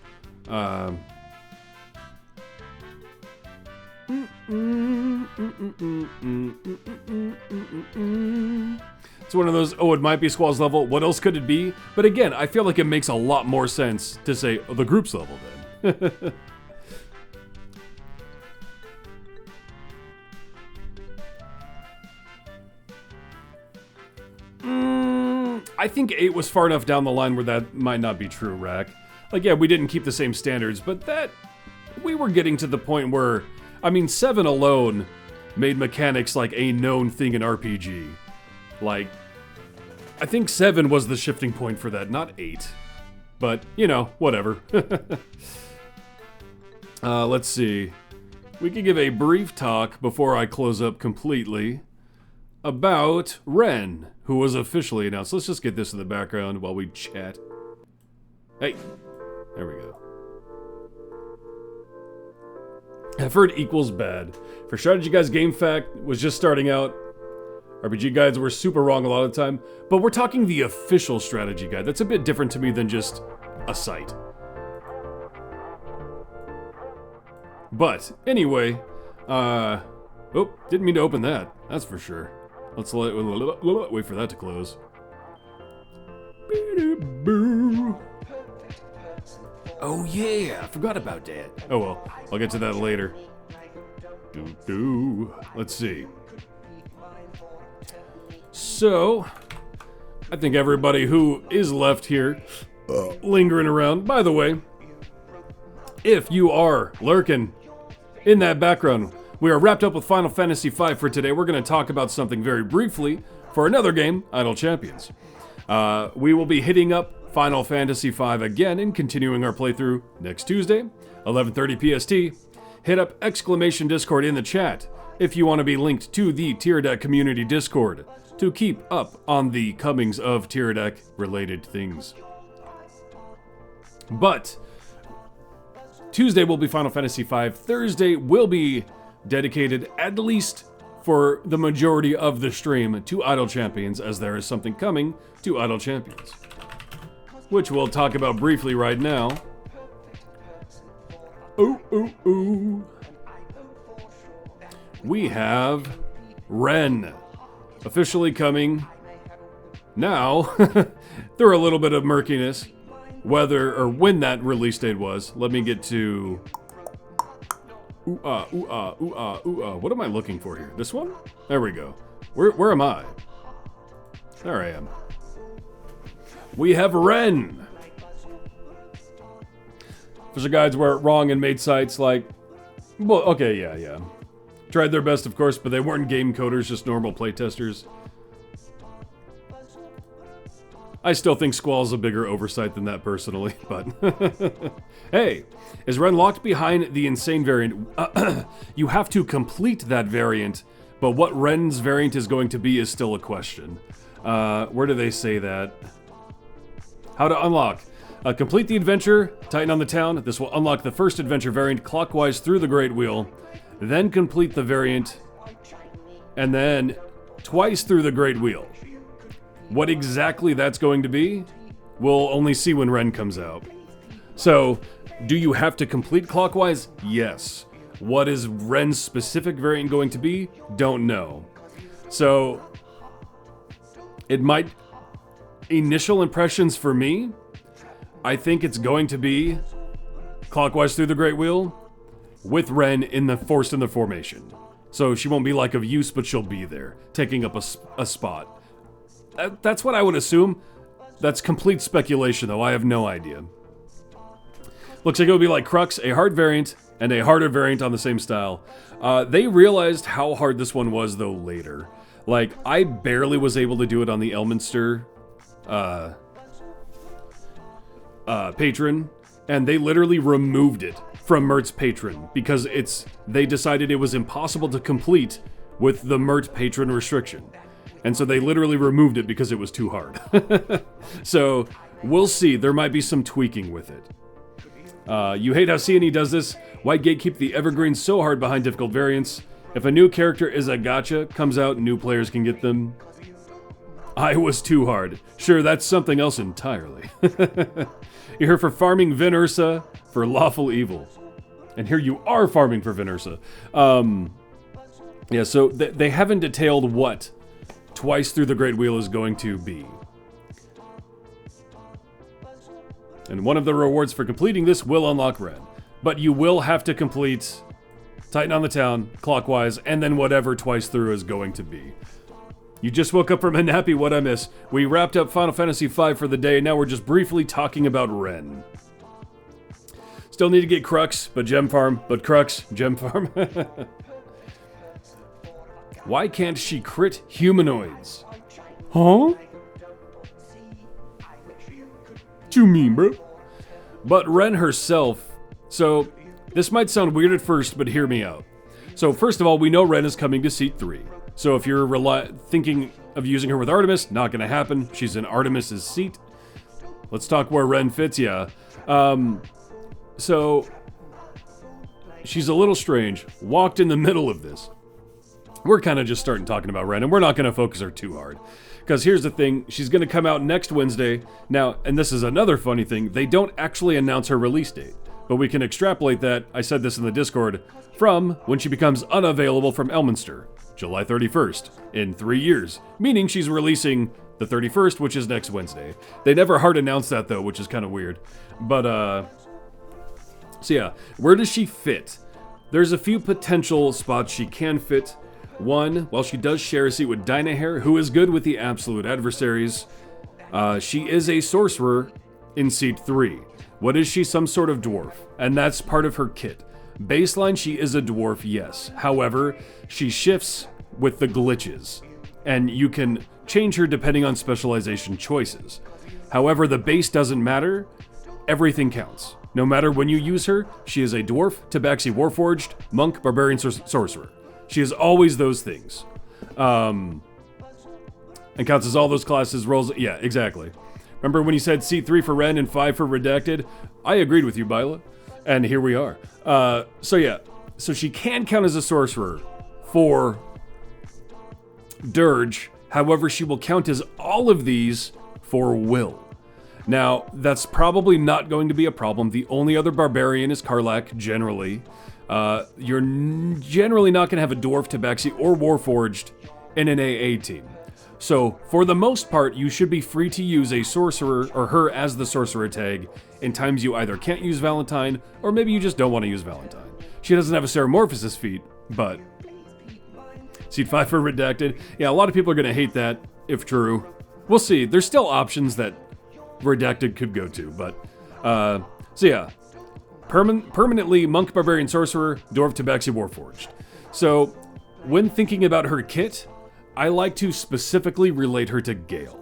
It's one of those, oh, it might be Squall's level, what else could it be? But again, I feel like it makes a lot more sense to say, oh, the group's level then. I think 8 was far enough down the line where that might not be true, Rack. Like, yeah, we didn't keep the same standards, but that, we were getting to the point where, I mean, 7 alone made mechanics like a known thing in RPG. Like, I think 7 was the shifting point for that, not 8. But, you know, whatever. Let's see. We could give a brief talk before I close up completely about Ren, who was officially announced. Let's just get this in the background while we chat. Hey, there we go. Effort equals bad. For strategy guides, Game Fact was just starting out. RPG guides were super wrong a lot of the time, but we're talking the official strategy guide. That's a bit different to me than just a site. But anyway, oh, didn't mean to open that. That's for sure. Let's wait for that to close. Oh yeah, I forgot about that. Oh well, I'll get to that later. Let's see. So, I think everybody who is left here, lingering around. By the way, if you are lurking in that background, we are wrapped up with Final Fantasy V for today. We're going to talk about something very briefly for another game, Idle Champions. We will be hitting up Final Fantasy V again and continuing our playthrough next Tuesday, 11:30 PST. Hit up exclamation Discord in the chat if you want to be linked to the Tyredack community Discord to keep up on the comings of Tyredack related things. But Tuesday will be Final Fantasy V. Thursday will be dedicated, at least for the majority of the stream, to Idle Champions, as there is something coming to Idle Champions, which we'll talk about briefly right now. We have Ren officially coming now through a little bit of murkiness, whether or when that release date was. Let me get to what am I looking for here? This one? There we go. Where am I? There I am. We have Ren. Official guides were wrong and made sites like, well, okay, yeah. Tried their best, of course, but they weren't game coders, just normal playtesters. I still think Squall's a bigger oversight than that personally, but hey, is Ren locked behind the insane variant? You have to complete that variant, but what Ren's variant is going to be is still a question. Where do they say that? How to unlock. Complete the adventure, tighten on the town. This will unlock the first adventure variant clockwise through the Great Wheel. Then complete the variant, and then twice through the Great Wheel. What exactly that's going to be, we'll only see when Ren comes out. So, do you have to complete clockwise? Yes. What is Ren's specific variant going to be? Don't know. So, it might... Initial impressions for me, I think it's going to be clockwise through the Great Wheel with Ren forced in the formation. So she won't be like of use, but she'll be there, taking up a spot. That's what I would assume. That's complete speculation, though. I have no idea. Looks like it would be like Crux, a hard variant, and a harder variant on the same style. They realized how hard this one was, though, later. Like, I barely was able to do it on the Elminster patron, and they literally removed it from Mert's patron because they decided it was impossible to complete with the Mert patron restriction. And so they literally removed it because it was too hard. So, we'll see. There might be some tweaking with it. You hate how C&E does this. Why gatekeep the evergreens so hard behind difficult variants? If a new character is a gacha, comes out, new players can get them. I was too hard. Sure, that's something else entirely. You're here for farming Vin Ursa for lawful evil. And here you are farming for Vin Ursa. Yeah, so they haven't detailed what Twice Through the Great Wheel is going to be. And one of the rewards for completing this will unlock Ren. But you will have to complete Titan on the Town, clockwise, and then whatever Twice Through is going to be. You just woke up from a nappy, what I miss. We wrapped up Final Fantasy V for the day, now we're just briefly talking about Ren. Still need to get Crux, but Gem Farm, but Crux, Gem Farm. Why can't she crit humanoids? Huh? What you mean, bro? But Ren herself, so this might sound weird at first, but hear me out. So first of all, we know Ren is coming to Seat 3. So if you're thinking of using her with Artemis, not gonna happen. She's in Artemis's seat. Let's talk where Ren fits, yeah. So she's a little strange. Walked in the middle of this. We're kind of just starting talking about Ren, and we're not gonna focus her too hard. Because here's the thing, she's gonna come out next Wednesday. Now, and this is another funny thing, they don't actually announce her release date. But we can extrapolate that, I said this in the Discord, from when she becomes unavailable from Elminster, July 31st, in 3 years. Meaning she's releasing the 31st, which is next Wednesday. They never hard announce that though, which is kind of weird. But, so yeah, where does she fit? There's a few potential spots she can fit. One, while she does share a seat with Dynahair, who is good with the absolute adversaries, she is a sorcerer in Seat 3. What is she? Some sort of dwarf. And that's part of her kit. Baseline, she is a dwarf, yes. However, she shifts with the glitches. And you can change her depending on specialization choices. However, the base doesn't matter. Everything counts. No matter when you use her, she is a dwarf, Tabaxi Warforged, monk, barbarian, sorcerer. She is always those things. And counts as all those classes, rolls... Yeah, exactly. Remember when you said C3 for Ren and 5 for Redacted? I agreed with you, Byla. And here we are. So yeah. So she can count as a sorcerer for Dirge. However, she will count as all of these for Will. Now, that's probably not going to be a problem. The only other barbarian is Karlach, generally. You're generally not going to have a Dwarf, Tabaxi, or Warforged in an AA team. So, for the most part, you should be free to use a sorcerer, or her as the sorcerer tag, in times you either can't use Valentine, or maybe you just don't want to use Valentine. She doesn't have a Ceramorphosis feat, but... Seat 5 for Redacted. Yeah, a lot of people are going to hate that, if true. We'll see. There's still options that Redacted could go to, but... so yeah. Permanently Monk, Barbarian, Sorcerer, Dwarf, Tabaxi, Warforged. So, when thinking about her kit, I like to specifically relate her to Gale.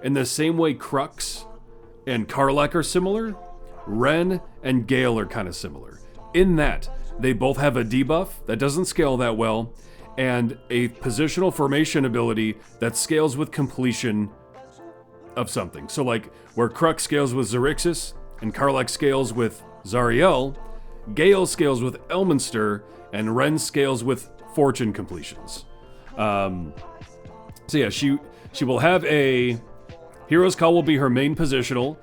In the same way Crux and Karlach are similar, Ren and Gale are kind of similar. In that, they both have a debuff that doesn't scale that well, and a positional formation ability that scales with completion of something. So like, where Crux scales with Xerxes, and Karlach scales with Zariel, Gale scales with Elminster, and Ren scales with fortune completions. So yeah, she will have a... Hero's Call will be her main positional.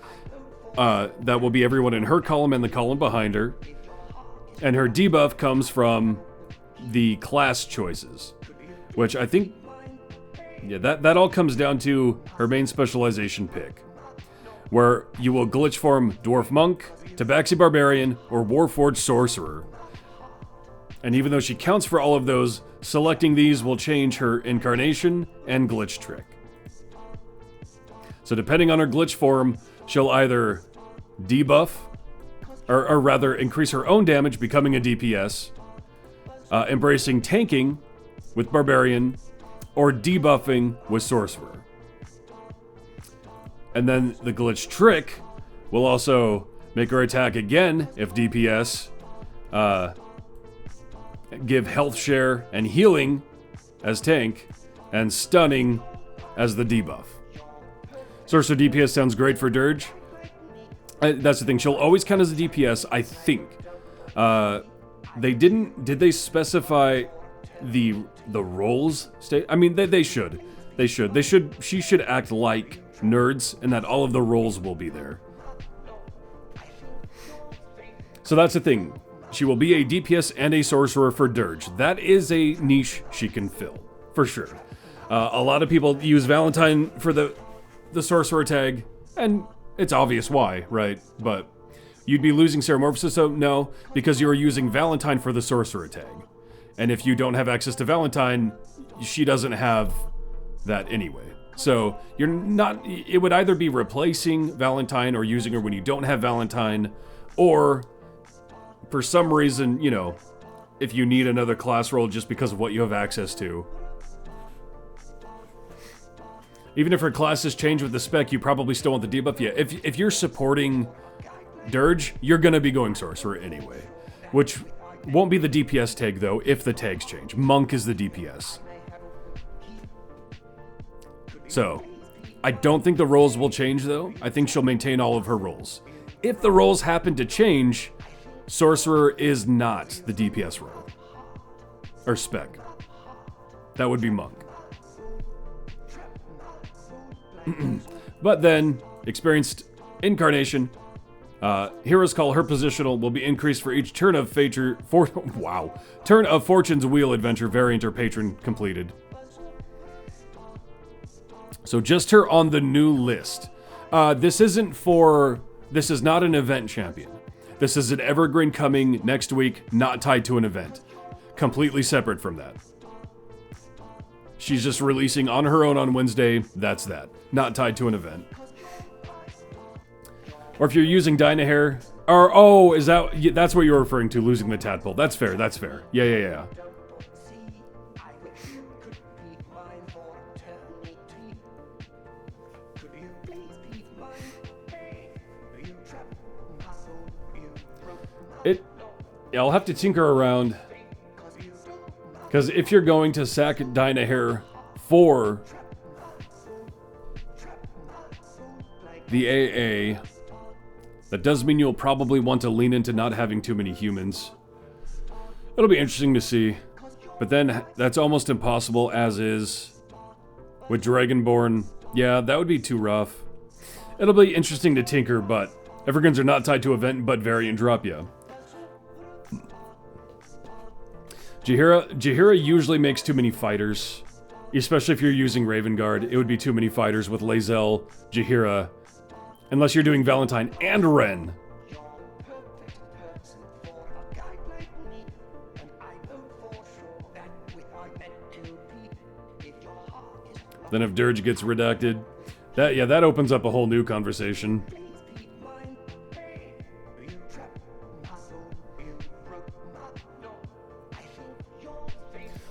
That will be everyone in her column and the column behind her. And her debuff comes from the class choices. Which I think... Yeah, that all comes down to her main specialization pick. Where you will glitch form Dwarf Monk, Tabaxi Barbarian, or Warforged Sorcerer. And even though she counts for all of those, selecting these will change her incarnation and glitch trick. So depending on her glitch form, she'll either debuff, or rather increase her own damage, becoming a DPS, embracing tanking with Barbarian, or debuffing with Sorcerer. And then the Glitch Trick will also make her attack again if DPS, give health share and healing as tank, and stunning as the debuff. Sorcerer DPS sounds great for Dirge. That's the thing, she'll always count as a DPS, I think. Did they specify the roles? I mean, they should. She should act like nerds, and that all of the roles will be there. So that's the thing. She will be a DPS and a sorcerer for Dirge. That is a niche she can fill, for sure. A lot of people use Valentine for the sorcerer tag, and it's obvious why, right? But you'd be losing Ceramorphosis, so no, because you are using Valentine for the sorcerer tag. And if you don't have access to Valentine, she doesn't have that anyway. So you're not, it would either be replacing Valentine or using her when you don't have Valentine, or for some reason, you know, if you need another class role just because of what you have access to. Even if her classes change with the spec, you probably still want the debuff. Yeah, if you're supporting Dirge, you're gonna be going Sorcerer anyway. Which won't be the DPS tag though, if the tags change. Monk is the DPS. So, I don't think the roles will change though. I think she'll maintain all of her roles. If the roles happen to change, Sorcerer is not the DPS role. Or spec. That would be Monk. But then, experienced Incarnation. Hero's Call, her positional will be increased for each turn of turn of Fortune's Wheel adventure variant or patron completed. So just her on the new list. This is not an event champion. This is an evergreen coming next week, not tied to an event. Completely separate from that. She's just releasing on her own on Wednesday, that's that. Not tied to an event. Or if you're using Dynahair, or, oh, that's what you're referring to, losing the tadpole. That's fair. Yeah. I'll have to tinker around, because if you're going to sack Dynahair for the AA, that does mean you'll probably want to lean into not having too many humans. It'll be interesting to see, but then that's almost impossible as is with Dragonborn. Yeah, that would be too rough. It'll be interesting to tinker, but Evergreens are not tied to event, but variant drop, yeah. Jaheira usually makes too many fighters, especially if you're using Raven Guard. It would be too many fighters with Lae'zel, Jaheira, unless you're doing Valentine and Ren. Then if Dirge gets redacted, that opens up a whole new conversation.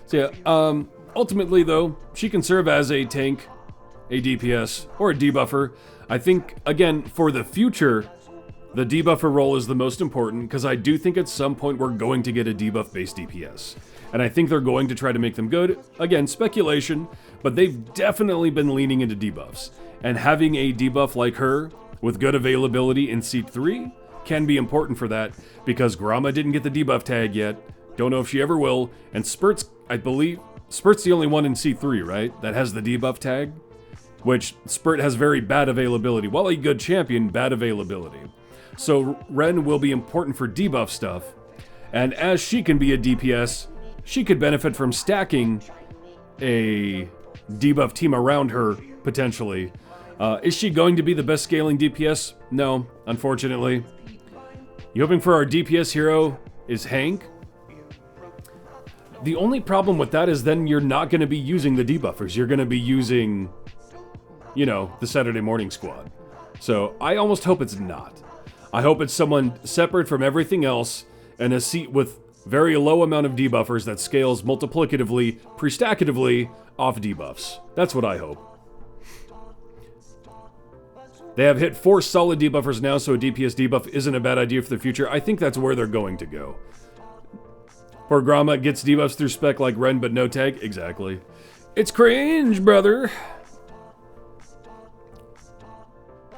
So yeah, ultimately though, she can serve as a tank, a DPS, or a debuffer. I think, again, for the future, the debuffer role is the most important, because I do think at some point we're going to get a debuff-based DPS. And I think they're going to try to make them good. Again, speculation, but they've definitely been leaning into debuffs. And having a debuff like her, with good availability in Seat 3, can be important for that, because Gromma didn't get the debuff tag yet. Don't know if she ever will. And Spurt's, I believe, Spurt's the only one in C3, right? That has the debuff tag. Which, Spurt has very bad availability. While a good champion, bad availability. So Ren will be important for debuff stuff. And as she can be a DPS, she could benefit from stacking a debuff team around her, potentially. Is she going to be the best scaling DPS? No, unfortunately. You hoping for our DPS hero is Hank? The only problem with that is then you're not going to be using the debuffers. You're going to be using, you know, the Saturday morning squad. So I almost hope it's not. I hope it's someone separate from everything else and a seat with very low amount of debuffers that scales multiplicatively, prestackatively off debuffs. That's what I hope. They have hit 4 solid debuffers now, so a DPS debuff isn't a bad idea for the future. I think that's where they're going to go. Poor Gromma gets debuffs through spec like Ren, but no tag. Exactly. It's cringe, brother.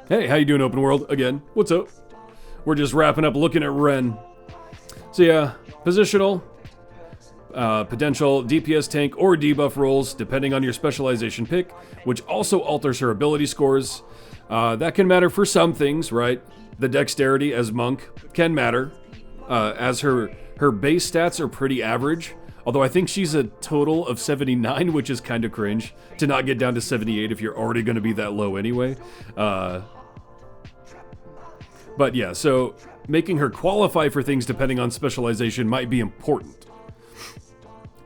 Hey, how you doing, open world? Again, what's up? We're just wrapping up looking at Ren. So yeah, positional, potential DPS tank or debuff rolls, depending on your specialization pick, which also alters her ability scores. That can matter for some things, right? The dexterity as monk can matter, as her base stats are pretty average. Although I think she's a total of 79, which is kind of cringe to not get down to 78 if you're already going to be that low anyway. But yeah, so making her qualify for things depending on specialization might be important.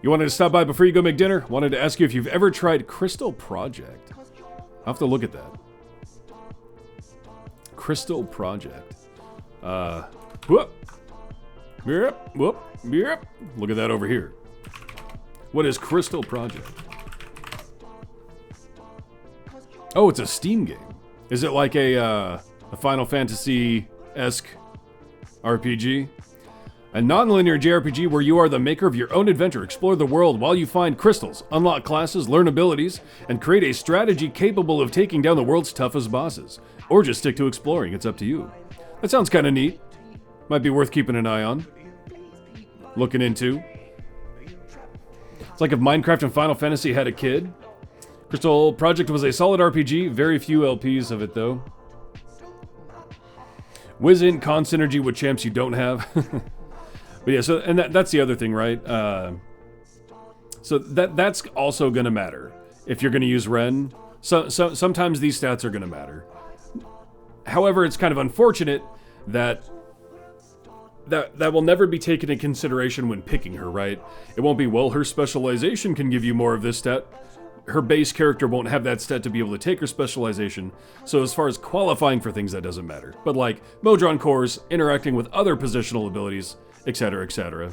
You wanted to stop by before you go make dinner? Wanted to ask you if you've ever tried Crystal Project. I'll have to look at that. Crystal Project. Whoop. Yep, whoop, yep. Look at that over here. What is Crystal Project? Oh, it's a Steam game. Is it like a Final Fantasy-esque RPG? A non-linear JRPG where you are the maker of your own adventure. Explore the world while you find crystals, unlock classes, learn abilities, and create a strategy capable of taking down the world's toughest bosses. Or just stick to exploring, it's up to you. That sounds kind of neat. Might be worth keeping an eye on. Looking into. It's like if Minecraft and Final Fantasy had a kid. Crystal Project was a solid RPG, very few LPs of it though. Whiz-in con synergy with champs you don't have. But yeah, so, and that's the other thing, right? So that's also gonna matter. If you're gonna use Ren, sometimes these stats are gonna matter. However, it's kind of unfortunate that will never be taken into consideration when picking her, right? It won't be, well, her specialization can give you more of this stat. Her base character won't have that stat to be able to take her specialization, so as far as qualifying for things, that doesn't matter. But like, Modron cores, interacting with other positional abilities, etc., etc.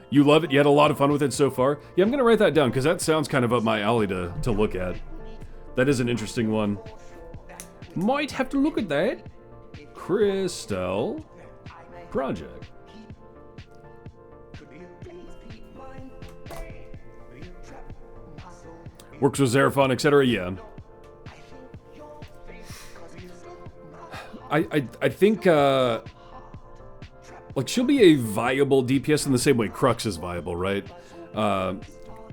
You love it? You had a lot of fun with it so far? Yeah, I'm gonna write that down, because that sounds kind of up my alley to look at. That is an interesting one. Might have to look at that. Crystal Project. Works with Xeraphon, etc. Yeah. I think, like, she'll be a viable DPS in the same way Crux is viable, right?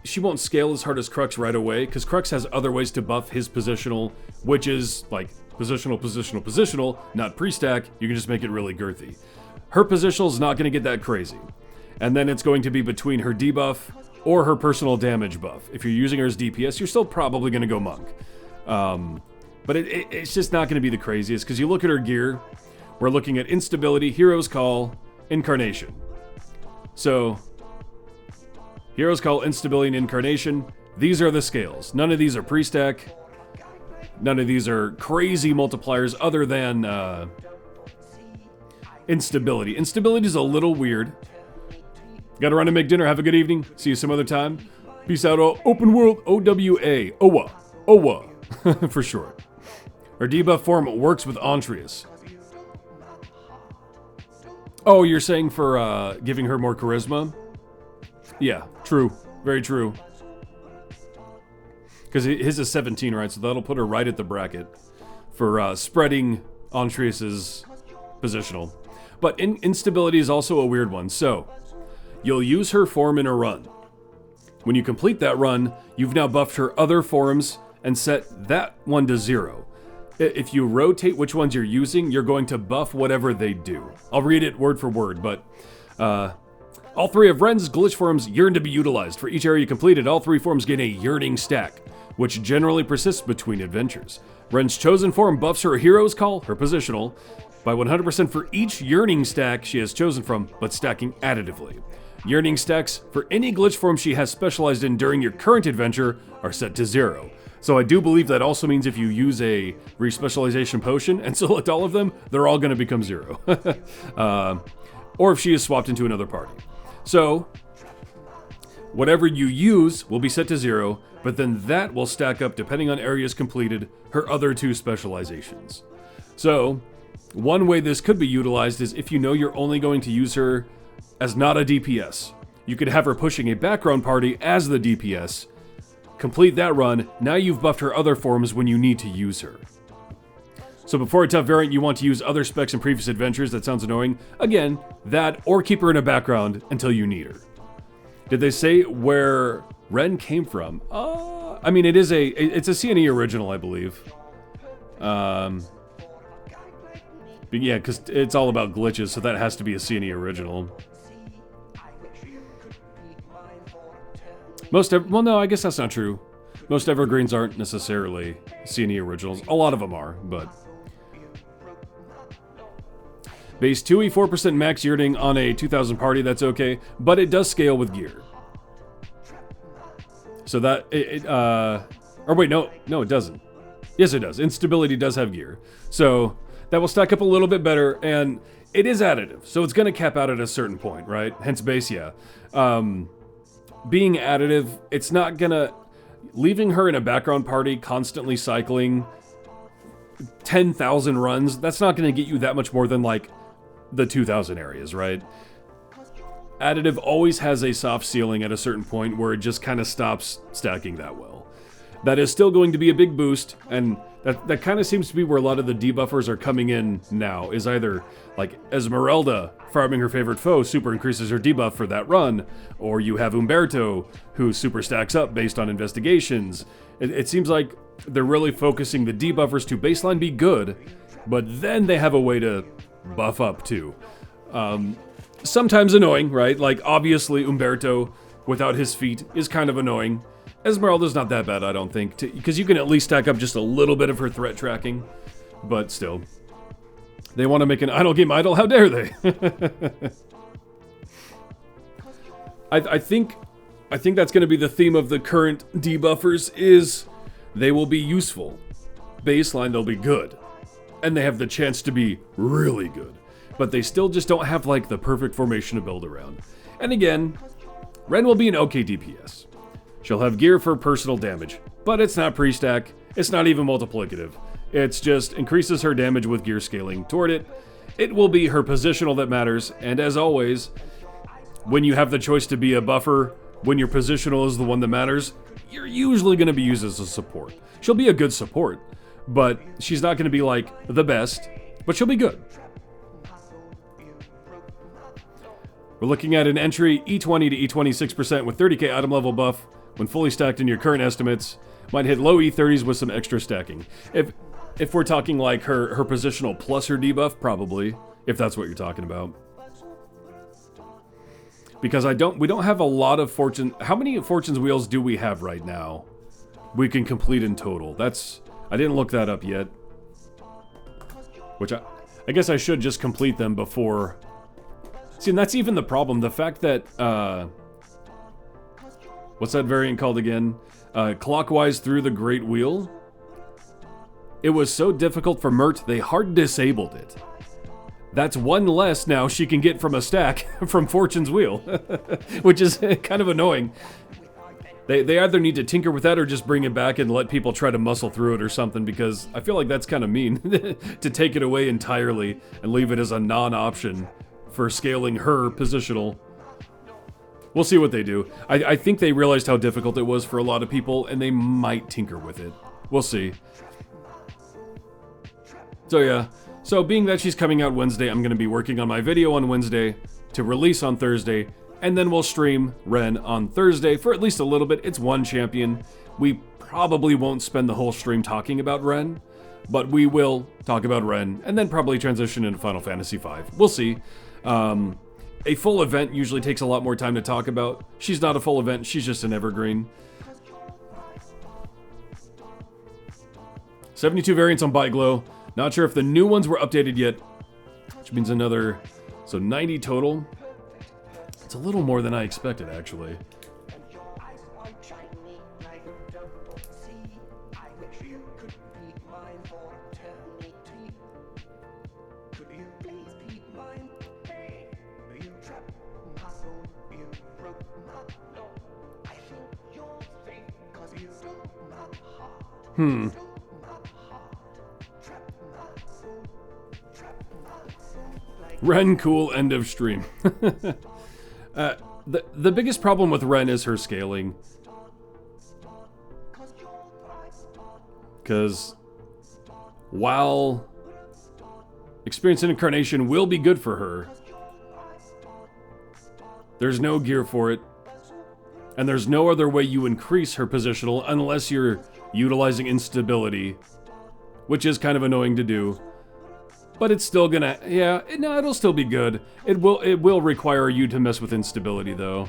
She won't scale as hard as Crux right away, because Crux has other ways to buff his positional, which is, like, positional, not pre-stack. You can just make it really girthy. Her positional is not going to get that crazy. And then it's going to be between her debuff or her personal damage buff. If you're using her as DPS, you're still probably going to go monk. But it's just not going to be the craziest, because you look at her gear, we're looking at instability, Hero's Call, Incarnation. So, Hero's Call, instability, and Incarnation, these are the scales. None of these are pre-stack. None of these are crazy multipliers other than instability. Instability is a little weird. Gotta run and make dinner. Have a good evening. See you some other time. Peace out, open world. OWA. OWA. OWA. For sure. Her debuff form works with Entreus. Oh, you're saying for giving her more charisma? Yeah, true. Very true. Because his is 17, right? So that'll put her right at the bracket for spreading Entreus's positional. But instability is also a weird one. So, you'll use her form in a run. When you complete that run, you've now buffed her other forms and set that one to 0. If you rotate which ones you're using, you're going to buff whatever they do. I'll read it word for word, but all 3 of Ren's glitch forms yearn to be utilized. For each area completed, all 3 forms gain a yearning stack, which generally persists between adventures. Ren's chosen form buffs her Hero's Call, her positional, by 100% for each yearning stack she has chosen from, but stacking additively. Yearning stacks for any glitch form she has specialized in during your current adventure are set to 0. So I do believe that also means if you use a respecialization potion and select all of them, they're all going to become 0. Or if she is swapped into another party. So, whatever you use will be set to 0, but then that will stack up depending on areas completed, her other 2 specializations. So, one way this could be utilized is if you know you're only going to use her as not a DPS. You could have her pushing a background party as the DPS, complete that run, now you've buffed her other forms when you need to use her. So before a tough variant, you want to use other specs in previous adventures. That sounds annoying. Again, that or keep her in a background until you need her. Did they say where Ren came from? I mean, it's a C&E original, I believe. But yeah, because it's all about glitches, so that has to be a C&E original. Well, no, I guess that's not true. Most evergreens aren't necessarily C&E originals. A lot of them are, but... Base 2E 4% max yielding on a 2000 party, that's okay, but it does scale with gear. So that, or wait, no, it doesn't. Yes, it does. Instability does have gear. So that will stack up a little bit better, and it is additive, so it's going to cap out at a certain point, right? Hence base, yeah. Being additive, it's not going to... Leaving her in a background party, constantly cycling 10,000 runs, that's not going to get you that much more than, like, the 2,000 areas, right? Additive always has a soft ceiling at a certain point where it just kind of stops stacking that well. That is still going to be a big boost, and that kind of seems to be where a lot of the debuffers are coming in now, is either, like, Esmeralda farming her favorite foe super increases her debuff for that run, or you have Umberto, who super stacks up based on investigations. It seems like they're really focusing the debuffers to baseline be good, but then they have a way to buff up too. Sometimes annoying, right? Like, obviously, Umberto, without his feat, is kind of annoying. Esmeralda's not that bad, I don't think, because you can at least stack up just a little bit of her threat tracking, but still. They want to make an idle game idle? How dare they? I think that's going to be the theme of the current debuffers, is they will be useful. Baseline, they'll be good. And they have the chance to be really good. But they still just don't have, like, the perfect formation to build around. And again, Ren will be an okay DPS. She'll have gear for personal damage, but it's not pre-stack, it's not even multiplicative. It's just increases her damage with gear scaling toward it. It will be her positional that matters, and as always, when you have the choice to be a buffer, when your positional is the one that matters, you're usually going to be used as a support. She'll be a good support, but she's not going to be, like, the best, but she'll be good. We're looking at an entry E20 to E26% with 30k item level buff. When fully stacked in your current estimates, might hit low E30s with some extra stacking. If we're talking like her positional plus her debuff, probably, if that's what you're talking about. Because we don't have a lot of fortune. How many fortune's wheels do we have right now? We can complete in total. I didn't look that up yet. Which I guess I should just complete them before. See, and that's even the problem. The fact that what's that variant called again? Clockwise through the Great Wheel. It was so difficult for Mert, they hard disabled it. That's one less now she can get from a stack from Fortune's Wheel, which is kind of annoying. They either need to tinker with that or just bring it back and let people try to muscle through it or something, because I feel like that's kind of mean to take it away entirely and leave it as a non-option for scaling her positional. We'll see what they do. I think they realized how difficult it was for a lot of people, and they might tinker with it. We'll see. So yeah. So being that she's coming out Wednesday, I'm going to be working on my video on Wednesday to release on Thursday, and then we'll stream Ren on Thursday for at least a little bit. It's one champion. We probably won't spend the whole stream talking about Ren, but we will talk about Ren, and then probably transition into Final Fantasy V. We'll see. A full event usually takes a lot more time to talk about. She's not a full event, she's just an evergreen. 72 variants on Bite Glow. Not sure if the new ones were updated yet, which means another, so 90 total. It's a little more than I expected, actually. Ren, cool, end of stream. The biggest problem with Ren is her scaling. Because while experience and incarnation will be good for her, there's no gear for it, and there's no other way you increase her positional unless you're utilizing instability, which is kind of annoying to do. But it's still gonna, yeah, no, it'll still be good. It will require you to mess with instability though.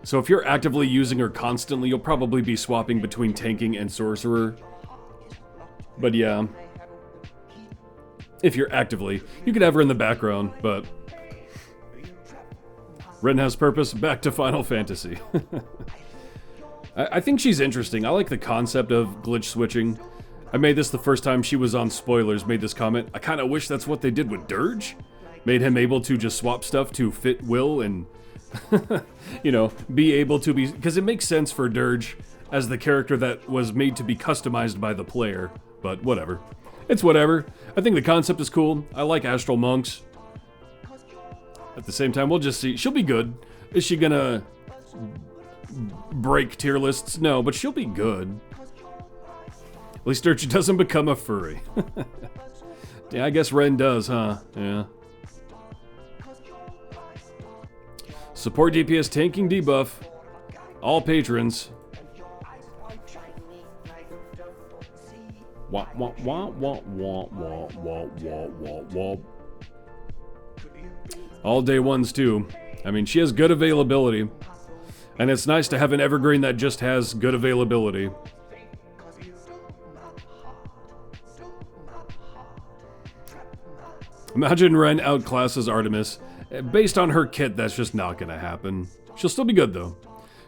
So if you're actively using her constantly, you'll probably be swapping between tanking and sorcerer. But yeah, if you're actively, you could have her in the background, but Ren has purpose, back to Final Fantasy. I think she's interesting. I like the concept of glitch switching. I made this the first time she was on Spoilers, made this comment. I kind of wish that's what they did with Dirge. Made him able to just swap stuff to fit Will and, you know, be able to be... Because it makes sense for Dirge as the character that was made to be customized by the player. But whatever. It's whatever. I think the concept is cool. I like Astral Monks. At the same time, we'll just see. She'll be good. Is she gonna break tier lists? No, but she'll be good. At least Dirge doesn't become a furry. Yeah, I guess Ren does, huh? Yeah. Support DPS tanking debuff. All patrons. Wah wah wah wah wah wah wah wah wah wah. All day ones too. I mean, she has good availability. And it's nice to have an evergreen that just has good availability. Imagine Ren outclasses Artemis. Based on her kit, that's just not gonna happen. She'll still be good though.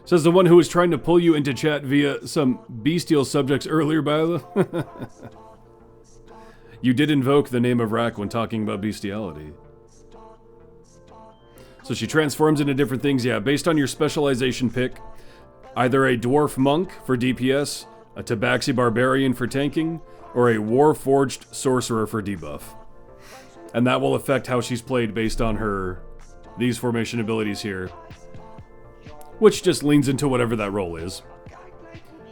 Says the one who was trying to pull you into chat via some bestial subjects earlier, by the You did invoke the name of Rack when talking about bestiality. So she transforms into different things, yeah, based on your specialization pick. Either a Dwarf Monk for DPS, a Tabaxi Barbarian for tanking, or a Warforged Sorcerer for debuff. And that will affect how she's played based on these formation abilities here. Which just leans into whatever that role is.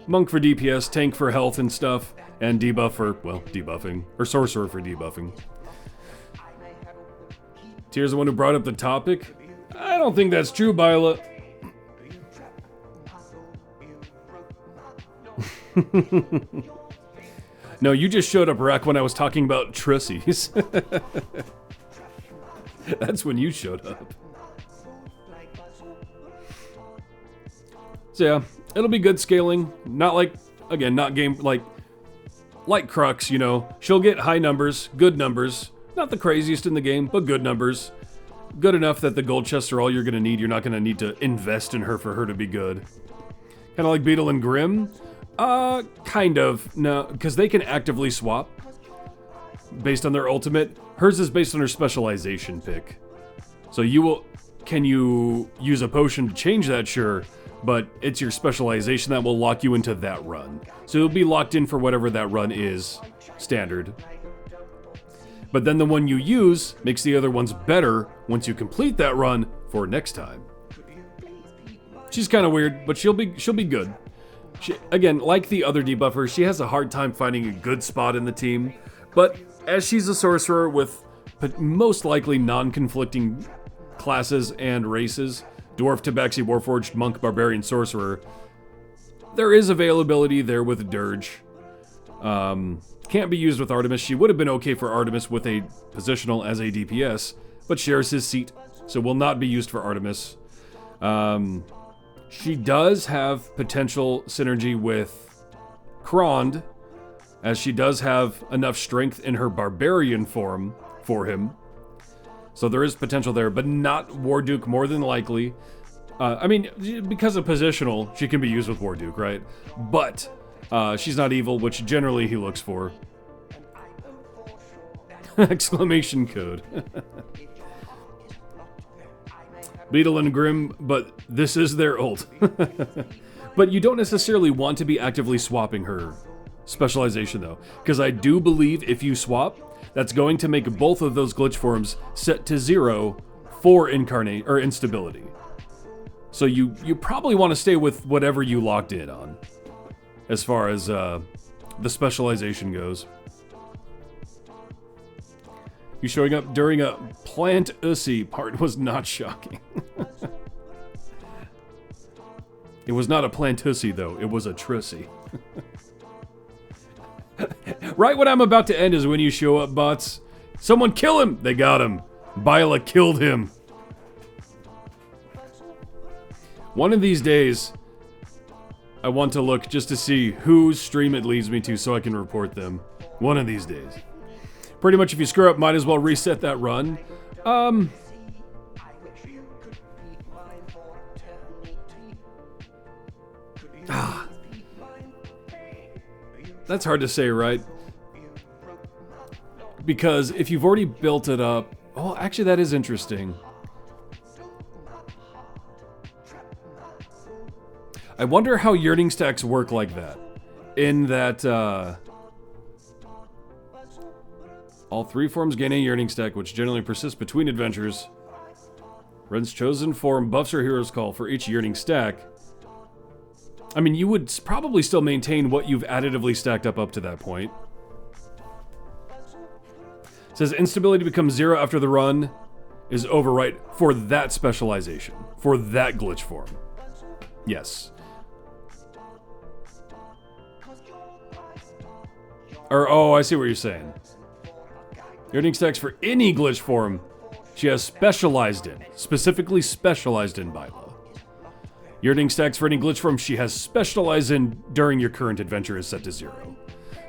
Monk for DPS, tank for health and stuff, and debuff for, well, debuffing. Or sorcerer for debuffing. Tier's the one who brought up the topic. I don't think that's true, Bila. No, you just showed up, Rack, when I was talking about Trussies. That's when you showed up. So yeah, it'll be good scaling. Not like, again, not game, like Crux, you know. She'll get high numbers, good numbers. Not the craziest in the game, but good numbers. Good enough that the gold chests are all you're gonna need. You're not gonna need to invest in her for her to be good. Kinda like Beetle and Grim. Kind of. No, because they can actively swap based on their ultimate. Hers is based on her specialization pick. So can you use a potion to change that? Sure, but it's your specialization that will lock you into that run. So you'll be locked in for whatever that run is, standard. But then the one you use makes the other ones better once you complete that run for next time. She's kind of weird, but she'll be good. Again, like the other debuffers, she has a hard time finding a good spot in the team, but as she's a sorcerer with most likely non-conflicting classes and races, Dwarf, Tabaxi, Warforged, Monk, Barbarian, Sorcerer, there is availability there with Dirge. Can't be used with Artemis. She would have been okay for Artemis with a positional as a DPS, but shares his seat, so will not be used for Artemis. She does have potential synergy with Krond, as she does have enough strength in her Barbarian form for him. So there is potential there, but not Warduke more than likely. I mean, because of positional, she can be used with Warduke, right? But she's not evil, which generally he looks for. Exclamation code. Beetle and Grim, but this is their ult. But you don't necessarily want to be actively swapping her specialization though, because I do believe if you swap, that's going to make both of those glitch forms set to 0 for incarnate or instability. So you probably want to stay with whatever you locked in on, as far as the specialization goes. You showing up during a plant ussy part was not shocking. It was not a plant ussy though, it was a trussy. Right when I'm about to end is when you show up, bots. Someone kill him! They got him. Byla killed him. One of these days, I want to look just to see whose stream it leads me to so I can report them. One of these days. Pretty much if you screw up, might as well reset that run. That's hard to say, right? Because if you've already built it up... Oh, actually that is interesting. I wonder how yearning stacks work like that. In that, all 3 forms gain a yearning stack, which generally persists between adventures. Ren's chosen form buffs her hero's call for each yearning stack. I mean, you would probably still maintain what you've additively stacked up to that point. It says instability becomes 0 after the run is over, right, for that specialization. For that glitch form. Yes. Or, oh, I see what you're saying. Yearning stacks for any glitch form she has specialized in. Specifically specialized in Byla. Yearning stacks for any glitch form she has specialized in during your current adventure is set to 0.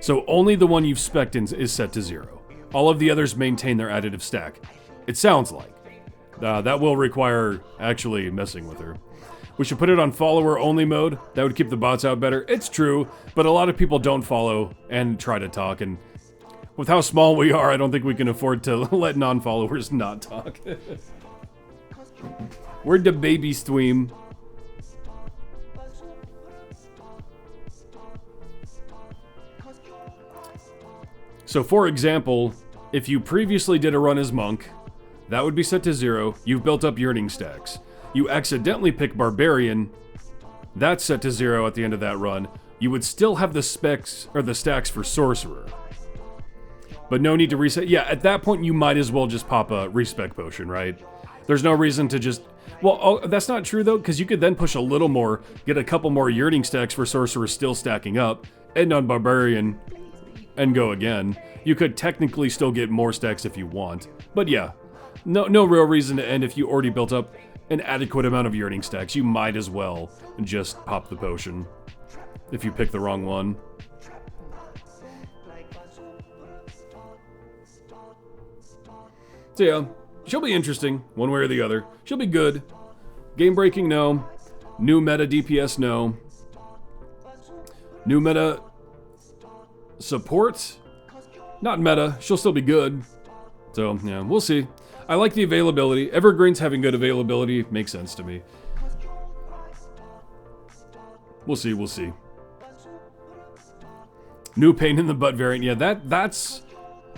So only the one you've spec'd in is set to 0. All of the others maintain their additive stack. It sounds like. That will require actually messing with her. We should put it on follower only mode. That would keep the bots out better. It's true, but a lot of people don't follow and try to talk, and with how small we are, I don't think we can afford to let non-followers not talk. We're the baby stream. So for example, if you previously did a run as Monk, that would be set to 0, you've built up yearning stacks. You accidentally pick Barbarian, that's set to 0 at the end of that run, you would still have the specs, or the stacks for Sorcerer. But no need to reset. Yeah, at that point you might as well just pop a respec potion, right? There's no reason to just... Well, oh, that's not true though, because you could then push a little more, get a couple more yearning stacks for Sorcerer still stacking up, end on Barbarian, and go again. You could technically still get more stacks if you want. But yeah, no real reason to end if you already built up an adequate amount of yearning stacks. You might as well just pop the potion if you pick the wrong one. So yeah, she'll be interesting, one way or the other. She'll be good. Game breaking, no. New meta DPS, no. New meta support? Not meta, she'll still be good. So, yeah, we'll see. I like the availability. Evergreen's having good availability makes sense to me. We'll see, we'll see. New pain in the butt variant. Yeah, that's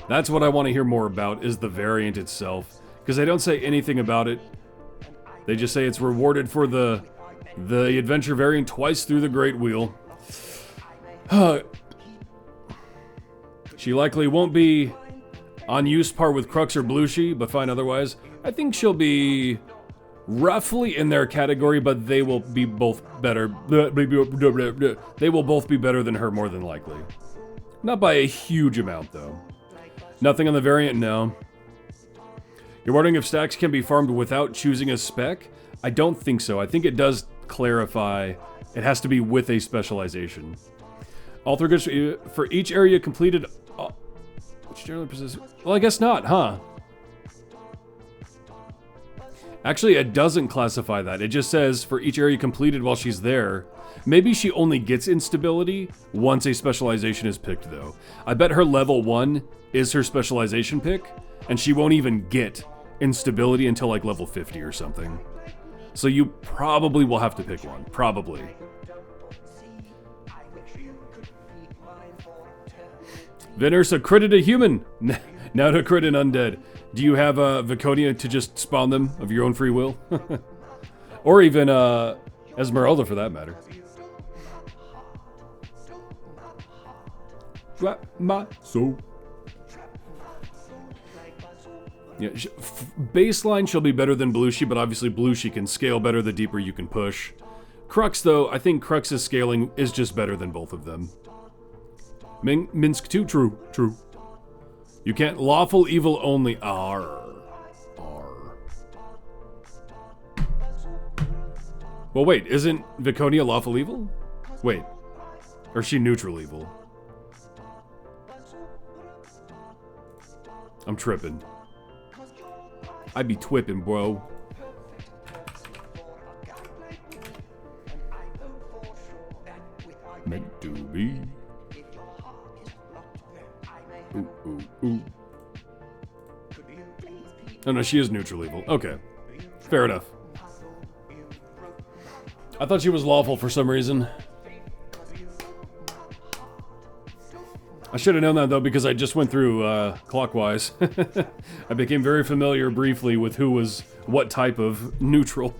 what I want to hear more about, is the variant itself. Because they don't say anything about it. They just say it's rewarded for the adventure variant twice through the Great Wheel. She likely won't be on use par with Crux or Blushi, but fine otherwise. I think she'll be roughly in their category, but they will be both better. They will both be better than her, more than likely. Not by a huge amount, though. Nothing on the variant, no. You're wondering if stacks can be farmed without choosing a spec? I don't think so. I think it does clarify it has to be with a specialization. All 3 goods for each area completed... which generally persists... Well, I guess not, huh? Actually, it doesn't classify that. It just says for each area completed while she's there. Maybe she only gets instability once a specialization is picked, though. I bet her level 1 is her specialization pick, and she won't even get instability until like level 50 or something. So you probably will have to pick one. Probably. Venersa critted a human. Now to crit an undead. Do you have Viconia to just spawn them of your own free will? Or even Esmeralda for that matter. So, Yeah, baseline she'll be better than Belushi, but obviously Belushi can scale better the deeper you can push. Crux, though, I think Crux's scaling is just better than both of them. Minsk too? True. You can't lawful evil only. R. Well, wait, isn't Viconia lawful evil? Wait. Or is she neutral evil? I'm tripping. I be twipping, bro. Meant to be. Ooh. Oh no, she is neutral evil. Okay. Fair enough. I thought she was lawful for some reason. I should have known that though because I just went through clockwise. I became very familiar briefly with who was what type of neutral.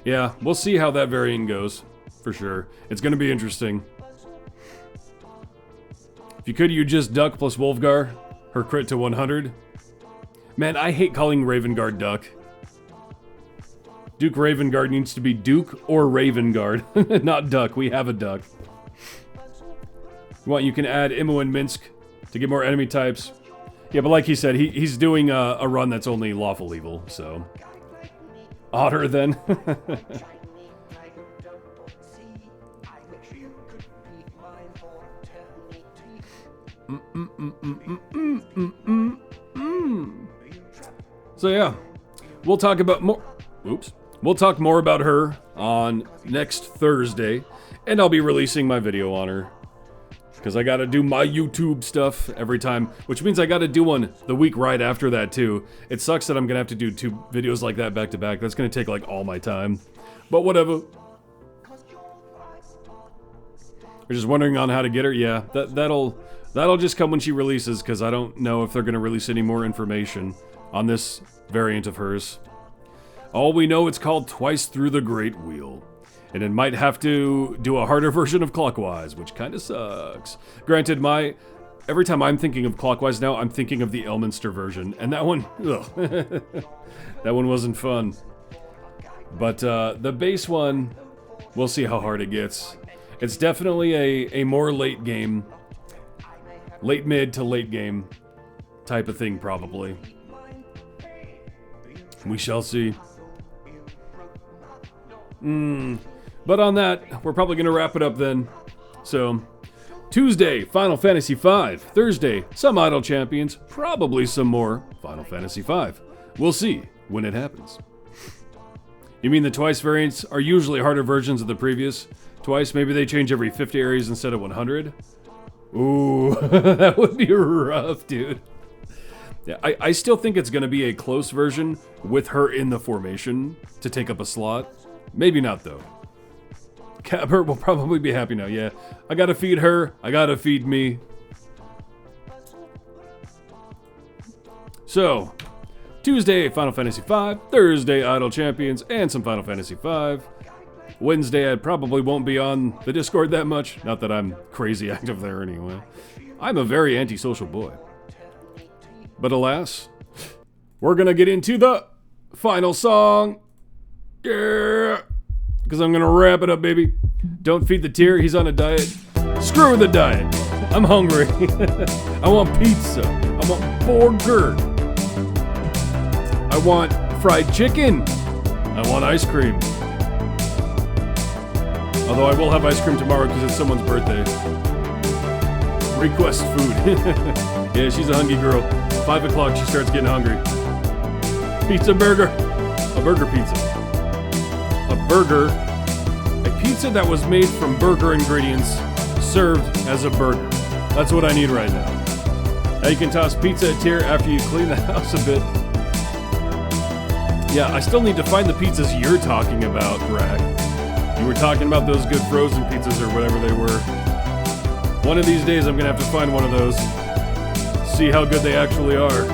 Yeah, we'll see how that variant goes, for sure. It's gonna be interesting. If you could, you just Duck plus Wolfgar, her crit to 100. Man, I hate calling Ravengard Duck. Duke Ravengard needs to be Duke or Ravengard, not Duck. We have a Duck. You can add Imo and Minsk to get more enemy types. Yeah, but like he said, he's doing a run that's only lawful evil, so... Otter, then. So yeah, we'll talk about more... Oops. We'll talk more about her on next Thursday, and I'll be releasing my video on her. Because I gotta do my YouTube stuff every time, which means I gotta do one the week right after that too. It sucks that I'm gonna have to do 2 videos like that back to back. That's gonna take like all my time. But whatever. You're just wondering on how to get her? Yeah, that'll just come when she releases, because I don't know if they're gonna release any more information on this variant of hers. All we know, it's called Twice Through the Great Wheel. And it might have to do a harder version of Clockwise, which kind of sucks. Granted, every time I'm thinking of Clockwise now, I'm thinking of the Elminster version. And that one, ugh. That one wasn't fun. But the base one, we'll see how hard it gets. It's definitely a more late game, late mid to late game type of thing, probably. We shall see. But on that, we're probably going to wrap it up then. So, Tuesday, Final Fantasy V. Thursday, some Idle Champions. Probably some more Final Fantasy V. We'll see when it happens. You mean the Twice variants are usually harder versions of the previous? Twice, maybe they change every 50 areas instead of 100? Ooh, that would be rough, dude. Yeah, I still think it's going to be a close version with her in the formation to take up a slot. Maybe not, though. Catbert will probably be happy now, yeah. I gotta feed her, I gotta feed me. So, Tuesday, Final Fantasy V. Thursday, Idle Champions, and some Final Fantasy V. Wednesday, I probably won't be on the Discord that much. Not that I'm crazy active there anyway. I'm a very antisocial boy. But alas, we're gonna get into the final song. Yeah! Because I'm gonna wrap it up, baby. Don't feed the tear, he's on a diet. Screw the diet. I'm hungry. I want pizza. I want burger. I want fried chicken. I want ice cream. Although I will have ice cream tomorrow because it's someone's birthday. Request food. Yeah, she's a hungry girl. 5 o'clock, she starts getting hungry. Pizza burger. A burger pizza. A burger. A pizza that was made from burger ingredients served as a burger. That's what I need right now. Now you can toss pizza a tier after you clean the house a bit. Yeah, I still need to find the pizzas you're talking about, Rack. You were talking about those good frozen pizzas or whatever they were. One of these days I'm gonna have to find one of those. See how good they actually are.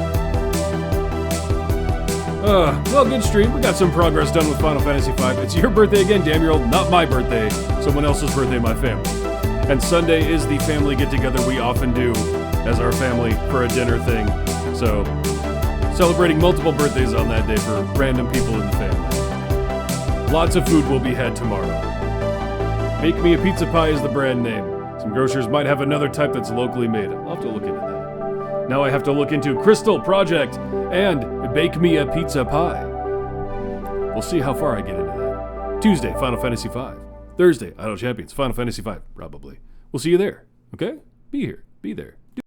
Well, good stream. We got some progress done with Final Fantasy V. It's your birthday again, damn your old. Not my birthday. Someone else's birthday, my family. And Sunday is the family get-together we often do as our family for a dinner thing. So, celebrating multiple birthdays on that day for random people in the family. Lots of food will be had tomorrow. Bake Me a Pizza Pie is the brand name. Some grocers might have another type that's locally made. I'll have to look into that. Now I have to look into Crystal Project and Bake Me a Pizza Pie. We'll see how far I get into that. Tuesday, Final Fantasy V. Thursday, Idle Champions, Final Fantasy V, probably. We'll see you there, okay? Be here, be there.